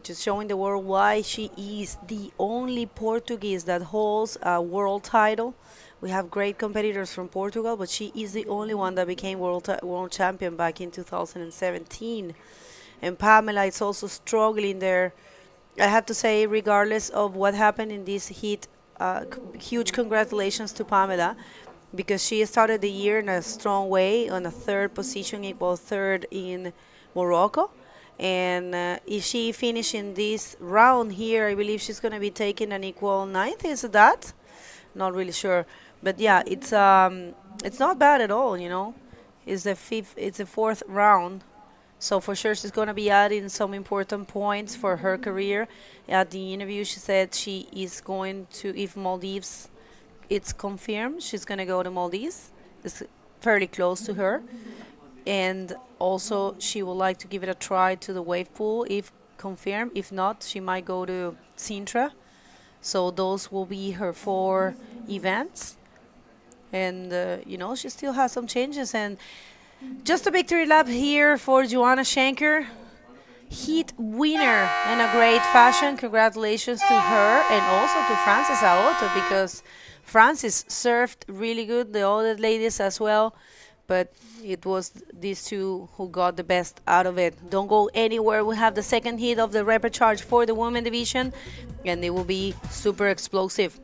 just showing the world why she is the only Portuguese that holds a world title. We have great competitors from Portugal, but she is the only one that became world champion back in 2017. And Pamela is also struggling there. I have to say, regardless of what happened in this heat, huge congratulations to Pamela, because she started the year in a strong way on a third position, equal third in Morocco. And if she finishes in this round here, I believe she's going to be taking an equal 9th. Is it that? Not really sure. But yeah, it's not bad at all, It's the 4th round. So for sure she's going to be adding some important points for her career. At the interview, she said she is going to, if Maldives, it's confirmed, she's going to go to Maldives. It's fairly close to her. And also she would like to give it a try to the wave pool if confirmed. If not, she might go to Sintra. So those will be her 4 events. And, she still has some changes. And just a victory lap here for Joanna Shanker. Heat winner in a great fashion. Congratulations to her and also to Frances Aoto, because Frances served really good, the other ladies as well. But it was these two who got the best out of it. Don't go anywhere. We have the second heat of the Repurchase for the women division, and it will be super explosive.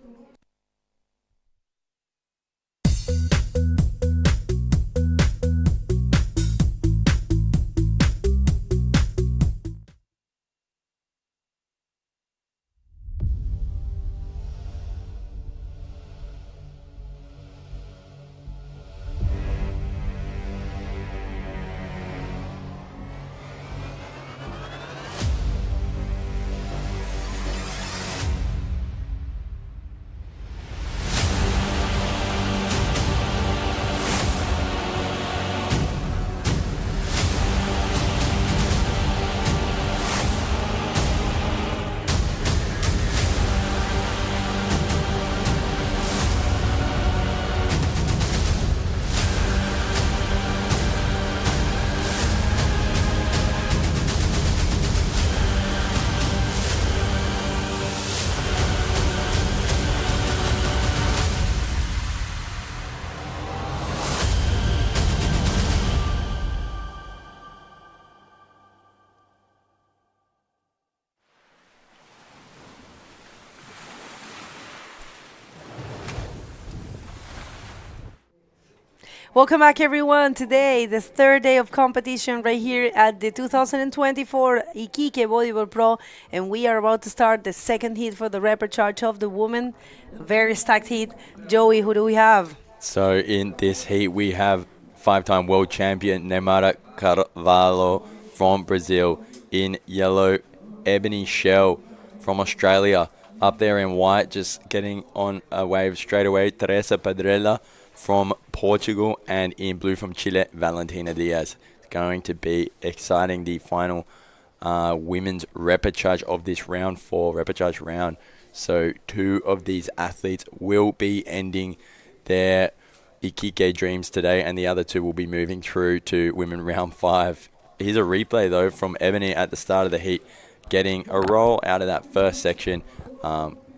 Welcome back, everyone. Today, the third day of competition right here at the 2024 Iquique Bodyboard Pro, and we are about to start the second heat for the Repurchase of the women. Very stacked heat. Joey, who do we have? So in this heat, we have 5-time world champion Neymar Carvalho from Brazil. In yellow, Ebony Shell from Australia. Up there in white, just getting on a wave straight away, Teresa Pedrella from Portugal, and in blue from Chile, Valentina Diaz. It's going to be exciting, the final women's repechage of this round 4 repechage round. So 2 of these athletes will be ending their Iquique dreams today, and the other 2 will be moving through to women round 5. Here's a replay though from Ebony at the start of the heat, getting a roll out of that first section.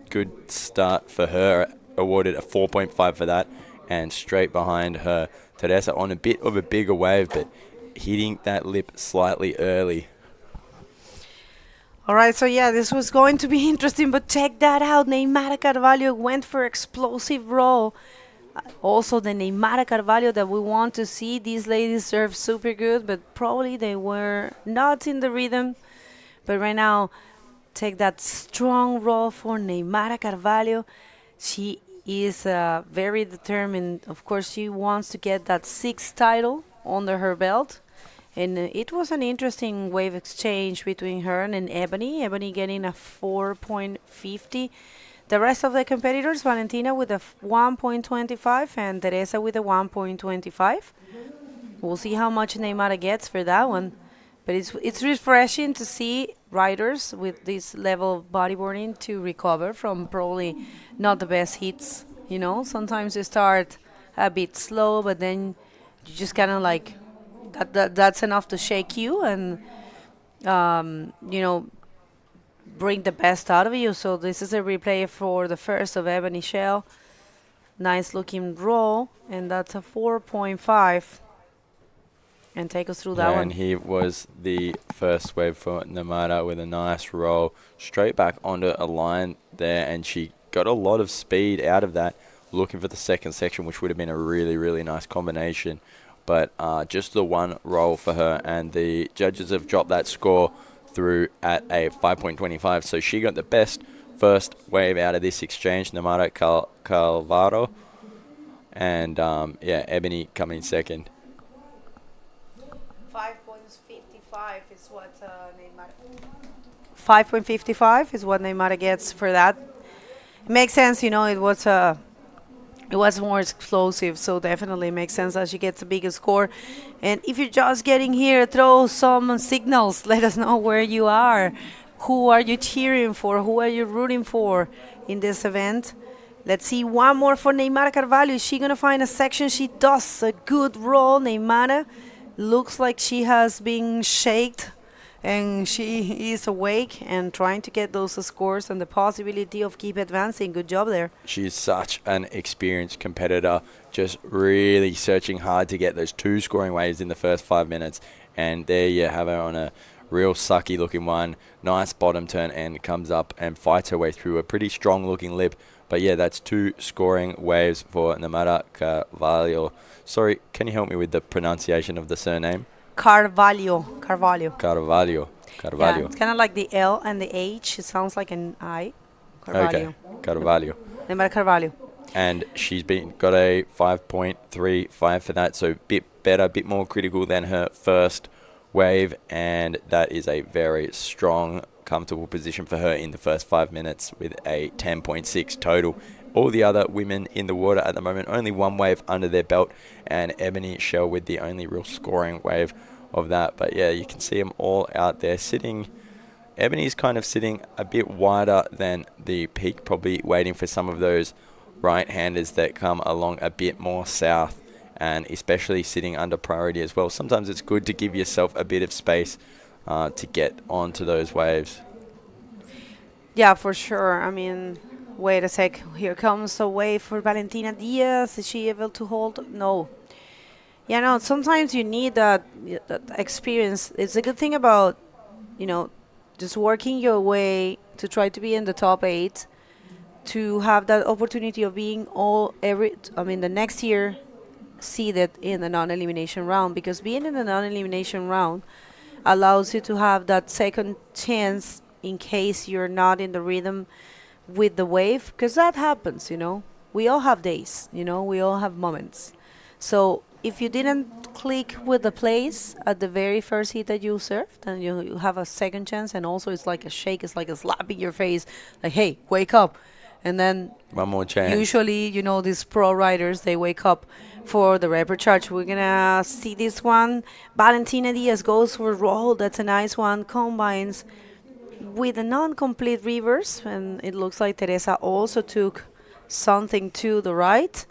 Good start for her, awarded a 4.5 for that. And straight behind her, Teresa on a bit of a bigger wave, but hitting that lip slightly early. All right, so yeah, this was going to be interesting, but check that out. Neymar Carvalho went for explosive roll. Also, the Neymar Carvalho that we want to see. These ladies serve super good, but probably they were not in the rhythm. But right now, take that strong roll for Neymara Carvalho. She is very determined. Of course, she wants to get that sixth title under her belt. And it was an interesting wave exchange between her and Ebony. Ebony getting a 4.50. The rest of the competitors, Valentina with a 1.25 and Teresa with a 1.25. We'll see how much Neymar gets for that one. But it's refreshing to see riders with this level of bodyboarding to recover from probably not the best hits. You know, sometimes you start a bit slow, but then you just kind of like that's enough to shake you and bring the best out of you. So this is a replay for the first of Ebony Shell. Nice looking roll, and that's a 4.5. And take us through that one. And here was the first wave for Neymar with a nice roll straight back onto a line there, and she got a lot of speed out of that, looking for the second section, which would have been a really, really nice combination. But just the one roll for her, and the judges have dropped that score through at a 5.25. So she got the best first wave out of this exchange, Neymar Carvalho, and Ebony coming second. 5.55 is what Neymar. 5.55 is what Neymar gets for that. It makes sense, you know. It was more explosive, so definitely makes sense that she gets a bigger score. And if you're just getting here, throw some signals. Let us know where you are. Who are you cheering for? Who are you rooting for in this event? Let's see one more for Neymar Carvalho. Is she gonna find a section? She does. A good roll, Neymar. Looks like she has been shaked and she is awake and trying to get those scores and the possibility of keep advancing. Good job there. She's such an experienced competitor, just really searching hard to get those two scoring waves in the first 5 minutes. And there you have her on a real sucky looking one. Nice bottom turn and comes up and fights her way through a pretty strong looking lip. But yeah, that's two scoring waves for Neymar Carvalho. Sorry, can you help me with the pronunciation of the surname? Carvalho. Yeah, it's kind of like the L and the H. It sounds like an I. Carvalho. Okay, Carvalho. Neymar Carvalho. And she's got a 5.35 for that, so a bit better, a bit more critical than her first wave, and that is a very strong, comfortable position for her in the first 5 minutes with a 10.6 total. All the other women in the water at the moment, only one wave under their belt, and Ebony Shell with the only real scoring wave of that. But yeah, you can see them all out there sitting. Ebony's kind of sitting a bit wider than the peak, probably waiting for some of those right-handers that come along a bit more south, and especially sitting under priority as well. Sometimes it's good to give yourself a bit of space to get onto those waves. Yeah, for sure. I mean, wait a sec. Here comes a wave for Valentina Diaz. Is she able to hold? No. Yeah, no, sometimes you need that experience. It's a good thing about, just working your way to try to be in the top 8, to have that opportunity of being the next year seeded in the non-elimination round, because being in the non-elimination round allows you to have that second chance in case you're not in the rhythm with the wave, because that happens, we all have days, we all have moments. So if you didn't click with the place at the very first hit that you served, then you have a second chance, and also it's like a shake, it's like a slap in your face, like, hey, wake up. And then one more chance. Usually, these pro riders, they wake up for the Repurchase. We're gonna see this one. Valentina Diaz goes for a roll. That's a nice one. Combines with a non-complete reverse, and it looks like Teresa also took something to the right.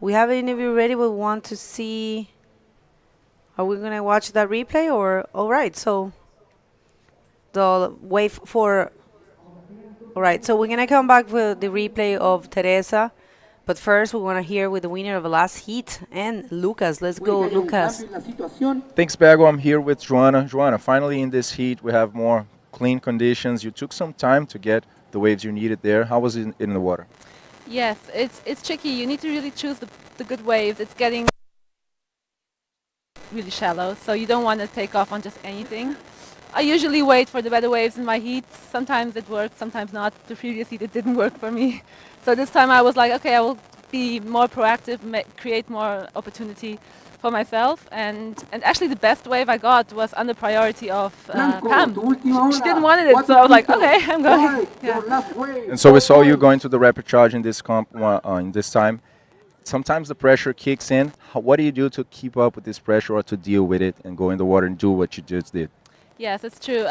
We have an interview ready. We want to see. Are we gonna watch that replay or? All right. So the wave for. All right. So we're gonna come back with the replay of Teresa, but first we want to hear with the winner of the last heat and Lucas. Let's go, Lucas. Thanks, Bago. I'm here with Joanna. Joanna, finally in this heat we have more clean conditions. You took some time to get the waves you needed there. How was it in the water? Yes, it's tricky. You need to really choose the good waves. It's getting really shallow, so you don't want to take off on just anything. I usually wait for the better waves in my heats. Sometimes it works, sometimes not. The previous heat it didn't work for me. So this time I was like, okay, I will be more proactive, create more opportunity for myself. And actually the best wave I got was under priority of Pam. She didn't want it, so I was like, okay, I'm going. Yeah. And so we saw you going to the Repurchase in this in this time. Sometimes the pressure kicks in. What do you do to keep up with this pressure or to deal with it and go in the water and do what you just did? Yes, it's true.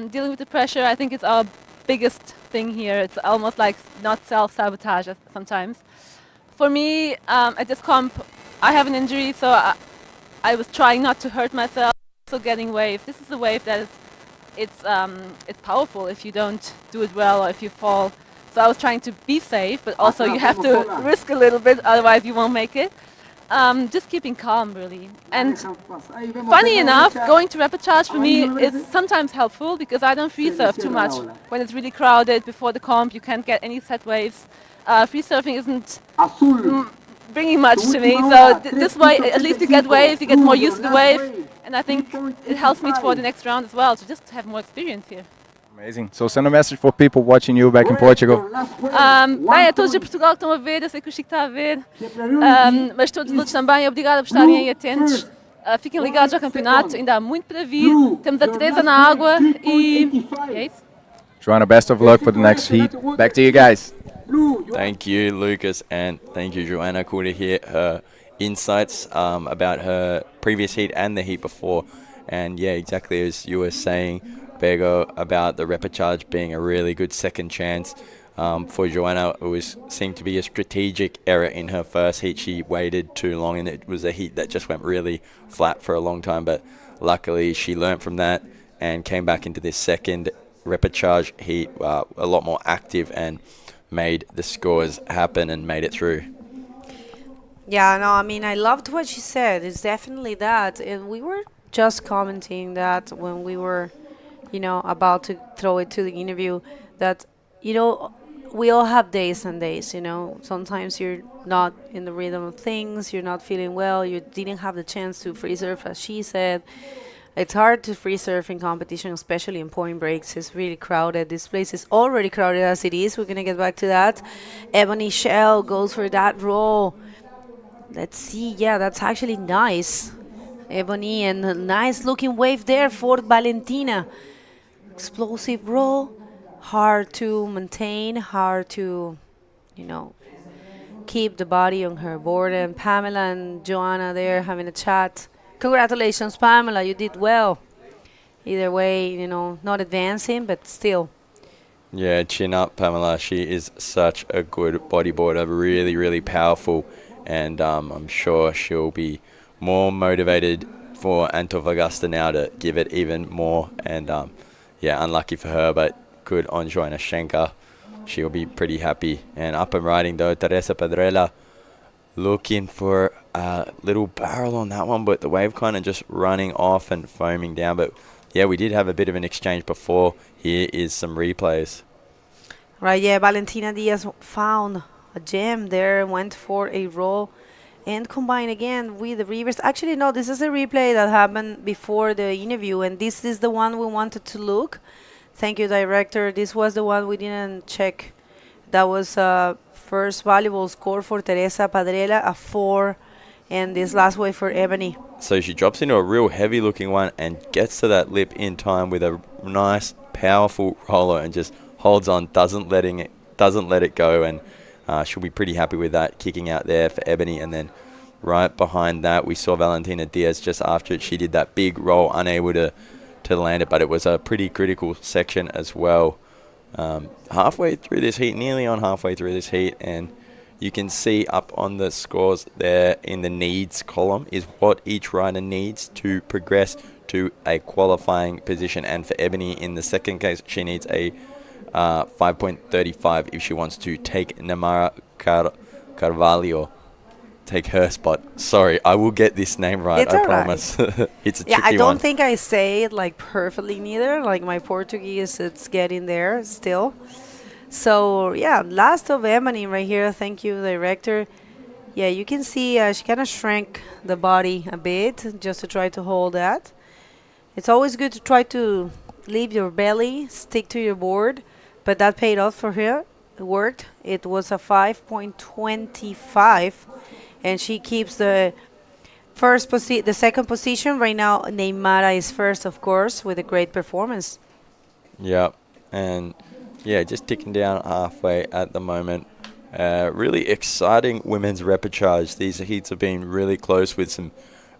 Dealing with the pressure, I think it's our biggest thing here. It's almost like not self-sabotage sometimes. For me, at this comp, I have an injury, so I was trying not to hurt myself. Also getting waves. This is a wave that it's powerful if you don't do it well or if you fall. So I was trying to be safe, but also you have to risk a little bit, otherwise you won't make it. Just keeping calm, really. And funny enough, going to Repurchase for me is sometimes helpful because I don't free surf too much. When it's really crowded before the comp, you can't get any set waves. Free surfing isn't bringing much to me, so this way at least you get waves, you get more used to the wave, and I think it helps me for the next round as well, to just have more experience here. Amazing. So send a message for people watching you back in Portugal. Bem, a todos de Portugal que estão a ver, eu sei que o Chico está a ver, mas todos os outros também, obrigada por estarem aí atentos. Fiquem ligados ao campeonato, ainda há muito para vir, temos a Teresa na água e é isso. Joanna, best of luck for the next heat. Back to you guys. Thank you, Lucas, and thank you, Joanna. Cool to hear her insights about her previous heat and the heat before. And yeah, exactly as you were saying, Bego, about the Repurchase being a really good second chance. For Joanna, it seemed to be a strategic error in her first heat. She waited too long, and it was a heat that just went really flat for a long time. But luckily, she learned from that and came back into this second Repurchase heat a lot more active and made the scores happen and made it through. Yeah, no, I mean, I loved what she said. It's definitely that. And we were just commenting that when we were, about to throw it to the interview, that, we all have days and days, Sometimes you're not in the rhythm of things, you're not feeling well, you didn't have the chance to free surf, as she said. It's hard to free surf in competition, especially in point breaks. It's really crowded. This place is already crowded as it is. We're going to get back to that. Ebony Shell goes for that roll. Let's see. Yeah, that's actually nice. Ebony, and a nice looking wave there for Valentina. Explosive roll. Hard to maintain, hard to, keep the body on her board. And Pamela and Joanna there having a chat. Congratulations, Pamela, you did well. Either way, not advancing, but still. Yeah, chin up, Pamela. She is such a good bodyboarder, really, really powerful. And I'm sure she'll be more motivated for Antofagasta now to give it even more. And unlucky for her, but good on Joanna Shanker. She'll be pretty happy. And up and riding, though, Teresa Pedrella. Looking for a little barrel on that one, but the wave kind of just running off and foaming down. But yeah, we did have a bit of an exchange before. Here is some replays. Right, yeah, Valentina Diaz found a gem there, went for a roll and combined again with the reverse. Actually, no, this is a replay that happened before the interview, and this is the one we wanted to look. Thank you, director. This was the one we didn't check. That was first valuable score for Teresa Padrella, a 4, and this last wave for Ebony. So she drops into a real heavy looking one and gets to that lip in time with a nice powerful roller and just holds on, doesn't let it go, and she'll be pretty happy with that, kicking out there for Ebony. And then right behind that we saw Valentina Diaz just after it. She did that big roll, unable to land it, but it was a pretty critical section as well. Halfway through this heat, nearly on halfway through this heat, and you can see up on the scores there in the needs column is what each rider needs to progress to a qualifying position. And for Ebony, in the second case, she needs a 5.35 if she wants to take Namara Carvalho, take her spot. Sorry, I will get this name right, I promise. It's a tricky one. I don't think I say it like perfectly neither. Like my Portuguese, it's getting there still. So yeah, last of Ebony right here. Thank you, director. Yeah, you can see she kind of shrank the body a bit just to try to hold that. It's always good to try to leave your belly, stick to your board. But that paid off for her. It worked. It was a 5.25, and she keeps the the second position right now. Neymara is first, of course, with a great performance. Yep. And yeah, just ticking down halfway at the moment. Really exciting women's repechage. These heats have been really close with some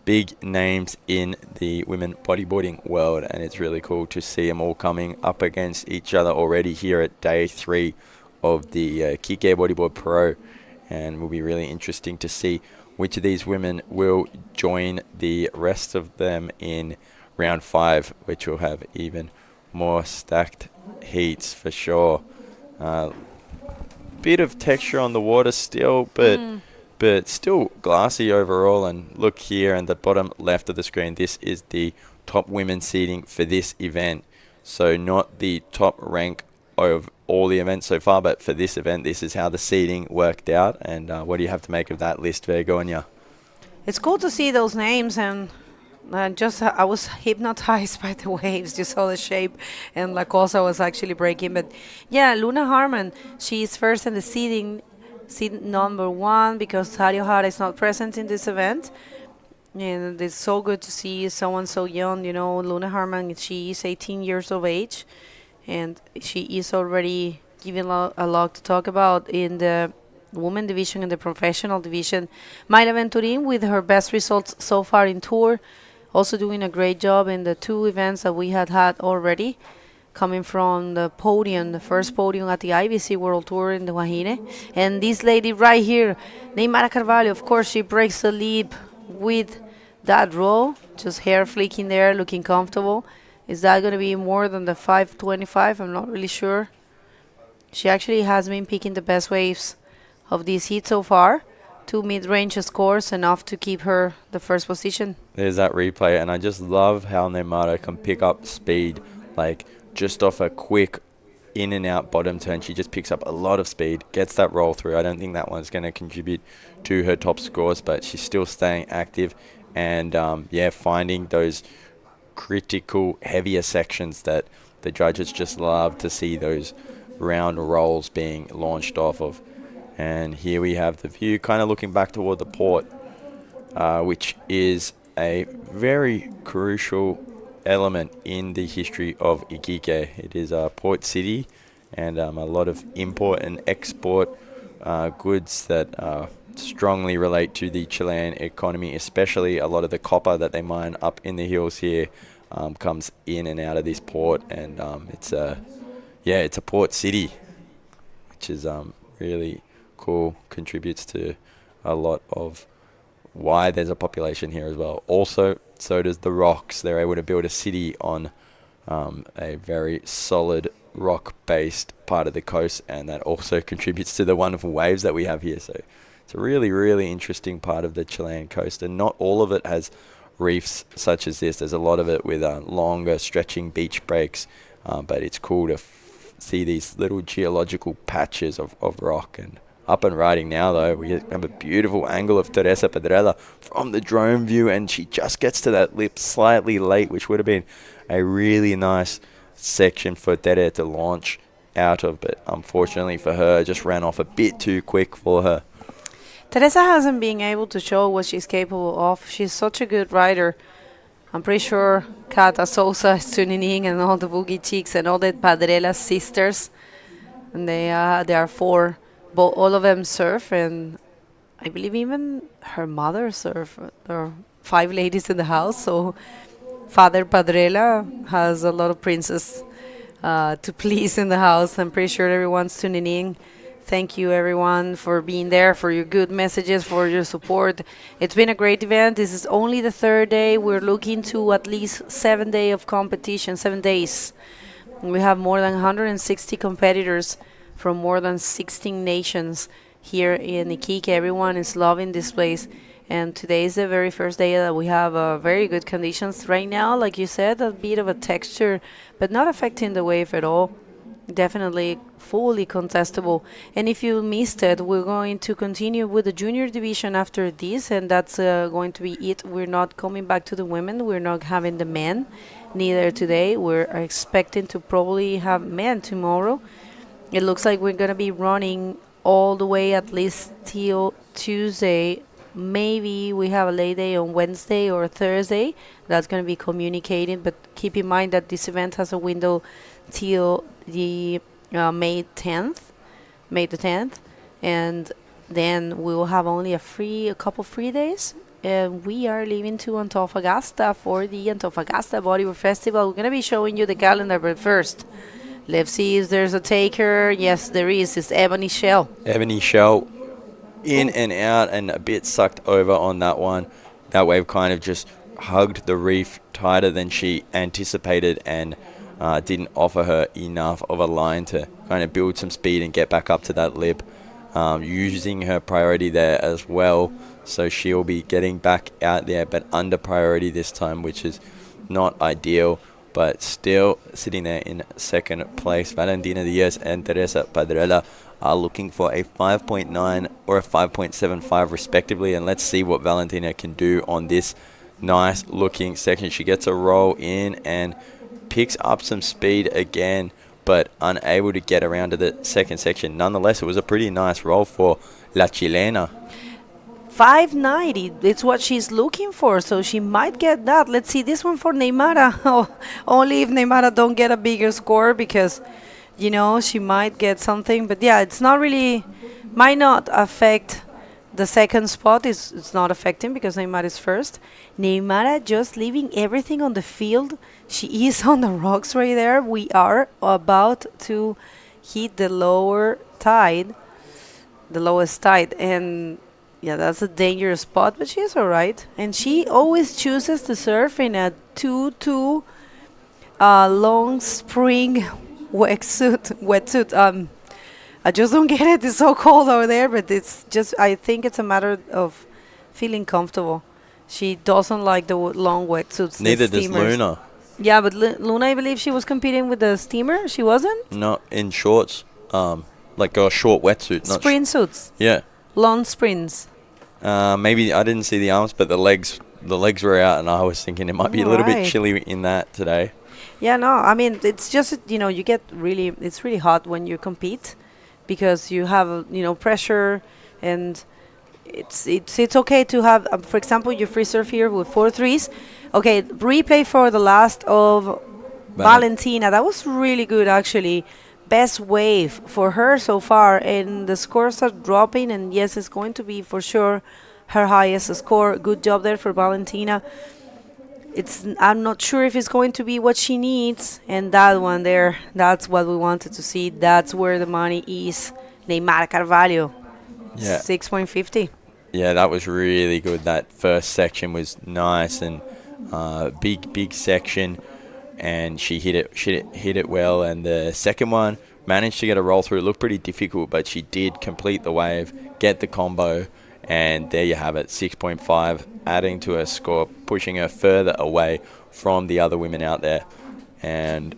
big names in the women bodyboarding world, and it's really cool to see them all coming up against each other already here at day 3 of the Iquique Bodyboard Pro, and will be really interesting to see which of these women will join the rest of them in round 5, which will have even more stacked heats for sure. Bit of texture on the water still, but still glassy overall. And look here in the bottom left of the screen, this is the top women's seeding for this event. So not the top rank of all the events so far, but for this event, this is how the seeding worked out. And what do you have to make of that list, Vergonia? It's cool to see those names, and I was hypnotized by the waves. You saw the shape, and La Cosa was actually breaking. But yeah, Luna Harmon, she's first in the seed number 1 because Dario Jara is not present in this event. And it's so good to see someone so young. You know, Luna Harmon, she is 18 years of age, and she is already giving a lot to talk about in the women division and the professional division. Mayra Venturin with her best results so far in tour, also doing a great job in the 2 events that we had already, coming from the podium, the first podium at the IBC World Tour in the Guajire. And this lady right here, Neymara Carvalho, of course, she breaks the leap with that roll, just hair flicking there, looking comfortable. Is that going to be more than the 5.25? I'm not really sure. She actually has been picking the best waves of this heat so far. 2 mid-range scores, enough to keep her the first position. There's that replay, and I just love how Neymara can pick up speed, like just off a quick in and out bottom turn. She just picks up a lot of speed, gets that roll through. I don't think that one's going to contribute to her top scores, but she's still staying active and finding those critical heavier sections that the judges just love to see, those round rolls being launched off of. And here we have the view kind of looking back toward the port, which is a very crucial element in the history of Iquique. It is a port city, and a lot of import and export goods that strongly relate to the Chilean economy, especially a lot of the copper that they mine up in the hills here comes in and out of this port. And it's a port city, which is really cool, contributes to a lot of why there's a population here as well. Also, so does the rocks. They're able to build a city on a very solid rock-based part of the coast, and that also contributes to the wonderful waves that we have here. So it's a really, really interesting part of the Chilean coast, and not all of it has reefs such as this. There's a lot of it with longer stretching beach breaks, but it's cool to see these little geological patches of rock. And up and riding now, though, we have a beautiful angle of Teresa Pedrella from the drone view, and she just gets to that lip slightly late, which would have been a really nice section for Tere to launch out of, but unfortunately for her, just ran off a bit too quick for her. Teresa hasn't been able to show what she's capable of. She's such a good rider. I'm pretty sure Cata Sousa is tuning in, and all the Boogie Chicks and all the Padrella sisters. And they are 4. All of them surf, and I believe even her mother surf. There are 5 ladies in the house, so Father Padrella has a lot of princes to please in the house. I'm pretty sure everyone's tuning in. Thank you, everyone, for being there, for your good messages, for your support. It's been a great event. This is only the 3rd day. We're looking to at least 7 days of competition, 7 days. We have more than 160 competitors from more than 16 nations here in Iquique. Everyone is loving this place. And today is the very first day that we have very good conditions. Right now, like you said, a bit of a texture, but not affecting the wave at all. Definitely fully contestable. And if you missed it, we're going to continue with the junior division after this, and that's going to be it. We're not coming back to the women. We're not having the men, neither today. We're expecting to probably have men tomorrow. It looks like we're going to be running all the way at least till Tuesday. Maybe we have a late day on Wednesday or Thursday. That's going to be communicated, but keep in mind that this event has a window till the May 10th, May the 10th, and then we will have only a couple free days, and we are leaving to Antofagasta for the Antofagasta Bodyboard Festival. We're going to be showing you the calendar, but first, let's see if there's a taker. Yes, there is. It's Ebony Shell. Ebony Shell in and out and a bit sucked over on that one. That wave kind of just hugged the reef tighter than she anticipated and didn't offer her enough of a line to kind of build some speed and get back up to that lip. Using her priority there as well, so she'll be getting back out there, but under priority this time, which is not ideal, but still sitting there in second place. Valentina Diaz and Teresa Padrella are looking for a 5.9 or a 5.75 respectively, and let's see what Valentina can do on this nice looking section. She gets a roll in and picks up some speed again, but unable to get around to the second section. Nonetheless, it was a pretty nice roll for La Chilena. 590, it's what she's looking for, so she might get that. Let's see this one for Neymara. Only if Neymara don't get a bigger score, because you know she might get something, but yeah, it's not really, might not affect the second spot. It's not affecting because Neymar is first. Neymara just leaving everything on the field. She is on the rocks right there. We are about to hit the lowest tide, and yeah, that's a dangerous spot, but she's all right. And she always chooses to surf in a 2-2 long spring wetsuit. I just don't get it. It's so cold over there, but it's just, I think it's a matter of feeling comfortable. She doesn't like the long wetsuits. Neither does Luna. Yeah, but Luna, I believe she was competing with the steamer. She wasn't? No, in shorts, like a short wetsuit. Sprint suits. Yeah. Long sprints. Maybe I didn't see the arms, but the legs were out, and I was thinking it might be a little bit chilly in that today. Yeah, no, I mean, it's just, you get it's really hot when you compete, because you have, pressure, and it's okay to have, for example, your free surf here with 4 threes. Okay, replay for the last of Valentina. That was really good, actually. Best wave for her so far, and the scores are dropping, and yes, it's going to be for sure her highest score. Good job there for Valentina. I'm not sure if it's going to be what she needs, and that one there, that's what we wanted to see. That's where the money is. Neymar Carvalho, 6.50. Yeah, that was really good. That first section was nice and big section, and she hit it well. And the second one managed to get a roll through. It looked pretty difficult, but she did complete the wave, get the combo, and there you have it, 6.5, adding to her score, pushing her further away from the other women out there. And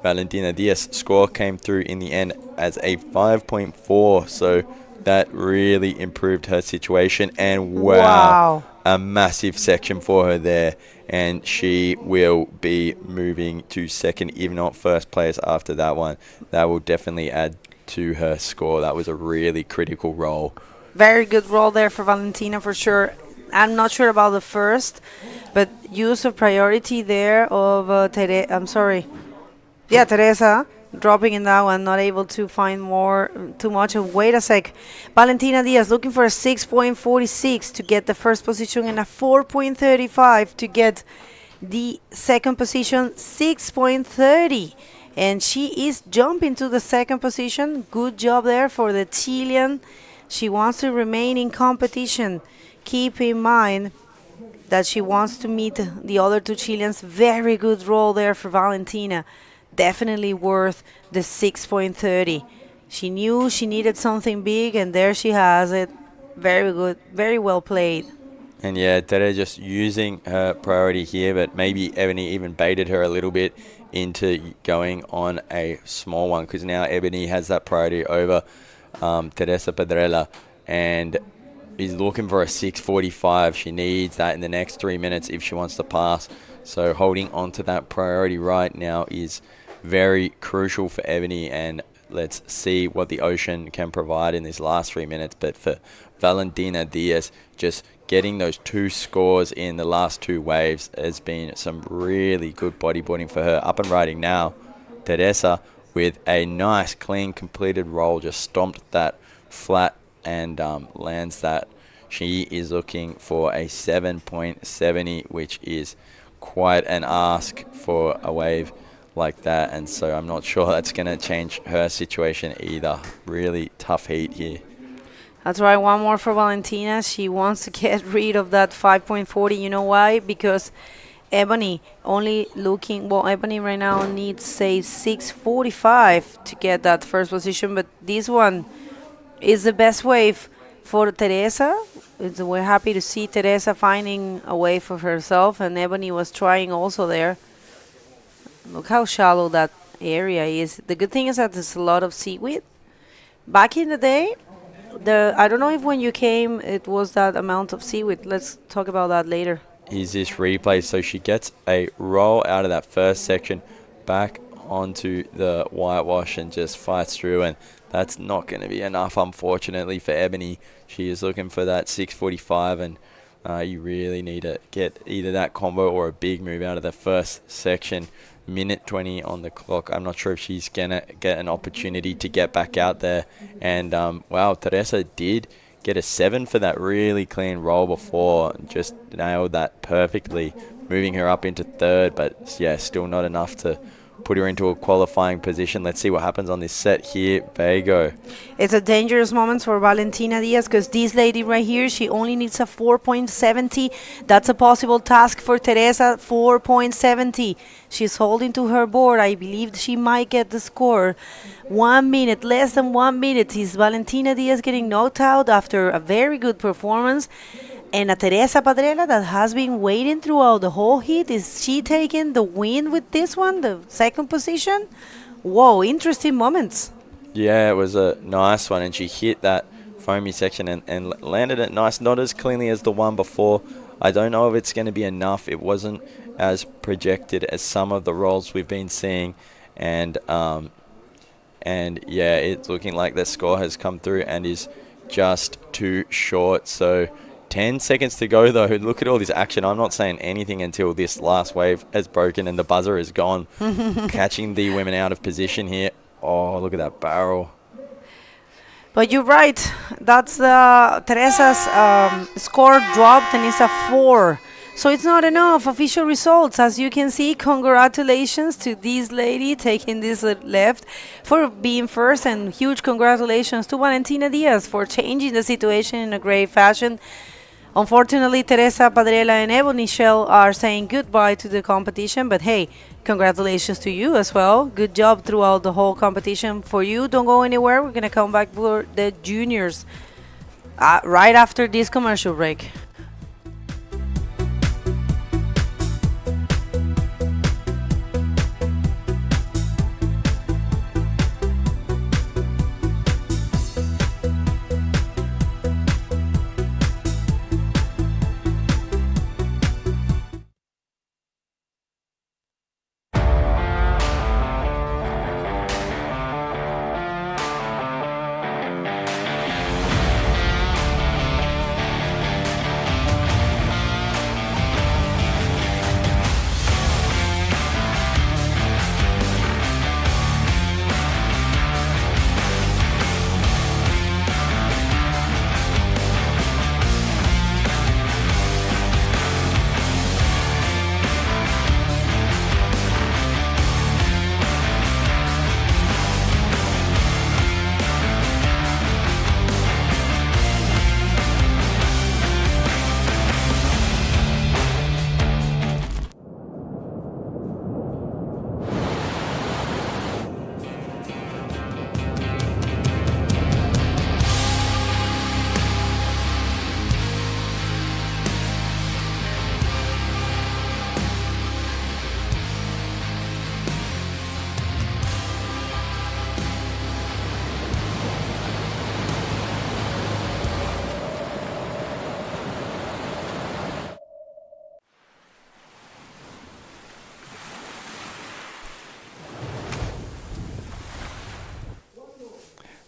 Valentina Diaz score came through in the end as a 5.4, so that really improved her situation. And wow, a massive section for her there, and she will be moving to second, if not first place after that one. That will definitely add to her score. That was a really critical roll. Very good roll there for Valentina, for sure. I'm not sure about the first, but use of priority there of Teresa dropping in that one, not able to find too much. Wait a sec. Valentina Diaz looking for a 6.46 to get the first position and a 4.35 to get the second position, 6.30. And she is jumping to the second position. Good job there for the Chilean. She wants to remain in competition. Keep in mind that she wants to meet the other two Chileans. Very good roll there for Valentina. Definitely worth the 6.30. She knew she needed something big, and there she has it. Very good. Very well played. And yeah, Tere just using her priority here, but maybe Ebony even baited her a little bit into going on a small one, because now Ebony has that priority over Teresa Pedrella, and is looking for a 6:45. She needs that in the next 3 minutes if she wants to pass. So holding on to that priority right now is very crucial for Ebony, and let's see what the Ocean can provide in this last 3 minutes. But for Valentina Diaz, just getting those 2 scores in the last 2 waves has been some really good bodyboarding for her. Up and riding now, Teresa with a nice, clean, completed roll, just stomped that flat and lands that. She is looking for a 7.70, which is quite an ask for a wave like that, and so I'm not sure that's going to change her situation either. Really tough heat here. That's right, one more for Valentina. She wants to get rid of that 5.40. You know why? Because Ebony only looking, well, Ebony right now needs, say, 6:45 to get that first position, but this one is the best wave for Teresa. We're happy to see Teresa finding a way for herself, and Ebony was trying also there. Look how shallow that area is. The good thing is that there's a lot of seaweed. Back in the day, I don't know if when you came it was that amount of seaweed. Let's talk about that later. Is this replay? So she gets a roll out of that first section back onto the whitewash and just fights through, and that's not going to be enough, unfortunately, for Ebony. She is looking for that 6:45, and you really need to get either that combo or a big move out of the first section. Minute 20 on the clock. I'm not sure if she's going to get an opportunity to get back out there. And, wow, Teresa did get a 7 for that really clean roll before. Just nailed that perfectly, moving her up into third. But, yeah, still not enough to put her into a qualifying position. Let's see what happens on this set here. Vego. It's a dangerous moment for Valentina Diaz, because this lady right here, she only needs a 4.70. That's a possible task for Teresa, 4.70. She's holding to her board. I believe she might get the score. 1 minute, less than 1 minute. Is Valentina Diaz getting knocked out after a very good performance? And a Teresa Pedrella that has been waiting throughout the whole heat. Is she taking the win with this one, the second position? Whoa, interesting moments. Yeah, it was a nice one, and she hit that foamy section and landed it nice, not as cleanly as the one before. I don't know if it's going to be enough. It wasn't as projected as some of the rolls we've been seeing, and yeah, it's looking like the score has come through and is just too short. So 10 seconds to go, though. Look at all this action. I'm not saying anything until this last wave has broken and the buzzer is gone. Catching the women out of position here. Oh, look at that barrel. But you're right. That's Teresa's score dropped, and it's a 4. So it's not enough. Official results. As you can see, congratulations to this lady taking this left for being first, and huge congratulations to Valentina Diaz for changing the situation in a great fashion. Unfortunately, Teresa Pedrella and Ebony Shell are saying goodbye to the competition, but hey, congratulations to you as well. Good job throughout the whole competition. For you, don't go anywhere. We're going to come back for the juniors right after this commercial break.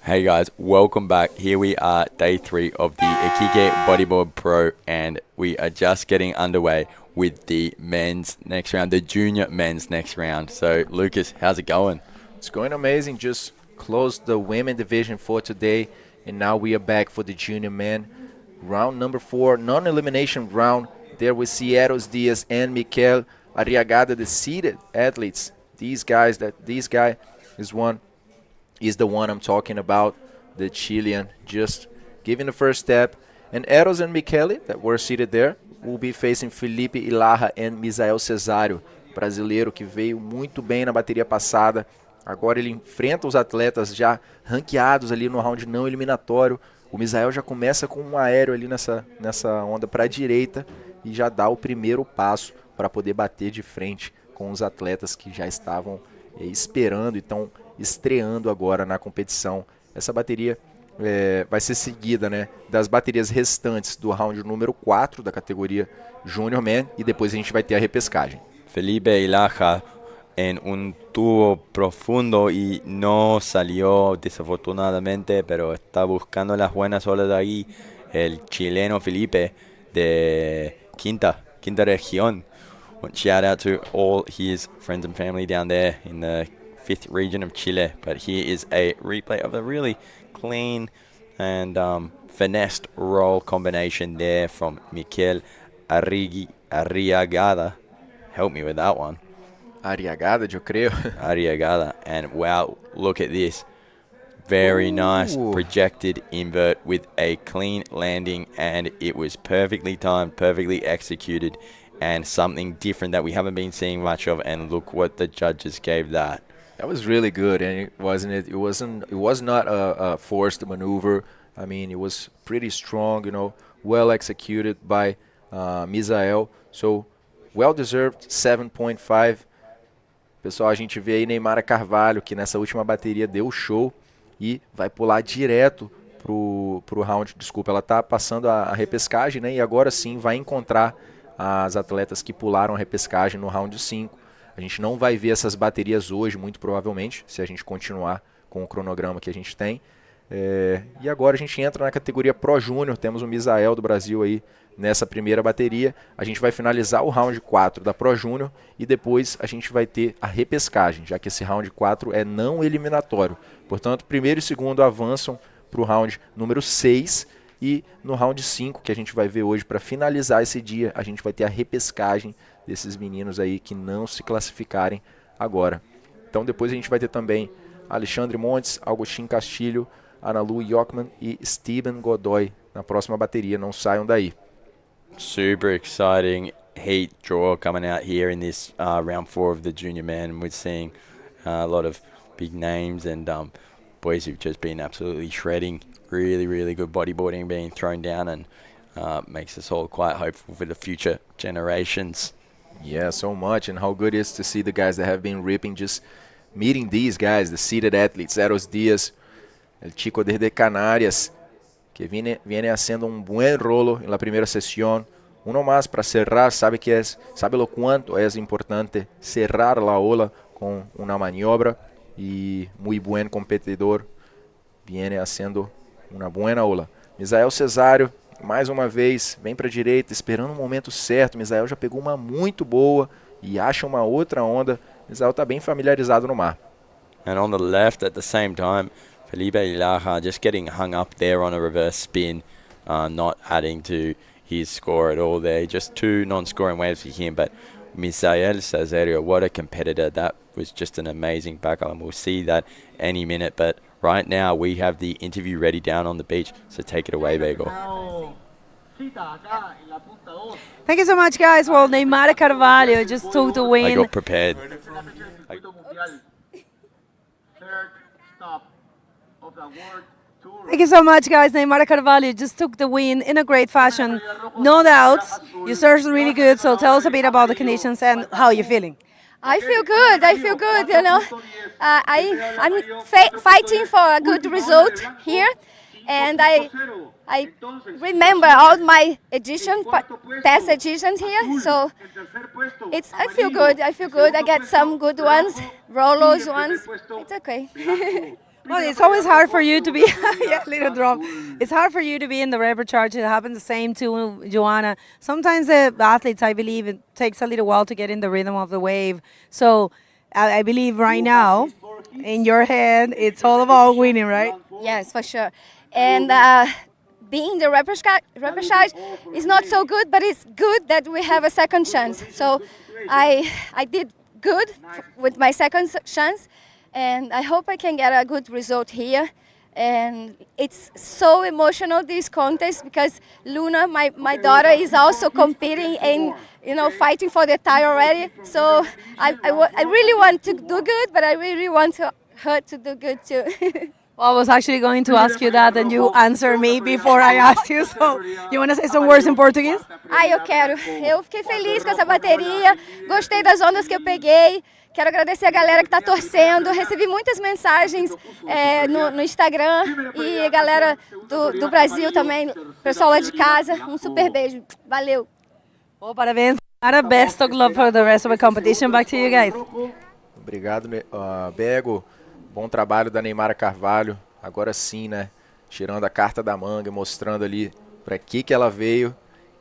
Hey guys, welcome back. Here we are, day 3 of the Iquique Bodyboard Pro, and we are just getting underway with the men's next round, the junior men's next round. So, Lucas, how's it going? It's going amazing. Just closed the women division for today, and now we are back for the junior men. Round number 4, non-elimination round. There we see Eros Diaz and Mikel Arag, the seeded athletes. This guy is the one I'm talking about, the Chilean, just giving the first step. And Eros and Michele, that were seated there, will be facing Felipe Ilarra and Misael Cesário, brasileiro que veio muito bem na bateria passada. Agora ele enfrenta os atletas já ranqueados ali no round não eliminatório. O Misael já começa com um aéreo ali nessa onda para a direita e já dá o primeiro passo para poder bater de frente com os atletas que já estavam esperando e estão estreando agora na competição. Essa bateria vai ser seguida, né, das baterias restantes do round número 4 da categoria Junior Man, e depois a gente vai ter a repescagem. Felipe Ilarra en un tubo profundo y no salió desafortunadamente, pero está buscando las buenas olas de ahí. El chileno Felipe de quinta región. Shout out to all his friends and family down there in the 5th region of Chile. But here is a replay of a really clean and finessed roll combination there from Mikel Arriagada. Help me with that one. Arriagada, yo creo. Arriagada. And wow, look at this. Very nice projected invert with a clean landing, and it was perfectly timed, perfectly executed, and something different that we haven't been seeing much of. And look what the judges gave that. That was really good, and it was not a forced maneuver. I mean, it was pretty strong, you know, well executed by Misael. So, well deserved 7.5. Pessoal, a gente vê aí Neymara Carvalho, que nessa última bateria deu show e vai pular direto pro round. Desculpa, ela tá passando a repescagem, né? E agora sim vai encontrar as atletas que pularam a repescagem no round 5. A gente não vai ver essas baterias hoje, muito provavelmente, se a gente continuar com o cronograma que a gente tem. E agora a gente entra na categoria Pro Júnior. Temos o Misael do Brasil aí nessa primeira bateria. A gente vai finalizar o round 4 da Pro Júnior e depois a gente vai ter a repescagem, já que esse round 4 é não eliminatório. Portanto, primeiro e segundo avançam para o round número 6, e no round 5, que a gente vai ver hoje para finalizar esse dia, a gente vai ter a repescagem desses meninos aí que não se classificarem agora. Então depois a gente vai ter também Alexandre Montes, Agostinho Castilho, Analu Yorman e Steven Godoy na próxima bateria. Não saiam daí. Super exciting heat draw coming out here in this round 4 of the junior man. We're seeing a lot of big names and boys who've just been absolutely shredding. Really, really good bodyboarding being thrown down, and makes us all quite hopeful for the future generations. Yeah, so much, and how good it is to see the guys that have been ripping, just meeting these guys, the seated athletes. Eros Diaz, el chico desde Canarias, que viene haciendo un buen rolo en la primera sesión. Uno más para cerrar, sabe lo cuánto es importante cerrar la ola con una maniobra, y muy buen competidor, viene haciendo una buena ola. Misael Cesário, mais uma vez, vem para a direita, esperando o momento certo. Misael já pegou uma muito boa e acha uma outra onda. Misael está bem familiarizado no mar. And on the left at the same time, Felipe Ilarra just getting hung up there on a reverse spin, not adding to his score at all there. Just 2 non-scoring waves for him, but Misael Cesário, what a competitor. That was just an amazing backup, and we'll see that any minute. But right now, we have the interview ready down on the beach, so take it away, Bagel. Thank you so much, guys. Well, Neymar Carvalho just took the win. I got prepared. Thank you so much, guys. Neymar Carvalho just took the win in a great fashion. No doubts. You served really good, so tell us a bit about the conditions and how you're feeling. I feel good, you know. I'm fighting for a good result here, and I remember all my past editions here, so I feel good. I get some good ones, Rolos ones. It's okay. Well, it's always hard for you to be yeah, little drop. It's hard for you to be in the Repurchase. It happens the same to Joanna. Sometimes the athletes, I believe, it takes a little while to get in the rhythm of the wave. So I believe right now, in your head, it's all about winning, right? Yes, for sure. And being the repechage is not so good, but it's good that we have a second chance. So I did good with my second chance, and I hope I can get a good result here. And it's so emotional, this contest, because Luna, my daughter, is also competing and fighting for the tie already. So I really want to do good, but I really want her to do good too. Well, I was actually going to ask you that, and you answered me before I asked you. So, you want to say some words in Portuguese? Eu quero. Eu fiquei feliz com essa bateria, gostei das ondas que eu peguei. Quero agradecer a galera que está torcendo. Recebi muitas mensagens no Instagram e a galera do Brasil também, pessoal lá de casa. Super beijo. Valeu. Well, parabéns. Best of luck for the rest of the competition. Back to you guys. Obrigado, Bego. Bom trabalho da Neymara Carvalho. Agora sim, né? Tirando a carta da manga, mostrando ali para que ela veio.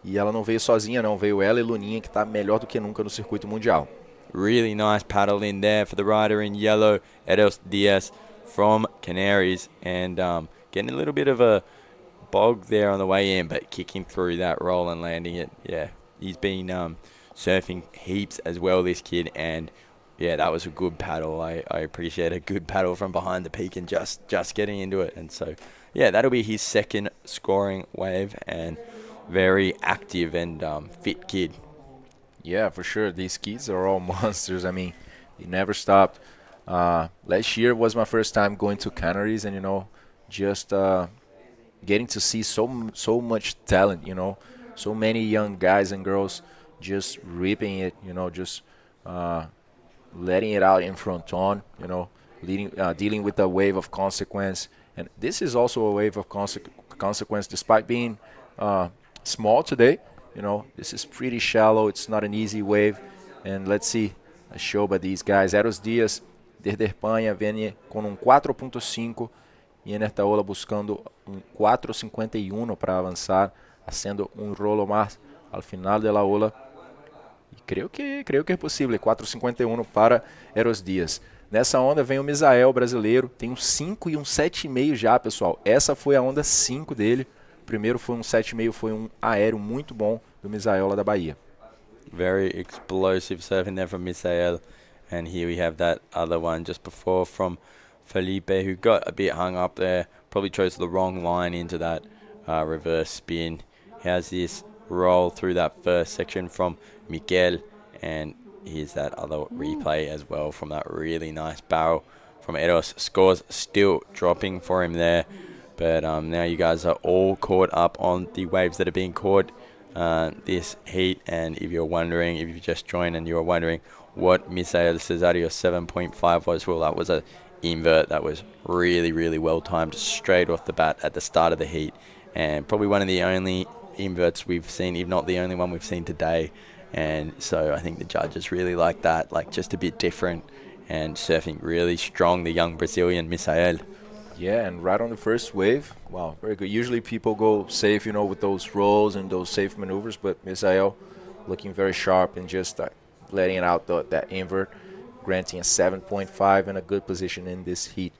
E ela não veio sozinha, não. Veio ela e Luninha, que está melhor do que nunca no circuito mundial. Really nice paddle in there for the rider in yellow, E.T.I Diaz from Canaries, and getting a little bit of a bog there on the way in, but kicking through that roll and landing it. Yeah, he's been surfing heaps as well, this kid, and yeah, that was a good paddle. I appreciate a good paddle from behind the peak and just getting into it. And so, yeah, that'll be his second scoring wave, and very active and fit kid. Yeah, for sure. These kids are all monsters. I mean, they never stopped. Last year was my first time going to Canaries, and just getting to see so much talent. So many young guys and girls just ripping it. Just letting it out in front on. Dealing with a wave of consequence, and this is also a wave of consequence, despite being small today. This is pretty shallow. It's not an easy wave. And let's see a show by these guys. Eros Dias, desde Espanha, vem com 4.5 e en esta ola buscando 4.51 para avançar, haciendo rolo más al final de la ola. E creio que é possível, 4.51 para Eros Dias. Nessa onda vem o Misael, brasileiro, tem 5 e 7,5 já, pessoal. Essa foi a onda 5 dele. Primeiro foi 7,5, foi aéreo muito bom do Misael lá da Bahia. Very explosive surfing there from Misael. And here we have that other one just before from Felipe, who got a bit hung up there. Probably chose the wrong line into that reverse spin. He has this roll through that first section from Mikel. And here's that other replay as well from that really nice barrel from Eros. Scores still dropping for him there. But now you guys are all caught up on the waves that are being caught this heat. And if you're wondering, if you just joined and you're wondering what Misael Cesario 7.5 was, well, that was a invert that was really, really well timed straight off the bat at the start of the heat. And probably one of the only inverts we've seen, if not the only one we've seen today. And so I think the judges really like that, like just a bit different, and surfing really strong, the young Brazilian Misael. Yeah, and right on the first wave, wow, very good. Usually people go safe, with those rolls and those safe maneuvers, but Misael looking very sharp and just letting it out that invert, granting a 7.5 and a good position in this heat.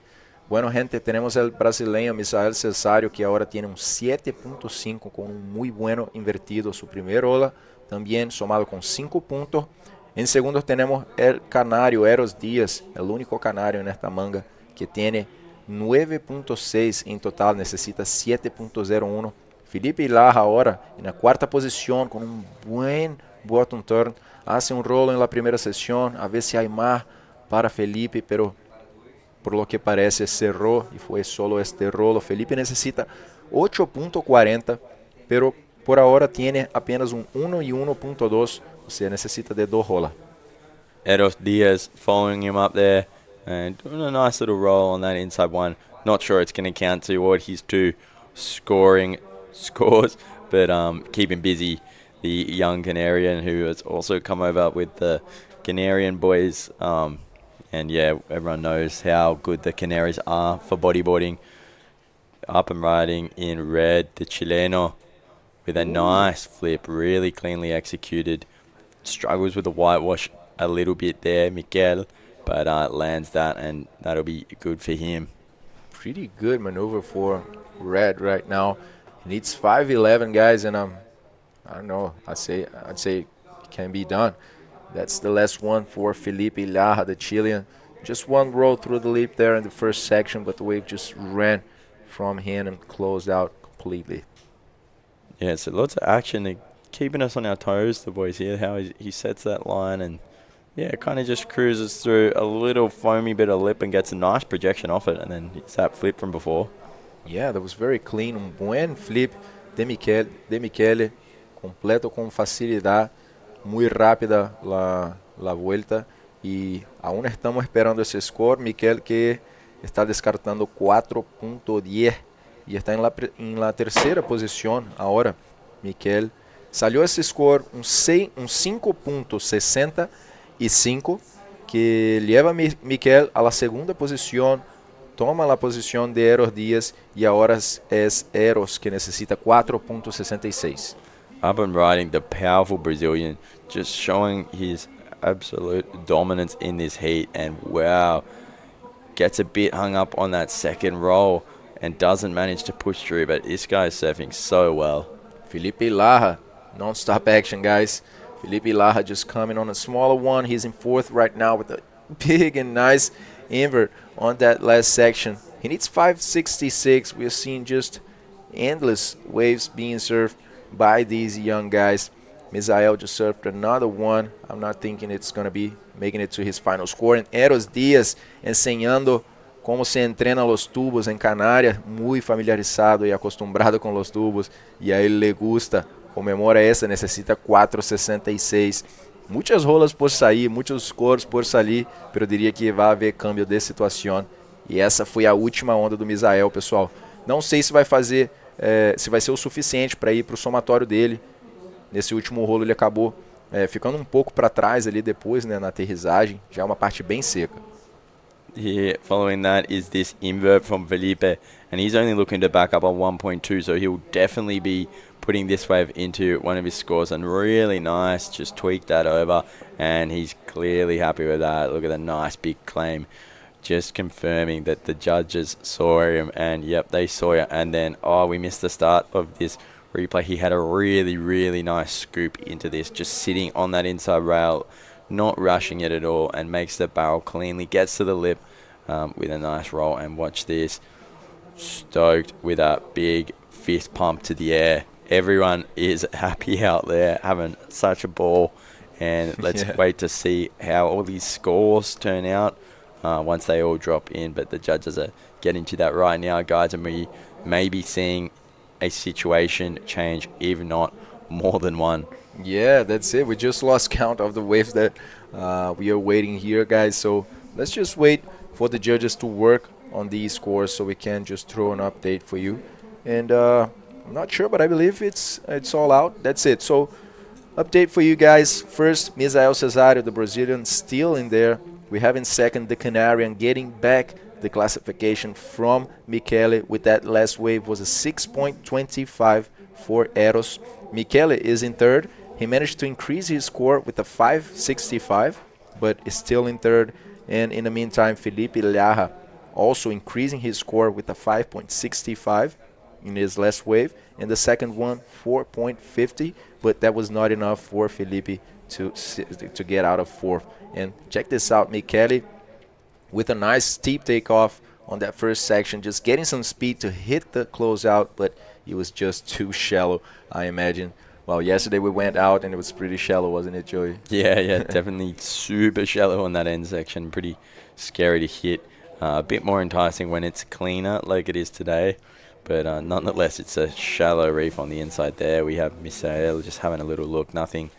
Bueno, gente, tenemos el brasileño Misael Cesario, que ahora tiene 7.5 con muy bueno invertido su primer ola, también somado con 5 puntos. En segundos tenemos el canario Eros Dias, el único canario en esta manga, que tiene 9.6 en total, necesita 7.01. Felipe Larra ahora en la cuarta posición con un buen bottom turn, hace un rolo en la primera sesión, a ver si hay más para Felipe, pero por lo que parece cerró y fue solo este rolo. Felipe necesita 8.40, pero por ahora tiene apenas un 1 y 1.2, o sea, necesita de 2 rolas. Eros Diaz following him up there and doing a nice little roll on that inside one. Not sure it's going to count toward his 2 scoring scores, but keeping busy the young Canarian who has also come over with the Canarian boys. And yeah, everyone knows how good the Canaries are for bodyboarding. Up and riding in red, the Chileno with a nice flip, really cleanly executed. Struggles with the whitewash a little bit there, Mikel, but lands that, and that'll be good for him. Pretty good maneuver for red right now. He needs 5'11", guys, and I don't know. I'd say it can be done. That's the last one for Felipe Laja, the Chilean. Just one roll through the leap there in the first section, but the wave just ran from him and closed out completely. Yeah, so lots of action. They're keeping us on our toes, the boys here, how he sets that line and, yeah, kind of just cruises through a little foamy bit of lip and gets a nice projection off it, and then it's that flip from before. Yeah, that was very clean. Un buen flip de Michele. Completo con facilidad. Muy rápida la vuelta. Y aún estamos esperando ese score. Mikel que está descartando 4.10 y está en la tercera posición ahora. Mikel salió ese score un 5.65 que lleva Mikel a la segunda posición, toma la posición de Eros Diaz y ahora es Eros que necesita 4.66. Up and riding, the powerful Brazilian, just showing his absolute dominance in this heat, and wow, gets a bit hung up on that second roll and doesn't manage to push through, but this guy's surfing so well. Felipe Laja, non-stop action, guys. Felipe Laja just coming on a smaller one. He's in fourth right now with a big and nice invert on that last section. He needs 566. We're seeing just endless waves being surfed by these young guys. Misael just surfed another one. I'm not thinking it's going to be making it to his final score. And Eros Diaz enseñando cómo se entrena los tubos en Canarias, muy familiarizado y acostumbrado con los tubos, y a él le gusta, comemora essa, necesita 4.66. Muitas rolas por sair, muitos scores por sair, pero eu diria que vai haver câmbio de situação. E essa foi a última onda do Misael, pessoal. Não sei se vai fazer, se vai ser o suficiente para ir para o somatório dele. Nesse último rolo ele acabou ficando um pouco para trás ali depois, né, na aterrissagem. Já é uma parte bem seca. Here, following that is this invert from Felipe, and he's only looking to back up on 1.2, so he'll definitely be putting this wave into one of his scores, and really nice, just tweak that over, and he's clearly happy with that. Look at the nice big claim, just confirming that the judges saw him, and yep, they saw it. And then, oh, we missed the start of this replay. He had a really nice scoop into this, just sitting on that inside rail, not rushing it at all, and makes the barrel cleanly, gets to the lip with a nice roll. And watch this, stoked with a big fist pump to the air. Everyone is happy out there, having such a ball, and let's wait to see how all these scores turn out once they all drop in. But the judges are getting to that right now, guys, and we may be seeing a situation change, if not more than one. Yeah, that's it. We just lost count of the waves that we are waiting here, guys. So let's just wait for the judges to work on these scores so we can just throw an update for you. And I'm not sure, but I believe it's all out. That's it. So update for you guys. First, Misael Cesario, the Brazilian, still in there. We have in second the Canarian, getting back the classification from Michele with that last wave was a 6.25 for Eros. Michele is in third. He managed to increase his score with a 5.65, but is still in third. And in the meantime, Felipe Laja also increasing his score with a 5.65 in his last wave. And the second one, 4.50, but that was not enough for Felipe to get out of fourth. And check this out, Michele with a nice steep takeoff on that first section, just getting some speed to hit the closeout, but it was just too shallow, I imagine. Well, yesterday we went out and it was pretty shallow, wasn't it, Joey? Yeah, definitely super shallow on that end section. Pretty scary to hit. A bit more enticing when it's cleaner like it is today, but nonetheless, it's a shallow reef on the inside there. We have Misael just having a little look, nothing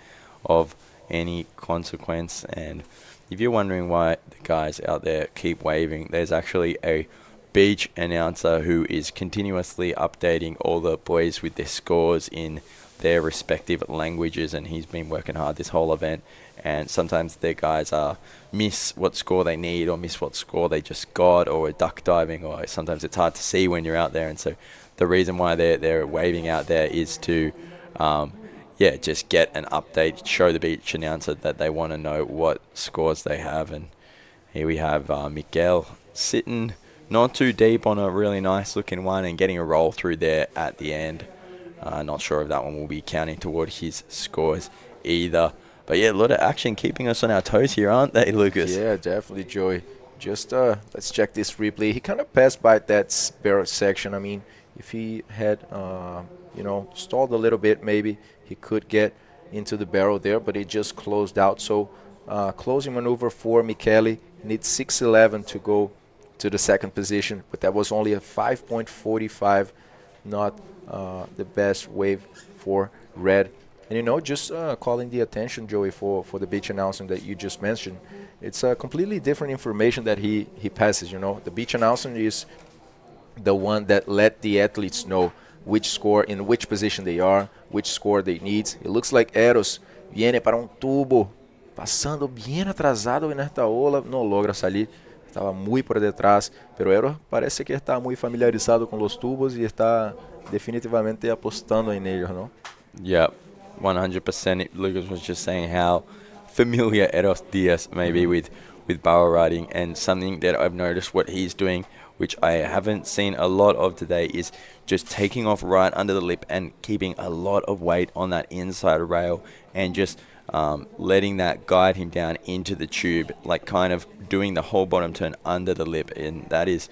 of any consequence. And if you're wondering why the guys out there keep waving, there's actually a beach announcer who is continuously updating all the boys with their scores in their respective languages, and he's been working hard this whole event. And sometimes their guys miss what score they need, or miss what score they just got, or duck diving, or sometimes it's hard to see when you're out there. And so the reason why they're waving out there is to just get an update, show the beach announcer that they want to know what scores they have. And here we have Mikel sitting not too deep on a really nice looking one and getting a roll through there at the end. Not sure if that one will be counting toward his scores either. But yeah, a lot of action keeping us on our toes here, aren't they, Lucas? Yeah, definitely, Joey. Just let's check this replay. He kind of passed by that barrel section. I mean, if he had, stalled a little bit, maybe he could get into the barrel there, but it just closed out. So closing maneuver for Michele. He needs 6.11 to go to the second position, but that was only a 5.45, not the best wave for red. And just calling the attention, Joey, for the beach announcement that you just mentioned. It's a completely different information that he passes. The beach announcement is the one that let the athletes know which score, in which position they are, which score they need. It looks like Eros viene para tubo, passando bien atrasado en esta ola, no logra salir. Estaba muy por detrás, pero Eros parece que está muy familiarizado con los tubos y está definitivamente apostando en ellos, ¿no? Yeah, 100%. Lucas was just saying how familiar Eros Diaz may be with barrel riding, and something that I've noticed what he's doing, which I haven't seen a lot of today, is just taking off right under the lip and keeping a lot of weight on that inside rail and just letting that guide him down into the tube, like kind of doing the whole bottom turn under the lip. And that is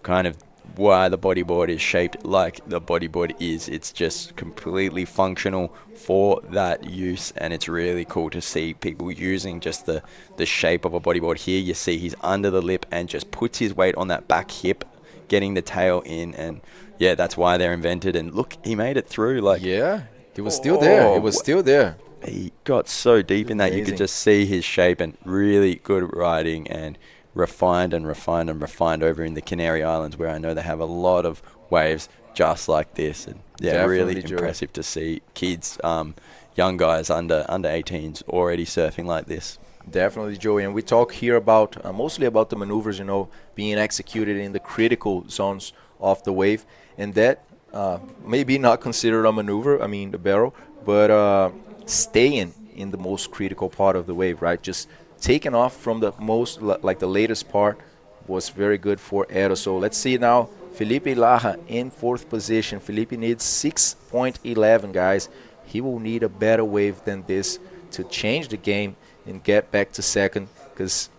kind of why the bodyboard is shaped like the bodyboard is. It's just completely functional for that use, and it's really cool to see people using just the shape of a bodyboard. Here you see he's under the lip and just puts his weight on that back hip, getting the tail in, and yeah, that's why they're invented. And look, he made it through. He was still there. He was still there. He got so deep in that. Amazing. You could just see his shape, and really good riding, and refined over in the Canary Islands, where I know they have a lot of waves just like this. And yeah, definitely, really impressive to see kids, young guys under 18s already surfing like this. Definitely, Joey. And we talk here about mostly about the maneuvers, being executed in the critical zones of the wave, and that may be not considered a maneuver, the barrel, but staying in the most critical part of the wave, right? Just taking off from the most, the latest part was very good for Eros. So let's see now, Felipe Laja in fourth position. Felipe needs 6.11, guys. He will need a better wave than this to change the game and get back to second, because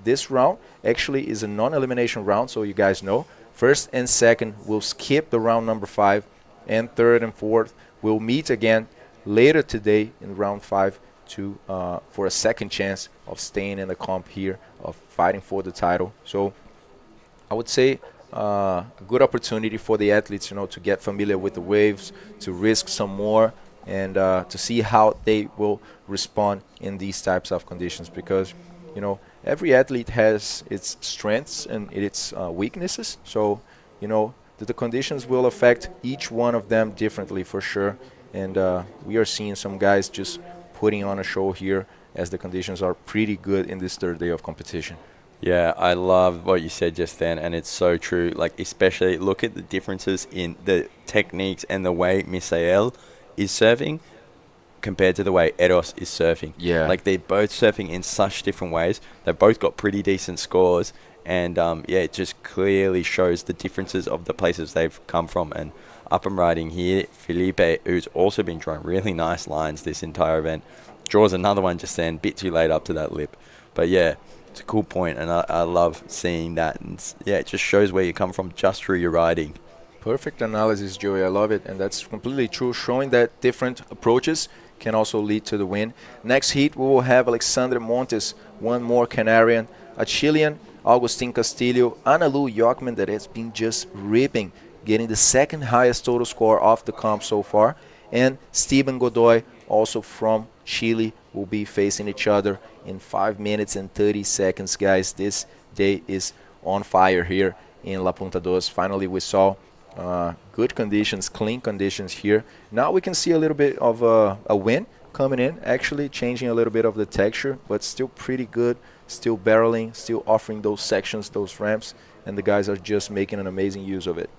this round actually is a non-elimination round, so you guys know. First and second will skip the round number 5, and third and fourth will meet again later today in round 5 to for a second chance of staying in the comp here, of fighting for the title. So I would say a good opportunity for the athletes, to get familiar with the waves, to risk some more, and to see how they will respond in these types of conditions, because every athlete has its strengths and its weaknesses. So the conditions will affect each one of them differently for sure. And we are seeing some guys just putting on a show here, as the conditions are pretty good in this third day of competition. Yeah, I love what you said just then, and it's so true. Especially look at the differences in the techniques and the way Misael is surfing compared to the way Eros is surfing. Yeah. They're both surfing in such different ways. They've both got pretty decent scores, and it just clearly shows the differences of the places they've come from. And up and riding here, Felipe, who's also been drawing really nice lines this entire event, draws another one just then, bit too late up to that lip. But yeah, it's a cool point, and I love seeing that. And it just shows where you come from just through your riding. Perfect analysis, Joey. I love it, and that's completely true, showing that different approaches can also lead to the win. Next heat, we will have Alexandra Montes, one more Canarian, a Chilean, Agustin Castillo, Analu Yorman, that has been just ripping, getting the second highest total score of the comp so far, and Steven Godoy, also from Chile, will be facing each other in 5 minutes and 30 seconds, guys. This day is on fire here in La Punta Dos. Finally, we saw Good conditions, clean conditions here. Now we can see a little bit of a wind coming in, actually changing a little bit of the texture, but still pretty good, still barreling, still offering those sections, those ramps, and the guys are just making an amazing use of it.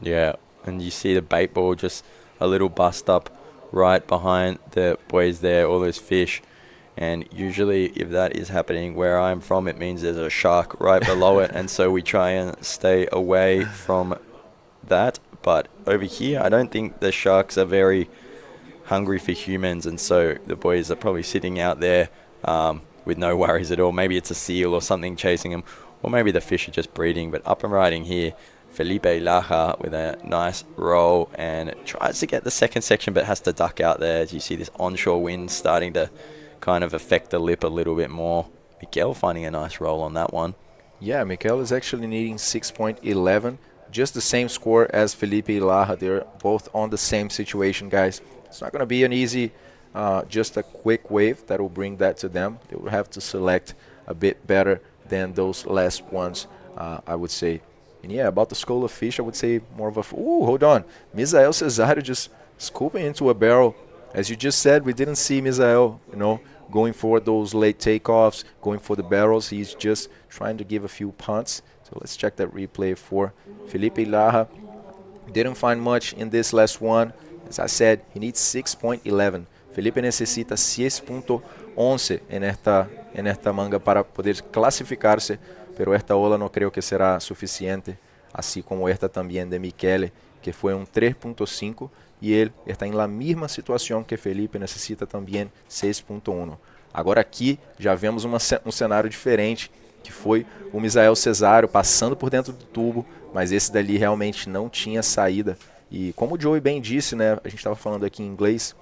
Yeah, and you see the bait ball just a little bust up right behind the boys there, all those fish. And usually if that is happening where I'm from, it means there's a shark right below it, and so we try and stay away from that. But over here, I don't think the sharks are very hungry for humans, and so the boys are probably sitting out there with no worries at all. Maybe it's a seal or something chasing them, or maybe the fish are just breeding. But up and riding here, Felipe Laja with a nice roll and tries to get the second section but has to duck out there as you see this onshore wind starting to kind of affect the lip a little bit more. Mikel finding a nice roll on that one. Yeah, Mikel is actually needing 6.11, just the same score as Felipe Laja. They're both on the same situation, guys. It's not going to be an easy, just a quick wave that will bring that to them. They will have to select a bit better than those last ones, I would say. And yeah, about the school of fish, I would say more of a... Ooh, hold on. Misael Cesario just scooping into a barrel. As you just said, we didn't see Misael, going for those late takeoffs, going for the barrels. He's just trying to give a few punts. So let's check that replay for Felipe Laja. Didn't find much in this last one. As I said, he needs 6.11. Felipe necesita 6.11 en esta manga para poder clasificarse, pero esta ola no creo que será suficiente, así como esta también de Michele, que fue un 3.5, y él está en la misma situação que Felipe, necessita também 6.1. Agora aqui já vemos um cenário diferente, que foi o Misael Cesario passando por dentro do tubo, mas esse dali realmente não tinha saída. E como o Joey bem disse, né, a gente estava falando aqui em inglês,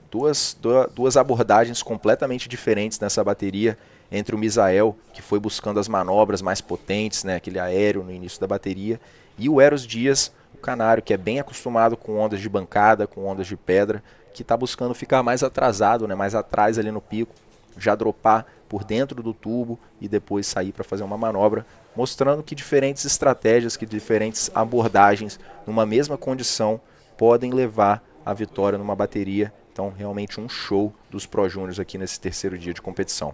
duas abordagens completamente diferentes nessa bateria, entre o Misael, que foi buscando as manobras mais potentes, né, aquele aéreo no início da bateria, e o Eros Dias, o canário, que é bem acostumado com ondas de bancada, com ondas de pedra, que está buscando ficar mais atrasado, né, mais atrás ali no pico, já dropar por dentro do tubo e depois sair para fazer uma manobra, mostrando que diferentes estratégias, que diferentes abordagens numa mesma condição podem levar à vitória numa bateria. Então, realmente um show dos Pro Juniors aqui nesse terceiro dia de competição.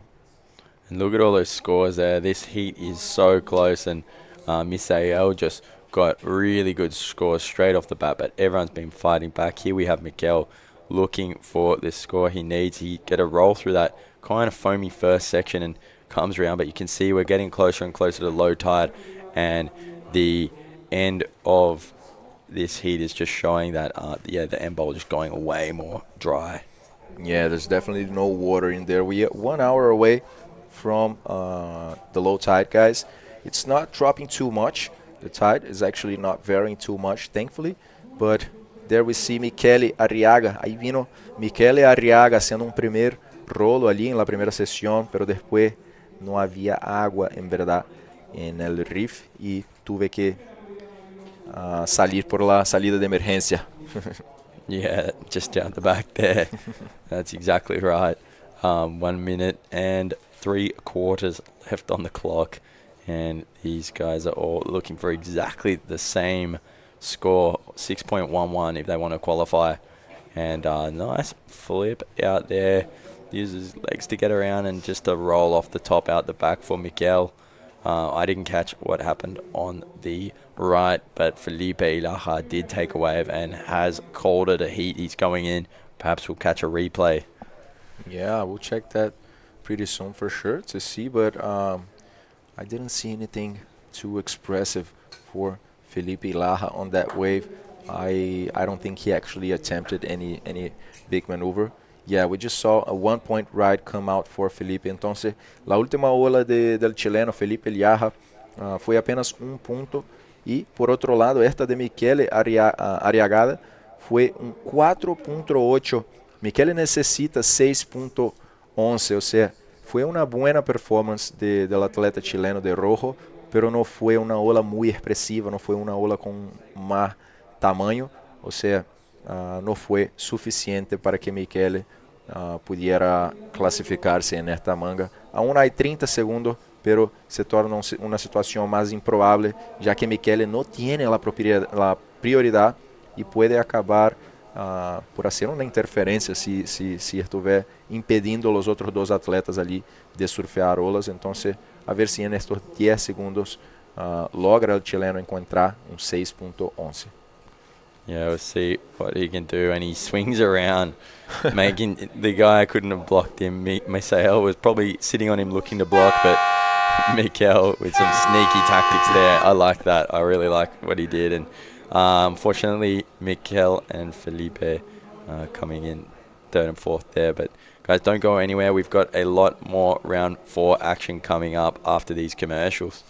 And look at all those scores there. This heat is so close, and Misael just got really good scores straight off the bat, but everyone's been fighting back. Here we have Mikel looking for the score he needs. He get a roll through that kind of foamy first section and comes around, but you can see we're getting closer and closer to low tide, and the end of this heat is just showing that the end bowl just going way more dry. Yeah, there's definitely no water in there. We are 1 hour away from the low tide, guys. It's not dropping too much. The tide is actually not varying too much, thankfully, but there we see Mikel Arag. Ahí vino Mikel Arag haciendo primer rolo ali en la primera sesión, pero después no había agua en verdad en el reef y tuve que salir por la salida de emergencia. Yeah, just down the back there. That's exactly right. 1 minute and 3/4 left on the clock, and these guys are all looking for exactly the same score, 6.11 if they want to qualify. And nice flip out there. Uses legs to get around and just a roll off the top out the back for Mikel. I didn't catch what happened on the right, but Felipe Laja did take a wave and has called it a heat. He's going in. Perhaps we'll catch a replay. Yeah, we'll check that pretty soon for sure to see, but I didn't see anything too expressive for Felipe Laja on that wave. I don't think he actually attempted any big maneuver. Yeah, we just saw a 1-point ride come out for Felipe. Entonces, la última ola del chileno Felipe Laja foi apenas ponto. E, por outro lado, esta de Mikel Arag foi 4.8. Mikel necessita 6.11, ou seja, foi uma boa performance do atleta chileno de rojo, pero não foi uma ola muito expressiva, não foi uma ola com mais tamanho, ou seja, não foi suficiente para que Mikel pudiera clasificarse nesta manga. A 1 y 30 segundos pero se torna una situación más improbable, ya que Michele no tiene la prioridad y puede acabar por hacer una interferencia si estuviera impedindo los otros dos atletas ali de surfear olas. Entonces, a ver si en estos 10 segundos logra el chileno encontrar un 6.11. Yeah, we'll see what he can do. And he swings around, making the guy couldn't have blocked him. Misael was probably sitting on him looking to block, but Mikel with some sneaky tactics there. I like that. I really like what he did. And unfortunately, Mikel and Felipe coming in third and fourth there. But guys, don't go anywhere. We've got a lot more round 4 action coming up after these commercials.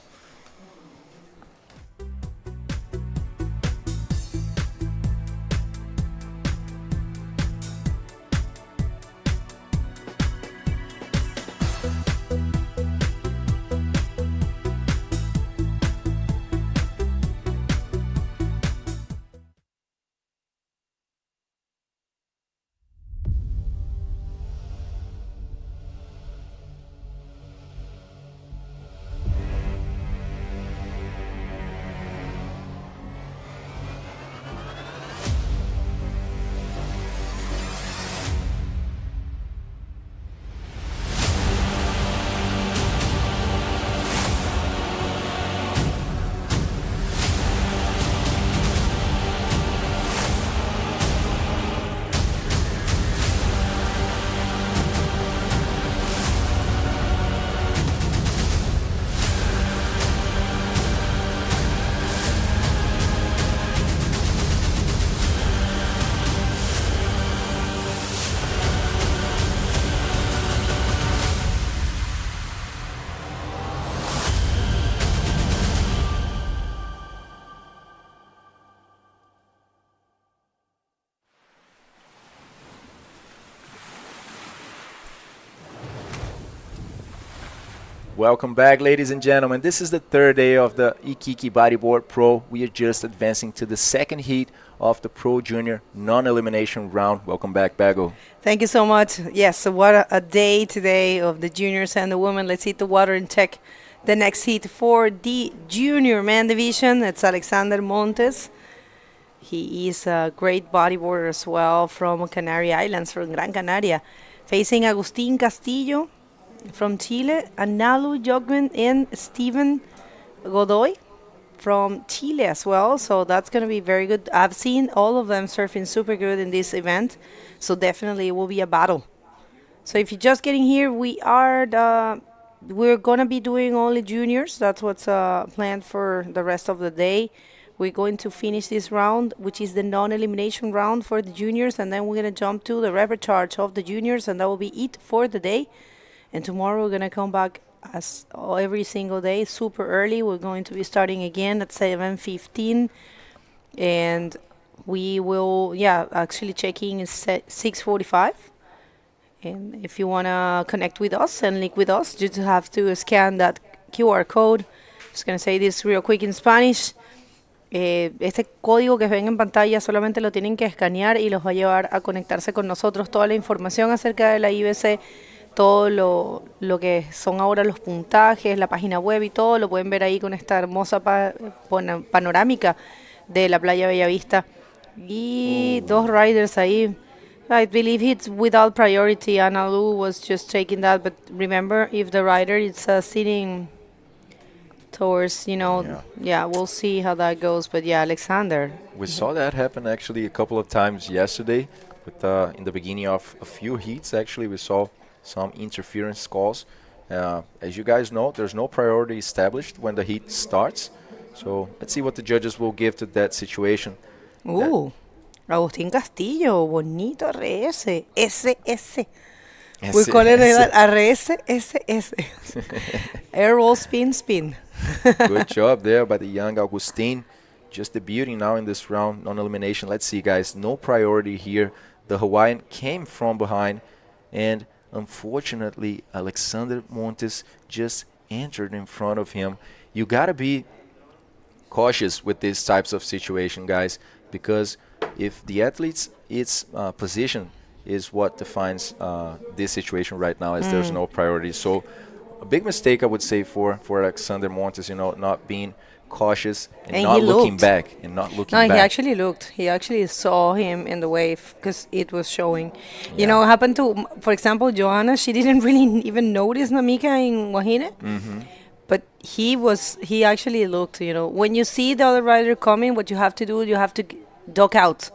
Welcome back, ladies and gentlemen. This is the third day of the Iquique Bodyboard Pro. We are just advancing to the second heat of the Pro Junior non-elimination round. Welcome back, Bago. Thank you so much. Yes, so what a day today of the juniors and the women. Let's hit the water and check the next heat for the junior man division. It's Alexander Montes. He is a great bodyboarder as well from Canary Islands, from Gran Canaria. Facing Agustín Castillo from Chile, Analu Yorman and Steven Godoy from Chile as well. So that's going to be very good. I've seen all of them surfing super good in this event. So definitely it will be a battle. So if you're just getting here, we're going to be doing only juniors. That's what's planned for the rest of the day. We're going to finish this round, which is the non-elimination round for the juniors. And then we're going to jump to the repurchase of the juniors. And that will be it for the day. And tomorrow we're going to come back as every single day, super early. We're going to be starting again at 7:15. And we will, actually checking is 6:45. And if you want to connect with us and link with us, you just have to scan that QR code. Just going to say this real quick in Spanish. Este código que ven en pantalla solamente lo tienen que escanear y los va a llevar a conectarse con nosotros. Toda la información acerca de la IBC, todo lo que son ahora los puntajes, la página web y todo, lo pueden ver ahí con esta hermosa panorámica de la playa Bellavista. Y dos riders ahí. I believe it's without priority. Analu was just taking that, but remember, if the rider is sitting towards, we'll see how that goes. But yeah, Alexander. We saw that happen actually a couple of times yesterday. With, in the beginning of a few heats, actually, we saw some interference calls. As you guys know, there's no priority established when the heat starts. So let's see what the judges will give to that situation. Agustín Castillo, bonito RS, SS. We call it RS, SS. Air roll, spin, spin. Good job there by the young Agustín. Just debuting now in this round, non-elimination. Let's see, guys, no priority here. The Hawaiian came from behind, and unfortunately, Alexander Montes just entered in front of him. You got to be cautious with these types of situation, guys, because if the athlete's position is what defines this situation right now, as there's no priority. So a big mistake, I would say, for Alexander Montes, not being cautious and he not looking looked. back and not looking No, back. he actually looked. He actually saw him in the wave because it was showing. You Yeah. know, it happened to, for example, Joanna. She didn't really even notice Namika in Wahine, but he actually looked. When you see the other rider coming, what you have to do, you have to duck out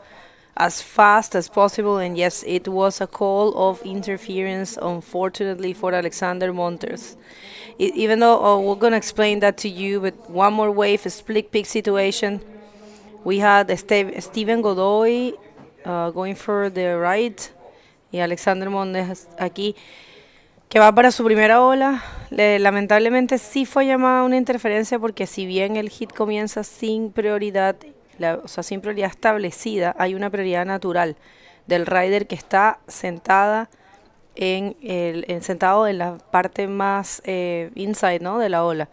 as fast as possible. And yes, it was a call of interference, unfortunately, for Alexander Montes. Even though we're going to explain that to you, but one more wave, a split pick situation. We had Steven Godoy going for the right y Alexander Montes aquí, que va para su primera ola. Lamentablemente sí fue llamada una interferencia porque si bien el hit comienza sin prioridad, o sea, sin prioridad establecida, hay una prioridad natural del rider que está sentado en la parte más inside, ¿no?, de la ola.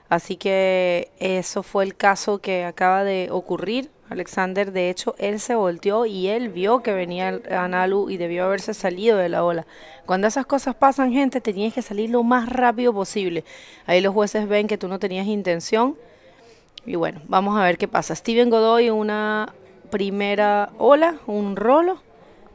Así que eso fue el caso que acaba de ocurrir. Alexander, de hecho, él se volteó y él vio que venía el Analu y debió haberse salido de la ola. Cuando esas cosas pasan, gente, te tienes que salir lo más rápido posible. Ahí los jueces ven que tú no tenías intención. Y bueno, vamos a ver qué pasa. Steven Godoy, una primera ola, un rolo,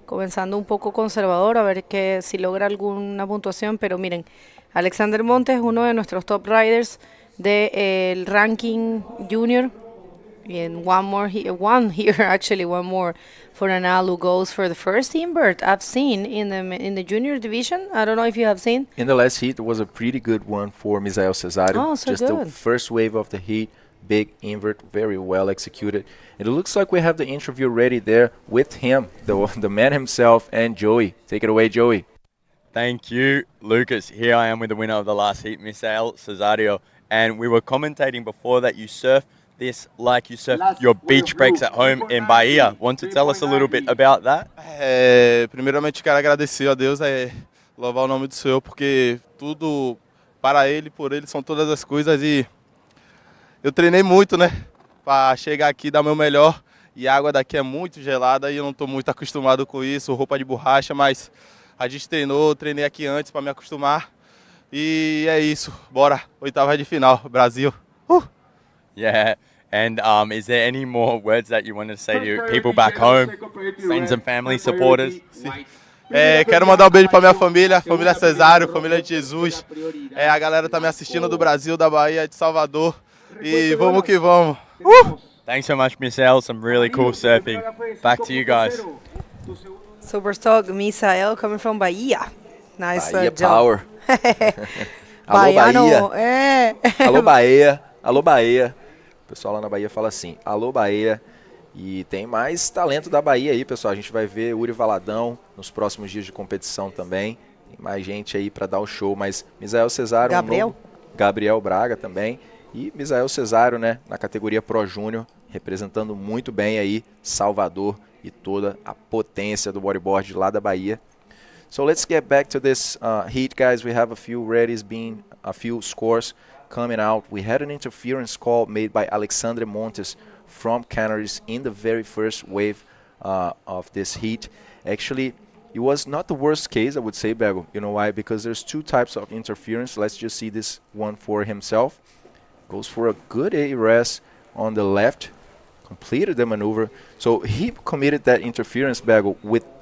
comenzando un poco conservador, a ver si logra alguna puntuación. Pero miren, Alexander Montes, uno de nuestros top riders del ranking junior. And one more for Analu goes for the first invert I've seen in the junior division. I don't know if you have seen. In the last heat, it was a pretty good one for Misael Cesario. Oh, so Just good. the first wave of the heat, big invert, very well executed. It looks like we have the interview ready there with him, the man himself, and Joey. Take it away, Joey. Thank you, Lucas. Here I am with the winner of the last heat, Misael Cesario. And we were commentating before that you surf this like you surf your beach breaks at home in Bahia. Want to tell us a little bit about that? Primeiramente quero agradecer a Deus, louvar o nome do Senhor, porque tudo para Ele, por Ele são todas as coisas, e eu treinei muito, né, para chegar aqui e dar meu melhor, e a água daqui é muito gelada e eu não estou muito acostumado com isso, roupa de borracha, mas a gente treinei aqui antes para me acostumar, e é isso, bora, oitava de final, Brasil. Yeah. And is there any more words that you want to say to people back home, friends and family, supporters? Quero mandar um beijo para minha família Cesário, família de Jesus. A galera tá me assistindo do Brasil, da Bahia, de Salvador. E vamos que vamos. Thanks so much, Misael. Some really cool surfing. Back to you guys. Super stock, Misael coming from Bahia. Nice Bahia job. Power. Alô, Baiano, Bahia. Alô, Bahia. Alô, Bahia. O pessoal lá na Bahia fala assim, alô, Bahia. E tem mais talento da Bahia aí, pessoal. A gente vai ver Uri Valadão nos próximos dias de competição também. Tem mais gente aí para dar o show, mas Misael Cesário... Gabriel Braga também. E Misael Cesário, né, na categoria Pro Júnior, representando muito bem aí Salvador e toda a potência do bodyboard lá da Bahia. So let's get back to this heat, guys. We have a few scores coming out. We had an interference call made by Alexandre Montes from Canaries in the very first wave of this heat. Actually, it was not the worst case, I would say, Bego. You know why? Because there's two types of interference. Let's just see this one for himself. Goes for a good ARES on the left, completed the maneuver. So he committed that interference, Bego,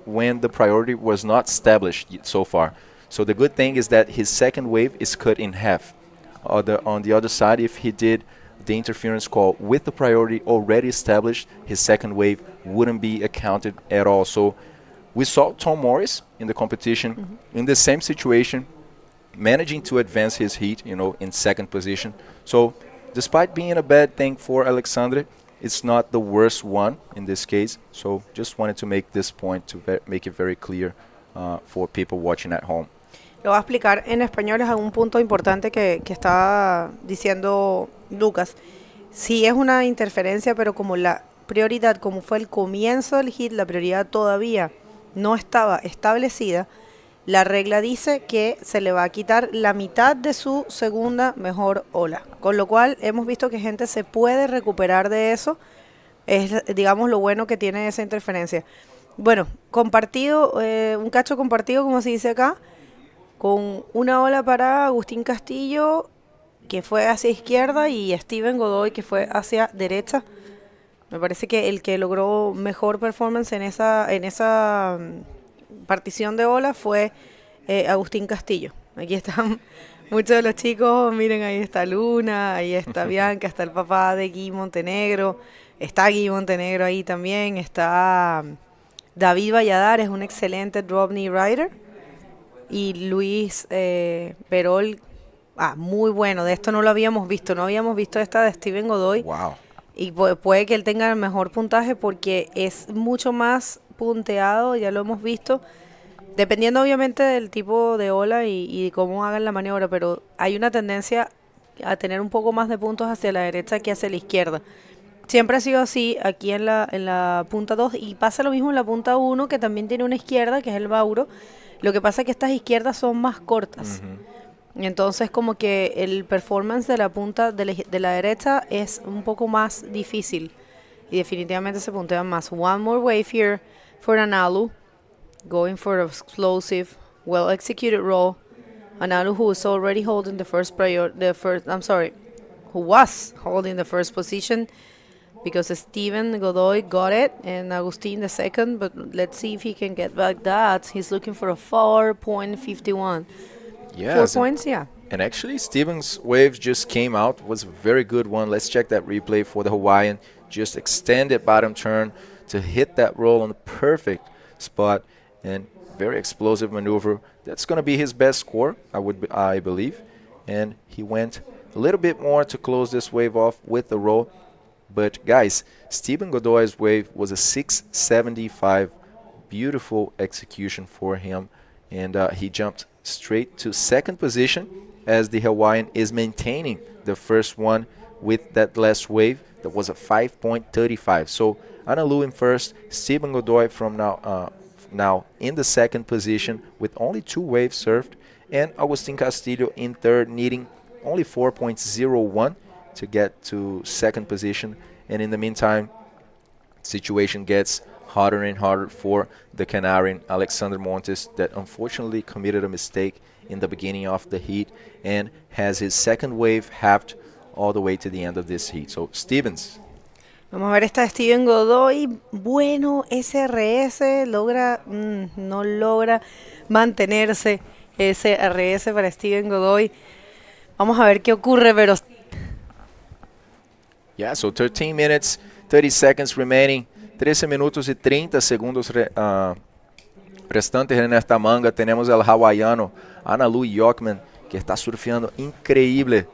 when the priority was not established so far. So the good thing is that his second wave is cut in half. On the other side, if he did the interference call with the priority already established, his second wave wouldn't be accounted at all. So we saw Tom Morris in the competition in the same situation, managing to advance his heat, in second position. So despite being a bad thing for Alexandre, it's not the worst one in this case. So just wanted to make this point to make it very clear for people watching at home. Lo voy a explicar en español, es un punto importante que está diciendo Lucas. Sí es una interferencia, pero como la prioridad, como fue el comienzo del hit, la prioridad todavía no estaba establecida, la regla dice que se le va a quitar la mitad de su segunda mejor ola. Con lo cual hemos visto que gente se puede recuperar de eso. Es, digamos, lo bueno que tiene esa interferencia. Bueno, compartido, un cacho compartido, como se dice acá. con una ola para Agustín Castillo, que fue hacia izquierda, y Steven Godoy, que fue hacia derecha. Me parece que el que logró mejor performance en esa partición de ola fue Agustín Castillo. Aquí están muchos de los chicos, miren, ahí está Luna, ahí está Bianca, está el papá de Guy Montenegro, está Guy Montenegro ahí también, está David Valladares, un excelente drop knee rider, y Luis Perol, muy bueno, de esto no lo habíamos visto, no habíamos visto esta de Steven Godoy. Wow. Y puede que él tenga el mejor puntaje porque es mucho más punteado, ya lo hemos visto, dependiendo obviamente del tipo de ola y cómo hagan la maniobra, pero hay una tendencia a tener un poco más de puntos hacia la derecha que hacia la izquierda. Siempre ha sido así aquí en la punta 2, y pasa lo mismo en la punta 1, que también tiene una izquierda, que es el Bauro. Lo que pasa es que estas izquierdas son más cortas. Entonces como que el performance de la punta de la derecha es un poco más difícil y definitivamente se puntean más. One more wave here for Analu, going for an explosive, well executed roll. Analu, who was already holding who was holding the first position, because Steven Godoy got it and Agustin the second, but let's see if he can get back that. He's looking for a 4.51. Yes. 4 points, yeah. And actually, Steven's wave just came out. Was a very good one. Let's check that replay for the Hawaiian. Just extended bottom turn to hit that roll on the perfect spot, and very explosive maneuver. That's going to be his best score, I believe. And he went a little bit more to close this wave off with the roll. But guys, Steven Godoy's wave was a 675. Beautiful execution for him, and he jumped straight to second position as the Hawaiian is maintaining the first one with that last wave that was a 5.35. So Analu in first, Steven Godoy from now in the second position with only 2 waves served, and Agustin Castillo in third, needing only 4.01 to get to second position. And in the meantime, situation gets harder and harder for the Canarian Alexandra Montes, that unfortunately committed a mistake in the beginning of the heat and has his second wave halved all the way to the end of this heat. So Stevens. Vamos a ver esta de Steven Godoy. Bueno, SRS no logra mantenerse SRS para Steven Godoy. Vamos a ver qué ocurre, pero... Yeah, so 13 minutes, 30 seconds remaining. 13 minutos y 30 segundos restantes en esta manga. Tenemos el hawaiano Analu Yorman, que está surfeando increíble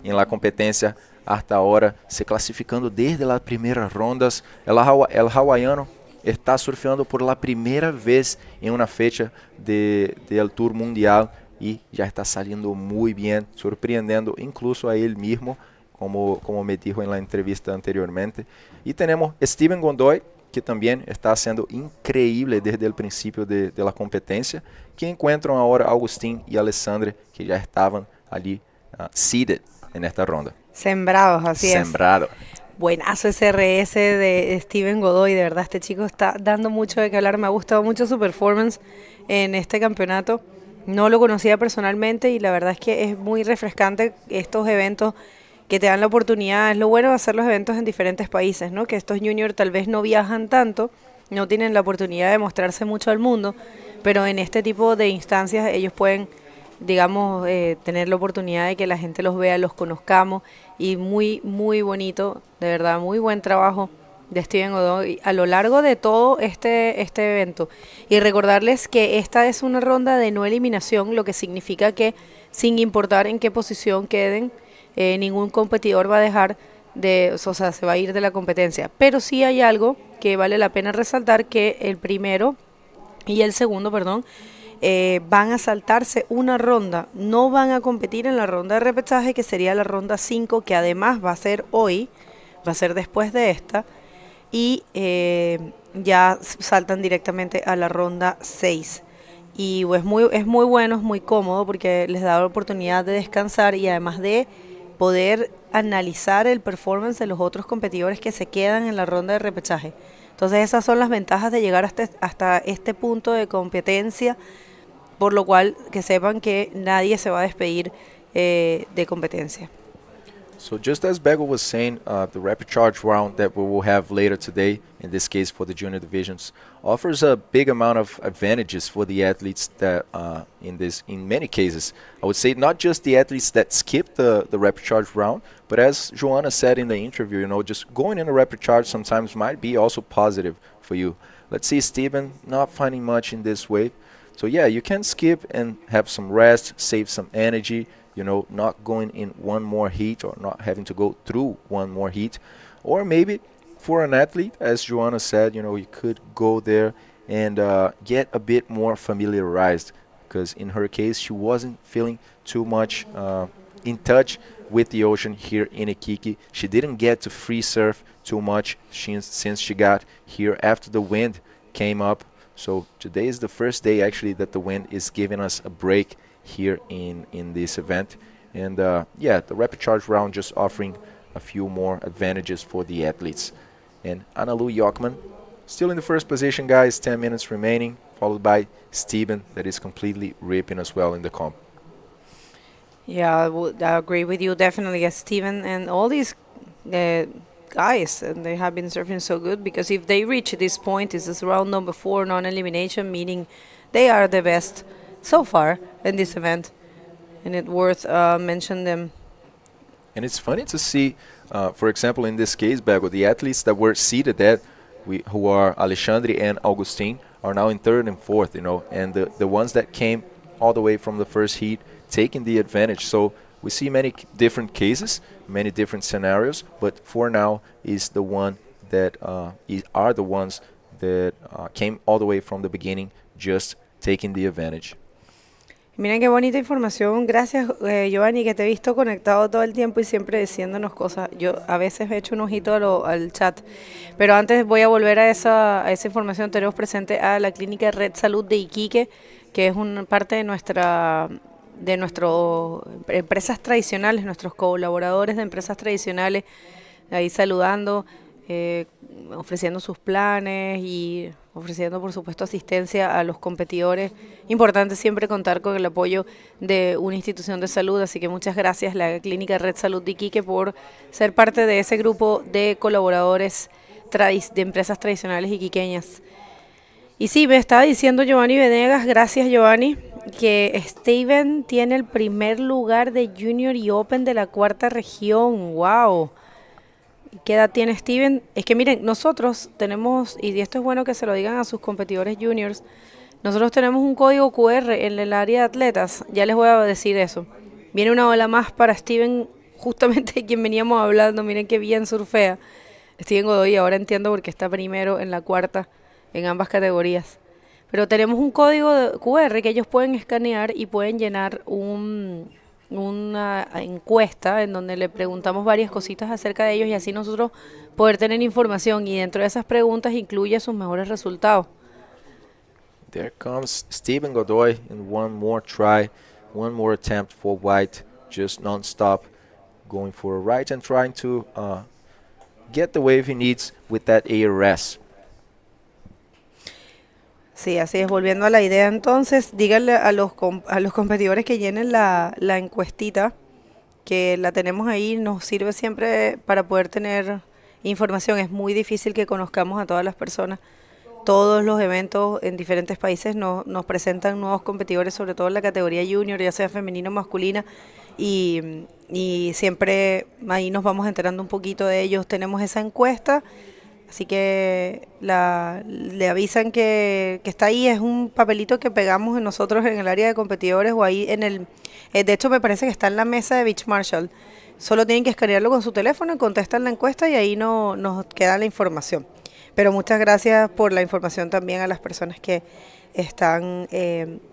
en la competencia hasta ahora, se clasificando desde las primeras rondas. El hawaiano está surfeando por la primera vez en una fecha del Tour Mundial y ya está saliendo muy bien, sorprendiendo incluso a él mismo, como me dijo en la entrevista anteriormente. Y tenemos Steven Godoy, que también está haciendo increíble desde el principio de la competencia, que encuentran ahora Agustín y Alexandre, que ya estaban allí seeded en esta ronda. Sembrados, así es. Sembrado. Buenazo SRS de Steven Godoy, de verdad, este chico está dando mucho de qué hablar. Me ha gustado mucho su performance en este campeonato. No lo conocía personalmente y la verdad es que es muy refrescante estos eventos que te dan la oportunidad. Es lo bueno de hacer los eventos en diferentes países, ¿no? Que estos juniors tal vez no viajan tanto, no tienen la oportunidad de mostrarse mucho al mundo, pero en este tipo de instancias ellos pueden, digamos, tener la oportunidad de que la gente los vea, los conozcamos, y muy, muy bonito, de verdad, muy buen trabajo de Steven Godoy a lo largo de todo este evento. Y recordarles que esta es una ronda de no eliminación, lo que significa que sin importar en qué posición queden, ningún competidor va a dejar se va a ir de la competencia. Pero sí hay algo que vale la pena resaltar, que el primero y el segundo, van a saltarse una ronda, no van a competir en la ronda de repechaje, que sería la ronda 5, que además va a ser hoy, va a ser después de esta, y ya saltan directamente a la ronda 6. Y es muy bueno, es muy cómodo, porque les da la oportunidad de descansar y además de poder analizar el performance de los otros competidores que se quedan en la ronda de repechaje. Entonces esas son las ventajas de llegar hasta este punto de competencia, por lo cual que sepan que nadie se va a despedir de competencia. So just as Bego was saying, the rapid charge round that we will have later today, in this case for the junior divisions, offers a big amount of advantages for the athletes that, in many cases, I would say not just the athletes that skip the rapid charge round, but as Joanna said in the interview, you know, just going in a rapid charge sometimes might be also positive for you. Let's see Steven not finding much in this wave. So yeah, you can skip and have some rest, save some energy, you know, not going in one more heat or not having to go through one more heat. Or maybe for an athlete, as Joanna said, you know, you could go there and get a bit more familiarized, because in her case, she wasn't feeling too much in touch with the ocean here in Iquique. She didn't get to free surf too much since she got here after the wind came up. So today is the first day actually that the wind is giving us a break here in this event. And yeah, the rapid charge round just offering a few more advantages for the athletes. And Analu Yorman still in the first position, guys, 10 minutes remaining, followed by Steven, that is completely ripping as well in the comp. Yeah, I agree with you definitely, Steven and all these guys, and they have been surfing so good, because if they reach this point, this is round number 4, non-elimination, meaning they are the best so far in this event, and it's worth mention them. And it's funny to see, for example, in this case, Bego, the athletes that were seated there, who are Alexandre and Augustin, are now in 3rd and 4th, you know, and the ones that came all the way from the first heat taking the advantage. So we see many different cases, many different scenarios, but for now is the one that are the ones that came all the way from the beginning, just taking the advantage. Miren qué bonita información. Gracias, Giovanni, que te he visto conectado todo el tiempo y siempre diciéndonos cosas. Yo a veces he hecho un ojito al chat, pero antes voy a volver a esa información. Tenemos presente a la Clínica Red Salud de Iquique, que es una parte de nuestras empresas tradicionales, nuestros colaboradores de empresas tradicionales, ahí saludando, ofreciendo sus planes y ofreciendo, por supuesto, asistencia a los competidores. Importante siempre contar con el apoyo de una institución de salud, así que muchas gracias, la Clínica Red Salud de Iquique, por ser parte de ese grupo de colaboradores de empresas tradicionales iquiqueñas. Y sí, me estaba diciendo Giovanni Venegas, gracias Giovanni, que Steven tiene el primer lugar de Junior y Open de la 4ª región. ¡Wow! ¿Qué edad tiene Steven? Es que miren, nosotros tenemos, y esto es bueno que se lo digan a sus competidores juniors, nosotros tenemos un código QR en el área de atletas, ya les voy a decir eso. Viene una ola más para Steven, justamente de quien veníamos hablando, miren qué bien surfea. Steven Godoy, ahora entiendo por qué está primero en la 4ª en ambas categorías. Pero tenemos un código de QR que ellos pueden escanear y pueden llenar una encuesta en donde le preguntamos varias cositas acerca de ellos y así nosotros poder tener información, y dentro de esas preguntas incluye sus mejores resultados. There comes Steven Godoy in one more try, one more attempt for white, just non-stop, going for a right and trying to get the wave he needs with that ARS. Sí, así es. Volviendo a la idea, entonces, díganle a los competidores que llenen la encuestita, que la tenemos ahí, nos sirve siempre para poder tener información. Es muy difícil que conozcamos a todas las personas. Todos los eventos en diferentes países nos presentan nuevos competidores, sobre todo en la categoría junior, ya sea femenina o masculina, y siempre ahí nos vamos enterando un poquito de ellos. Tenemos esa encuesta. Así que le avisan que está ahí, es un papelito que pegamos nosotros en el área de competidores o ahí de hecho me parece que está en la mesa de Beach Marshall. Solo tienen que escanearlo con su teléfono, contestan la encuesta y ahí nos queda la información. Pero muchas gracias por la información también a las personas que están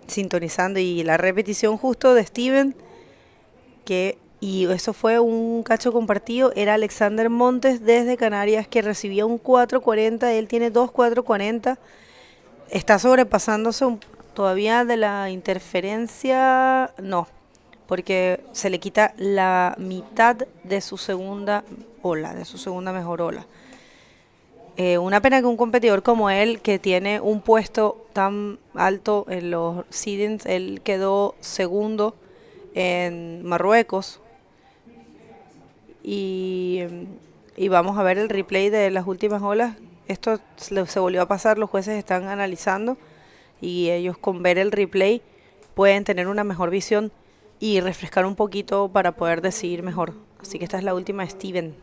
sintonizando, y la repetición justo de Steven, y eso fue un cacho compartido, era Alexander Montes desde Canarias, que recibía un 4.40, él tiene 2.440, está sobrepasándose todavía de la interferencia, no, porque se le quita la mitad de su segunda ola, de su segunda mejor ola. Una pena que un competidor como él, que tiene un puesto tan alto en los seedings. Él quedó segundo en Marruecos. Y vamos a ver el replay de las últimas olas. Esto se volvió a pasar, los jueces están analizando y ellos con ver el replay pueden tener una mejor visión y refrescar un poquito para poder decidir mejor. Así que esta es la última de Steven.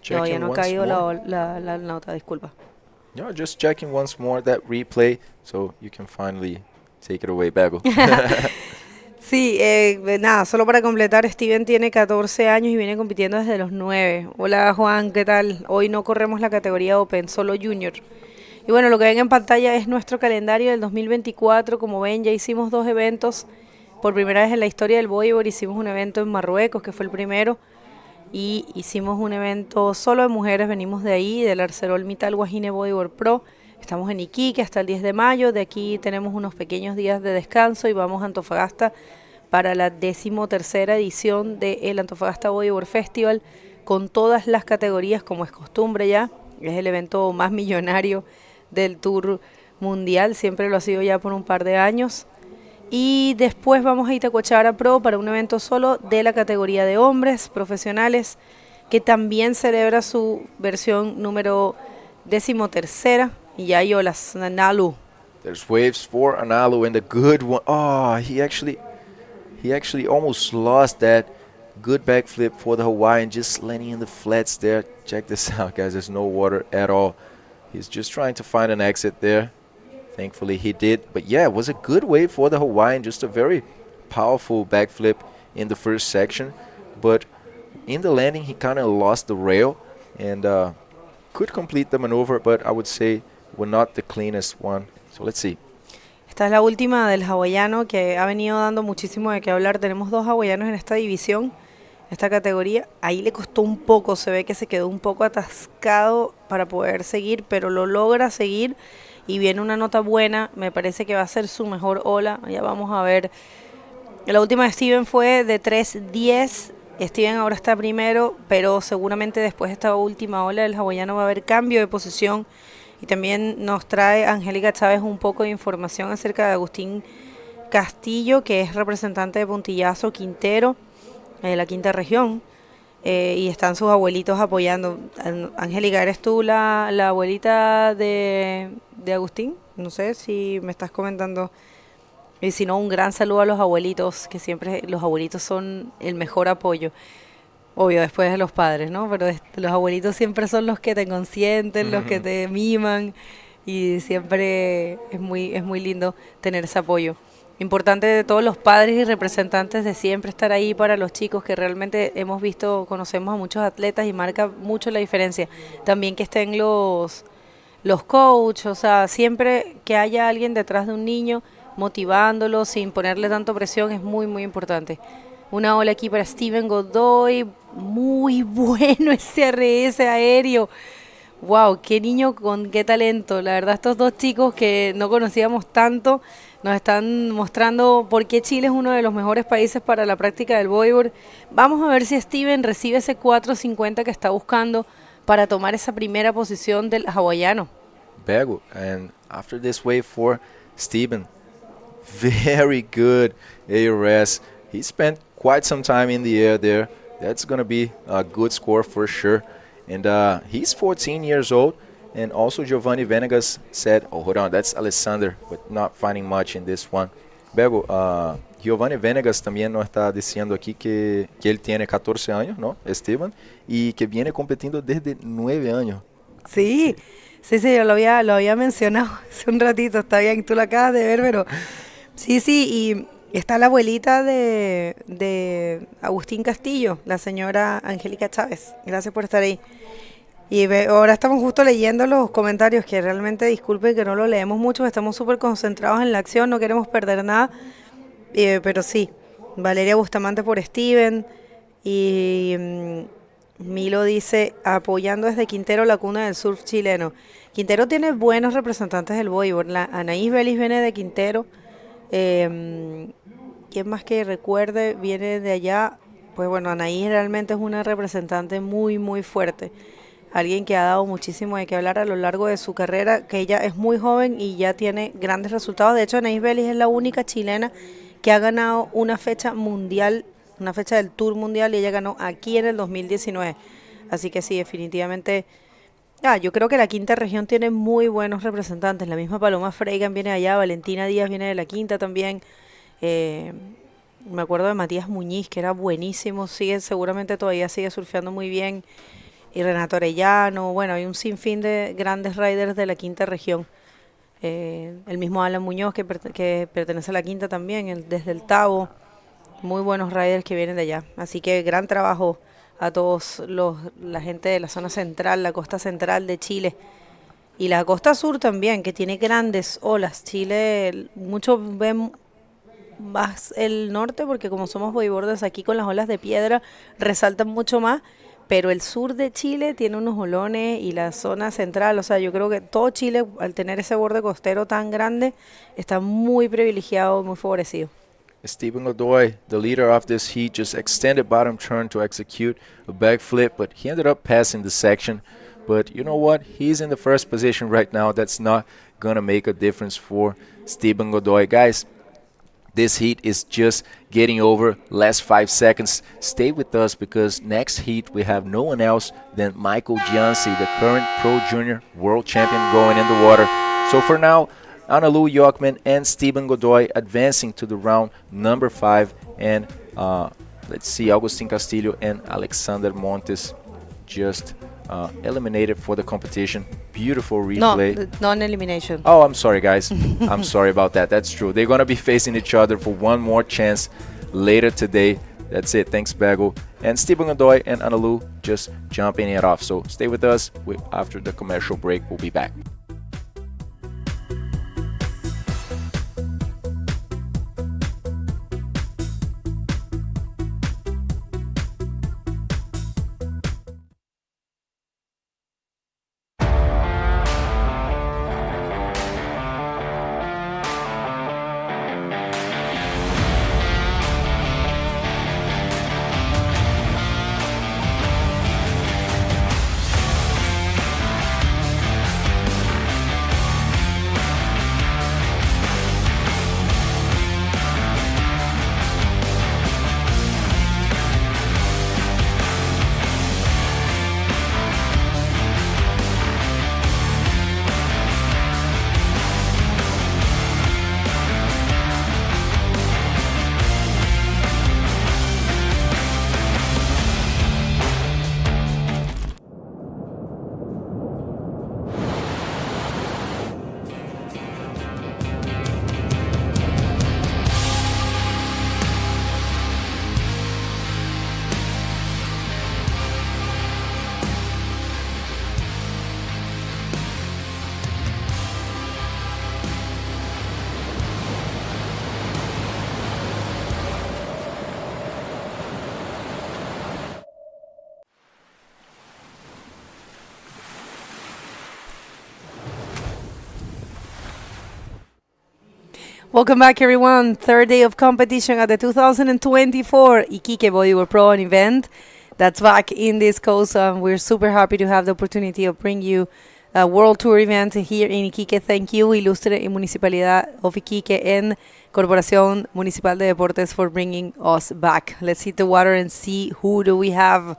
Todavía no ha caído la nota, disculpa. No, just checking once more that replay so you can finally take it away, Bago. Sí, nada, solo para completar, Steven tiene 14 años y viene compitiendo desde los 9. Hola Juan, ¿qué tal? Hoy no corremos la categoría Open, solo Junior. Y bueno, lo que ven en pantalla es nuestro calendario del 2024. Como ven, ya hicimos 2 eventos. Por primera vez en la historia del Bodyboard hicimos un evento en Marruecos, que fue el primero. Y hicimos un evento solo de mujeres, venimos de ahí, del ArcelorMittal Guajine Bodyboard Pro. Estamos en Iquique hasta el 10 de mayo, de aquí tenemos unos pequeños días de descanso y vamos a Antofagasta para la 13ª edición del Antofagasta Bodyboard Festival, con todas las categorías como es costumbre ya. Es el evento más millonario del Tour Mundial, siempre lo ha sido ya por un par de años. Y después vamos a Itacochara Pro para un evento solo de la categoría de hombres profesionales, que también celebra su versión número 13ª. Y ya hay olas, Analu. There's waves for Analu and the good one. Oh, he actually almost lost that good backflip for the Hawaiian, just landing in the flats there. Check this out, guys. There's no water at all. He's just trying to find an exit there. Thankfully he did. But yeah, it was a good wave for the Hawaiian, just a very powerful backflip in the first section. But in the landing, he kind of lost the rail and could complete the maneuver, but I would say were not the cleanest one. So let's see. Esta es la última del hawaiano, que ha venido dando muchísimo de qué hablar. Tenemos 2 hawaianos en esta división, esta categoría. Ahí le costó un poco, se ve que se quedó un poco atascado para poder seguir, pero lo logra seguir y viene una nota buena. Me parece que va a ser su mejor ola. Ya vamos a ver. La última de Steven fue de 3.10. Steven ahora está primero, pero seguramente después de esta última ola del hawaiano va a haber cambio de posición. Y también nos trae Angélica Chávez un poco de información acerca de Agustín Castillo, que es representante de Puntillazo Quintero, de la quinta región, y están sus abuelitos apoyando. Angélica, ¿eres tú la abuelita de Agustín? No sé si me estás comentando. Y si no, un gran saludo a los abuelitos, que siempre los abuelitos son el mejor apoyo. Obvio, después de los padres, ¿no? Pero los abuelitos siempre son los que te consienten, los que te miman, y siempre es muy lindo tener ese apoyo. Importante de todos los padres y representantes de siempre estar ahí para los chicos, que realmente hemos visto, conocemos a muchos atletas y marca mucho la diferencia. También que estén los coaches, o sea, siempre que haya alguien detrás de un niño motivándolo sin ponerle tanto presión es muy importante. Una ola aquí para Steven Godoy, muy bueno ese RS aéreo. Wow, qué niño con qué talento. La verdad, estos 2 chicos que no conocíamos tanto nos están mostrando por qué Chile es uno de los mejores países para la práctica del bodyboard. Vamos a ver si Steven recibe ese 4.50 que está buscando para tomar esa primera posición del hawaiano. Bago, and after this wave for Steven, very good ARS. He spent quite some time in the air there. That's going to be a good score for sure. And he's 14 years old. And also Giovanni Venegas said, oh, hold on, that's Alexander, but not finding much in this one. Bego, Giovanni Venegas también nos está diciendo aquí que él tiene 14 años, ¿no, Esteban? Y que viene competiendo desde 9 años. Sí, yo lo había mencionado hace un ratito, está bien, tú lo acabas de ver, pero sí, y está la abuelita de Agustín Castillo, la señora Angélica Chávez. Gracias por estar ahí. Y ahora estamos justo leyendo los comentarios, que realmente disculpen que no lo leemos mucho, estamos súper concentrados en la acción, no queremos perder nada. Pero sí, Valeria Bustamante por Steven. Y Milo dice, apoyando desde Quintero, la cuna del surf chileno. Quintero tiene buenos representantes del bodyboard. Anaís Vélez viene de Quintero. ¿Quién más que recuerde viene de allá? Pues bueno, Anaís realmente es una representante muy fuerte. alguien que ha dado muchísimo de qué hablar a lo largo de su carrera, que ella es muy joven y ya tiene grandes resultados. De hecho, Anaís Vélez es la única chilena que ha ganado una fecha mundial, una fecha del Tour Mundial, y ella ganó aquí en el 2019. Así que sí, definitivamente, yo creo que la quinta región tiene muy buenos representantes. La misma Paloma Freigan viene de allá, Valentina Díaz viene de la quinta también. Me acuerdo de Matías Muñiz, que era buenísimo, seguramente todavía sigue surfeando muy bien. Y Renato Arellano, bueno, hay un sinfín de grandes riders de la quinta región. El mismo Alan Muñoz, que pertenece a la quinta también, desde el Tabo. Muy buenos riders que vienen de allá. Así que gran trabajo a todos la gente de la zona central, la costa central de Chile. Y la costa sur también, que tiene grandes olas. Chile, muchos ven más el norte, porque como somos bodyboarders aquí con las olas de piedra, resaltan mucho más. Pero el sur de Chile tiene unos olones y la zona central, o sea, yo creo que todo Chile, al tener ese borde costero tan grande, está muy privilegiado, muy favorecido. Stephen Godoy, the leader of this heat, just extended bottom turn to execute a backflip, but he ended up passing the section. But you know what? He's in the first position right now. That's not going to make a difference for Stephen Godoy. Guys, this heat is just getting over. Last 5 seconds. Stay with us because next heat we have no one else than Michael Gianci, the current Pro Junior World Champion, going in the water. So for now, Analu Yorman and Stephen Godoy advancing to the round number 5. And let's see, Agustin Castillo and Alexander Montes just eliminated for the competition. Beautiful replay. No, non-elimination. Oh, I'm sorry, guys. I'm sorry about that. That's true. They're going to be facing each other for one more chance later today. That's it. Thanks, Bagel. And Stephen Godoy and Analu just jumping it off. So stay with us. After the commercial break, we'll be back. Welcome back, everyone. Third day of competition at the 2024 Iquique Bodyboard Pro event. That's back in this coast. We're super happy to have the opportunity of bring you a World Tour event here in Iquique. Thank you, Ilustre Municipalidad of Iquique and Corporación Municipal de Deportes for bringing us back. Let's hit the water and see who do we have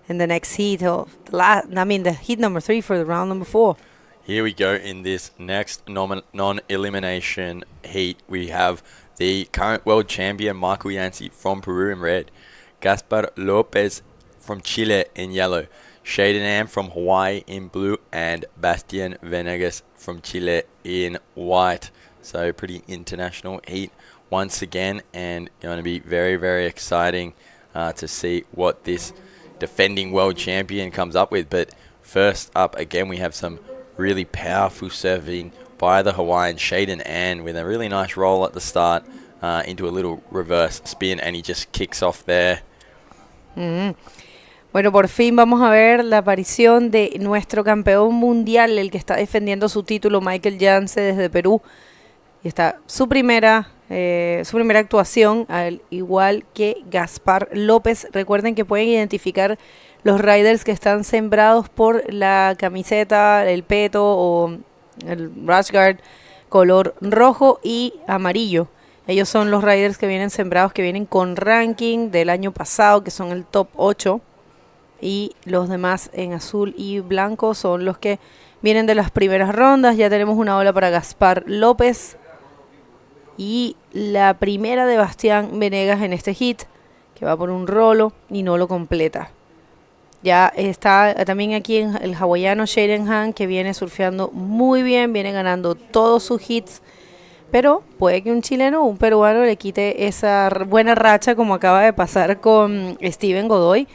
in the next heat. The heat number 3 for the round number 4. Here we go in this next non-elimination heat. We have the current world champion Michael Yancey from Peru in red, Gaspar Lopez from Chile in yellow, Shaden Anon from Hawaii in blue, and Bastian Venegas from Chile in white. So pretty international heat once again, and going to be very, very exciting to see what this defending world champion comes up with. But first up, again, we have some really powerful surfing by the Hawaiian Shaden Anon with a really nice roll at the start into a little reverse spin, and he just kicks off there. Bueno, por fin vamos a ver la aparición de nuestro campeón mundial, el que está defendiendo su título, Michael Yance, desde Perú. Y está su primera actuación, al igual que Gaspar López. Recuerden que pueden identificar los riders que están sembrados por la camiseta, el peto o el rash guard color rojo y amarillo. Ellos son los riders que vienen sembrados, que vienen con ranking del año pasado, que son el top 8. Y los demás en azul y blanco son los que vienen de las primeras rondas. Ya tenemos una ola para Gaspar López y la primera de Bastian Venegas en este hit, que va por un rolo y no lo completa. Ya está también aquí el hawaiano Shaden Anon, que viene surfeando muy bien, viene ganando todos sus hits, pero puede que un chileno o un peruano le quite esa buena racha, como acaba de pasar con Steven Godoy,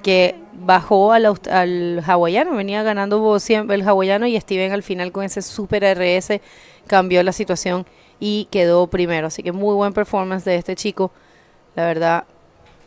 que bajó al hawaiano, venía ganando siempre el hawaiano, y Steven al final con ese super RS cambió la situación y quedó primero. Así que muy buen performance de este chico, la verdad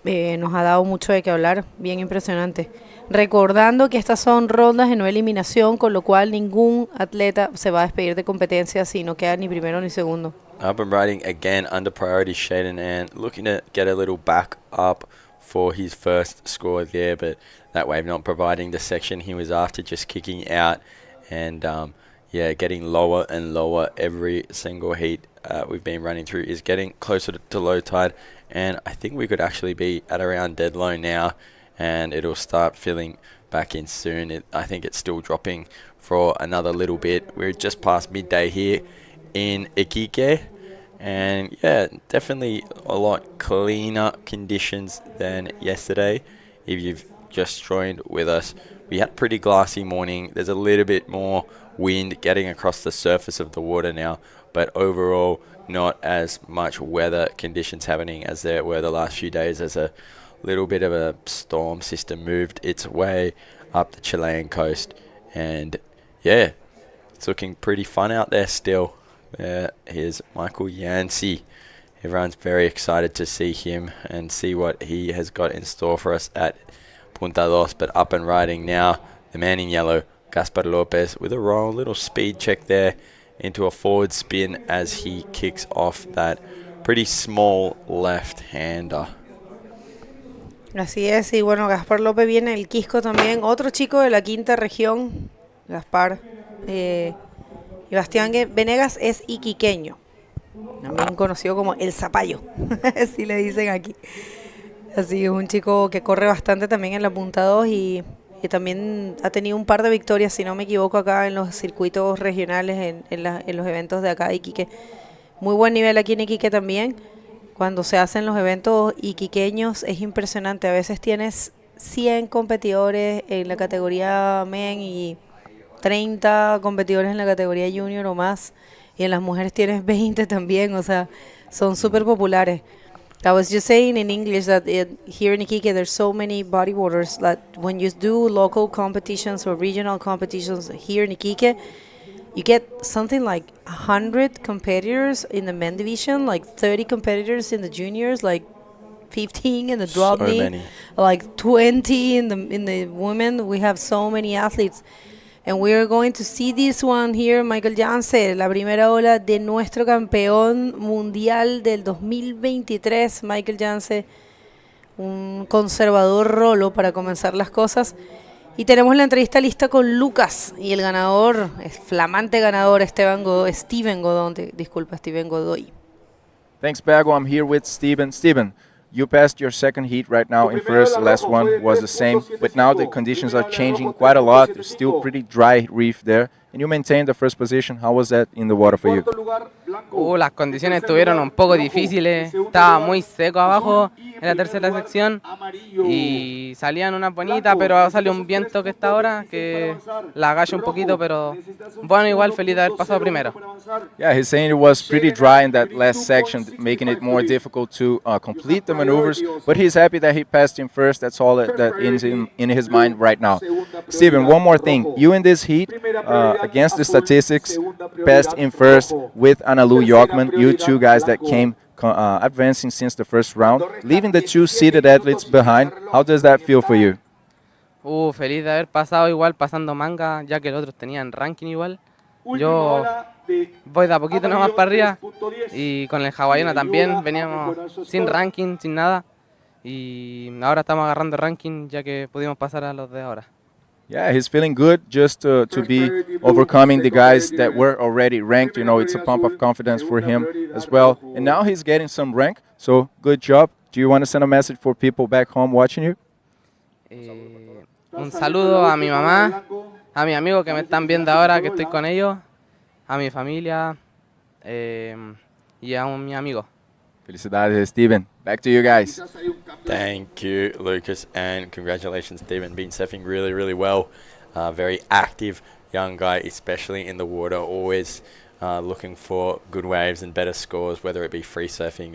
nos ha dado mucho de qué hablar, bien impresionante. Recordando que estas son rondas de no eliminación, con lo cual ningún atleta se va a despedir de competencia si no queda ni primero ni segundo. Up and riding again under priority, Shaden Anon, looking to get a little back up for his first score there, but that wave not providing the section he was after, just kicking out and yeah, getting lower and lower every single heat we've been running through, is getting closer to low tide, and I think we could actually be at around dead low now, and it'll start filling back in soon. I think it's still dropping for another little bit. We're just past midday here in Iquique, and yeah, definitely a lot cleaner conditions than yesterday. If you've just joined with us, we had a pretty glassy morning. There's a little bit more wind getting across the surface of the water now, but overall not as much weather conditions happening as there were the last few days, as a little bit of a storm system moved its way up the Chilean coast, and yeah, it's looking pretty fun out there still. Here's Michael Yancey. Everyone's very excited to see him and see what he has got in store for us at Punta Dos. But up and riding now, the man in yellow, Gaspar Lopez, with a roll, little speed check there into a forward spin as he kicks off that pretty small left-hander. Así es, y bueno, Gaspar López viene el Quisco también, otro chico de la quinta región, Gaspar. Y Bastian Venegas es iquiqueño, también conocido como el Zapallo, así le dicen aquí. Así es un chico que corre bastante también en la Punta 2 y también ha tenido un par de victorias, si no me equivoco, acá en los circuitos regionales, en los eventos de acá de Iquique. Muy buen nivel aquí en Iquique también. Cuando se hacen los eventos iquiqueños es impresionante. A veces tienes 100 competidores en la categoría men y 30 competidores en la categoría junior o más. Y en las mujeres tienes 20 también. O sea, son súper populares. I was just saying in English that here in Iquique there's so many bodyboarders that when you do local competitions or regional competitions here in Iquique, you get something like 100 competitors in the men division, like 30 competitors in the juniors, like 15 in the drop knee, many. like 20 in the women. We have so many athletes. And we are going to see this one here, Mikel Janse, la primera ola de nuestro campeón mundial del 2023, Mikel Janse, un conservador rolo para comenzar las cosas. Y tenemos la entrevista lista con Lucas y el ganador, el flamante ganador, Steven Godoy. Thanks, Bago. I'm here with Steven. Steven, you passed your second heat right now in first. The last one was the same, but now the conditions are changing quite a lot. There's still pretty dry reef there, and you maintained the first position. How was that in the water for you? Las condiciones estuvieron un poco difíciles, estaba muy seco abajo en la tercera sección y salían unas bonitas, pero salió un viento que está ahora que la agalla un poquito, pero bueno, igual feliz de haber pasado primero. Yeah, he's saying it was pretty dry in that last section, making it more difficult to complete the maneuvers, but he's happy that he passed in first. That's all that is in his mind right now. Steven, one more thing. You in this heat, against the statistics, passed in first with Analu Yorman, you two guys that came advancing since the first round, leaving the two seeded athletes behind. How does that feel for you? Feliz de haber pasado igual, pasando manga, ya que los otros tenían ranking igual. Yo voy de a poquito nomás para arriba y con el hawaiano también veníamos sin ranking, sin nada. y ahora estamos agarrando ranking ya que pudimos pasar a los de ahora. Yeah, he's feeling good just to be overcoming the guys that were already ranked. You know, it's a pump of confidence for him as well. And now he's getting some rank, so good job. Do you want to send a message for people back home watching you? Un saludo a mi mamá, a mis amigos que me están viendo ahora, que estoy con ellos, a mi familia y a mi amigo. Felicidades, Steven. Back to you guys. Thank you, Lucas, and congratulations, Stephen. Been surfing really, really well. Very active young guy, especially in the water. Always looking for good waves and better scores, whether it be free surfing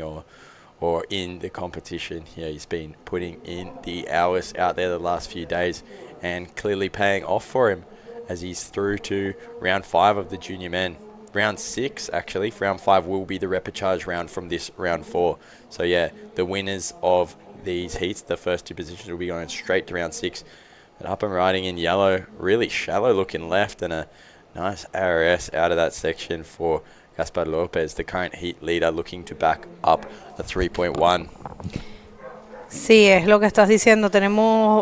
or in the competition. Yeah, he's been putting in the hours out there the last few days and clearly paying off for him as he's through to round 5 of the junior men. Round 6, actually. Round 5 will be the repechage round from this round 4. So, yeah, the winners of these heats, the first 2 positions, will be going straight to round 6. And up and riding in yellow, really shallow looking left, and a nice ARS out of that section for Gaspar Lopez, the current heat leader, looking to back up a 3.1. Sí, es lo que estás diciendo.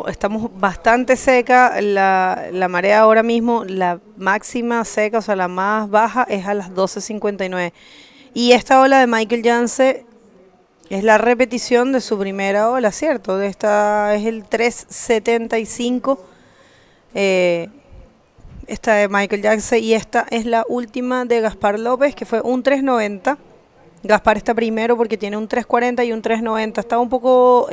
Estamos bastante seca. La marea ahora mismo, la máxima seca, o sea, la más baja es a las 12:59. Y esta ola de Mikel Janse es la repetición de su primera ola, ¿cierto? Esta es el 3.75. Esta de Mikel Janse, y esta es la última de Gaspar López, que fue un 3.90. Gaspar está primero porque tiene un 3.40 y un 3.90. Estaba un poco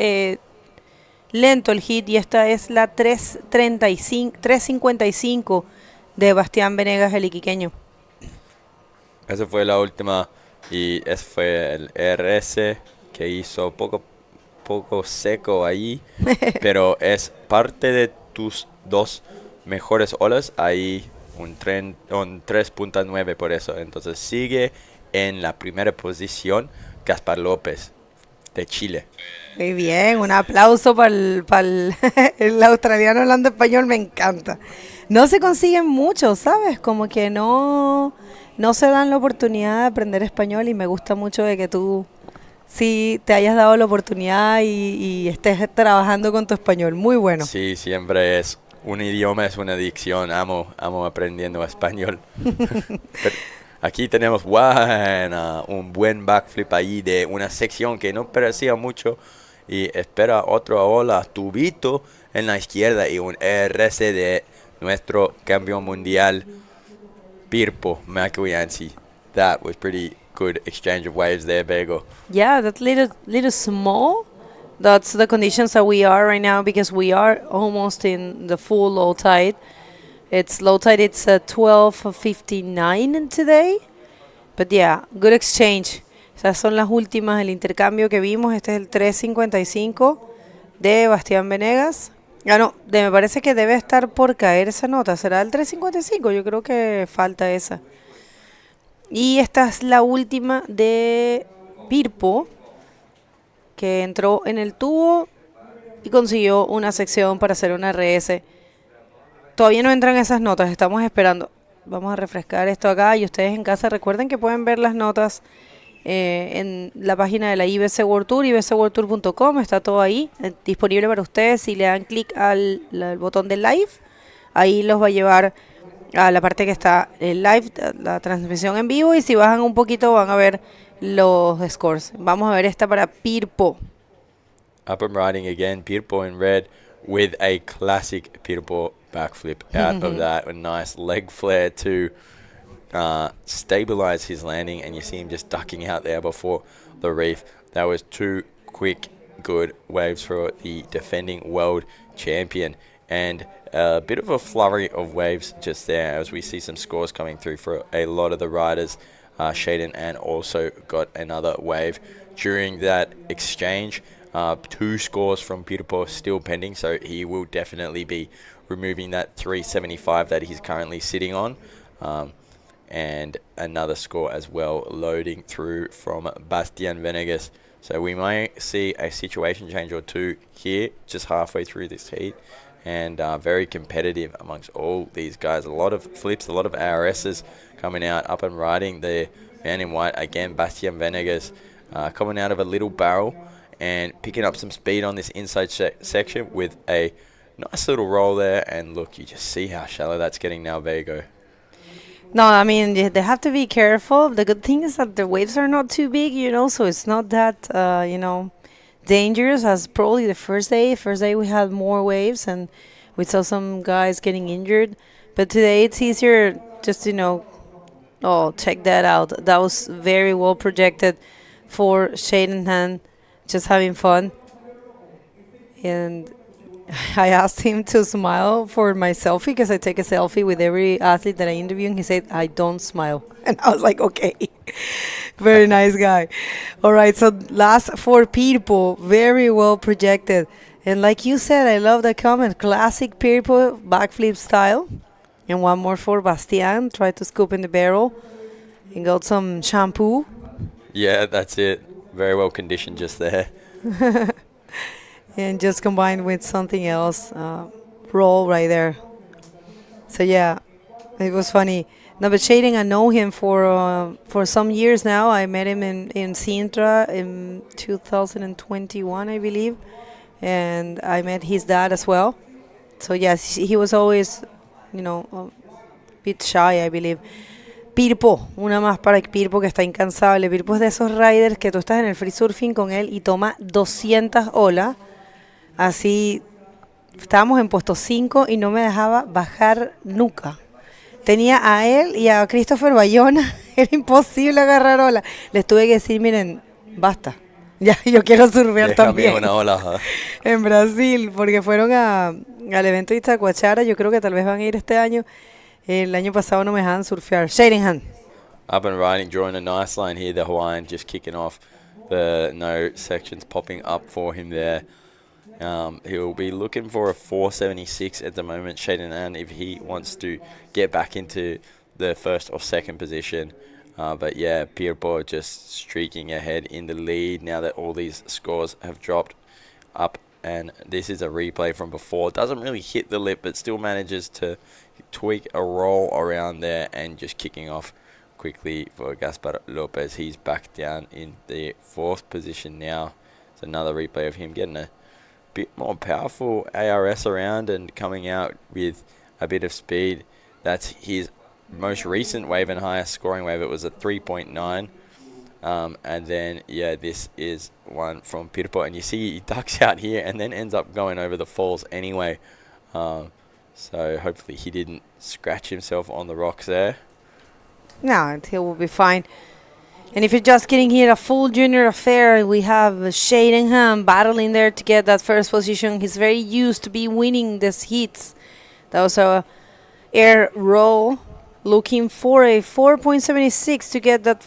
lento el hit, y esta es la 3.55 de Bastian Venegas, el iquiqueño. Esa fue la última, y ese fue el RS que hizo poco seco ahí, pero es parte de tus 2 mejores olas, ahí un 3.9 por eso. Entonces sigue en la primera posición Gaspar López, de Chile. Muy bien, un aplauso para el australiano hablando español, me encanta. No se consiguen mucho, ¿sabes? Como que no se dan la oportunidad de aprender español, y me gusta mucho de que tú sí te hayas dado la oportunidad y estés trabajando con tu español. Muy bueno. Sí, siempre es un idioma, es una adicción. Amo aprendiendo español. Pero aquí tenemos un buen backflip ahí de una sección que no parecía mucho, y espera otra ola, tubito en la izquierda y un RC de nuestro campeón mundial, Pirpo Makuyansi. That was pretty good exchange of waves there, Bego. Yeah, that's little small. That's the conditions that we are right now, because we are almost in the full low tide. It's low tide, it's 12:59 today. But yeah, good exchange. Esas son las últimas del intercambio que vimos. Este es el 3.55 de Bastian Venegas. No, me parece que debe estar por caer esa nota. ¿Será el 3.55? Yo creo que falta esa. Y esta es la última de Pirpo, que entró en el tubo y consiguió una sección para hacer una RS. Todavía no entran esas notas, estamos esperando. Vamos a refrescar esto acá, y ustedes en casa recuerden que pueden ver las notas en la página de la IBC World Tour, ibcworldtour.com, está todo ahí, disponible para ustedes. Si le dan clic al botón de live, ahí los va a llevar a la parte que está el live, la transmisión en vivo, y si bajan un poquito van a ver los scores. Vamos a ver esta para Pirpo. Up and riding again, Pirpo in red with a classic Pirpo backflip out of that. A nice leg flare to stabilize his landing, and you see him just ducking out there before the reef. That was 2 quick, good waves for the defending world champion, and a bit of a flurry of waves just there as we see some scores coming through for a lot of the riders. Shaden Anon also got another wave during that exchange. 2 scores from Pirpo still pending, so he will definitely be removing that 375 that he's currently sitting on. And another score as well loading through from Bastian Venegas. So we might see a situation change or 2 here just halfway through this heat. And very competitive amongst all these guys. A lot of flips, a lot of ARSs coming out, up and riding. The man in white, again, Bastian Venegas, coming out of a little barrel and picking up some speed on this inside section with a nice little roll there. And look, you just see how shallow that's getting now, Vego. No, I mean, they have to be careful. The good thing is that the waves are not too big, so it's not that, dangerous as probably the first day. First day we had more waves and we saw some guys getting injured. But today it's easier just, oh, check that out. That was very well projected for Shaden Anon, just having fun. And I asked him to smile for my selfie because I take a selfie with every athlete that I interview, and he said, I don't smile. And I was like, okay. Very nice guy. All right, so last for Pirpo, very well projected. And like you said, I love that comment. Classic Pirpo backflip style. And one more for Bastian. Try to scoop in the barrel and got some shampoo. Yeah, that's it. Very well conditioned just there. And just combined with something else. Roll right there. So yeah, it was funny. No, but Shaden, I know him for some years now. I met him in Sintra in 2021, I believe. And I met his dad as well. So yes, he was always, a bit shy, I believe. Pirpo, una más para Pirpo que está incansable. Pirpo es de esos riders que tú estás en el free surfing con él y toma 200 olas. Así, estábamos en puesto 5 y no me dejaba bajar nunca. Tenía a él y a Christopher Bayona. Era imposible agarrar ola. Les tuve que decir, miren, basta. Ya, yo quiero surfear también. Una ola, en Brasil, porque fueron al evento de Itacoachara. Yo creo que tal vez van a ir este año. El año pasado no me dejaban surfear. Shaden Anon. Up and riding, drawing a nice line here. The Hawaiian just kicking off. The no sections popping up for him there. He'll be looking for a 476 at the moment, Shaden Anon, if he wants to get back into the first or second position. But yeah, Pirpo just streaking ahead in the lead now that all these scores have dropped up. And this is a replay from before. Doesn't really hit the lip, but still manages to tweak a roll around there and just kicking off quickly for Gaspar Lopez. He's back down in the 4th position now. It's another replay of him getting a bit more powerful ARS around and coming out with a bit of speed. That's his most recent wave and highest scoring wave. It was a 3.9. And then, yeah, this is one from Pirpo. And you see he ducks out here and then ends up going over the falls anyway. So hopefully he didn't scratch himself on the rocks there. No, he will be fine. And if you're just getting here, a full junior affair, we have Shaden Anon battling there to get that first position. He's very used to be winning these heats. That was a air roll, looking for a 4.76 to get that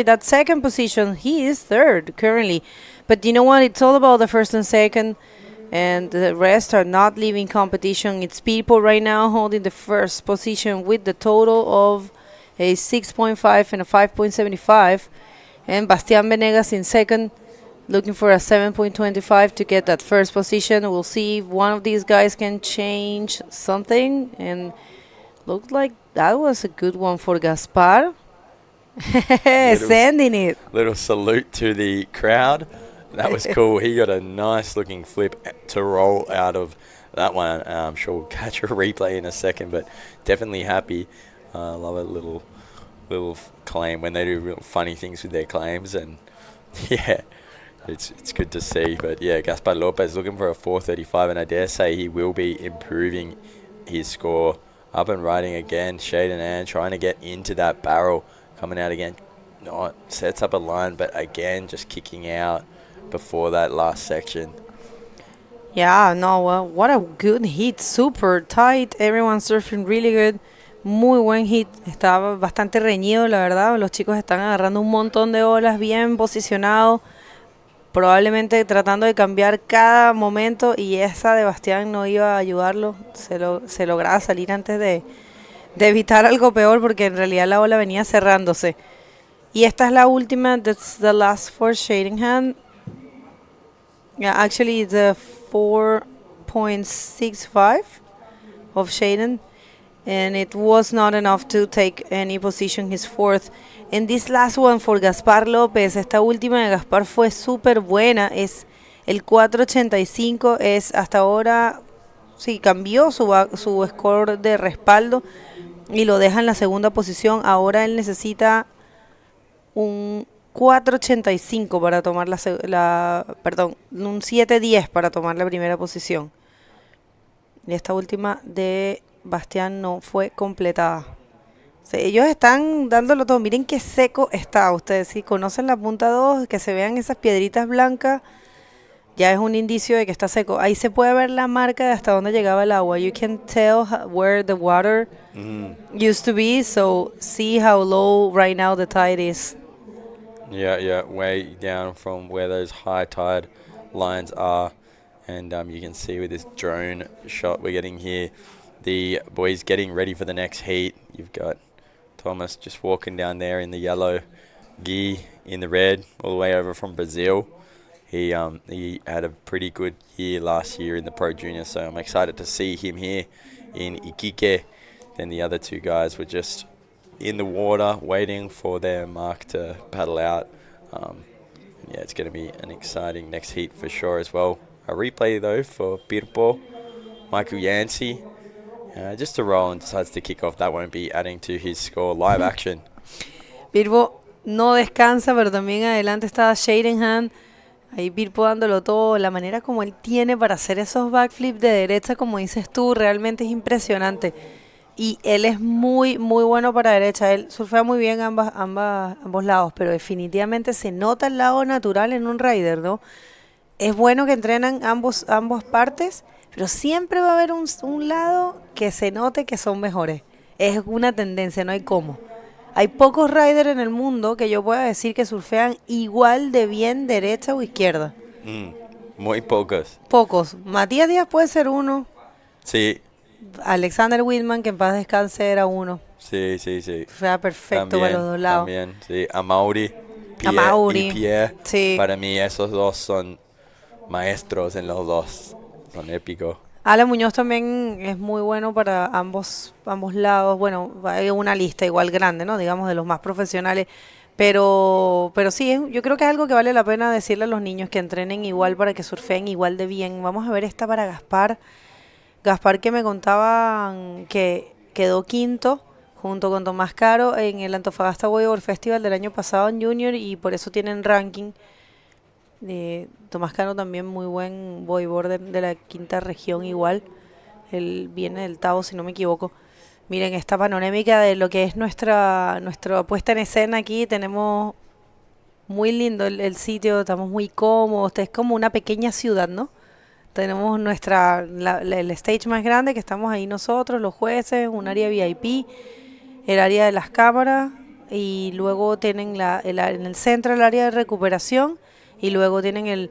that second position. He is 3rd currently. But you know what? It's all about the 1st and 2nd. And the rest are not leaving competition. It's people right now holding the 1st position with the total of a 6.5 and a 5.75. And Bastian Venegas in 2nd, looking for a 7.25 to get that 1st position. We'll see if one of these guys can change something. And looked like that was a good one for Gaspar. Sending it. Little salute to the crowd. That was cool. He got a nice looking flip to roll out of that one. I'm sure we'll catch a replay in a second, but definitely happy. Love a little claim when they do real funny things with their claims, and yeah, it's good to see. But yeah, Gaspar Lopez looking for a 435, and I dare say he will be improving his score. Up and riding again, Shaden Anon trying to get into that barrel, coming out again. No, sets up a line, but again just kicking out before that last section. Yeah, no, well, what a good hit. Super tight. Everyone's surfing really good. Muy buen hit. Estaba bastante reñido, la verdad. Los chicos están agarrando un montón de olas, bien posicionados. Probablemente tratando de cambiar cada momento, y esa de Bastián no iba a ayudarlo. Se lograba salir antes de evitar algo peor, porque en realidad la ola venía cerrándose. Y esta es la última. That's the last for Shaden Anon. Yeah, actually it's a 4.65 of Shaden. and it was not enough to take any position. His fourth. And this last one for Gaspar López, esta última de Gaspar fue súper buena, es el 4.85, es hasta ahora, sí, cambió su score de respaldo y lo deja en la segunda posición. Ahora él necesita un 4.85 para tomar un 7.10 para tomar la primera posición. Y esta última de Bastian no fue completada. O sea, ellos están dándolo todo. Miren qué seco está. Ustedes si conocen la punta 2, que se vean esas piedritas blancas, ya es un indicio de que está seco. Ahí se puede ver la marca de hasta dónde llegaba el agua. You can tell where the water used to be, so see how low right now the tide is. Yeah, way down from where those high tide lines are. And you can see with this drone shot we're getting here, the boys getting ready for the next heat. You've got Thomas just walking down there in the yellow, Guy in the red, all the way over from Brazil. He had a pretty good year last year in the Pro Junior, so I'm excited to see him here in Iquique. Then the other two guys were just in the water waiting for their mark to paddle out. Yeah, it's going to be an exciting next heat for sure as well. A replay though for Pirpo, Michael Yancey. Just to roll and decides to kick off. That won't be adding to his score. Live action. Pirpo no descansa, pero también adelante está Shaden Anon. Ahí Pirpo dándolo todo. La manera como él tiene para hacer esos backflips de derecha, como dices tú, realmente es impresionante. Y él es muy, muy bueno para derecha. Él surfea muy bien ambos lados, pero definitivamente se nota el lado natural en un rider, ¿no? Es bueno que entrenan ambas partes, pero siempre va a haber un lado que se note que son mejores. Es una tendencia, no hay cómo. Hay pocos riders en el mundo que yo pueda decir que surfean igual de bien derecha o izquierda. Muy pocos. Pocos. Matías Díaz puede ser uno. Sí. Alexander Whitman, que en paz descanse, era uno. Sí. Surfea perfecto también, para los dos lados. También, sí. Amaury y Pierre. Sí. Para mí esos dos son maestros en los dos. Son épicos. Ale Muñoz también es muy bueno para ambos lados. Bueno, hay una lista igual grande, ¿no? Digamos, de los más profesionales. Pero sí, yo creo que es algo que vale la pena decirle a los niños, que entrenen igual para que surfeen igual de bien. Vamos a ver esta para Gaspar. Gaspar, que me contaban que quedó quinto junto con Tomás Caro en el Antofagasta Bodyboard Festival del año pasado en Junior, y por eso tienen ranking. Tomás Caro también muy buen bodyboarder de la quinta región igual. Él viene del Tao, si no me equivoco. Miren esta panorámica de lo que es nuestra puesta en escena aquí. Tenemos muy lindo el sitio, estamos muy cómodos. Es como una pequeña ciudad, ¿no? Tenemos el stage más grande, que estamos ahí nosotros, los jueces, un área VIP, el área de las cámaras, y luego tienen en el centro el área de recuperación, y luego tienen el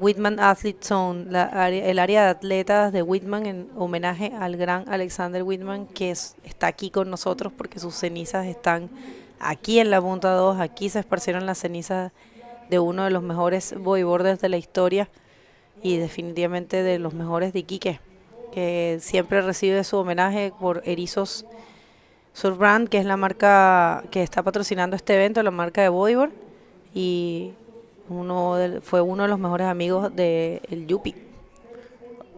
Whitman Athlete Zone, el área de atletas de Whitman, en homenaje al gran Alexander Whitman, que está aquí con nosotros porque sus cenizas están aquí en la punta 2. Aquí se esparcieron las cenizas de uno de los mejores bodyboarders de la historia, y definitivamente de los mejores de Iquique, que siempre recibe su homenaje por Erizos Surf Brand, que es la marca que está patrocinando este evento, la marca de bodyboard, y fue uno de los mejores amigos del Yupi.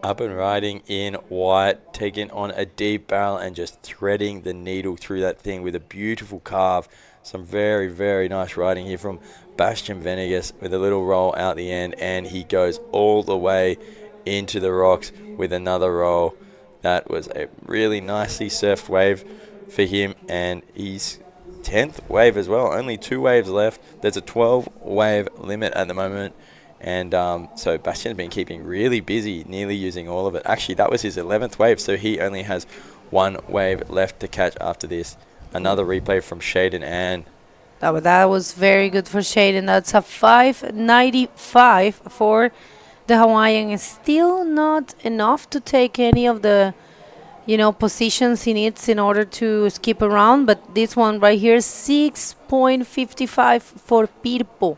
Up and riding in white, taking on a deep barrel and just threading the needle through that thing with a beautiful carve. Some very, very nice riding here from Bastian Venegas with a little roll out the end, and he goes all the way into the rocks with another roll. That was a really nicely surfed wave for him, and he's 10th wave as well. Only 2 waves left. There's a 12 wave limit at the moment, and so Bastian's been keeping really busy, nearly using all of it. Actually, that was his 11th wave, so he only has 1 wave left to catch after this. Another replay from Shaden Anon. That was very good for Shaden. That's a 5.95 for the Hawaiian. It's still not enough to take any of the positions he needs in order to skip around, but this one right here, 6.55 for Pirpo.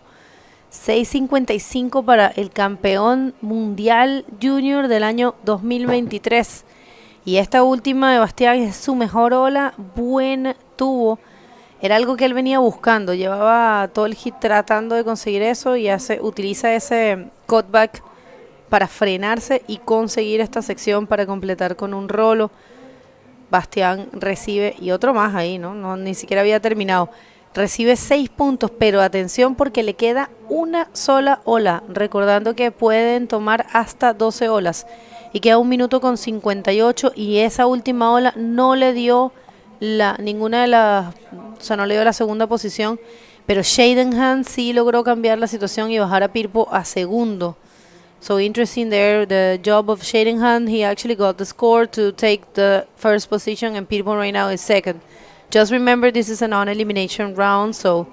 6.55 para el campeón mundial junior del año 2023. Y esta última de Bastián es su mejor ola, buen tubo. Era algo que él venía buscando, llevaba todo el hit tratando de conseguir eso y utiliza ese cutback para frenarse y conseguir esta sección para completar con un rolo. Bastián recibe, y otro más ahí, ¿no? Ni siquiera había terminado. Recibe 6 puntos, pero atención porque le queda una sola ola, recordando que pueden tomar hasta 12 olas. Y queda 1 minuto con 58 y esa última ola no le dio ninguna de las, o sea, no le dio la segunda posición, pero Shaden Anon sí logró cambiar la situación y bajar a Pirpo a segundo. So interesting there, the job of Shaden Anon. He actually got the score to take the first position, and Pirpo right now is second. Just remember, this is a non-elimination round, so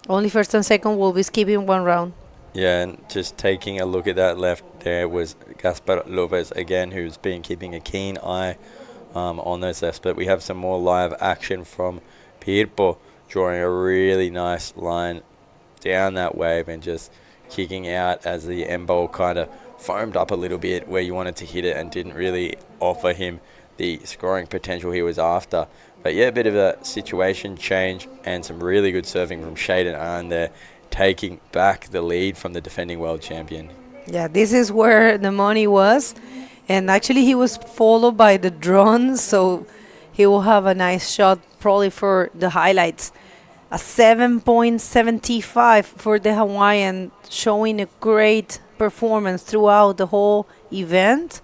only first and second will be skipping 1 round. Yeah, and just taking a look at that left there was Gaspar Lopez again, who's been keeping a keen eye on those lefts. But we have some more live action from Pirpo, drawing a really nice line down that wave and just kicking out as the end bowl kind of foamed up a little bit where you wanted to hit it and didn't really offer him the scoring potential he was after. But yeah, a bit of a situation change and some really good serving from Shaden Anon there, taking back the lead from the defending world champion. Yeah, this is where the money was. And actually he was followed by the drone, so he will have a nice shot probably for the highlights. A 7.75 for the Hawaiian, showing a great performance throughout the whole event.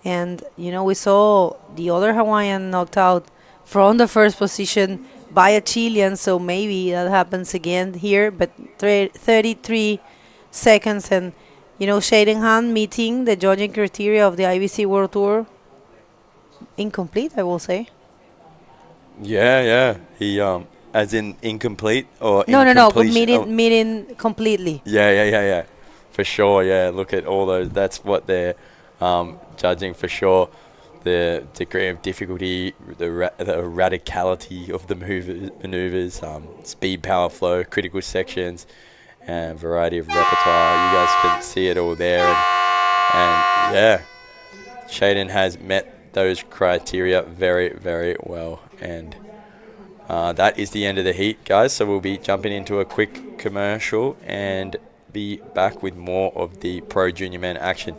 And, you know, we saw the other Hawaiian knocked out from the first position by a Chilean, so maybe that happens again here. But 33 seconds, and, you know, Shaden Anon meeting the judging criteria of the IBC World Tour. Incomplete, I will say. Yeah. He, as in incomplete or No, incompletion? meeting completely. Yeah. For sure, yeah. Look at all those. That's what they're judging for sure. The degree of difficulty, the radicality of the maneuvers, speed, power, flow, critical sections, and variety of repertoire. You guys can see it all there. And yeah, Shaden has met those criteria very, very well. And that is the end of the heat, guys. So we'll be jumping into a quick commercial and be back with more of the Pro Junior Men action.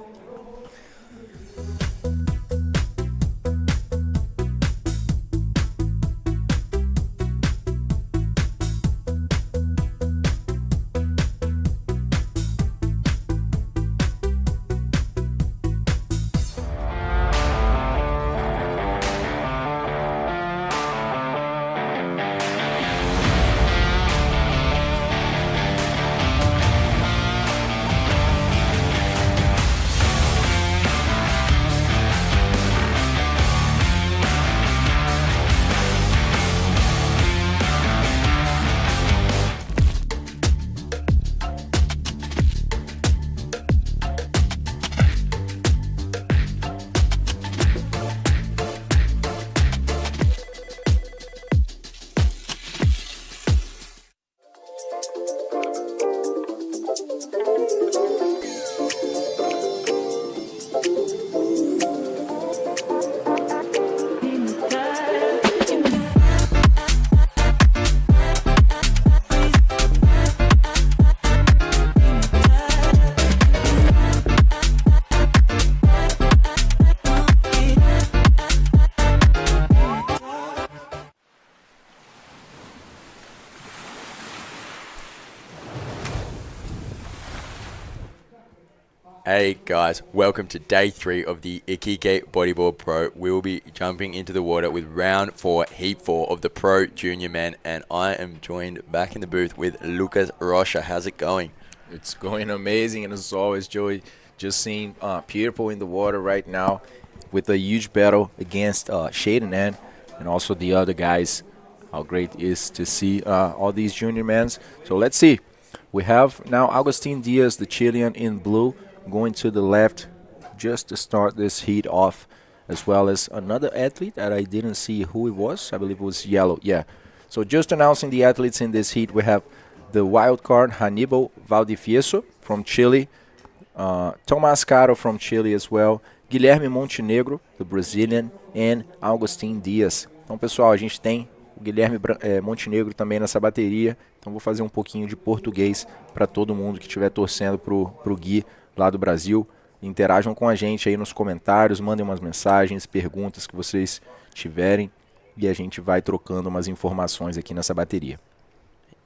Hey guys, welcome to day 3 of the Iquique Bodyboard Pro. We will be jumping into the water with round 4, heat 4 of the Pro Junior Men, and I am joined back in the booth with Lucas Rocha. How's it going? It's going amazing, and as always, Joey, just seeing Pirpo in the water right now with a huge battle against Shaden Anon and also the other guys. How great it is to see all these junior men. So let's see. We have now Agustin Diaz, the Chilean, in blue, going to the left just to start this heat off, as well as another athlete that I didn't see who it was. I believe it was yellow. Yeah. So just announcing the athletes in this heat, we have the wild card Hannibal Valdifieso from Chile, Tomás Caro from Chile as well, Guilherme Montenegro, the Brazilian, and Agustin Diaz. Então, pessoal, a gente tem o Guilherme Montenegro também nessa bateria. Então, vou fazer um pouquinho de português para todo mundo que estiver torcendo pro Gui lá do Brasil. Interajam com a gente aí nos comentários, mandem umas mensagens, perguntas que vocês tiverem e a gente vai trocando umas informações aqui nessa bateria.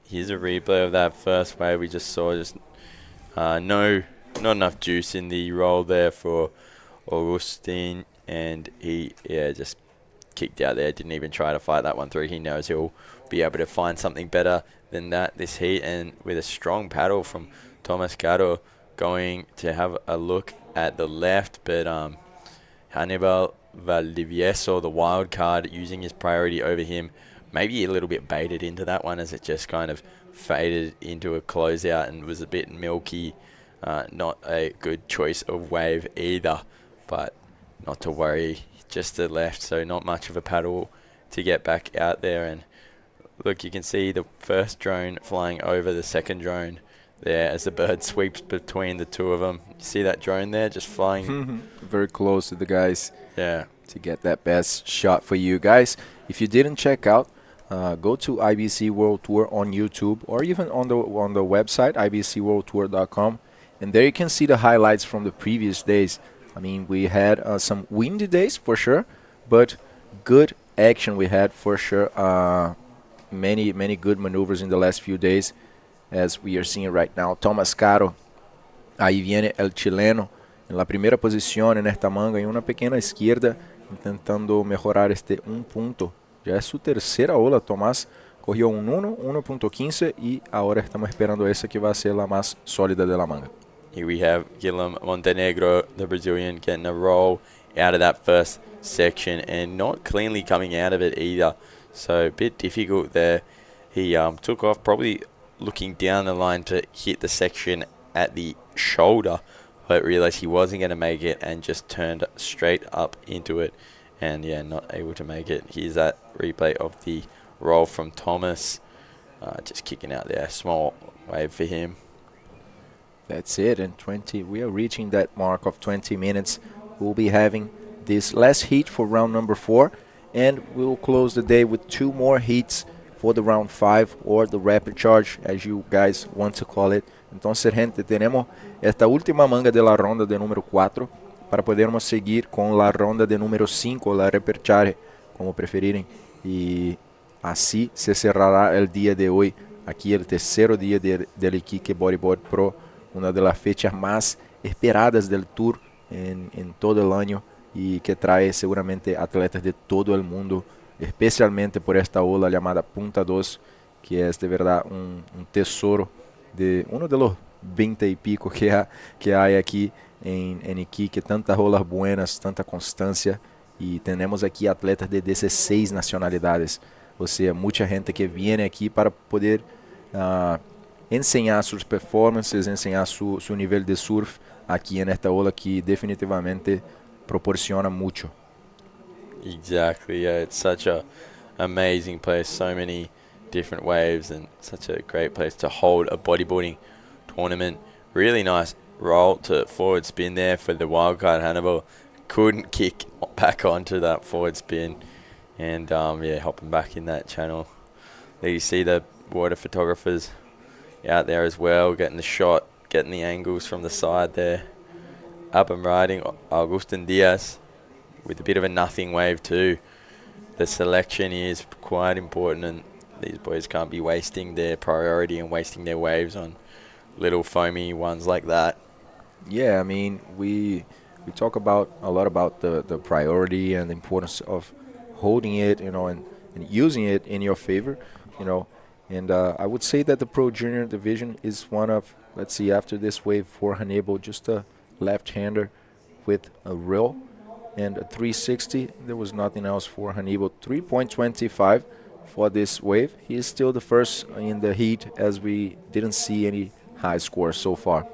Here's a replay of that first wave we just saw. Just not enough juice in the roll there for Augustin, and he just kicked out there. Didn't even try to fight that one through. He knows he'll be able to find something better than that this heat, and with a strong paddle from Thomas Caro going to have a look at the left, but Hannibal Valdivieso, the wild card, using his priority over him, maybe a little bit baited into that one as it just kind of faded into a closeout and was a bit milky. Not a good choice of wave either, but not to worry, just the left, so not much of a paddle to get back out there. And look, you can see the first drone flying over the second drone there as the bird sweeps between the two of them. You see that drone there just flying? Very close to the guys. Yeah. To get that best shot for you guys. If you didn't check out, go to IBC World Tour on YouTube or even on the website, ibcworldtour.com. And there you can see the highlights from the previous days. I mean, we had some windy days for sure, but good action we had for sure. Many good maneuvers in the last few days, as we are seeing right now. Thomas Caro, ahí viene el chileno, en la primera posición en esta manga, en una pequeña izquierda, intentando mejorar este punto. Ya es su tercera ola, Tomás. Corrió un 1.15 y ahora estamos esperando esa que va a ser la más sólida de la manga. Here we have Guilherme Montenegro, the Brazilian, getting a roll out of that first section and not cleanly coming out of it either. So a bit difficult there. He took off probably looking down the line to hit the section at the shoulder, but realized he wasn't going to make it and just turned straight up into it. And yeah, not able to make it. Here's that replay of the roll from Thomas. Just kicking out there. Small wave for him. That's it. And we are reaching that mark of 20 minutes. We'll be having this last heat for round number 4. And we'll close the day with 2 more heats for the round 5 or the rapid charge, as you guys want to call it. Entonces, gente, tenemos esta última manga de la ronda de número 4 para podermos seguir con la ronda de número 5, la Repurchase, como preferirem. Y así se cerrará el día de hoy, aquí el tercero día del Iquique Bodyboard Pro, una de las fechas más esperadas del Tour en todo el año y que trae seguramente atletas de todo el mundo, especialmente por esta ola llamada Punta 2, que es de verdad un tesoro de uno de los 20 y pico que hay aquí en Iquique, tantas olas buenas, tanta constancia, y tenemos aquí atletas de 16 nacionalidades, o sea, mucha gente que viene aquí para poder enseñar sus performances, enseñar su nivel de surf aquí en esta ola que definitivamente proporciona mucho. Exactly, yeah, it's such a amazing place, so many different waves and such a great place to hold a bodyboarding tournament. Really nice roll to forward spin there for the wildcard Hannibal. Couldn't kick back onto that forward spin, and yeah, hopping back in that channel. There you see the water photographers out there as well, getting the shot, getting the angles from the side there. Up and riding Agustin Diaz with a bit of a nothing wave too. The selection is quite important, and these boys can't be wasting their priority and wasting their waves on little foamy ones like that. Yeah, I mean, we talk a lot about the priority and the importance of holding it, you know, and using it in your favor, you know. And I would say that the Pro Junior division is one of, let's see, after this wave for Hannibal, just a left-hander with a reel and a 360. There was nothing else for Hannibal. 3.25 for this wave. He is still the first in the heat, as we didn't see any high scores so far.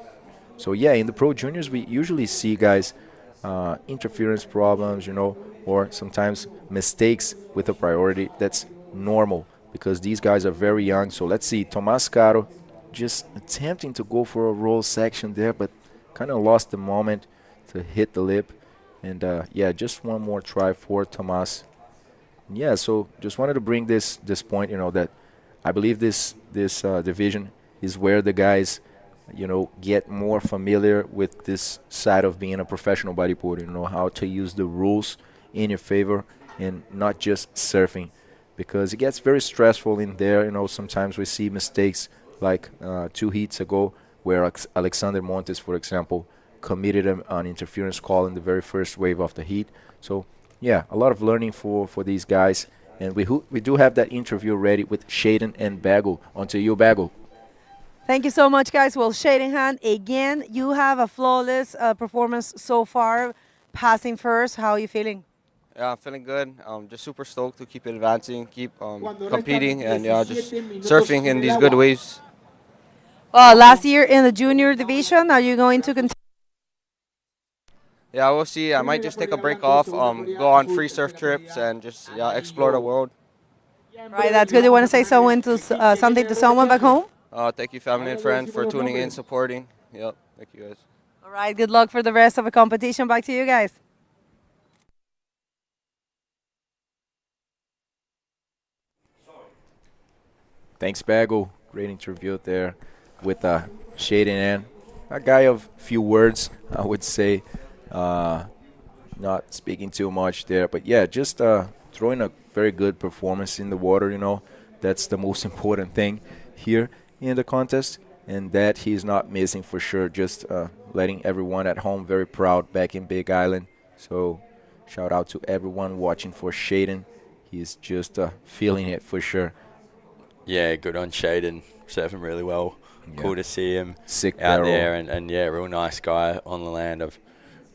So yeah, in the Pro Juniors, we usually see guys interference problems, you know, or sometimes mistakes with a priority. That's normal because these guys are very young. So let's see, Tomás Caro just attempting to go for a roll section there, but kind of lost the moment to hit the lip. And yeah, just one more try for Tomas. Yeah, so just wanted to bring this point, that I believe this division is where the guys, get more familiar with this side of being a professional bodyboarder, how to use the rules in your favor and not just surfing, because it gets very stressful in there. Sometimes we see mistakes like 2 heats ago where Alexandra Montes, for example, committed an interference call in the very first wave of the heat. So yeah, a lot of learning for these guys. And we do have that interview ready with Shaden and Bagel. On to you, Bagel. Thank you so much, guys. Well, Shaden, again, you have a flawless performance so far, passing first. How are you feeling? Yeah, I'm feeling good. Just super stoked to keep advancing, keep competing, and just surfing in these good waves. Last year in the junior division, are you going to continue? Yeah, we'll see. I might just take a break off, go on free surf trips, and just explore the world. Right, that's good. You want to say something to someone back home? Thank you, family and friends, for tuning in, supporting. Yep, thank you, guys. All right, good luck for the rest of the competition. Back to you guys. Thanks, Bagel. Great interview there with Shaden Anon, a guy of few words, I would say. Not speaking too much there, but yeah, just throwing a very good performance in the water. That's the most important thing here in the contest, and that he's not missing for sure. Just letting everyone at home very proud back in Big Island. So shout out to everyone watching for Shaden. He's just feeling it for sure. Yeah, good on Shaden, surfing really well. Yeah. Cool to see him Sick out barrel. there, and yeah, real nice guy on the land. I've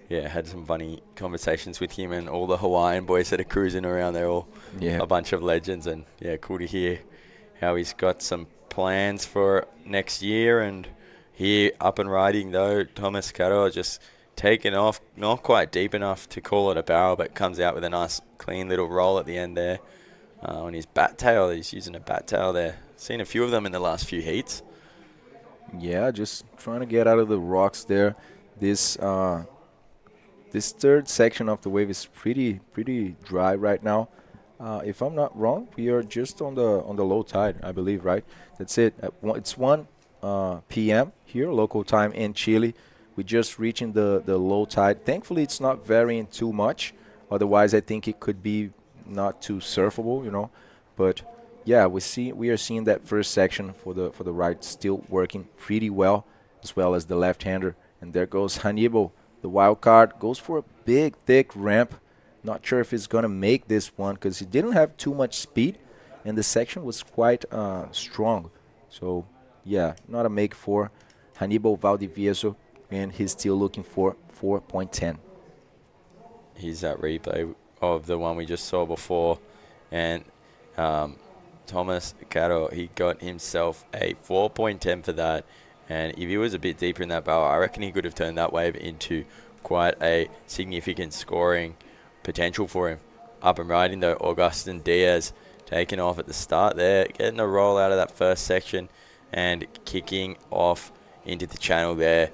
had some funny conversations with him and all the Hawaiian boys that are cruising around. They're all a bunch of legends, and yeah, cool to hear how he's got some plans for next year. And here up and riding though, Thomas Caro just taken off, not quite deep enough to call it a barrel, but comes out with a nice clean little roll at the end there. On his bat tail, he's using a bat tail there. Seen a few of them in the last few heats. Yeah, just trying to get out of the rocks there. This third section of the wave is pretty dry right now. If I'm not wrong, we are just on the low tide, I believe, right? That's it. It's 1 p.m. here, local time in Chile. We're just reaching the low tide. Thankfully, it's not varying too much. Otherwise, I think it could be not too surfable, But yeah, we are seeing that first section for the ride still working pretty well, as well as the left-hander. And there goes Hannibal. The wild card goes for a big, thick ramp. Not sure if he's going to make this one because he didn't have too much speed, and the section was quite strong. So, yeah, not a make for Hannibal Valdivieso, and he's still looking for 4.10. Here's that replay of the one we just saw before, and Thomas Caro, he got himself a 4.10 for that. And if he was a bit deeper in that barrel, I reckon he could have turned that wave into quite a significant scoring potential for him. Up and riding though, Augustin Diaz taking off at the start there, getting a roll out of that first section and kicking off into the channel there.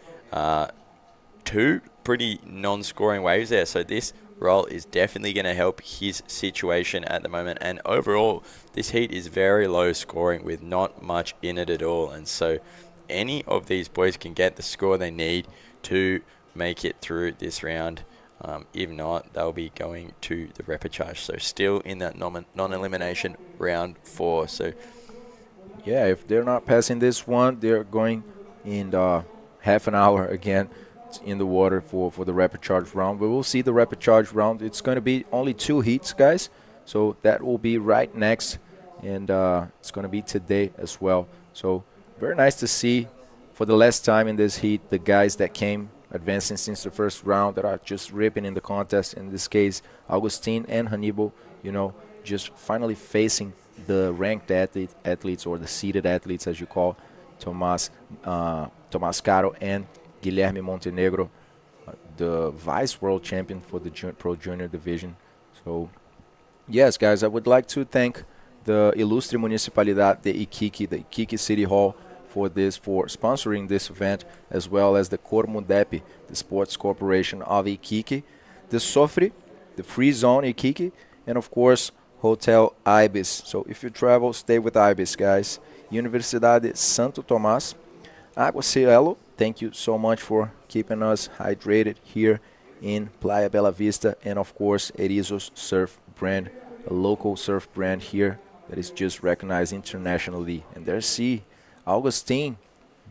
2 pretty non-scoring waves there, so this roll is definitely going to help his situation at the moment. And overall, this heat is very low scoring with not much in it at all. And so any of these boys can get the score they need to make it through this round. If not, they'll be going to the repechage. So still in that non-elimination round 4. So yeah, if they're not passing this one, they're going in half an hour again in the water for the repechage round. But we'll see the repechage round. It's going to be only 2 heats, guys. So that will be right next. And it's going to be today as well. So very nice to see for the last time in this heat the guys that came advancing since the first round that are just ripping in the contest. In this case, Augustin and Hannibal, just finally facing the ranked athletes or the seeded athletes, as you call, Tomas Caro and Guilherme Montenegro, the vice world champion for the Pro Junior division. So, yes, guys, I would like to thank the Ilustre Municipalidad de Iquique, the Iquique City Hall, for sponsoring this event, as well as the Cormudep, the Sports Corporation of Iquique, the Sofre, the Free Zone Iquique, and of course, Hotel Ibis. So if you travel, stay with Ibis, guys. Universidade Santo Tomás. Água Cielo, thank you so much for keeping us hydrated here in Playa Bela Vista. And of course, Erizos Surf brand, a local surf brand here that is just recognized internationally. And there's Augustin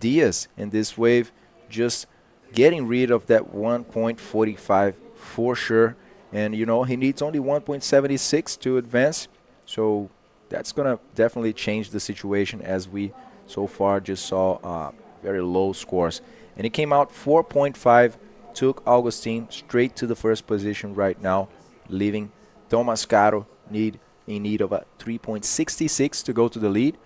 Diaz in this wave, just getting rid of that 1.45 for sure. And you know, he needs only 1.76 to advance. So that's going to definitely change the situation, as we so far just saw very low scores. And it came out 4.5, took Augustin straight to the first position right now, leaving Thomas Caro in need of a 3.66 to go to the lead,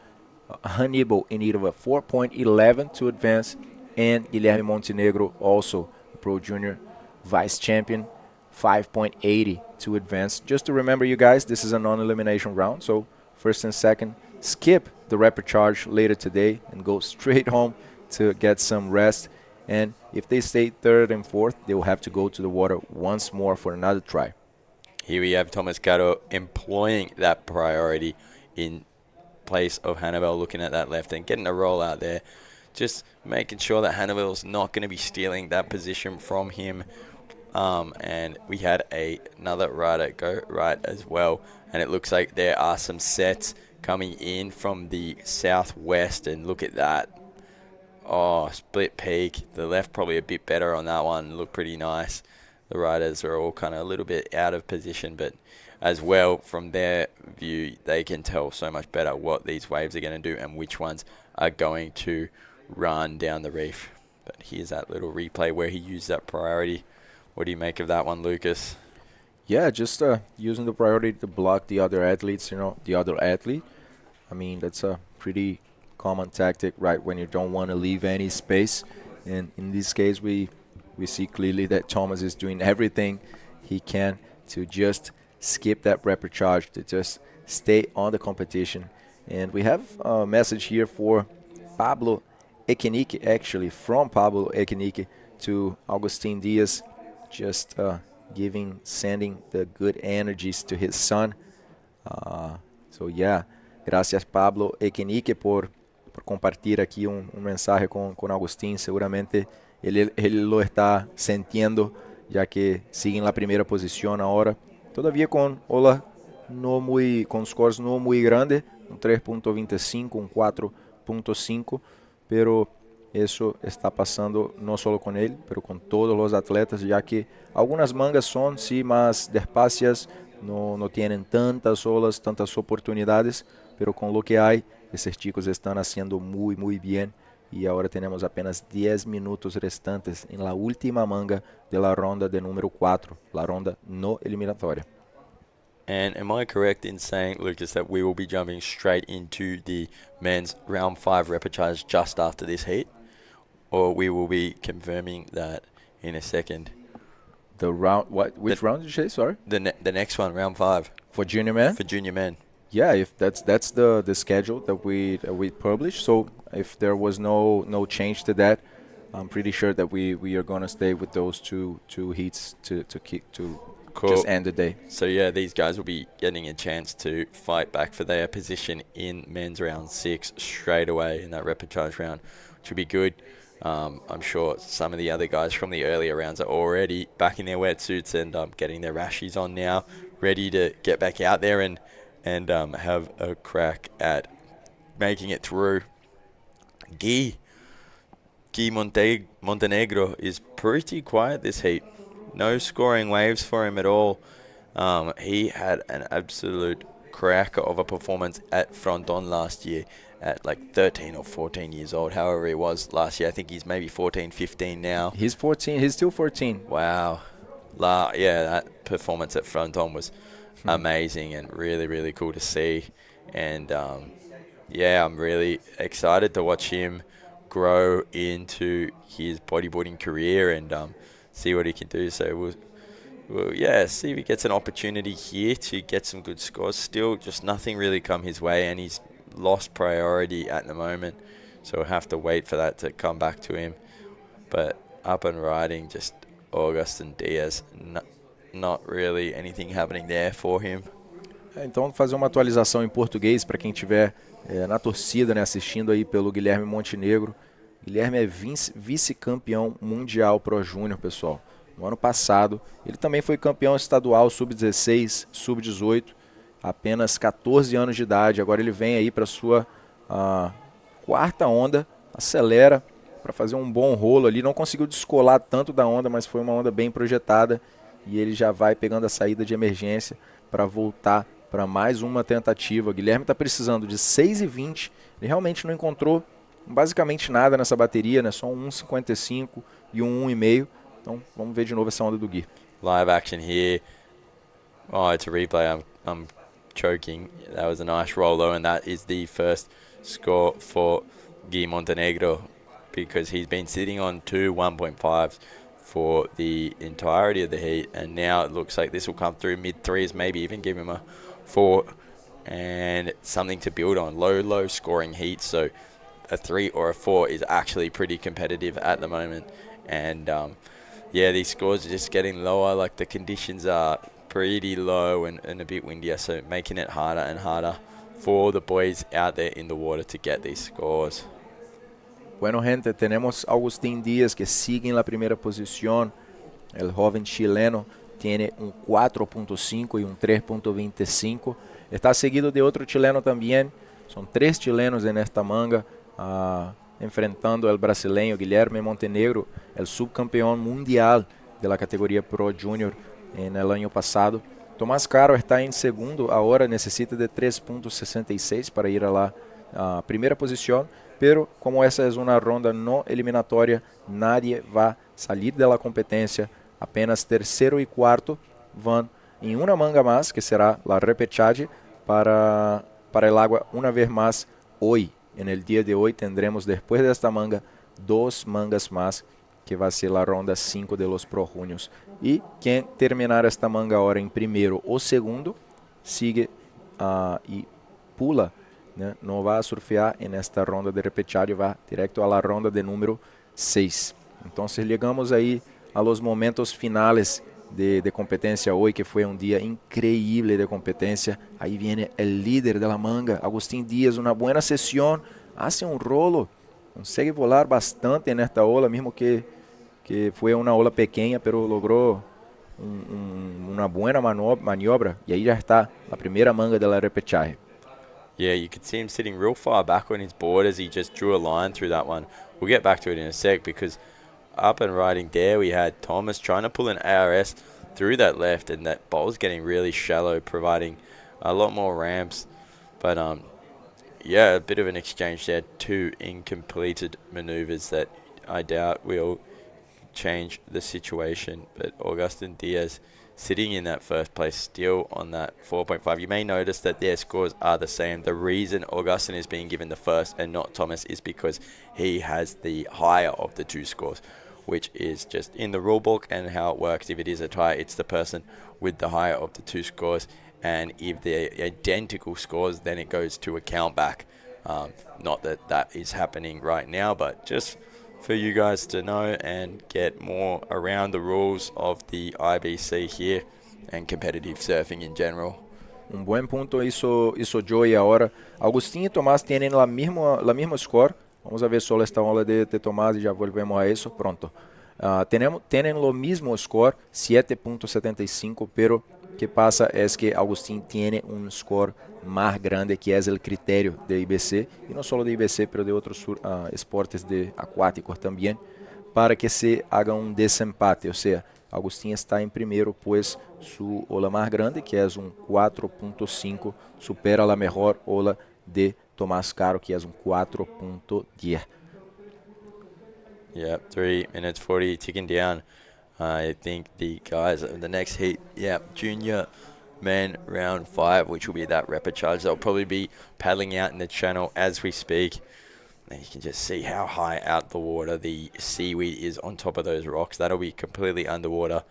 Hannibal in need of a 4.11 to advance, and Guilherme Montenegro, also a Pro Junior vice champion, 5.80 to advance. Just to remember, you guys, this is a non-elimination round, so first and second skip the repurchase later today and go straight home to get some rest. And if they stay third and fourth, they will have to go to the water once more for another try. Here we have Thomas Caro employing that priority in place of Hannibal, looking at that left and getting a roll out there, just making sure that Hannibal's not going to be stealing that position from him. And we had another rider go right as well, and it looks like there are some sets coming in from the southwest, and look at that. Oh, split peak. The left probably a bit better on that one. Looked pretty nice. The riders are all kind of a little bit out of position, but as well, from their view, they can tell so much better what these waves are going to do and which ones are going to run down the reef. But here's that little replay where he used that priority. What do you make of that one, Lucas? Yeah, just using the priority to block the other athletes, the other athlete. I mean, that's a pretty common tactic, right, when you don't want to leave any space. And in this case, we see clearly that Thomas is doing everything he can to just skip that repurchase, to just stay on the competition. And we have a message here for Pablo Echenique, actually, from Pablo Echenique to Augustin Diaz, just sending the good energies to his son. So yeah, gracias Pablo Echenique por compartir aquí un mensaje con Agustín. Seguramente él lo está sintiendo, ya que sigue en la primera posición ahora. Todavía con scores no muy grandes, un 3.25, un 4.5, pero eso está pasando no solo con él, pero con todos los atletas, ya que algunas mangas son sí más despacias, no tienen tantas olas, tantas oportunidades, pero con lo que hay, esos chicos están haciendo muy, muy bien. Y ahora tenemos apenas 10 minutos restantes en la última manga de la ronda de número 4, la ronda no eliminatoria. And am I correct in saying, Lucas, that we will be jumping straight into the men's round 5 repechage just after this heat? Or we will be confirming that in a second? The round, which round did you say, sorry? The next one, round 5. For junior men? For junior men. Yeah, if that's the schedule that we published. So if there was no change to that, I'm pretty sure that we are gonna stay with those two heats to cool. Just end the day. So yeah, these guys will be getting a chance to fight back for their position in men's round 6 straight away in that repechage round, which will be good. I'm sure some of the other guys from the earlier rounds are already back in their wetsuits and getting their rashies on now, ready to get back out there and have a crack at making it through. Guy Montenegro is pretty quiet this heat. No scoring waves for him at all. He had an absolute cracker of a performance at Fronton last year at like 13 or 14 years old, however he was last year. I think he's maybe 14, 15 now. He's 14. He's still 14. Wow. Yeah, that performance at Fronton was amazing and really, really cool to see. And yeah, I'm really excited to watch him grow into his bodyboarding career and see what he can do. So we'll see if he gets an opportunity here to get some good scores. Still, just nothing really come his way, and he's lost priority at the moment. So we'll have to wait for that to come back to him. But up and riding, just Augustin Diaz, not really anything happening there for him. Então, fazer uma atualização em português para quem estiver na torcida, né, assistindo aí pelo Guilherme Montenegro. Guilherme é vice-campeão mundial Pro Júnior, pessoal. No ano passado, ele também foi campeão estadual sub-16, sub-18, apenas 14 anos de idade. Agora ele vem aí para sua quarta onda, acelera para fazer um bom rolo ali. Não conseguiu descolar tanto da onda, mas foi uma onda bem projetada e ele já vai pegando a saída de emergência para voltar para mais uma tentativa. Guilherme está precisando de 6,20. Ele realmente não encontrou basicamente nada nessa bateria, né? Só um 1,55 e um 1,5. Então vamos ver de novo essa onda do Gui. Live action here. Oh, it's a replay. I'm choking. That was a nice roll though, and that is the first score for Gui Montenegro, because he's been sitting on two 1.5s for the entirety of the heat, and now it looks like this will come through mid-threes, maybe even give him a 4, and something to build on. Low scoring heat, so a 3 or a 4 is actually pretty competitive at the moment. And yeah, these scores are just getting lower, like the conditions are pretty low and a bit windier, so making it harder and harder for the boys out there in the water to get these scores. Bueno, gente, tenemos Agustín Díaz que sigue en la primera posición. El joven chileno tiene un 4.5 y un 3.25. Está seguido de otro chileno también. Son 3 chilenos en esta manga, enfrentando al brasileño Guilherme Montenegro, el subcampeón mundial de la categoría Pro Junior en el año pasado. Tomás Caro está en segundo, ahora necesita de 3.66 para ir a la primera posición. Pero como essa é uma ronda não eliminatória, nadie vai sair da competência. Apenas terceiro e quarto vão em uma manga mais, que será a repechage para el agua uma vez mais hoje. No dia de hoje tendremos, depois desta manga, 2 mangas mais, que vai ser a ronda 5 de los Pro Juniors. E quem terminar esta manga agora em primeiro ou segundo, sigue e pula, né? Não vai surfear nesta ronda de repechage, vai direto à ronda de número 6. Então, chegamos aí a los momentos finales de competência hoje, que foi um dia increíble de competência. Aí vem o líder da manga, Agustín Díaz, uma boa sessão, hace um rolo, consegue volar bastante nesta ola, mesmo que foi uma ola pequena, pero logrou uma boa maniobra, e aí já está a primeira manga da repechage. Yeah, you could see him sitting real far back on his board as he just drew a line through that one. We'll get back to it in a sec, because up and riding there we had Thomas trying to pull an ARS through that left, and that bowl's getting really shallow, providing a lot more ramps. But yeah, a bit of an exchange there. 2 incompleted maneuvers that I doubt will change the situation. But Agustín Díaz sitting in that first place, still on that 4.5. You may notice that their scores are the same. The reason Agustín is being given the first and not Thomas is because he has the higher of the 2 scores, which is just in the rule book and how it works. If it is a tie, it's the person with the higher of the 2 scores. And if they're identical scores, then it goes to a count back. Not that that is happening right now, but just for you guys to know and get more around the rules of the IBC here and competitive surfing in general. Un buen punto hizo Joey ahora. Agustín y Tomás tienen la misma score. Vamos a ver solo esta ola de Tomás y ya volvemos a eso pronto. Tienen lo mismo score, 7.75, pero que pasa es que Agustín tiene un score más grande, que es el criterio de IBC, y no solo de IBC, pero de otros esportes acuáticos también, para que se haga un desempate. O sea, Agustín está en primero, pues su ola más grande, que es un 4.5, supera la mejor ola de Tomás Caro, que es un 4.10. Yeah, 3 minutes 40 ticking down. I think the guys in the next heat, yeah, junior men round 5, which will be that repechage. They'll probably be paddling out in the channel as we speak. And you can just see how high out the water the seaweed is on top of those rocks. That'll be completely underwater.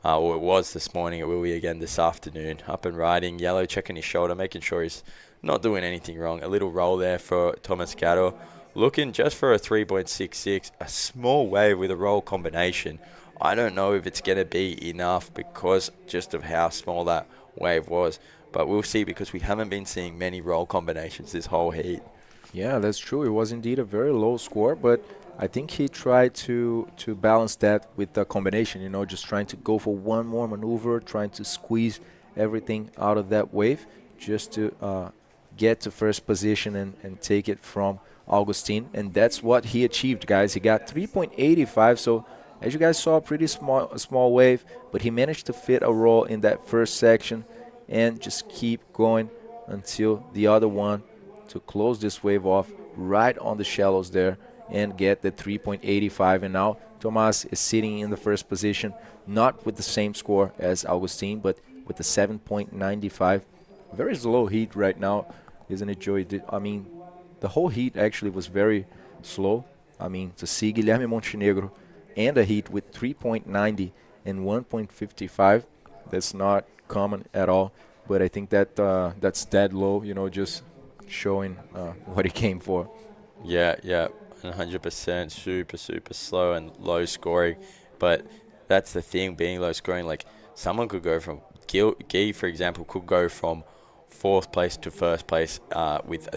Or it was this morning. It will be again this afternoon. Up and riding, yellow checking his shoulder, making sure he's not doing anything wrong. A little roll there for Thomas Caro. Looking just for a 3.66, a small wave with a roll combination I don't know if it's going to be enough because just of how small that wave was. But we'll see, because we haven't been seeing many roll combinations this whole heat. Yeah, that's true. It was indeed a very low score, but I think he tried to balance that with the combination, you know, just trying to go for one more maneuver, trying to squeeze everything out of that wave just to get to first position and take it from Augustine. And that's what he achieved, guys. He got 3.85, so as you guys saw, a pretty small wave, but he managed to fit a roll in that first section and just keep going until the other one to close this wave off right on the shallows there and get the 3.85. And now Tomas is sitting in the first position, not with the same score as Augustine, but with the 7.95. Very slow heat right now, isn't it, Joey? I mean, the whole heat actually was very slow. I mean, to see Guilherme Montenegro and a heat with 3.90 and 1.55, that's not common at all. But I think that that's dead low, you know, just showing what he came for. Yeah, 100%. Super slow and low scoring. But that's the thing, being low scoring. Like, someone could go from Guy, for example, could go from fourth place to first place with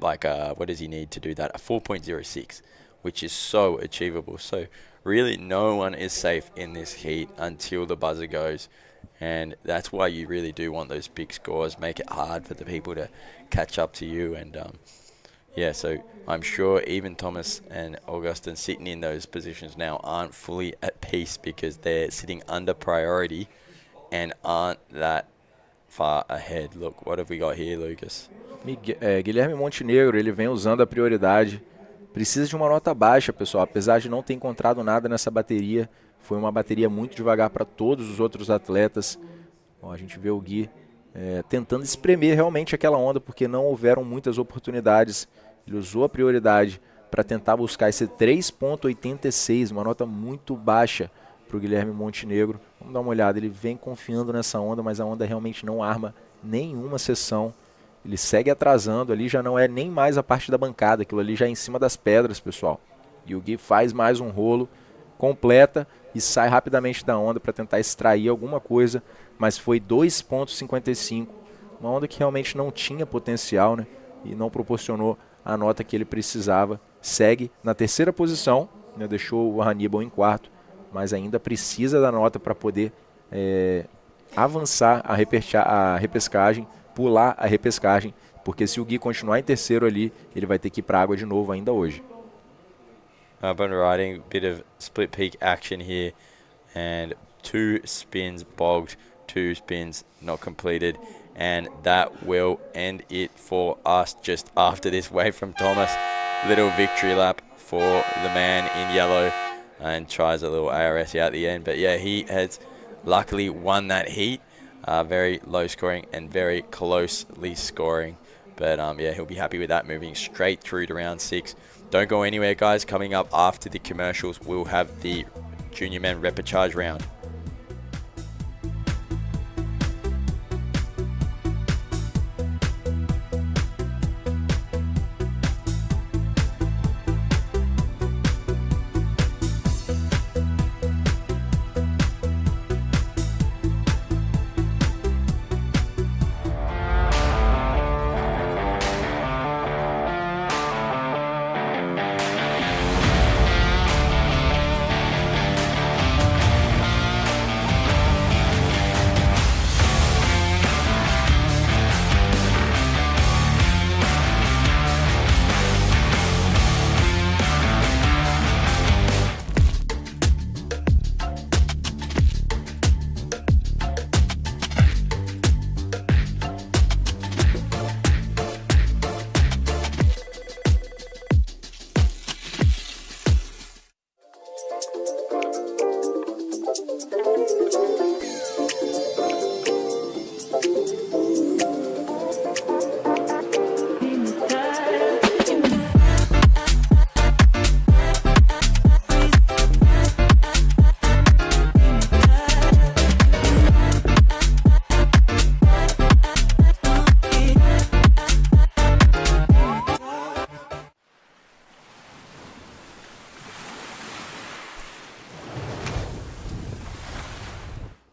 what does he need to do that? A 4.06, which is so achievable. So really, no one is safe in this heat until the buzzer goes. And that's why you really do want those big scores, make it hard for the people to catch up to you. And so I'm sure even Thomas and Augustin sitting in those positions now aren't fully at peace, because they're sitting under priority and aren't that far ahead. Look, what have we got here, Lucas? Guilherme Montenegro, ele vem usando a prioridade. Precisa de uma nota baixa, pessoal, apesar de não ter encontrado nada nessa bateria. Foi uma bateria muito devagar para todos os outros atletas. Ó, a gente vê o Gui tentando espremer realmente aquela onda, porque não houveram muitas oportunidades. Ele usou a prioridade para tentar buscar esse 3.86, uma nota muito baixa para o Guilherme Montenegro. Vamos dar uma olhada, ele vem confiando nessa onda, mas a onda realmente não arma nenhuma sessão. Ele segue atrasando, ali já não é nem mais a parte da bancada, aquilo ali já é em cima das pedras, pessoal. E o Gui faz mais um rolo, completa e sai rapidamente da onda para tentar extrair alguma coisa, mas foi 2.55, uma onda que realmente não tinha potencial, né? E não proporcionou a nota que ele precisava. Segue na terceira posição, né? Deixou o Hannibal em quarto, mas ainda precisa da nota para poder avançar a repescagem, pular a repescagem, porque se o Gui continuar em terceiro ali, ele vai ter que ir para a água de novo ainda hoje. Urban riding, bit of split peak action here, and 2 spins bogged, 2 spins not completed, and that will end it for us just after this wave from Thomas. Little victory lap for the man in yellow, and tries a little ARS out the end. But yeah, he has luckily won that heat. Very low scoring and very closely scoring. But he'll be happy with that, moving straight through to round 6. Don't go anywhere, guys. Coming up after the commercials, we'll have the Junior Men Repurchase round.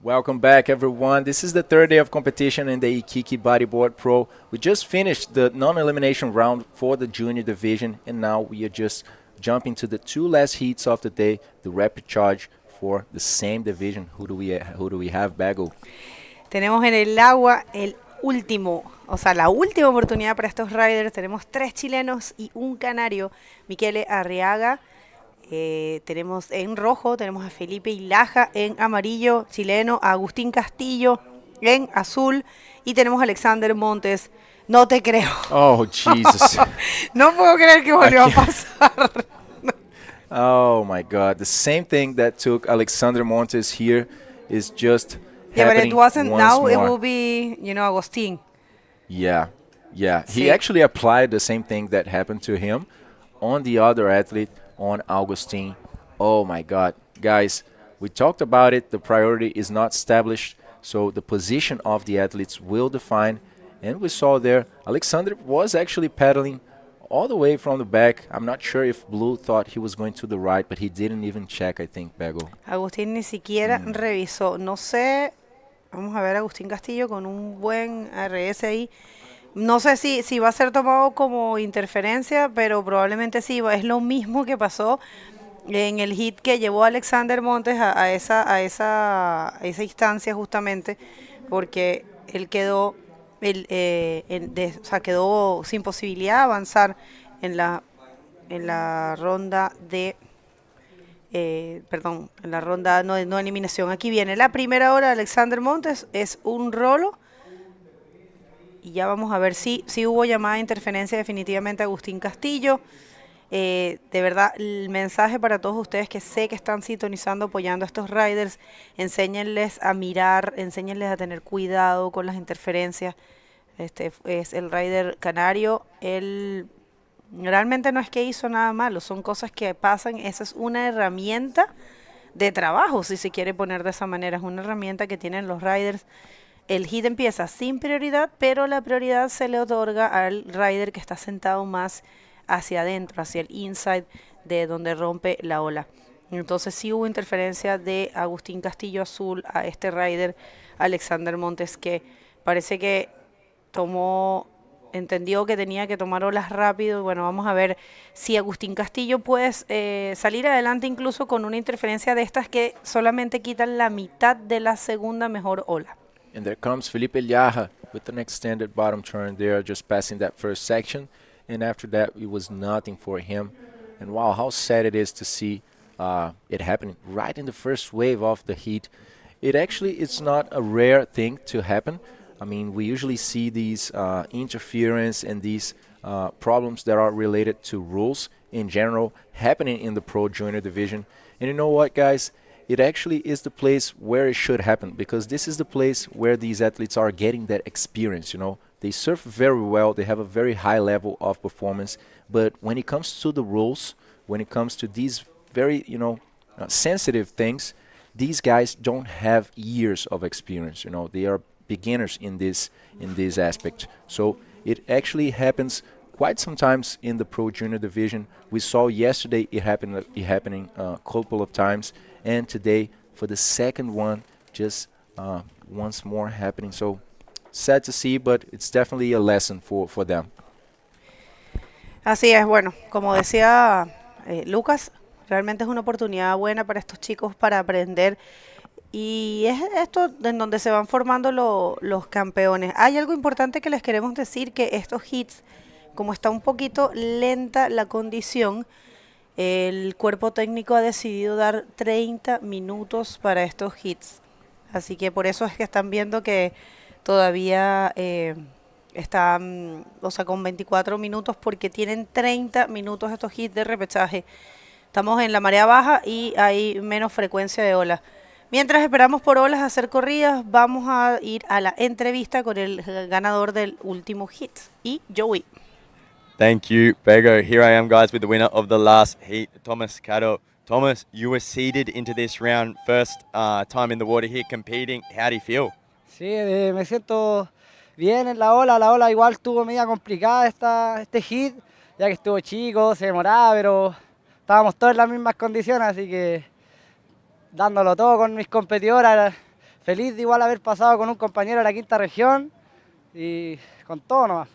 Welcome back, everyone. This is the third day of competition in the Iquique Bodyboard Pro. We just finished the non-elimination round for the junior division, and now we are just jumping to the two last heats of the day, the rapid charge for the same division. Who do we have, Bago? Tenemos en el agua el último, o sea, la última oportunidad para estos riders. Tenemos 3 chilenos y un canario, Mikel Arag. Tenemos en rojo, tenemos a Felipe Ilaja, en amarillo, chileno, a Agustín Castillo, en azul, y tenemos a Alexandra Montes. No te creo. Oh, Jesus. No puedo creer que volvió a pasar. Oh, my God. The same thing that took Alexandra Montes here is just Yeah, but happening it wasn't once now. more. It will be, Agustín. Yeah. He Sí. actually applied the same thing that happened to him on the other athlete, on Agustin. Oh my God. Guys, we talked about it. The priority is not established, so the position of the athletes will define. And we saw there, Alexander was actually pedaling all the way from the back. I'm not sure if Blue thought he was going to the right, but he didn't even check, I think, Bago. Agustín ni siquiera revisó. No sé, vamos a ver a Agustín Castillo con un buen RS ahí. No sé si va a ser tomado como interferencia, pero probablemente sí. Es lo mismo que pasó en el hit que llevó a Alexander Montes a esa instancia justamente, porque él quedó, quedó sin posibilidad de avanzar en la ronda de... perdón, en la ronda no eliminación. Aquí viene la primera hora de Alexander Montes, es un rolo. Y ya vamos a ver si hubo llamada de interferencia definitivamente a Agustín Castillo. De verdad, el mensaje para todos ustedes que sé que están sintonizando, apoyando a estos riders, enséñenles a mirar, enséñenles a tener cuidado con las interferencias. Este es el rider canario. Él realmente no es que hizo nada malo, son cosas que pasan. Esa es una herramienta de trabajo, si se quiere poner de esa manera. Es una herramienta que tienen los riders. El hit empieza sin prioridad, pero la prioridad se le otorga al rider que está sentado más hacia adentro, hacia el inside de donde rompe la ola. Entonces sí hubo interferencia de Agustín Castillo azul a este rider Alexander Montes, que parece que entendió que tenía que tomar olas rápido. Bueno, vamos a ver si Agustín Castillo puede salir adelante incluso con una interferencia de estas que solamente quitan la mitad de la segunda mejor ola. And there comes Felipe Ilaja with an extended bottom turn there, just passing that first section. And after that, it was nothing for him. And wow, how sad it is to see it happening right in the first wave of the heat. It's not a rare thing to happen. I mean, we usually see these interference and these problems that are related to rules in general happening in the Pro Junior division. And you know what, guys? It actually is the place where it should happen, because this is the place where these athletes are getting that experience, They surf very well, they have a very high level of performance, but when it comes to the rules, when it comes to these very, sensitive things, these guys don't have years of experience, They are beginners in this aspect. So it actually happens quite sometimes in the Pro Junior division. We saw yesterday it happening a couple of times, and today for the second one, just once more happening. So sad to see, but it's definitely a lesson for them. Así es, bueno, como decía Lucas, realmente es una oportunidad buena para estos chicos para aprender, y es esto en donde se van formando los campeones. Hay algo importante que les queremos decir, que estos hits, como está un poquito lenta la condición, el cuerpo técnico ha decidido dar 30 minutos para estos hits. Así que por eso es que están viendo que todavía están, con 24 minutos, porque tienen 30 minutos estos hits de repechaje. Estamos en la marea baja y hay menos frecuencia de olas. Mientras esperamos por olas a hacer corridas, vamos a ir a la entrevista con el ganador del último hit, y Joey. Thank you, Bego. Here I am, guys, with the winner of the last heat, Thomas Cato. Thomas, you were seeded into this round, first time in the water here competing. How do you feel? Sí, me siento bien en la ola. La ola igual estuvo media complicada este hit, ya que estuvo chico, se demoraba, pero estábamos todos en las mismas condiciones, así que dándolo todo con mis competidoras. feliz de igual haber pasado con un compañero de la quinta región y con todo nomás.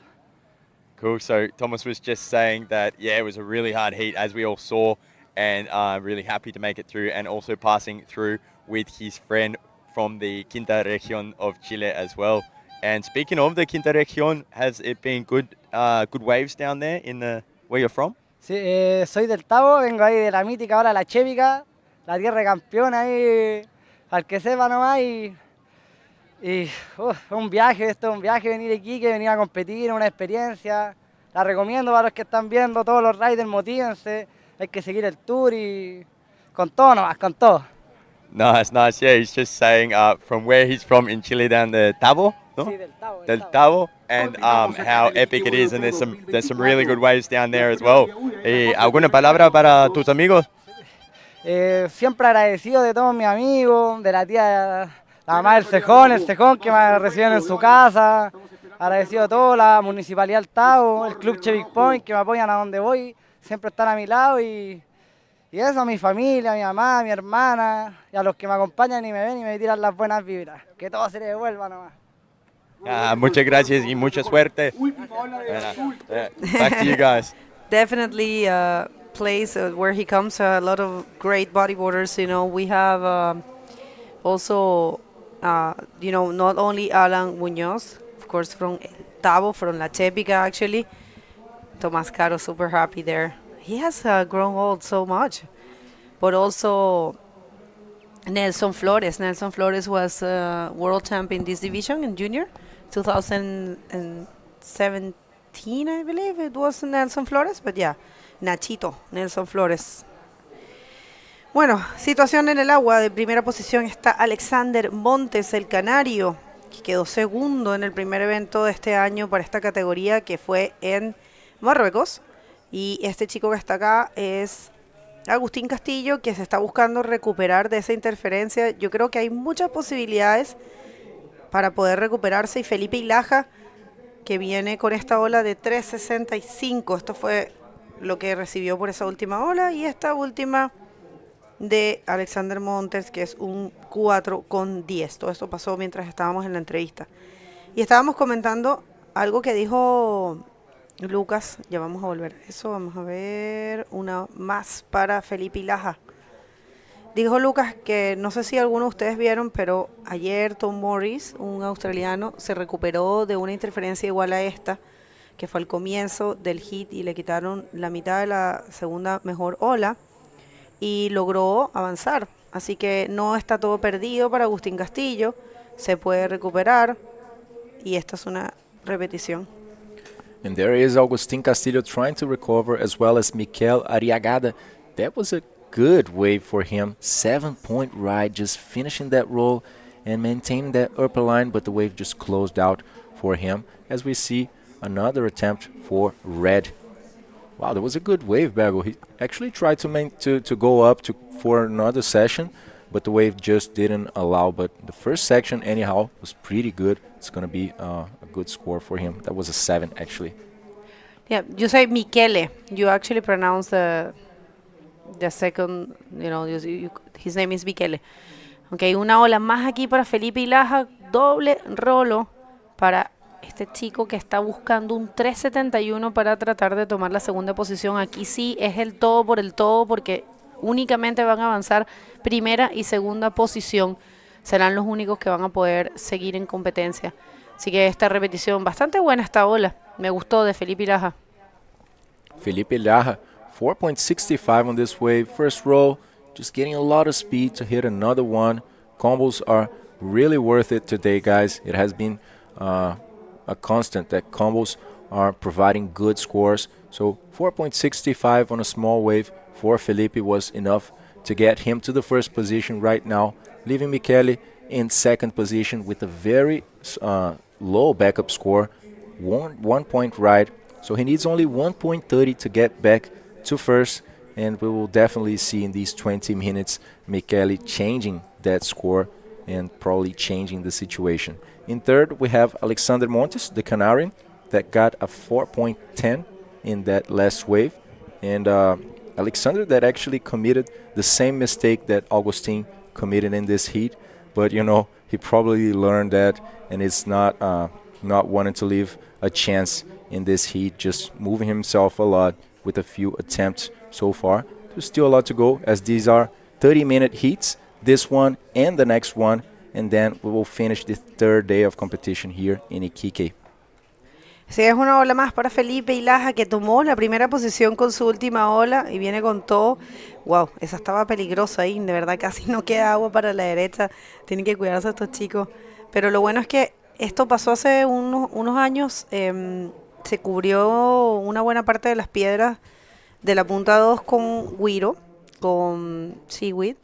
Cool. So Thomas was just saying that, yeah, it was a really hard heat, as we all saw, and really happy to make it through, and also passing through with his friend from the Quinta Región of Chile as well. And speaking of the Quinta Región, has it been good waves down there in the where you're from? Sí, soy del Tabo, vengo ahí de la mítica ahora la Chévica, la tierra de campeón ahí, al que sepa nomás, un viaje, esto es un viaje, venir a Iquique, venir a competir, una experiencia, la recomiendo para los que están viendo, todos los riders, motívense, hay que seguir el tour y con todo nomás, con todo. Nice, nice. Yeah, he's just saying from where he's from in Chile, down the Tabo, no? Sí, Del Tabo, and how epic it is, and there's some really good waves down there as well. ¿Alguna palabra para tus amigos? Siempre agradecido de todos mis amigos, de la tía, la mamá del el Cejón que me reciben en su casa, agradecido a todos, la Municipalidad del Tabo, el Club Chevic Point que me apoyan a donde voy, siempre están a mi lado y eso, a mi familia, a mi mamá, a mi hermana y a los que me acompañan y me ven y me tiran las buenas vibras, que todo se les devuelva nomás. Muchas gracias y mucha suerte. Back to you guys. Definitely place where he comes, a lot of great bodyboarders. You know, we have also, you know, not only Alan Muñoz, of course, from Tabo, from La Chepica, actually. Tomás Caro, super happy there. He has grown old so much. But also Nelson Flores. Nelson Flores was world champ in this division in junior, 2017, I believe it was Nelson Flores, but yeah, Nachito, Nelson Flores. Bueno, situación en el agua. De primera posición está Alexander Montes, el canario, que quedó segundo en el primer evento de este año para esta categoría, que fue en Marruecos. Y este chico que está acá es Agustín Castillo, que se está buscando recuperar de esa interferencia. Yo creo que hay muchas posibilidades para poder recuperarse. Y Felipe Ilaja, que viene con esta ola de 3.65. Esto fue lo que recibió por esa última ola. Y esta última de Alexander Montes, que es un 4.10. Todo esto pasó mientras estábamos en la entrevista. Y estábamos comentando algo que dijo Lucas. Ya vamos a volver a eso. Vamos a ver una más para Felipe Ilaja. Dijo Lucas que no sé si algunos de ustedes vieron, pero ayer Tom Morris, un australiano, se recuperó de una interferencia igual a esta, que fue al comienzo del hit y le quitaron la mitad de la segunda mejor ola y logró avanzar. Así que no está todo perdido para Agustín Castillo, se puede recuperar y esta es una repetición. And there is Agustín Castillo trying to recover, as well as Mikel Arag. That was a good wave for him. 7-point ride, just finishing that roll and maintaining that upper line, but the wave just closed out for him. As we see another attempt for red. Wow, that was a good wave, Bago. He actually tried to go up for another session, but the wave just didn't allow. But the first section, anyhow, was pretty good. It's going to be a good score for him. That was a 7, actually. Yeah, you say Michele. You actually pronounce the second, you know, his name is Michele. Okay, una ola más aquí para Felipe Ilaja. Doble rolo para este chico que está buscando un 3.71 para tratar de tomar la segunda posición. Aquí sí es el todo por el todo, porque únicamente van a avanzar primera y segunda posición. Serán los únicos que van a poder seguir en competencia. Así que esta repetición, bastante buena esta ola. Me gustó de Felipe Ilaja. Felipe Ilaja, 4.65 on this wave. First roll, just getting a lot of speed to hit another one. Combos are really worth it today, guys. It has been a constant that combos are providing good scores. So 4.65 on a small wave for Felipe was enough to get him to the first position right now, leaving Michele in second position with a very low backup score, 1 point ride. So he needs only 1.30 to get back to first, and we will definitely see in these 20 minutes Michele changing that score and probably changing the situation. In third, we have Alexander Montes, the Canarian, that got a 4.10 in that last wave. And Alexander that actually committed the same mistake that Agustin committed in this heat. But, you know, he probably learned that, and it's not wanting to leave a chance in this heat, just moving himself a lot with a few attempts so far. There's still a lot to go, as these are 30-minute heats, this one and the next one, and then we will finish the third day of competition here in Iquique. Sí, es una ola más para Felipe y Laja, que tomó la primera posición con su última ola y viene con todo. Wow, esa estaba peligrosa ahí, de verdad casi no queda agua para la derecha. Tienen que cuidarse estos chicos. Pero lo bueno es que esto pasó hace unos años. Se cubrió una buena parte de las piedras de la punta 2 con güiro, con seaweed,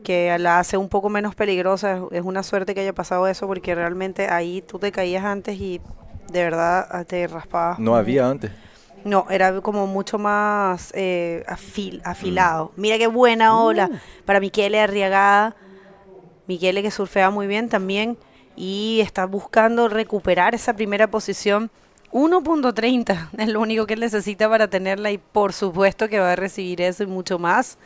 que la hace un poco menos peligrosa. Es una suerte que haya pasado eso, porque realmente ahí tú te caías antes y de verdad te raspabas. No había antes. No, era como mucho más afilado. Mira qué buena ola para Mikel Arag. Mikel, que surfea muy bien también y está buscando recuperar esa primera posición. 1.30 es lo único que él necesita para tenerla, y por supuesto que va a recibir eso y mucho más.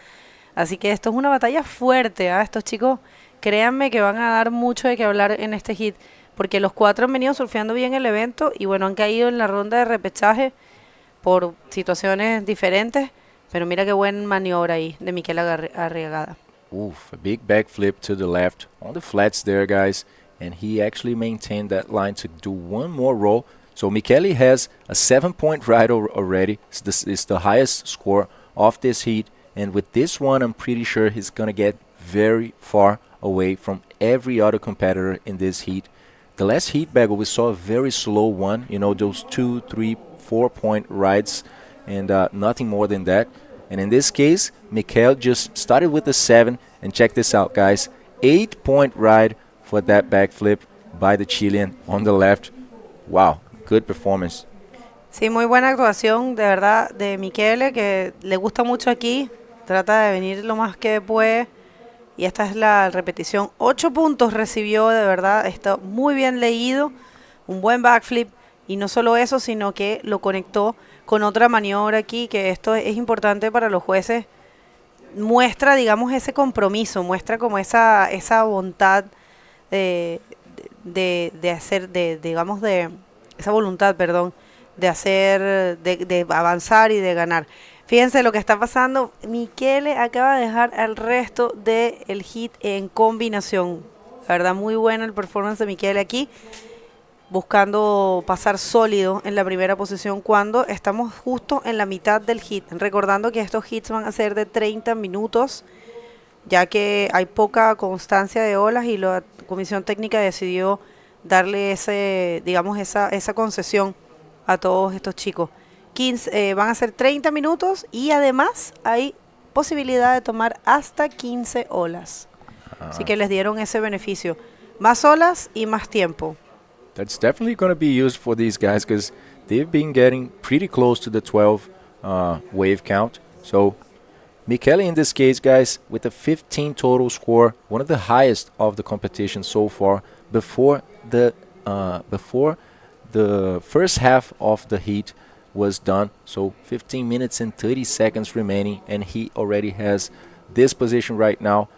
Así que esto es una batalla fuerte, ¿eh? Estos chicos, créanme que van a dar mucho de qué hablar en este hit, porque los 4 han venido surfeando bien el evento y bueno, han caído en la ronda de repechaje por situaciones diferentes, pero mira qué buena maniobra ahí de Mikel Arag. Oof, a big backflip to the left on the flats there, guys, and he actually maintained that line to do one more roll. So Mikel has a 7-point ride already. It's the highest score of this heat, and with this one, I'm pretty sure he's gonna get very far away from every other competitor in this heat. The last heat bagel, we saw a very slow one, you know, those 2, 3, 4-point rides, and nothing more than that. And in this case, Mikel just started with a 7, and check this out, guys. 8-point ride for that backflip by the Chilean on the left. Wow, good performance. Sí, muy buena actuación, de verdad, de Mikel, que le gusta mucho aquí. Trata de venir lo más que puede. Y esta es la repetición. 8 puntos recibió, de verdad. Está muy bien leído. Un buen backflip. Y no solo eso, sino que lo conectó con otra maniobra aquí, que esto es importante para los jueces. Muestra, digamos, ese compromiso. Muestra como esa voluntad de hacer, digamos, esa voluntad, perdón, de hacer, de avanzar y de ganar. Fíjense lo que está pasando. Mikel acaba de dejar al resto del hit en combinación. La verdad, muy buena el performance de Mikel aquí, buscando pasar sólido en la primera posición cuando estamos justo en la mitad del hit. Recordando que estos hits van a ser de 30 minutos, ya que hay poca constancia de olas y la comisión técnica decidió darle esa concesión a todos estos chicos. 15, van a ser 30 minutos y además hay posibilidad de tomar hasta 15 olas. Así que les dieron ese beneficio. Más olas y más tiempo. That's definitely going to be used for these guys because they've been getting pretty close to the 12 wave count. So Mikel in this case, guys, with a 15 total score, one of the highest of the competition so far before the first half of the heat was done. So 15 minutes and 30 seconds remaining, and he already has this position right now.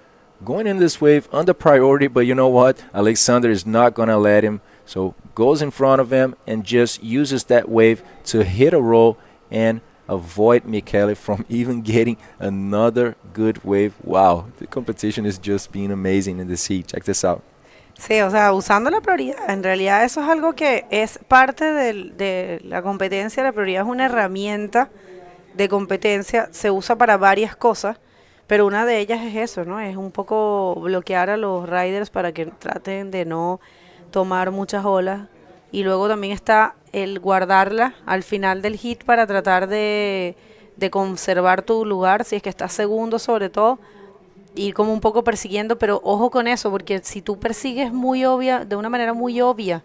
Going in this wave under priority, but you know what? Alexander is not going to let him. So goes in front of him and just uses that wave to hit a roll and avoid Mikel from even getting another good wave. Wow, the competition is just being amazing in this heat. Check this out. Sí, o sea, usando la prioridad. En realidad eso es algo que es parte de la competencia. La prioridad es una herramienta de competencia. Se usa para varias cosas, pero una de ellas es eso, ¿no? Es un poco bloquear a los riders para que traten de no tomar muchas olas. Y luego también está el guardarla al final del hit para tratar de conservar tu lugar, si es que estás segundo sobre todo, ir como un poco persiguiendo, pero ojo con eso, porque si tú persigues de una manera muy obvia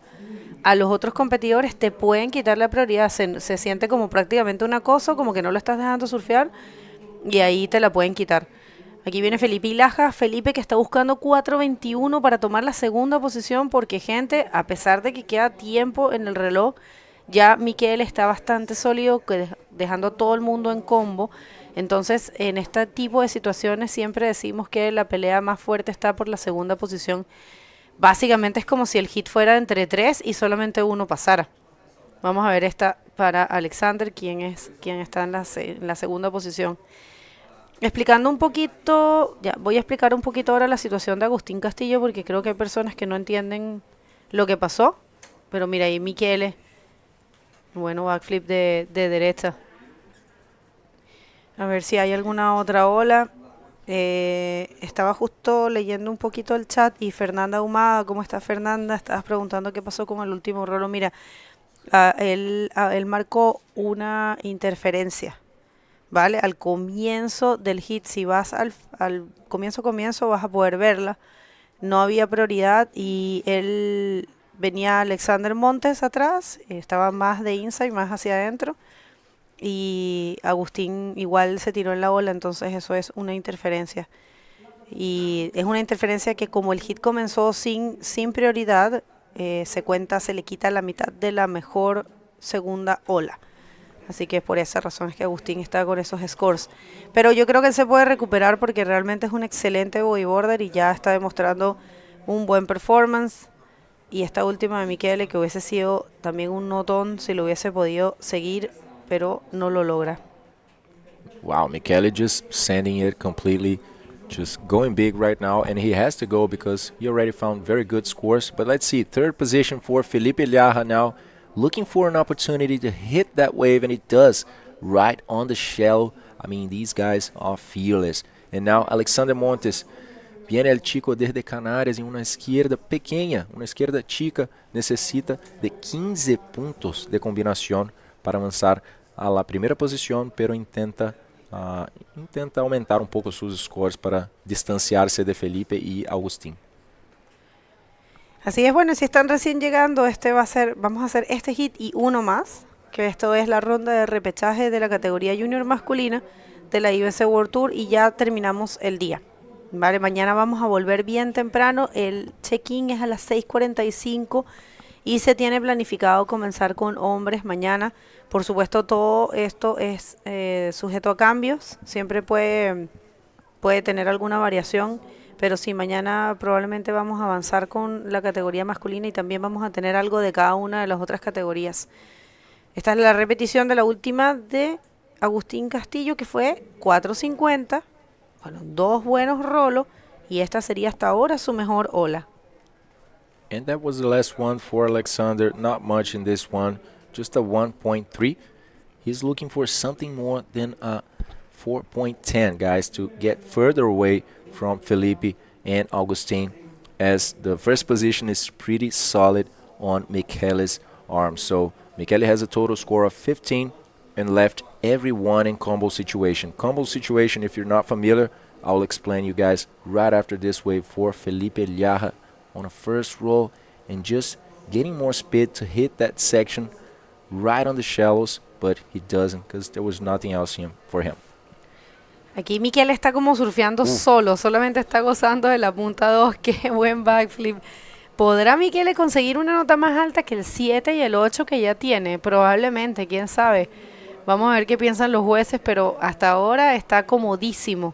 a los otros competidores, te pueden quitar la prioridad. Se siente como prácticamente un acoso, como que no lo estás dejando surfear, y ahí te la pueden quitar. Aquí viene Felipe y Laja. Felipe, que está buscando 4.21 para tomar la segunda posición, porque, gente, a pesar de que queda tiempo en el reloj, ya Mikel está bastante sólido, dejando a todo el mundo en combo. Entonces, en este tipo de situaciones siempre decimos que la pelea más fuerte está por la segunda posición. Básicamente es como si el hit fuera entre 3 y solamente uno pasara. Vamos a ver esta para Alexander, quien está en la segunda posición. Explicando un poquito, ya voy a explicar un poquito ahora la situación de Agustín Castillo, porque creo que hay personas que no entienden lo que pasó. Pero mira ahí Michele, bueno, backflip de derecha. A ver si hay alguna otra ola. Estaba justo leyendo un poquito el chat y Fernanda Humada, ¿cómo está Fernanda? Estabas preguntando qué pasó con el último rolo. Mira, él marcó una interferencia, ¿vale? Al comienzo del hit, si vas al comienzo vas a poder verla. No había prioridad y él venía Alexander Montes atrás, estaba más de inside, más hacia adentro. Y Agustín igual se tiró en la ola, entonces eso es una interferencia. Y es una interferencia que como el hit comenzó sin prioridad, se le quita la mitad de la mejor segunda ola. Así que por esa razón es que Agustín está con esos scores. Pero yo creo que él se puede recuperar porque realmente es un excelente bodyboarder y ya está demostrando un buen performance. Y esta última de Michele, que hubiese sido también un notón si lo hubiese podido seguir, pero no lo logra. Wow, Michele just sending it completely, just going big right now, and he has to go because he already found very good scores. But let's see, third position for Felipe Llaja now, looking for an opportunity to hit that wave, and it does, right on the shell. I mean, these guys are fearless. And now Alexander Montes, viene el chico desde Canarias en una izquierda pequeña, una izquierda chica, necesita de 15 puntos de combinación para avanzar a la primera posición, pero intenta aumentar un poco sus scores para distanciarse de Felipe y Agustín. Así es, bueno, si están recién llegando, vamos a hacer este hit y uno más, que esto es la ronda de repechaje de la categoría junior masculina de la IBC World Tour y ya terminamos el día. Vale, mañana vamos a volver bien temprano, el check-in es a las 6:45 y se tiene planificado comenzar con hombres mañana. Por supuesto, todo esto es sujeto a cambios, siempre puede tener alguna variación, pero sí, mañana probablemente vamos a avanzar con la categoría masculina y también vamos a tener algo de cada una de las otras categorías. Esta es la repetición de la última de Agustín Castillo, que fue 4:50, bueno, 2 buenos rolos, y esta sería hasta ahora su mejor ola. And that was the last one for Alexander. Not much in this one, just a 1.3. He's looking for something more than a 4.10, guys, to get further away from Felipe and Agustin, as the first position is pretty solid on Michele's arm. So Michele has a total score of 15 and left everyone in combo situation. Combo situation, if you're not familiar, I'll explain you guys right after this wave for Felipe Llaja on a first roll and just getting more speed to hit that section right on the shallows, but he doesn't because there was nothing else for him. Aquí Mikel está como surfeando solo, solamente está gozando de la punta 2, qué buen backflip. ¿Podrá Michele conseguir una nota más alta que el 7 y el 8 que ya tiene? Probablemente, quién sabe. Vamos a ver qué piensan los jueces, pero hasta ahora está comodísimo.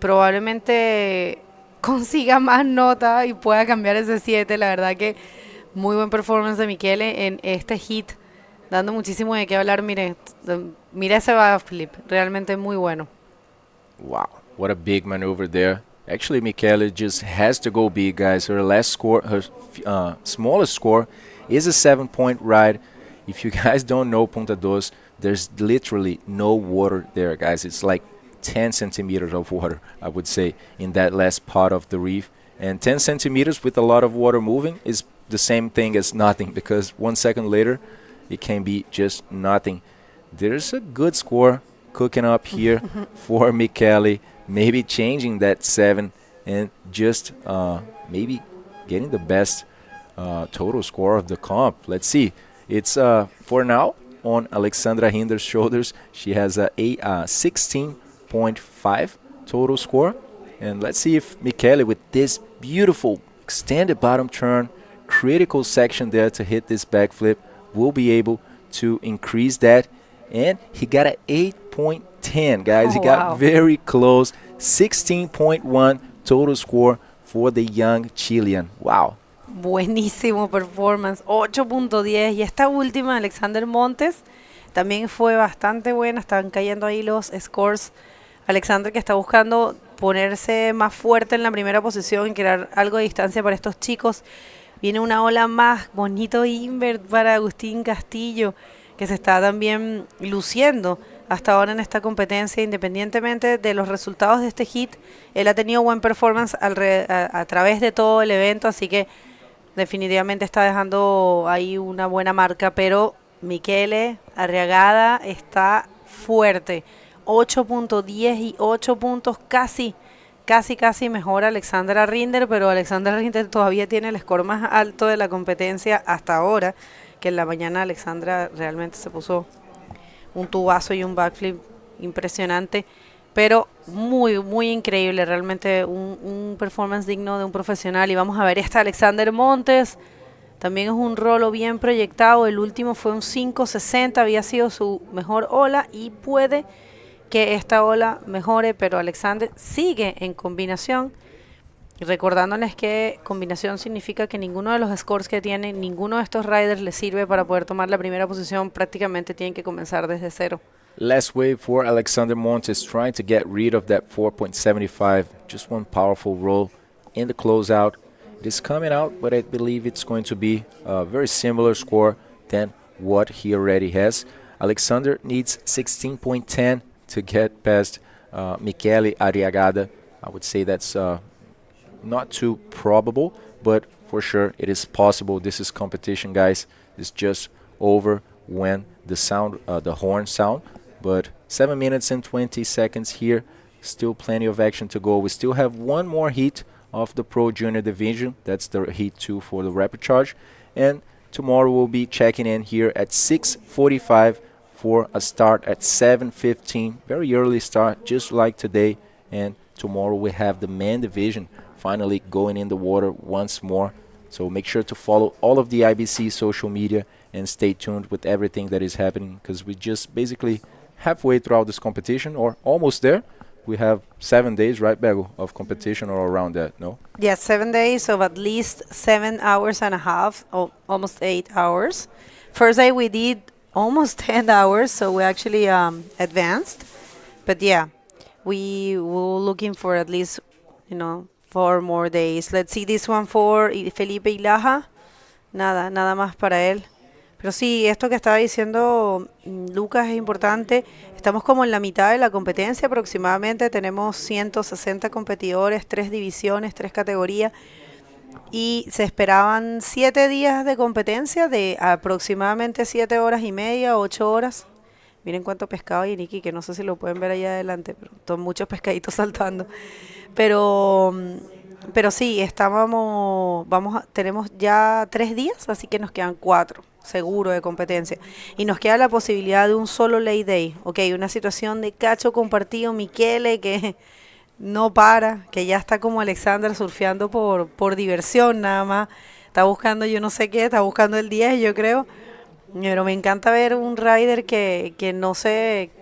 Probablemente consiga más nota y pueda cambiar ese 7. La verdad que muy buen performance de Michele en este hit, dando muchísimo de qué hablar. Mire ese backflip, realmente muy bueno. Wow, what a big maneuver there. Actually, Michele just has to go big, guys. Her last score, her smallest score is a 7-point ride. If you guys don't know Punta Dos, there's literally no water there, guys. It's like 10 centimeters of water, I would say, in that last part of the reef. And 10 centimeters with a lot of water moving is the same thing as nothing, because 1 second later, it can be just nothing. There's a good score cooking up here for Michele, maybe changing that 7 and just maybe getting the best total score of the comp. Let's see. It's for now on Alexandra Rinder's shoulders. She has a 16.5 total score. And let's see if Michele, with this beautiful extended bottom turn, critical section there to hit this backflip, will be able to increase that. And he got an 8.10, guys. He got very close. 16.1 total score for the young Chilean. Wow. Buenísimo performance, 8.10. Y esta última, Alexander Montes, también fue bastante buena. Están cayendo ahí los scores. Alexander, que está buscando ponerse más fuerte en la primera posición y crear algo de distancia para estos chicos. Viene una ola más, bonito invert para Agustín Castillo, que se está también luciendo hasta ahora en esta competencia, independientemente de los resultados de este hit. Él ha tenido buen performance a través de todo el evento, así que definitivamente está dejando ahí una buena marca, pero Mikel Arag está fuerte, 8.10 y 8 puntos, casi mejor Alexandra Rinder, pero Alexandra Rinder todavía tiene el score más alto de la competencia hasta ahora, que en la mañana Alexandra realmente se puso un tubazo y un backflip impresionante, pero muy increíble, realmente un performance digno de un profesional. Y vamos a ver esta Alexander Montes, también es un rolo bien proyectado, el último fue un 5.60, había sido su mejor ola y puede que esta ola mejore, pero Alexander sigue en combinación. Y recordándoles que combinación significa que ninguno de los scores que tiene, ninguno de estos riders les sirve para poder tomar la primera posición, prácticamente tienen que comenzar desde cero. Last wave for Alexander Montes, trying to get rid of that 4.75. Just one powerful roll in the closeout. It is coming out, but I believe it's going to be a very similar score than what he already has. Alexander needs 16.10 to get past Mikel Arag. I would say that's not too probable, but for sure it is possible. This is competition, guys. It's just over when the horn sound. But 7 minutes and 20 seconds here. Still plenty of action to go. We still have one more heat of the Pro Junior Division. That's the heat 2 for the Repurchase. And tomorrow we'll be checking in here at 6:45 for a start at 7:15. Very early start, just like today. And tomorrow we have the men division finally going in the water once more. So make sure to follow all of the IBC social media and stay tuned with everything that is happening, because we just basically halfway throughout this competition, or almost there. We have 7 days, right, Bego, of competition or around that, no? Yes, 7 days of at least 7 hours and a half, or almost 8 hours. First day we did almost 10 hours, so we actually advanced. But yeah, we were looking for at least, 4 more days. Let's see this one for Felipe Ilaja. Nada más para él. Pero sí, esto que estaba diciendo Lucas es importante. Estamos como en la mitad de la competencia aproximadamente. Tenemos 160 competidores, 3 divisiones, 3 categorías. Y se esperaban 7 días de competencia de aproximadamente 7 horas y media, 8 horas. Miren cuánto pescado hay en Iquique, no sé si lo pueden ver allá adelante, pero son muchos pescaditos saltando. Pero sí, tenemos ya 3 días, así que nos quedan 4 seguro de competencia. Y nos queda la posibilidad de un solo lay day. Ok, una situación de cacho compartido, Mikel que no para, que ya está como Alexander surfeando por diversión nada más. Está buscando yo no sé qué, está buscando el 10 yo creo. Pero me encanta ver un rider que no se,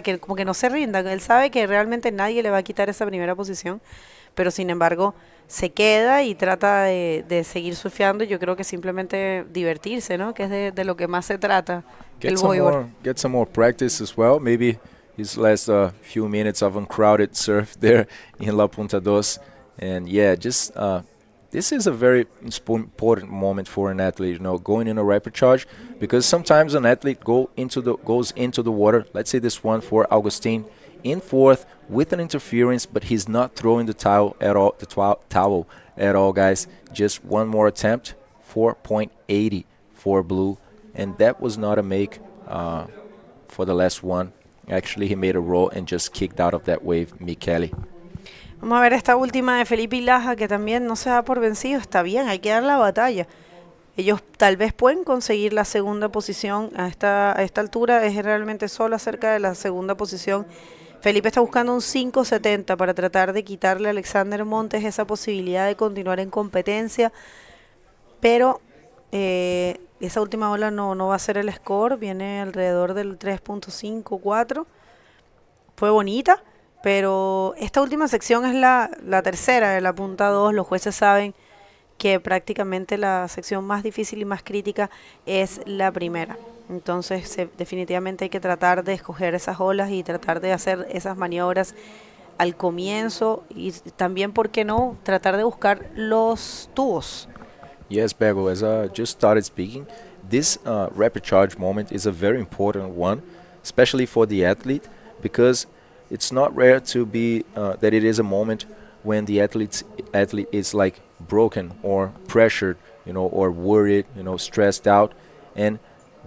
que como que no se rinda. Él sabe que realmente nadie le va a quitar esa primera posición, pero sin embargo se queda y trata de seguir surfeando. Yo creo que simplemente divertirse, ¿no? Que es de lo que más se trata el bodyboard. Get some more practice as well. Maybe his last few minutes of uncrowded surf there in La Punta Dos. And yeah, just this is a very important moment for an athlete, going in a Repurchase, because sometimes an athlete goes into the water. Let's say this one for Augustine in 4th with an interference, but he's not throwing the towel at all, guys. Just one more attempt, 4.80 for blue, and that was not a make for the last one. Actually, he made a roll and just kicked out of that wave, Mikel. Vamos a ver esta última de Felipe Ilaja, que también no se da por vencido. Está bien, hay que dar la batalla. Ellos tal vez pueden conseguir la segunda posición a esta altura. Es realmente solo acerca de la segunda posición. Felipe está buscando un 5.70 para tratar de quitarle a Alexander Montes esa posibilidad de continuar en competencia. Pero esa última ola no va a ser el score. Viene alrededor del 3.54. Fue bonita, pero esta última sección es la tercera de la punta 2. Los jueces saben que prácticamente la sección más difícil y más crítica es la primera. Entonces, definitivamente hay que tratar de escoger esas olas y tratar de hacer esas maniobras al comienzo y también, ¿por qué no?, tratar de buscar los tubos. Yes, Bego, as I just started speaking, this rapid charge moment is a very important one, especially for the athlete, because it's not rare to be that it is a moment when the athlete is like broken or pressured, or worried, stressed out. And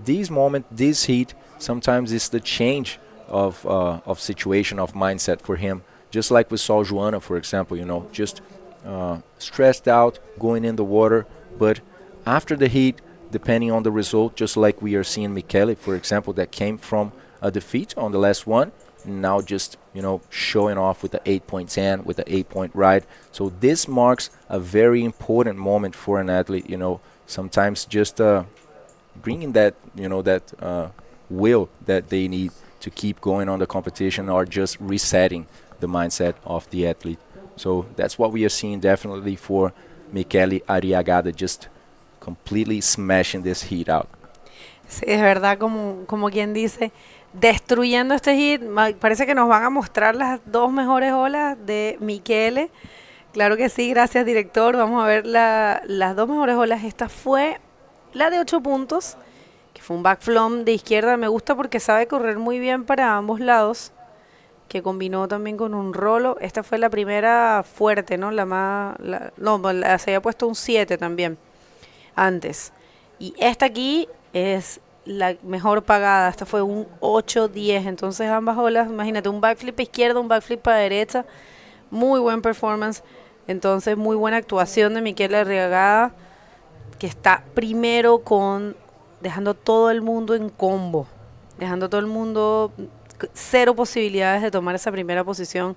this heat, sometimes is the change of situation, of mindset for him. Just like we saw Joanna, for example, just stressed out, going in the water. But after the heat, depending on the result, just like we are seeing Mikel, for example, that came from a defeat on the last one, now just showing off with the 8.10, with the 8-point ride. So this marks a very important moment for an athlete. Sometimes just bringing that will that they need to keep going on the competition, or just resetting the mindset of the athlete. So that's what we are seeing definitely for Mikel Arag, just completely smashing this heat out. Sí, es verdad, como quien dice, destruyendo este hit. Parece que nos van a mostrar las dos mejores olas de Michele. Claro que sí, gracias, director. Vamos a ver las dos mejores olas. Esta fue la de 8 puntos, que fue un backflip de izquierda. Me gusta porque sabe correr muy bien para ambos lados, que combinó también con un rolo. Esta fue la primera fuerte, ¿no? Se había puesto un 7 también antes. Y esta aquí es la mejor pagada. Esta fue un 8-10. Entonces ambas olas, imagínate, un backflip a izquierda, un backflip a derecha. Muy buen performance. Entonces muy buena actuación de Mikel Arag, que está primero dejando todo el mundo en combo. Dejando todo el mundo cero posibilidades de tomar esa primera posición,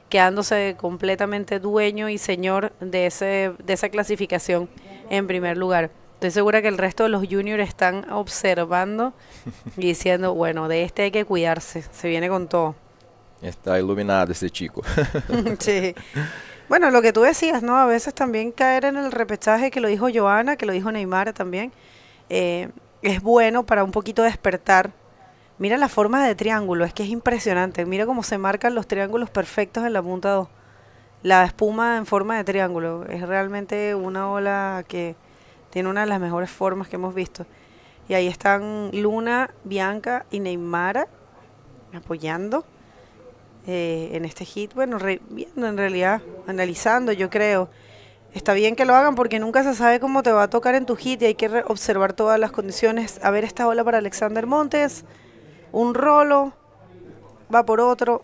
quedándose completamente dueño y señor de esa clasificación en primer lugar. Estoy segura que el resto de los juniors están observando y diciendo, bueno, de este hay que cuidarse, se viene con todo. Está iluminado este chico. Sí. Bueno, lo que tú decías, ¿no? A veces también caer en el repechaje, que lo dijo Joanna, que lo dijo Neymar también, es bueno para un poquito despertar. Mira la forma de triángulo, es que es impresionante. Mira cómo se marcan los triángulos perfectos en la punta 2. La espuma en forma de triángulo. Es realmente una ola que tiene una de las mejores formas que hemos visto. Y ahí están Luna, Bianca y Neymar apoyando en este hit. Bueno, viendo en realidad, analizando, yo creo. Está bien que lo hagan porque nunca se sabe cómo te va a tocar en tu hit y hay que observar todas las condiciones. A ver esta ola para Alexander Montes. Un rolo, va por otro,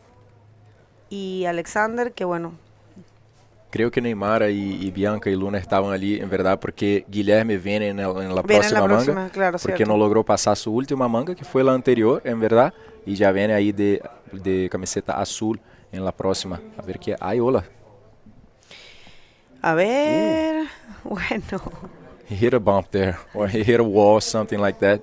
y Alexander, que bueno. Creo que Neymar y Bianca y Luna estaban allí, en verdad, porque Guilherme viene en la próxima manga, claro, porque cierto. no logró pasar su última manga, que fue la anterior, en verdad, y ya viene ahí de camiseta azul en la próxima. A ver qué hay, hola. A ver, bueno. He hit a bump there, or he hit a wall, something like that.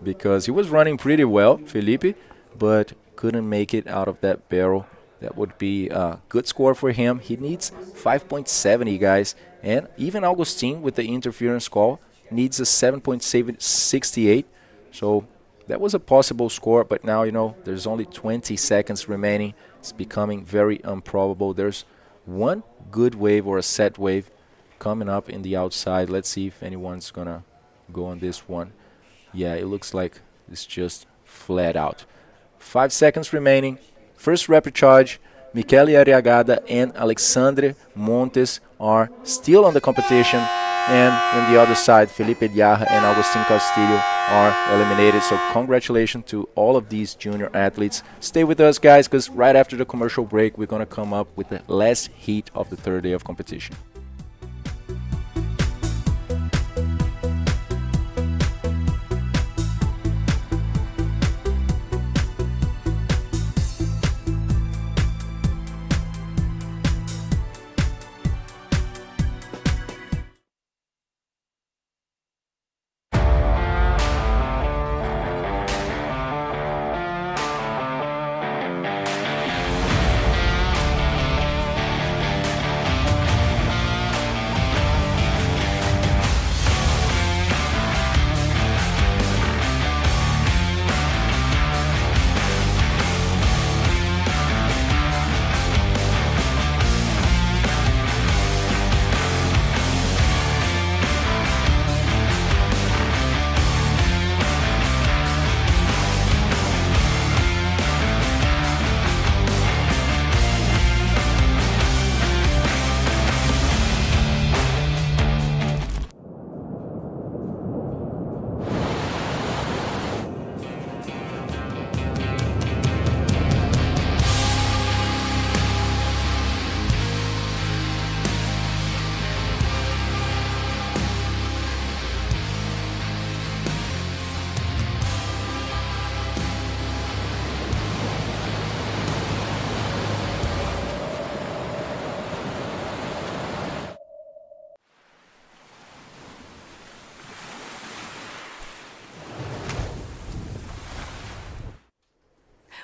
Because he was running pretty well, Felipe, but couldn't make it out of that barrel. That would be a good score for him. He needs 5.70, guys. And even Augustin, with the interference call, needs a 7.68. So that was a possible score, but now, there's only 20 seconds remaining. It's becoming very improbable. There's one good wave or a set wave coming up in the outside. Let's see if anyone's going to go on this one. Yeah, it looks like it's just flat out. 5 seconds remaining. First rapid charge. Mikel Arag and Alexandre Montes are still on the competition. And on the other side, Felipe Diarra and Agustin Castillo are eliminated. So congratulations to all of these junior athletes. Stay with us, guys, because right after the commercial break, we're going to come up with the last heat of the third day of competition.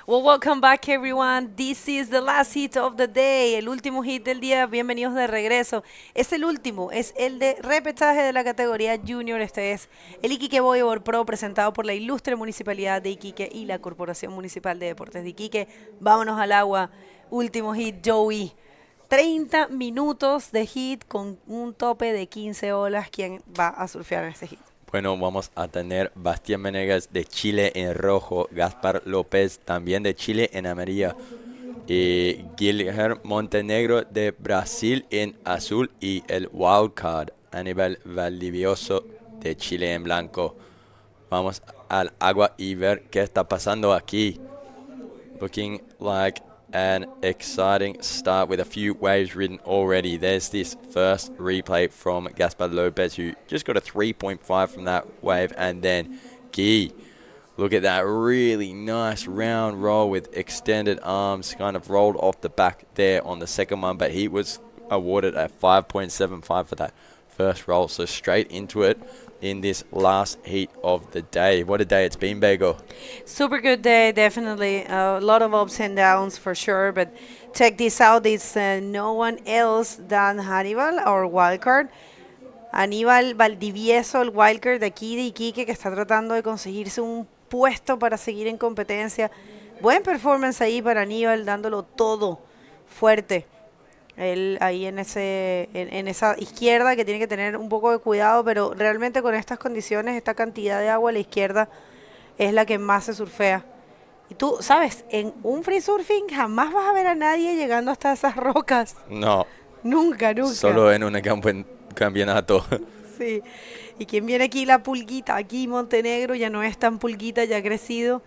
Well, welcome back, everyone. This is the last hit of the day. El último hit del día. Bienvenidos de regreso. Es el último. Es el de repechaje de la categoría Junior. Este es el Iquique Bodyboard Pro presentado por la ilustre Municipalidad de Iquique y la Corporación Municipal de Deportes de Iquique. Vámonos al agua. Último hit, Joey. 30 minutos de hit con un tope de 15 olas. ¿Quién va a surfear en ese hit? Bueno, vamos a tener Bastian Venegas de Chile en rojo, Gaspar López también de Chile en amarillo, y Guilherme Montenegro de Brasil en azul y el wildcard Aníbal Valdivieso de Chile en blanco. Vamos al agua y ver qué está pasando aquí. Looking like an exciting start with a few waves ridden already. There's this first replay from Gaspar Lopez, who just got a 3.5 from that wave, and then Guy. Look at that really nice round roll with extended arms, kind of rolled off the back there on the second one, but he was awarded a 5.75 for that first roll, so straight into it in this last heat of the day. What a day it's been, Bagel. Super good day, definitely. A lot of ups and downs for sure, but check this out. It's no one else than Hannibal, our wildcard. Aníbal Valdivieso, el wildcard de aquí de Iquique, que está tratando de conseguirse un puesto para seguir en competencia. Buen performance ahí para Aníbal, dándolo todo fuerte. Él ahí en esa izquierda, que tiene que tener un poco de cuidado, pero realmente con estas condiciones, esta cantidad de agua a la izquierda es la que más se surfea. Y tú, ¿sabes? En un free surfing jamás vas a ver a nadie llegando hasta esas rocas. No. Nunca, nunca. Solo en un campeonato. Sí. ¿Y quién viene aquí? La pulguita. Aquí Montenegro ya no es tan pulguita, ya ha crecido.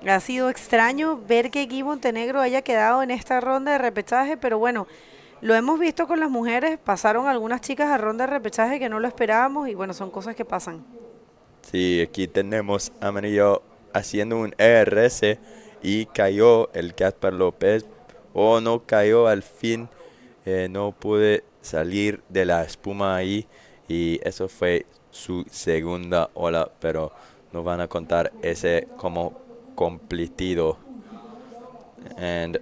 Ha sido extraño ver que Guy Montenegro haya quedado en esta ronda de repechaje, pero bueno, lo hemos visto con las mujeres. Pasaron algunas chicas a ronda de repechaje que no lo esperábamos y bueno, son cosas que pasan. Sí, aquí tenemos a Amarillo haciendo un ERS y cayó el Gaspar López, o no cayó al fin, no pude salir de la espuma ahí y eso fue su segunda ola, pero nos van a contar ese como completido. And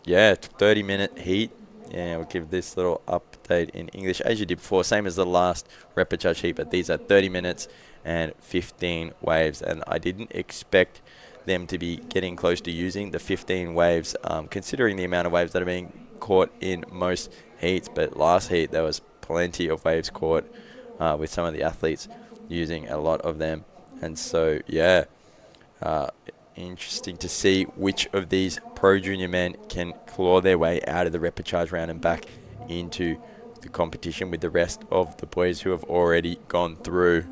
yeah, 30-minute heat. Yeah, we'll give this little update in English as you did before, same as the last repechage heat, but these are 30 minutes and 15 waves, and I didn't expect them to be getting close to using the 15 waves, considering the amount of waves that are being caught in most heats, but last heat there was plenty of waves caught with some of the athletes using a lot of them, and so yeah, interesting to see which of these pro junior men can claw their way out of the repechage round and back into the competition with the rest of the boys who have already gone through.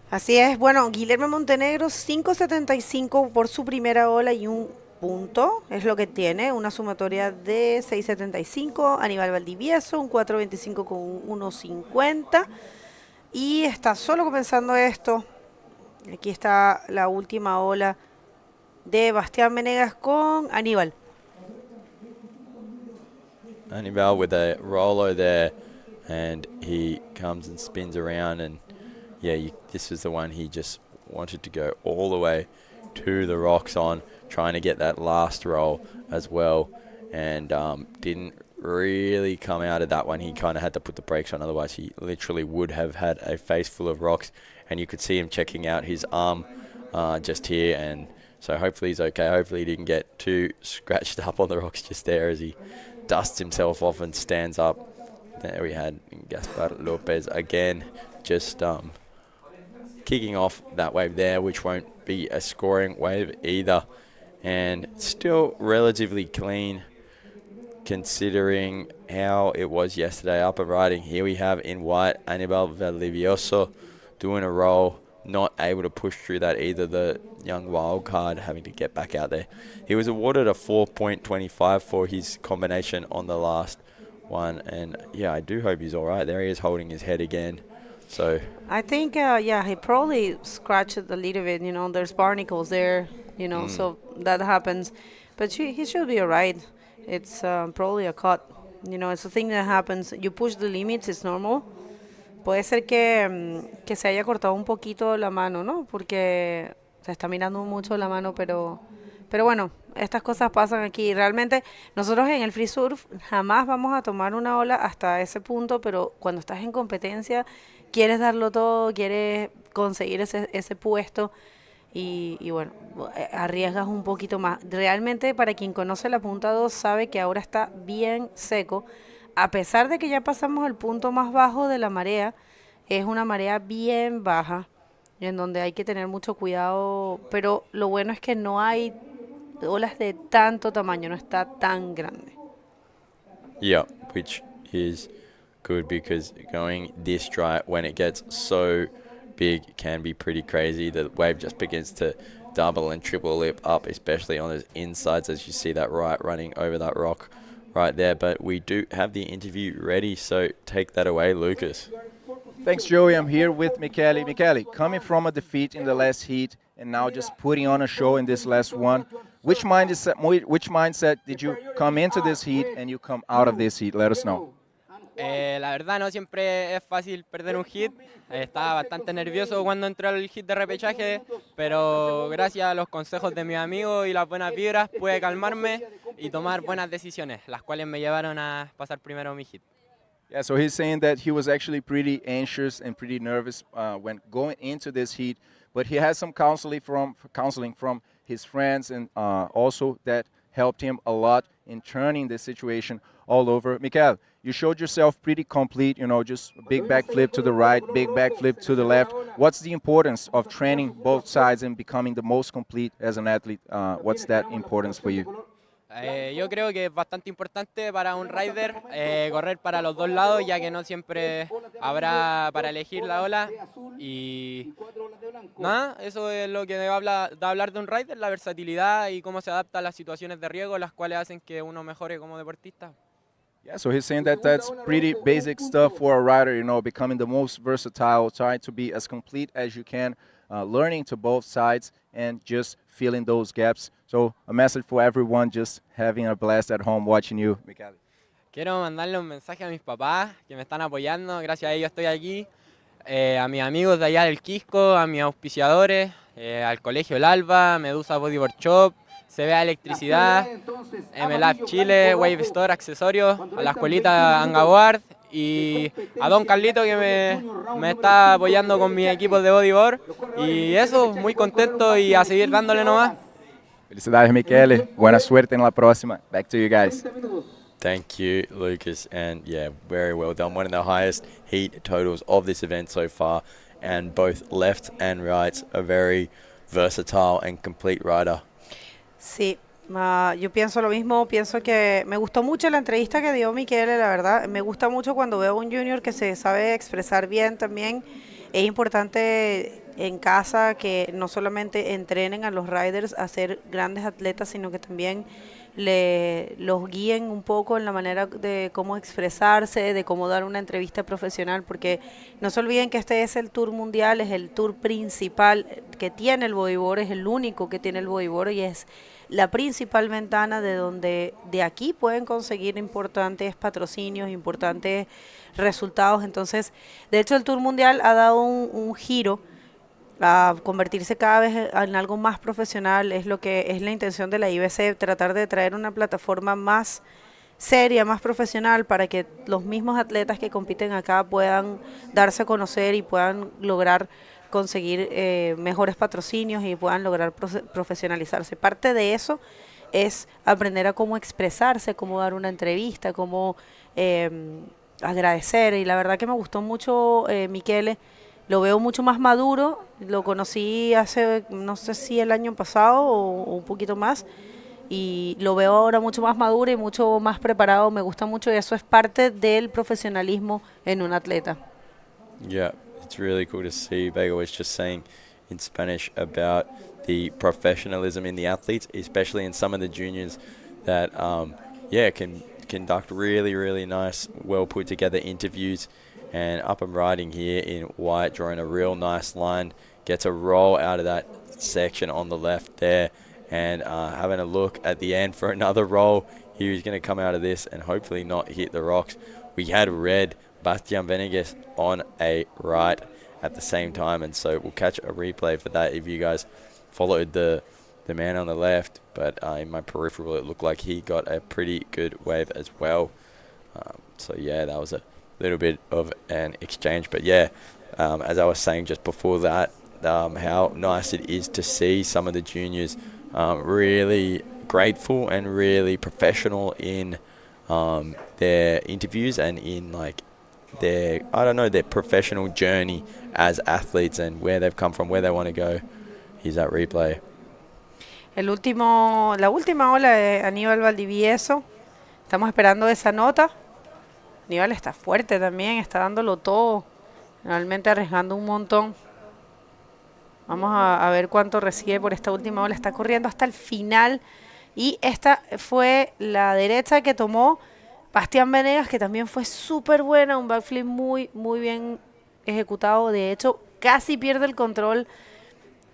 Así es, bueno, Guilherme Montenegro 5.75 por su primera ola y un punto, es lo que tiene, una sumatoria de 6.75. Aníbal Valdivieso, un 4.25 con un 1.50. Y está solo comenzando esto. Aquí está la última ola de Bastian Venegas con Aníbal. Aníbal with a roller there, and he comes and spins around, and yeah, this is the one he just wanted to go all the way to the rocks on, trying to get that last roll as well, and didn't really come out of that one. He kind of had to put the brakes on, otherwise he literally would have had a face full of rocks, and you could see him checking out his arm just here, and so hopefully he's okay. Hopefully he didn't get too scratched up on the rocks just there as he dusts himself off and stands up. There we had Gaspar Lopez again, just kicking off that wave there, which won't be a scoring wave either, and still relatively clean considering how it was yesterday. Up and riding, here we have in white Aníbal Valdivieso doing a roll, not able to push through that either. The young wild card having to get back out there. He was awarded a 4.25 for his combination on the last one, and yeah, I do hope he's all right. There he is holding his head again. So I think, yeah, he probably scratched it a little bit. You know, there's barnacles there, you know, so that happens. But he should be all right. It's probably a cut. You know, it's a thing that happens. You push the limits, it's normal. Puede ser que se haya cortado un poquito la mano, ¿no? Porque se está mirando mucho la mano, pero bueno, estas cosas pasan aquí. Realmente nosotros en el free surf jamás vamos a tomar una ola hasta ese punto, pero cuando estás en competencia quieres darlo todo, quieres conseguir ese puesto y bueno, arriesgas un poquito más. Realmente para quien conoce la punta 2 sabe que ahora está bien seco, a pesar de que ya pasamos el punto más bajo de la marea, es una marea bien baja en donde hay que tener mucho cuidado, pero lo bueno es que no hay olas de tanto tamaño, no está tan grande. Yeah, which is good because going this dry, when it gets so big, can be pretty crazy. The wave just begins to double and triple lip up, especially on those insides, as you see that right running over that rock right there. But we do have the interview ready, so take that away, Lucas. Thanks, Joey. I'm here with Michele. Michele, coming from a defeat in the last heat and now just putting on a show in this last one, which mindset did you come into this heat and you come out of this heat? Let us know. La verdad no siempre es fácil perder un hit. Estaba bastante nervioso cuando entró el hit de repechaje, pero gracias a los consejos de mis amigos y las buenas vibras pude calmarme y tomar buenas decisiones, las cuales me llevaron a pasar primero mi hit. Yeah, so he's saying that he was actually pretty anxious and pretty nervous when going into this heat, but he has some counseling from his friends and also that helped him a lot in turning the situation all over. Mikel, you showed yourself pretty complete, you know, just a big backflip to the right, big backflip to the left. What's the importance of training both sides and becoming the most complete as an athlete? What's that importance for you? Yo creo que es bastante importante para un rider correr para los dos lados, ya que no siempre habrá para elegir la ola. Y nada, eso es lo que da hablar de un rider, la versatilidad y cómo se adapta a las situaciones de riesgo, las cuales hacen que uno mejore como deportista. Yeah, so he's saying that that's pretty basic stuff for a rider, you know, becoming the most versatile, trying to be as complete as you can, learning to both sides and just filling those gaps. So a message for everyone just having a blast at home watching you, Michele. Quiero mandarle un mensaje a mis papás que me están apoyando, gracias a ellos estoy aquí, a mis amigos de allá del Quisco, a mis auspiciadores, al Colegio El Alba, Medusa Bodyboard Shop, CBA Electricidad, MLab Chile, Wave Store Accesorios, a la escuelita Angaboard y a Don Carlito que me está apoyando con mi equipo de bodyboard. Y eso, muy contento y a seguir dándole nomás. Felicidades, Michele. Buena suerte en la próxima. Back to you guys. Thank you, Lucas. And yeah, very well done. One of the highest heat totals of this event so far. And both left and right, a very versatile and complete rider. Sí, yo pienso lo mismo, pienso que me gustó mucho la entrevista que dio Michele, la verdad, me gusta mucho cuando veo a un junior que se sabe expresar bien también. Es importante en casa que no solamente entrenen a los riders a ser grandes atletas, sino que también los guíen un poco en la manera de cómo expresarse, de cómo dar una entrevista profesional, porque no se olviden que este es el tour mundial, es el tour principal que tiene el bodyboard, es el único que tiene el bodyboard y es la principal ventana de donde de aquí pueden conseguir importantes patrocinios, importantes resultados. Entonces, de hecho el tour mundial ha dado un giro a convertirse cada vez en algo más profesional, es lo que es la intención de la IBC, tratar de traer una plataforma más seria, más profesional, para que los mismos atletas que compiten acá puedan darse a conocer y puedan lograr conseguir mejores patrocinios y puedan lograr profesionalizarse. Parte de eso es aprender a cómo expresarse, cómo dar una entrevista, cómo agradecer, y la verdad que me gustó mucho Michele. Lo veo mucho más maduro, lo conocí hace, no sé si el año pasado o un poquito más, y lo veo ahora mucho más maduro y mucho más preparado, me gusta mucho y eso es parte del profesionalismo en un atleta. Yeah, it's really cool to see. Vega was just saying in Spanish about the professionalism in the athletes, especially in some of the juniors that, can conduct really, really nice, well put together interviews. And up and riding here in white, drawing a real nice line, gets a roll out of that section on the left there, and having a look at the end for another roll. He's going to come out of this and hopefully not hit the rocks. We had red Bastian Venegas on a right at the same time, and so we'll catch a replay for that if you guys followed the man on the left, but in my peripheral it looked like he got a pretty good wave as well. So yeah, that was a little bit of an exchange, but yeah, as I was saying just before that, how nice it is to see some of the juniors really grateful and really professional in their interviews and in like their, I don't know, their professional journey as athletes and where they've come from, where they want to go. Here's that replay. La última ola de Aníbal Valdivieso. Estamos esperando esa nota. Aníbal está fuerte también, está dándolo todo. Realmente arriesgando un montón. Vamos a ver cuánto recibe por esta última ola. Está corriendo hasta el final. Y esta fue la derecha que tomó Bastian Venegas, que también fue súper buena. Un backflip muy bien ejecutado. De hecho, casi pierde el control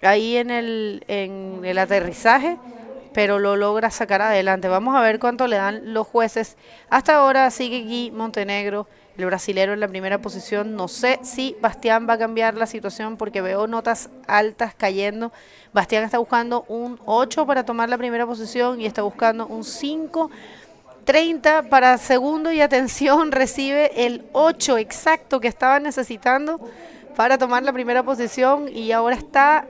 ahí en el aterrizaje, pero lo logra sacar adelante. Vamos a ver cuánto le dan los jueces. Hasta ahora sigue Gui Montenegro, el brasilero, en la primera posición. No sé si Bastián va a cambiar la situación porque veo notas altas cayendo. Bastián está buscando un 8 para tomar la primera posición y está buscando un 5.30 para segundo. Y atención, recibe el 8 exacto que estaba necesitando para tomar la primera posición y ahora está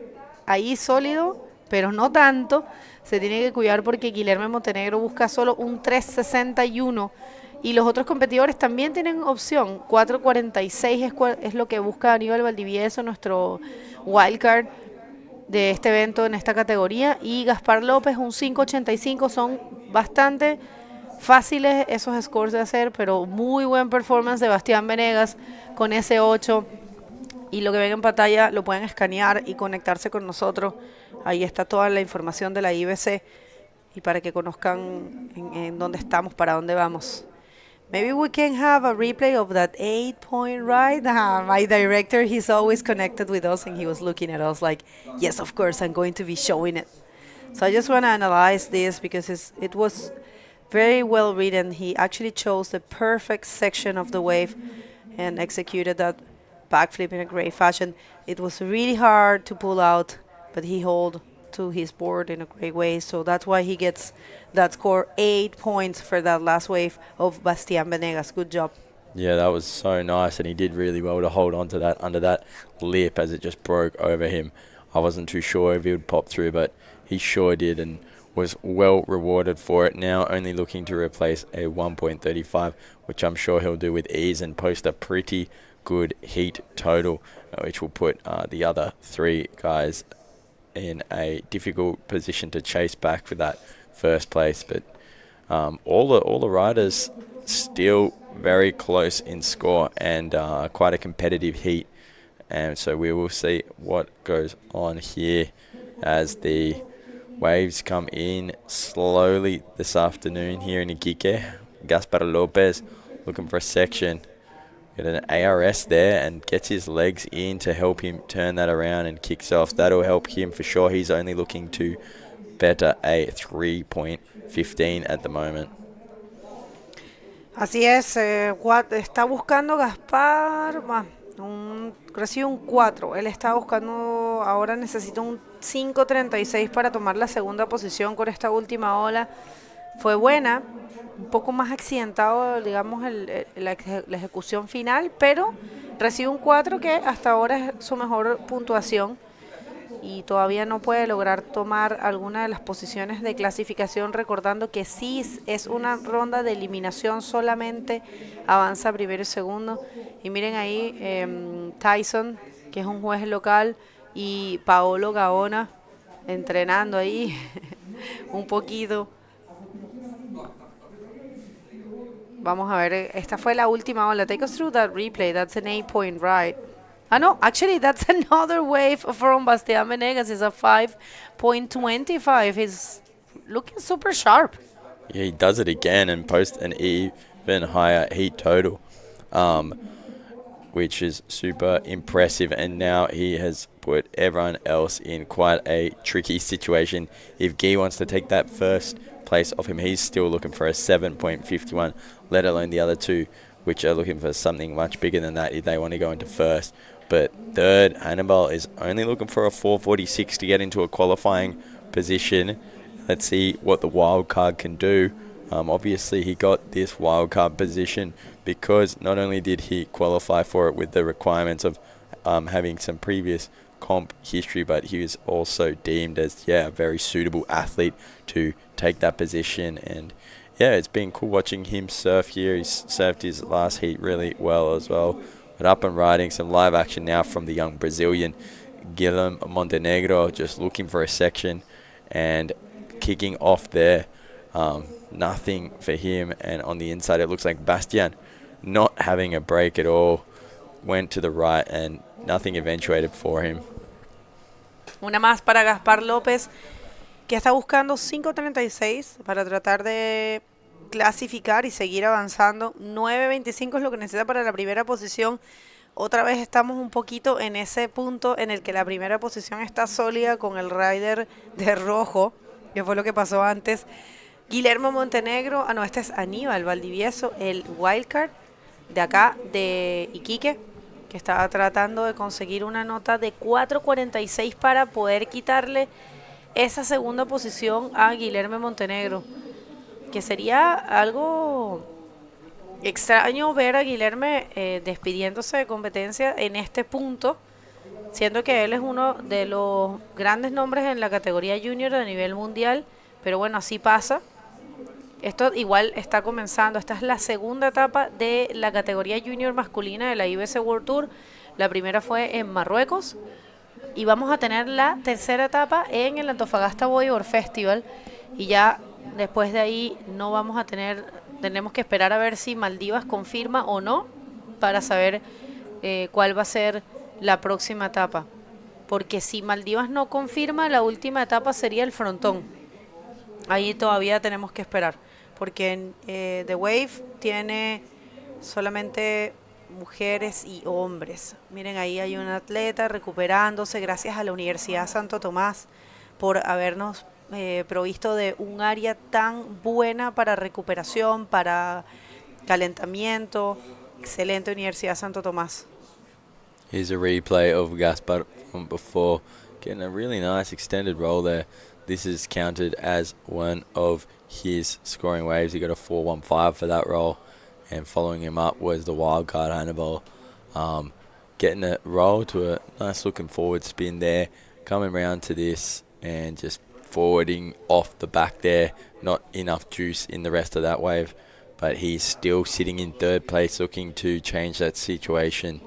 ahí sólido, pero no tanto. Se tiene que cuidar porque Guilherme Montenegro busca solo un 3.61 y los otros competidores también tienen opción. 4.46 es lo que busca Aníbal Valdivieso, nuestro wildcard de este evento en esta categoría, y Gaspar López un 5.85. Son bastante fáciles esos scores de hacer, pero muy buen performance de Bastián Venegas con ese 8. Y lo que ven en pantalla lo pueden escanear y conectarse con nosotros. Ahí está toda la información de la IBC y para que conozcan en dónde estamos, para dónde vamos. Maybe we can have a replay of that 8-point ride. My director, he's always connected with us and he was looking at us like, yes, of course, I'm going to be showing it. So I just want to analyze this because it was very well written. He actually chose the perfect section of the wave and executed that backflip in a great fashion. It was really hard to pull out, but he held to his board in a great way. So that's why he gets that score, 8 points for that last wave of Bastian Venegas. Good job. Yeah, that was so nice, and he did really well to hold on to that under that lip as it just broke over him. I wasn't too sure if he would pop through, but he sure did and was well rewarded for it. Now only looking to replace a 1.35, which I'm sure he'll do with ease and post a pretty good heat total, which will put the other three guys in a difficult position to chase back for that first place. But all the riders still very close in score and quite a competitive heat, and so we will see what goes on here as the waves come in slowly this afternoon here in Iquique. Gaspar Lopez looking for a section. Get an ARS there and gets his legs in to help him turn that around and kicks off. That'll help him for sure. He's only looking to better a 3.15 at the moment. Así es, está buscando Gaspar, recibe un 4. Él está buscando, ahora necesita un 5.36 para tomar la segunda posición con esta última ola. Fue buena, un poco más accidentado, digamos, la ejecución final, pero recibe un 4 que hasta ahora es su mejor puntuación y todavía no puede lograr tomar alguna de las posiciones de clasificación, recordando que sí es una ronda de eliminación, solamente avanza primero y segundo. Y miren ahí Tyson, que es un juez local, y Paolo Gaona entrenando ahí un poquito. Vamos a ver, esta fue la última ola. Take us through that replay. That's an 8-point ride. No, actually that's another wave from Bastian Venegas. It's a 5.25. He's looking super sharp. Yeah, he does it again and posts an even higher heat total, which is super impressive. And now he has put everyone else in quite a tricky situation. If Guy wants to take that first place off him, he's still looking for a 7.51, let alone the other two, which are looking for something much bigger than that if they want to go into first. But third, Hannibal is only looking for a 4:46 to get into a qualifying position. Let's see what the wild card can do. Obviously, he got this wild card position because not only did he qualify for it with the requirements of having some previous comp history, but he was also deemed as a very suitable athlete to take that position. And it's been cool watching him surf here. He's surfed his last heat really well as well. But up and riding, some live action now from the young Brazilian Guilherme Montenegro, just looking for a section and kicking off there. Nothing for him, and on the inside it looks like Bastian not having a break at all, went to the right and nothing eventuated for him. Una más para Gaspar López, que está buscando 5.36 para tratar de clasificar y seguir avanzando. 9.25 es lo que necesita para la primera posición. Otra vez estamos un poquito en ese punto en el que la primera posición está sólida con el rider de rojo, que fue lo que pasó antes. Guillermo Montenegro, este es Aníbal Valdivieso, el wildcard de acá, de Iquique, que estaba tratando de conseguir una nota de 4.46 para poder quitarle esa segunda posición a Guillermo Montenegro, que sería algo extraño ver a Guillermo despidiéndose de competencia en este punto, siendo que él es uno de los grandes nombres en la categoría junior a nivel mundial, pero bueno, así pasa. Esto igual está comenzando. Esta es la segunda etapa de la categoría junior masculina de la IBC World Tour. La primera fue en Marruecos y vamos a tener la tercera etapa en el Antofagasta Bodyboard Festival, y ya después de ahí no vamos a tenemos que esperar a ver si Maldivas confirma o no para saber cuál va a ser la próxima etapa, porque si Maldivas no confirma, la última etapa sería el frontón. Ahí todavía tenemos que esperar, porque The Wave tiene solamente mujeres y hombres. Miren, ahí hay un atleta recuperándose, gracias a la Universidad Santo Tomás por habernos provisto de un área tan buena para recuperación, para calentamiento. Excelente Universidad Santo Tomás. Here's a replay of Gaspar from before, getting a really nice extended roll there. This is counted as one of his scoring waves. He got a 4.15 for that roll, and following him up was the wildcard Hannibal, getting a roll to a nice looking forward spin there, coming round to this and just forwarding off the back there. Not enough juice in the rest of that wave, but he's still sitting in third place, looking to change that situation.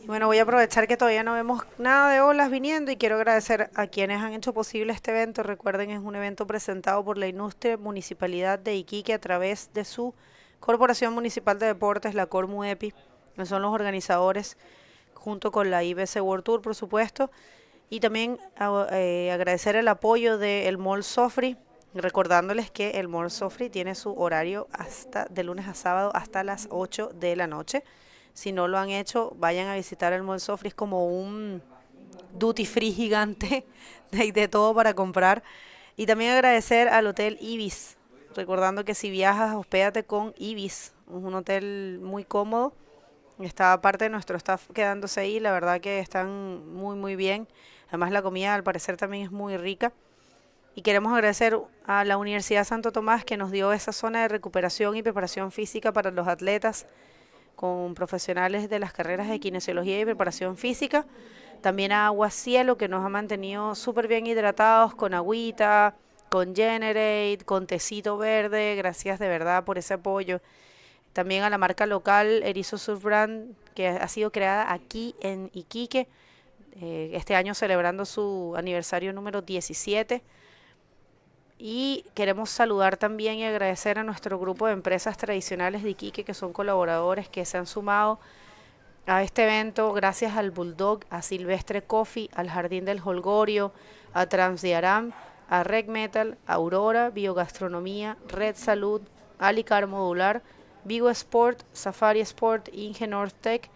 Bueno, voy a aprovechar que todavía no vemos nada de olas viniendo y quiero agradecer a quienes han hecho posible este evento. Recuerden, es un evento presentado por la Ilustre Municipalidad de Iquique a través de su Corporación Municipal de Deportes, la CORMUEPI, que son los organizadores, junto con la IBC World Tour, por supuesto. Y también agradecer el apoyo del Mall Sofri, recordándoles que el Mall Sofri tiene su horario de lunes a sábado hasta las 8 de la noche. Si no lo han hecho, vayan a visitar el Mall Sofri, es como un duty free gigante de todo para comprar. Y también agradecer al Hotel Ibis, recordando que si viajas, hospédate con Ibis, es un hotel muy cómodo. Está parte de nuestro staff quedándose ahí, la verdad que están muy muy bien. Además la comida al parecer también es muy rica. Y queremos agradecer a la Universidad Santo Tomás, que nos dio esa zona de recuperación y preparación física para los atletas, con profesionales de las carreras de kinesiología y preparación física. También a Agua Cielo, que nos ha mantenido súper bien hidratados con agüita, con Generate, con tecito verde. Gracias de verdad por ese apoyo. También a la marca local Erizo Surf Brand, que ha sido creada aquí en Iquique, este año celebrando su aniversario número 17. Y queremos saludar también y agradecer a nuestro grupo de empresas tradicionales de Iquique, que son colaboradores que se han sumado a este evento, gracias al Bulldog, a Silvestre Coffee, al Jardín del Holgorio, a Transdiaram, a Reg Metal, a Aurora, Biogastronomía, Red Salud, Alicar Modular, Vigo Sport, Safari Sport, Inge North Tech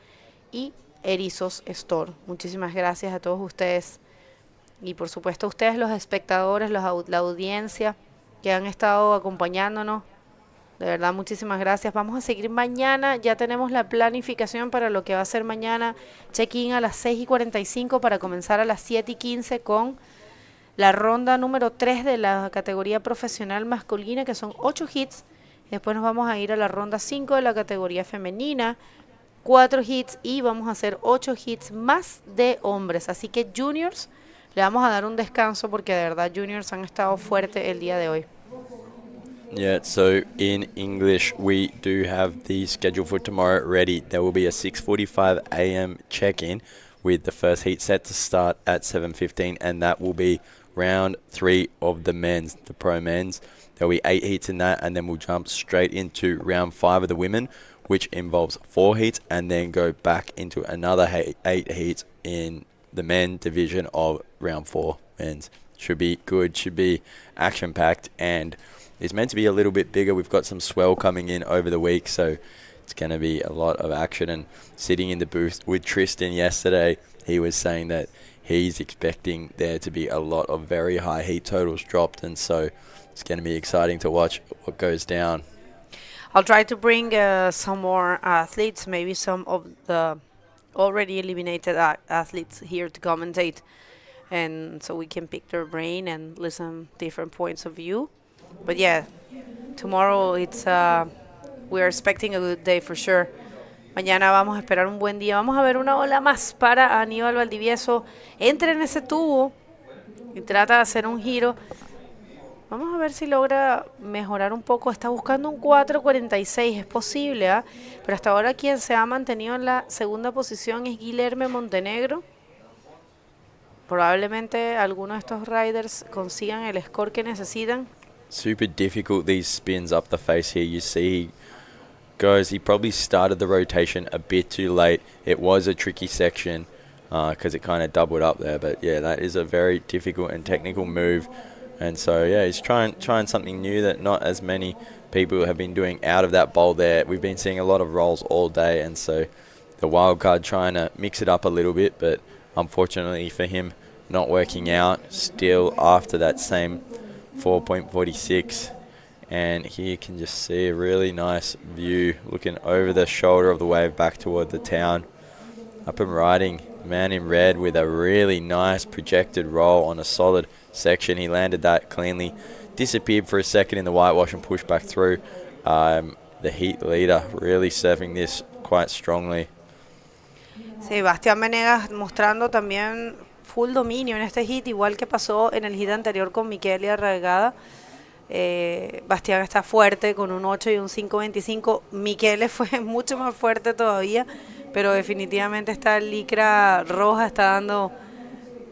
y Erizos Store. Muchísimas gracias a todos ustedes. Y por supuesto a ustedes, los espectadores, la audiencia que han estado acompañándonos De verdad, muchísimas gracias. Vamos a seguir mañana. Ya tenemos la planificación para lo que va a ser mañana. Check-in a las 6:45 para comenzar a las 7:15 con la ronda número 3 de la categoría profesional masculina, que son 8 hits. Después nos vamos a ir a la ronda 5 de la categoría femenina, 4 hits, y vamos a hacer 8 hits más de hombres. Así que juniors, le vamos a dar un descanso porque de verdad juniors han estado fuertes el día de hoy. Yeah, so in English, we do have the schedule for tomorrow ready. There will be a 6:45 a.m. check-in with the first heat set to start at 7:15, and that will be round 3 of the men's, the pro men's. There'll be 8 heats in that, and then we'll jump straight into round 5 of the women, which involves 4 heats, and then go back into another 8 heats in the men division of round 4 men's. Should be good, should be action-packed, and it's meant to be a little bit bigger. We've got some swell coming in over the week, so it's going to be a lot of action. And sitting in the booth with Tristan yesterday, he was saying that he's expecting there to be a lot of very high heat totals dropped, and so it's going to be exciting to watch what goes down. I'll try to bring some more athletes, maybe some of the already eliminated athletes here to commentate, and so we can pick their brain and listen different points of view. But yeah, tomorrow we're expecting a good day for sure. Mañana vamos a esperar un buen día. Vamos a ver una ola más para Aníbal Valdivieso. Entra en ese tubo y trata de hacer un giro. Vamos a ver si logra mejorar un poco. Está buscando un 4.46. Es posible, ¿ah? Pero hasta ahora quien se ha mantenido en la segunda posición es Guilherme Montenegro. Probablemente algunos de estos riders consigan el score que necesitan. Super difficult, these spins up the face here. You see he probably started the rotation a bit too late. It was a tricky section because it kind of doubled up there. But yeah, that is a very difficult and technical move. And so yeah, he's trying something new that not as many people have been doing out of that bowl there. We've been seeing a lot of rolls all day, and so the wild card trying to mix it up a little bit, but unfortunately for him, not working out still after that same 4.46. And here you can just see a really nice view looking over the shoulder of the wave back toward the town. Up and riding, man in red with a really nice projected roll on a solid section. He landed that cleanly, disappeared for a second in the whitewash and pushed back through. The heat leader really surfing this quite strongly. Sí, Bastian Venegas mostrando también full dominio en este hit, igual que pasó en el hit anterior con Mikel Arag. Bastián está fuerte con un 8 y un 5.25. Michele fue mucho más fuerte todavía, pero definitivamente esta licra roja está dando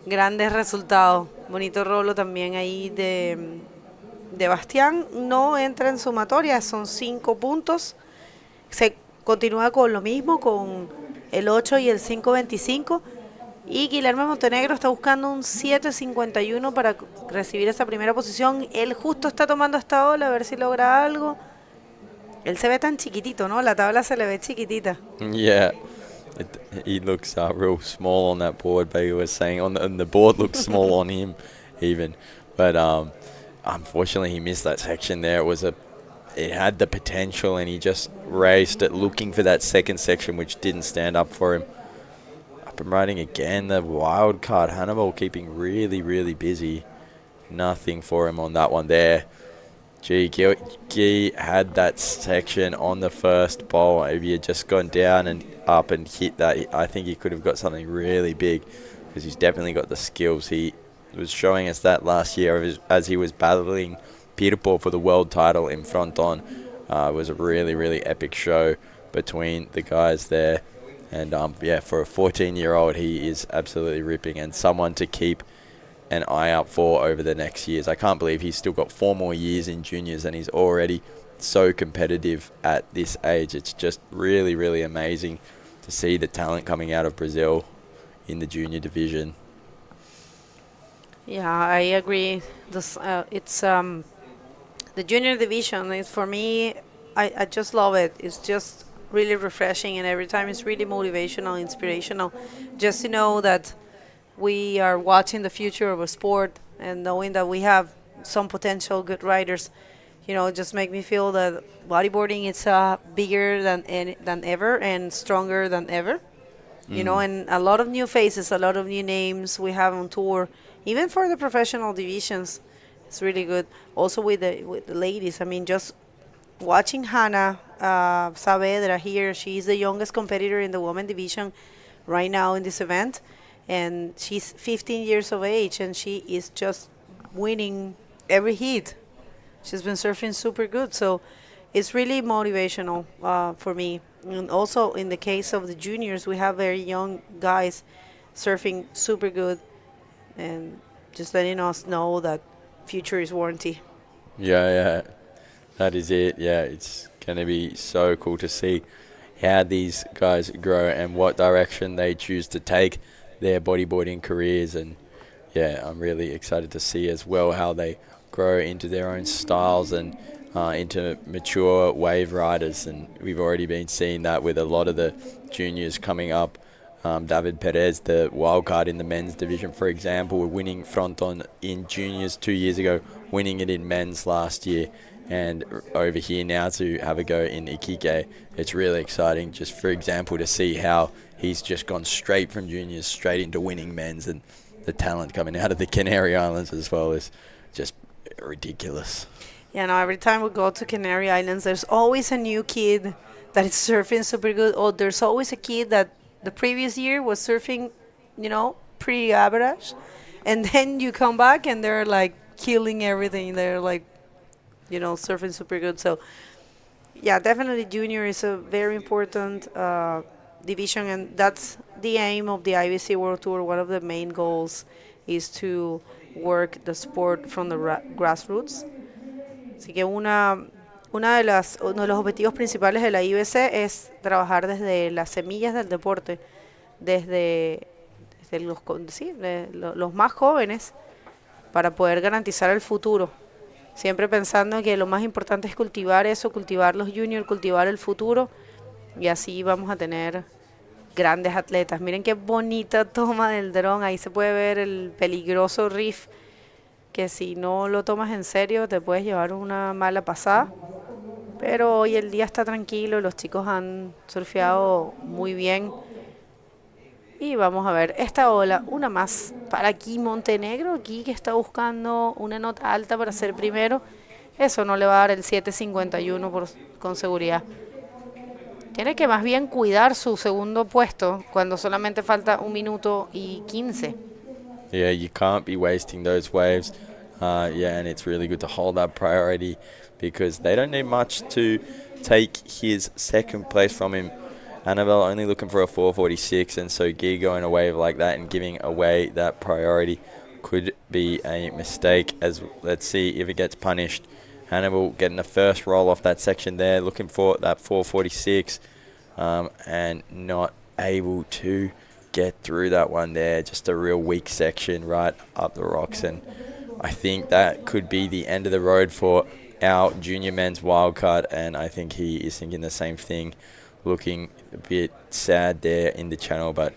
grandes resultados. Bonito rolo también ahí de Bastián. No entra en sumatoria, son 5 puntos. Se continúa con lo mismo, con el 8 y el 5.25. Y Guilherme Montenegro está buscando un 7.51 para recibir esa primera posición. Él justo está tomando esta ola, a ver si logra algo. Él se ve tan chiquitito, ¿no? La tabla se le ve chiquitita. Yeah, he looks real small on that board, Baby was saying. On the board looks small on him even. But unfortunately he missed that section there. It had the potential, and he just raced it looking for that second section, which didn't stand up for him. And riding again, the wild card Hannibal keeping really, really busy. Nothing for him on that one there. Guy had that section on the first bowl. If he had just gone down and up and hit that, I think he could have got something really big, because he's definitely got the skills. He was showing us that last year as he was battling Peter Paul for the world title in Fronton. It was a really, really epic show between the guys there. And yeah, for a 14-year-old, he is absolutely ripping, and someone to keep an eye out for over the next years. I can't believe he's still got 4 more years in juniors, and he's already so competitive at this age. It's just really, really amazing to see the talent coming out of Brazil in the junior division. Yeah, I agree. It's the junior division is, for me, I just love it. It's just really refreshing, and every time it's really motivational, inspirational, just to know that we are watching the future of a sport and knowing that we have some potential good riders just make me feel that bodyboarding is bigger than ever and stronger than ever. And a lot of new faces, a lot of new names we have on tour, even for the professional divisions. It's really good. Also with the ladies, I mean, just watching Hannah Saavedra here, she's the youngest competitor in the women division right now in this event, and she's 15 years of age, and she is just winning every heat. She's been surfing super good, so it's really motivational for me. And also in the case of the juniors, we have very young guys surfing super good, and just letting us know that future is warranty. Yeah, that is it. Yeah, it's going to be so cool to see how these guys grow and what direction they choose to take their bodyboarding careers. And yeah, I'm really excited to see as well how they grow into their own styles and into mature wave riders. And we've already been seeing that with a lot of the juniors coming up. David Perez, the wild card in the men's division, for example, winning fronton in juniors 2 years ago, winning it in men's last year, and over here now to have a go in Iquique. It's really exciting, just for example, to see how he's just gone straight from juniors straight into winning men's, and the talent coming out of the Canary Islands as well is just ridiculous. Yeah, no, every time we go to Canary Islands, there's always a new kid that is surfing super good, or there's always a kid that the previous year was surfing, pretty average, and then you come back and they're like killing everything. They're like, surfing super good. So yeah, definitely junior is a very important division, and that's the aim of the IBC World Tour. One of the main goals is to work the sport from the grassroots. Así que uno de los objetivos principales de la IBC es trabajar desde las semillas del deporte, desde los más jóvenes, para poder garantizar el futuro. Siempre pensando que lo más importante es cultivar eso, cultivar los juniors, cultivar el futuro, y así vamos a tener grandes atletas. Miren qué bonita toma del dron, ahí se puede ver el peligroso reef, que si no lo tomas en serio te puedes llevar una mala pasada. Pero hoy el día está tranquilo, los chicos han surfeado muy bien. Y vamos a ver esta ola, una más para aquí Montenegro, aquí que está buscando una nota alta para ser primero. Eso no le va a dar el 7.51 con seguridad. Tiene que más bien cuidar su segundo puesto cuando solamente falta 1 minuto y 15. Yeah, you can't be wasting those waves. And it's really good to hold that priority, because they don't need much to take his second place from him. Annabelle only looking for a 446, and so Guy going a wave like that and giving away that priority could be a mistake. As let's see if it gets punished. Hannibal getting the first roll off that section there, looking for that 446, and not able to get through that one there. Just a real weak section right up the rocks, and I think that could be the end of the road for our junior men's wildcard, and I think he is thinking the same thing, looking a bit sad there in the channel, but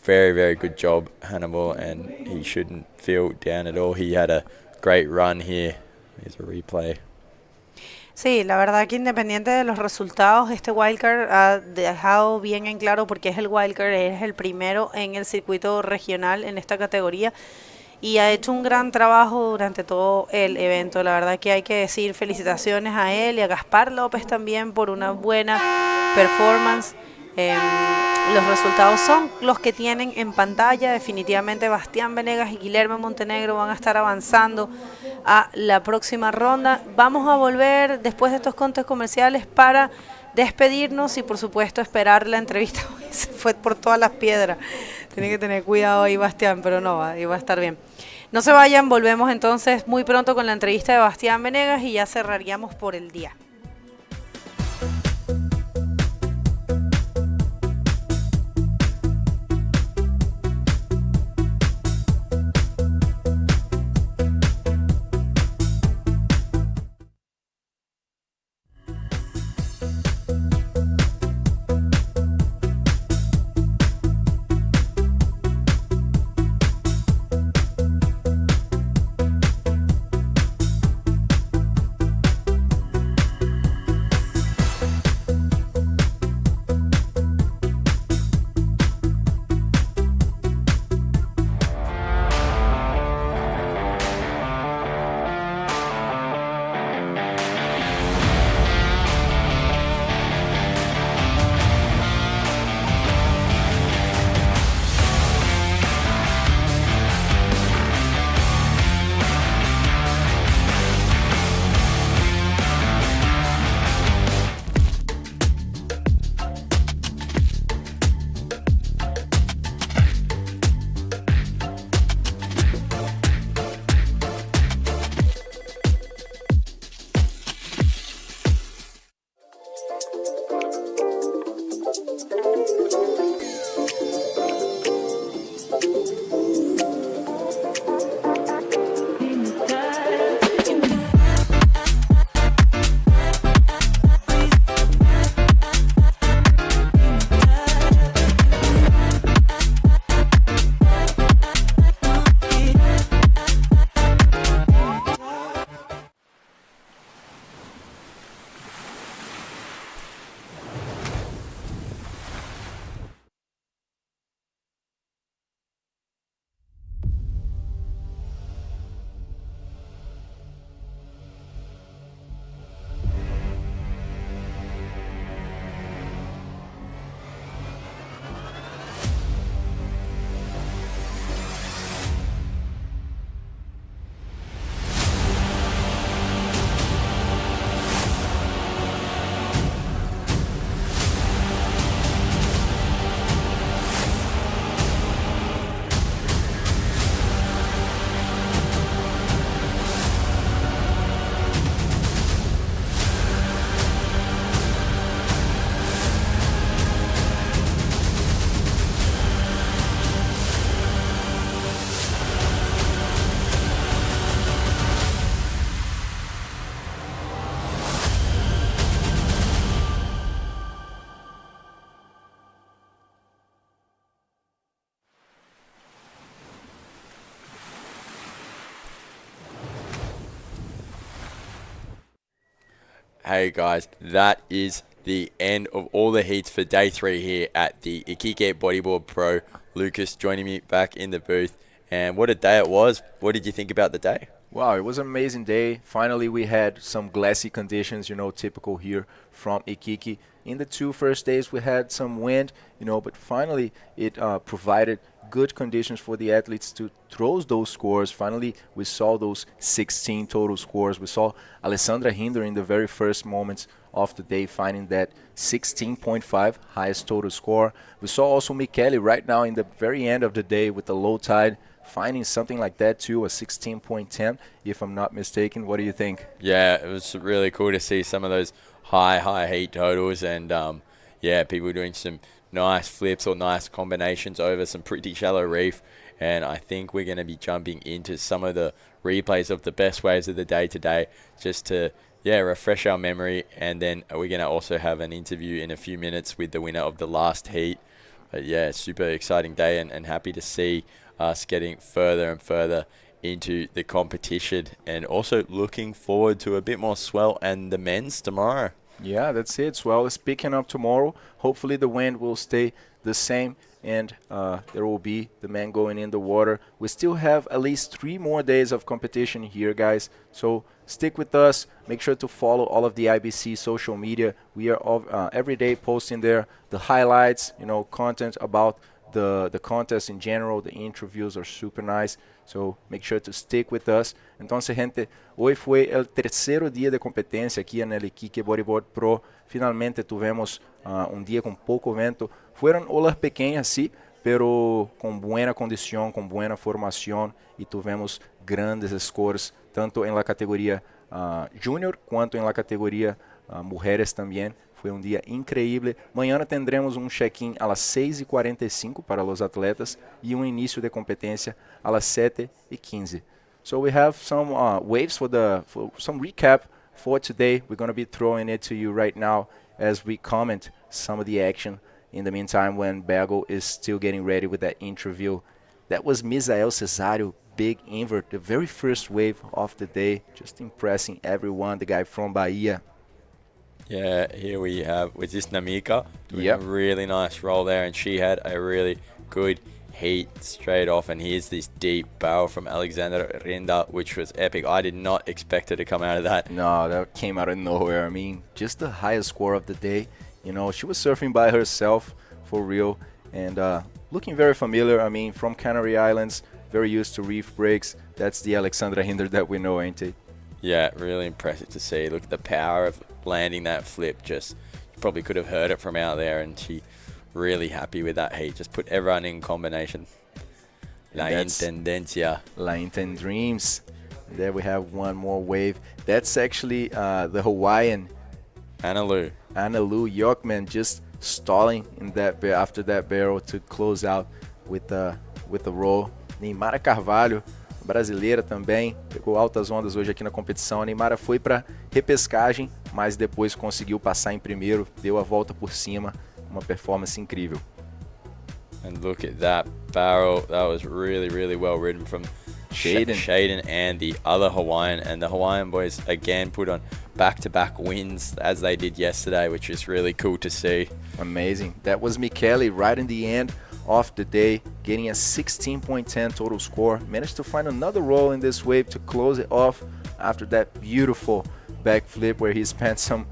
very, very good job, Hannibal, and he shouldn't feel down at all. He had a great run here. Here's a replay. Sí, la verdad que independiente de los resultados, este wildcard ha dejado bien en claro porque es el wildcard, es el primero en el circuito regional en esta categoría, y ha hecho un gran trabajo durante todo el evento. La verdad que hay que decir felicitaciones a él y a Gaspar López también por una buena performance. Los resultados son los que tienen en pantalla. Definitivamente Bastian Venegas y Guillermo Montenegro van a estar avanzando a la próxima ronda. Vamos a volver después de estos cortes comerciales para despedirnos y por supuesto esperar la entrevista. Se fue por todas las piedras. Tiene que tener cuidado ahí Bastián, pero no, ahí va a estar bien. No se vayan, volvemos entonces muy pronto con la entrevista de Bastian Venegas y ya cerraríamos por el día. Hey guys, that is the end of all the heats for day 3 here at the Iquique Bodyboard Pro. Lucas joining me back in the booth. And what a day it was. What did you think about the day? Wow, it was an amazing day. Finally, we had some glassy conditions, typical here from Iquique. In the 2 first days, we had some wind, but finally it provided good conditions for the athletes to throw those scores. Finally, we saw those 16 total scores. We saw Alexandra Rinder in the very first moments of the day finding that 16.5 highest total score. We saw also Mikel right now in the very end of the day with the low tide finding something like that too, a 16.10 if I'm not mistaken. What do you think? Yeah, it was really cool to see some of those high heat totals and people doing some nice flips or nice combinations over some pretty shallow reef. And I think we're going to be jumping into some of the replays of the best waves of the day today just to refresh our memory. And then we're going to also have an interview in a few minutes with the winner of the last heat. But yeah, super exciting day and happy to see us getting further and further into the competition, and also looking forward to a bit more swell and the men's tomorrow. Yeah, that's it. Swell is picking up tomorrow. Hopefully the wind will stay the same and there will be the men going in the water. We still have at least 3 more days of competition here, guys. So stick with us. Make sure to follow all of the IBC social media. We are every day posting there the highlights, content about the contest in general. The interviews are super nice, so make sure to stick with us. Entonces, gente, hoy fue el tercero día de competencia aquí en el Iquique Bodyboard Pro. Finalmente tuvimos un día con poco vento. Fueron olas pequeñas, sí, pero con buena condición, con buena formación, y tuvimos grandes scores, tanto en la categoría junior quanto en la categoría mujeres también. Fue un día increíble. Mañana tendremos un check-in a las 6:45 para los atletas y un inicio de competencia a las 7:15. So we have some waves for some recap for today. We're going to be throwing it to you right now as we comment some of the action. In the meantime, when Bagel is still getting ready with that interview, that was Misael Cesario, big invert, the very first wave of the day, just impressing everyone, the guy from Bahia. Yeah, here we have, was this Namika? Doing a really nice roll there, and she had a really good heat straight off. And here's this deep barrel from Alexandra Rinder, which was epic. I did not expect her to come out of that. No, that came out of nowhere. I mean, just the highest score of the day. She was surfing by herself for real and looking very familiar. I mean, from Canary Islands, very used to reef breaks. That's the Alexandra Rinder that we know, ain't it? Yeah, really impressive to see. Look at the power of landing that flip. Just, you probably could have heard it from out there, and she really happy with that heat. Just put everyone in combination. La Intendencia. La Inten Dreams. There we have one more wave. That's actually the Hawaiian Analu Yorman, just stalling in that after that barrel to close out with the roll. Neymara Carvalho, brasileira também, pegou altas ondas hoje aqui na competição. A Neymara foi para repescagem, mas depois conseguiu passar em primeiro, deu a volta por cima, uma performance incrível. And look at that barrel. That was really, really well ridden from Shaden and the other Hawaiian. And the Hawaiian boys again put on back-to-back wins as they did yesterday, which is really cool to see. Amazing. That was Mikel right in the end of the day, getting a 16.10 total score. Managed to find another roll in this wave to close it off after that beautiful backflip where he spent some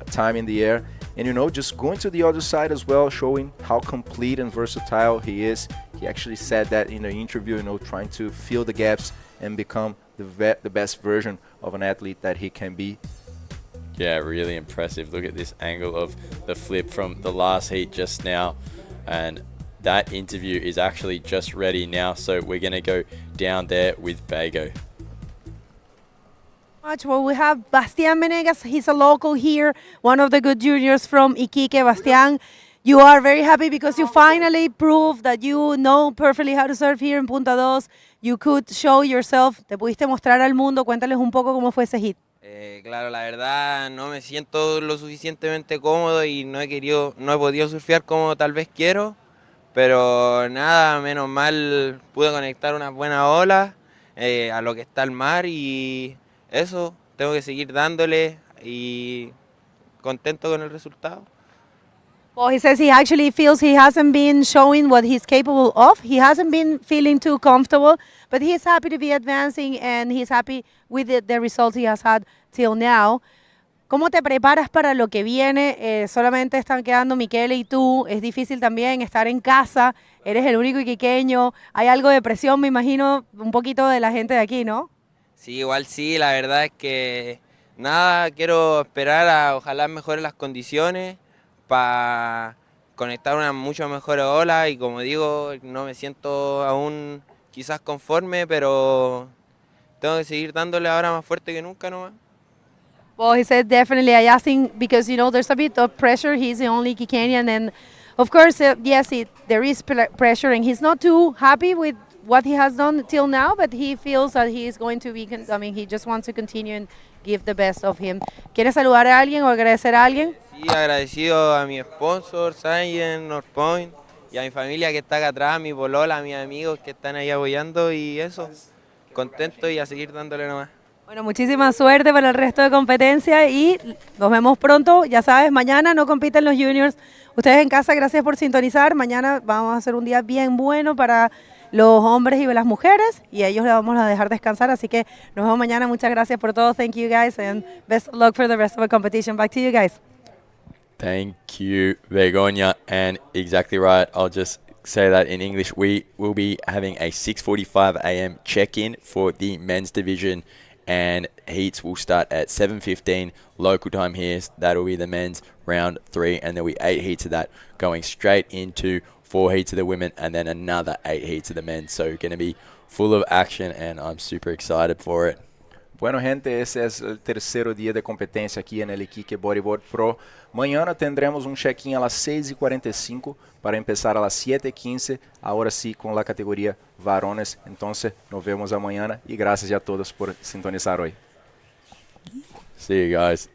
time in the air. And just going to the other side as well, showing how complete and versatile he is. He actually said that in an interview, trying to fill the gaps and become the best version of an athlete that he can be. Yeah, really impressive. Look at this angle of the flip from the last heat just now. And that interview is actually just ready now, so we're going to go down there with Bago. Well, we have Bastian Venegas. He's a local here, one of the good juniors from Iquique. Bastian, you are very happy because you finally proved that you know perfectly how to surf here in Punta Dos. You could show yourself, te pudiste mostrar al mundo. Cuéntales un poco cómo fue ese hit. Claro, la verdad no me siento lo suficientemente cómodo y no he podido surfear como tal vez quiero. Pero nada, menos mal pude conectar unas buenas olas a lo que está el mar y eso, tengo que seguir dándole y contento con el resultado. Well, he says he actually feels he hasn't been showing what he's capable of. He hasn't been feeling too comfortable, but he's happy to be advancing and he's happy with the results he has had till now. ¿Cómo te preparas para lo que viene? Solamente están quedando Michele y tú. Es difícil también estar en casa. Eres el único iquiqueño. Hay algo de presión, me imagino, un poquito de la gente de aquí, ¿no? Sí, igual sí, la verdad es que nada, quiero esperar a ojalá mejoren las condiciones para conectar una mucho mejor ola y como digo, no me siento aún quizás conforme, pero tengo que seguir dándole ahora más fuerte que nunca nomás. Well, he said definitely. I asked him because, you know, there's a bit of pressure. He's the only Iquiqueñan and, of course, yes, there is pressure and he's not too happy with what he has done till now, but he feels that he is going to be, he just wants to continue and give the best of him. ¿Quieres saludar a alguien o agradecer a alguien? Sí, agradecido a mi sponsor, Science, North Point, y a mi familia que está acá atrás, mi polola, a mis amigos que están ahí apoyando y eso, contento y a seguir dándole nomás. Bueno, muchísima suerte para el resto de competencia y nos vemos pronto. Ya sabes, mañana no compiten los juniors. Ustedes en casa, gracias por sintonizar. Mañana vamos a hacer un día bien bueno para los hombres y las mujeres y a ellos les vamos a dejar descansar. Así que nos vemos mañana. Muchas gracias por todo. Thank you guys and best of luck for the rest of the competition. Back to you guys. Thank you, Begoña. And exactly right. I'll just say that in English. We will be having a 6:45 a.m. check-in for the men's division, and heats will start at 7:15 local time here. That'll be the men's round 3, and there'll be 8 heats of that going straight into 4 heats of the women, and then another 8 heats of the men. So going to be full of action, and I'm super excited for it. Bueno, gente, esse é o terceiro dia de competência aqui no Iquique Bodyboard Pro. Mañana tendremos um check-in às 6:45 para começar às 7:15, agora sim com a categoria varones. Então, nos vemos amanhã e graças a todos por sintonizar hoje. See you guys.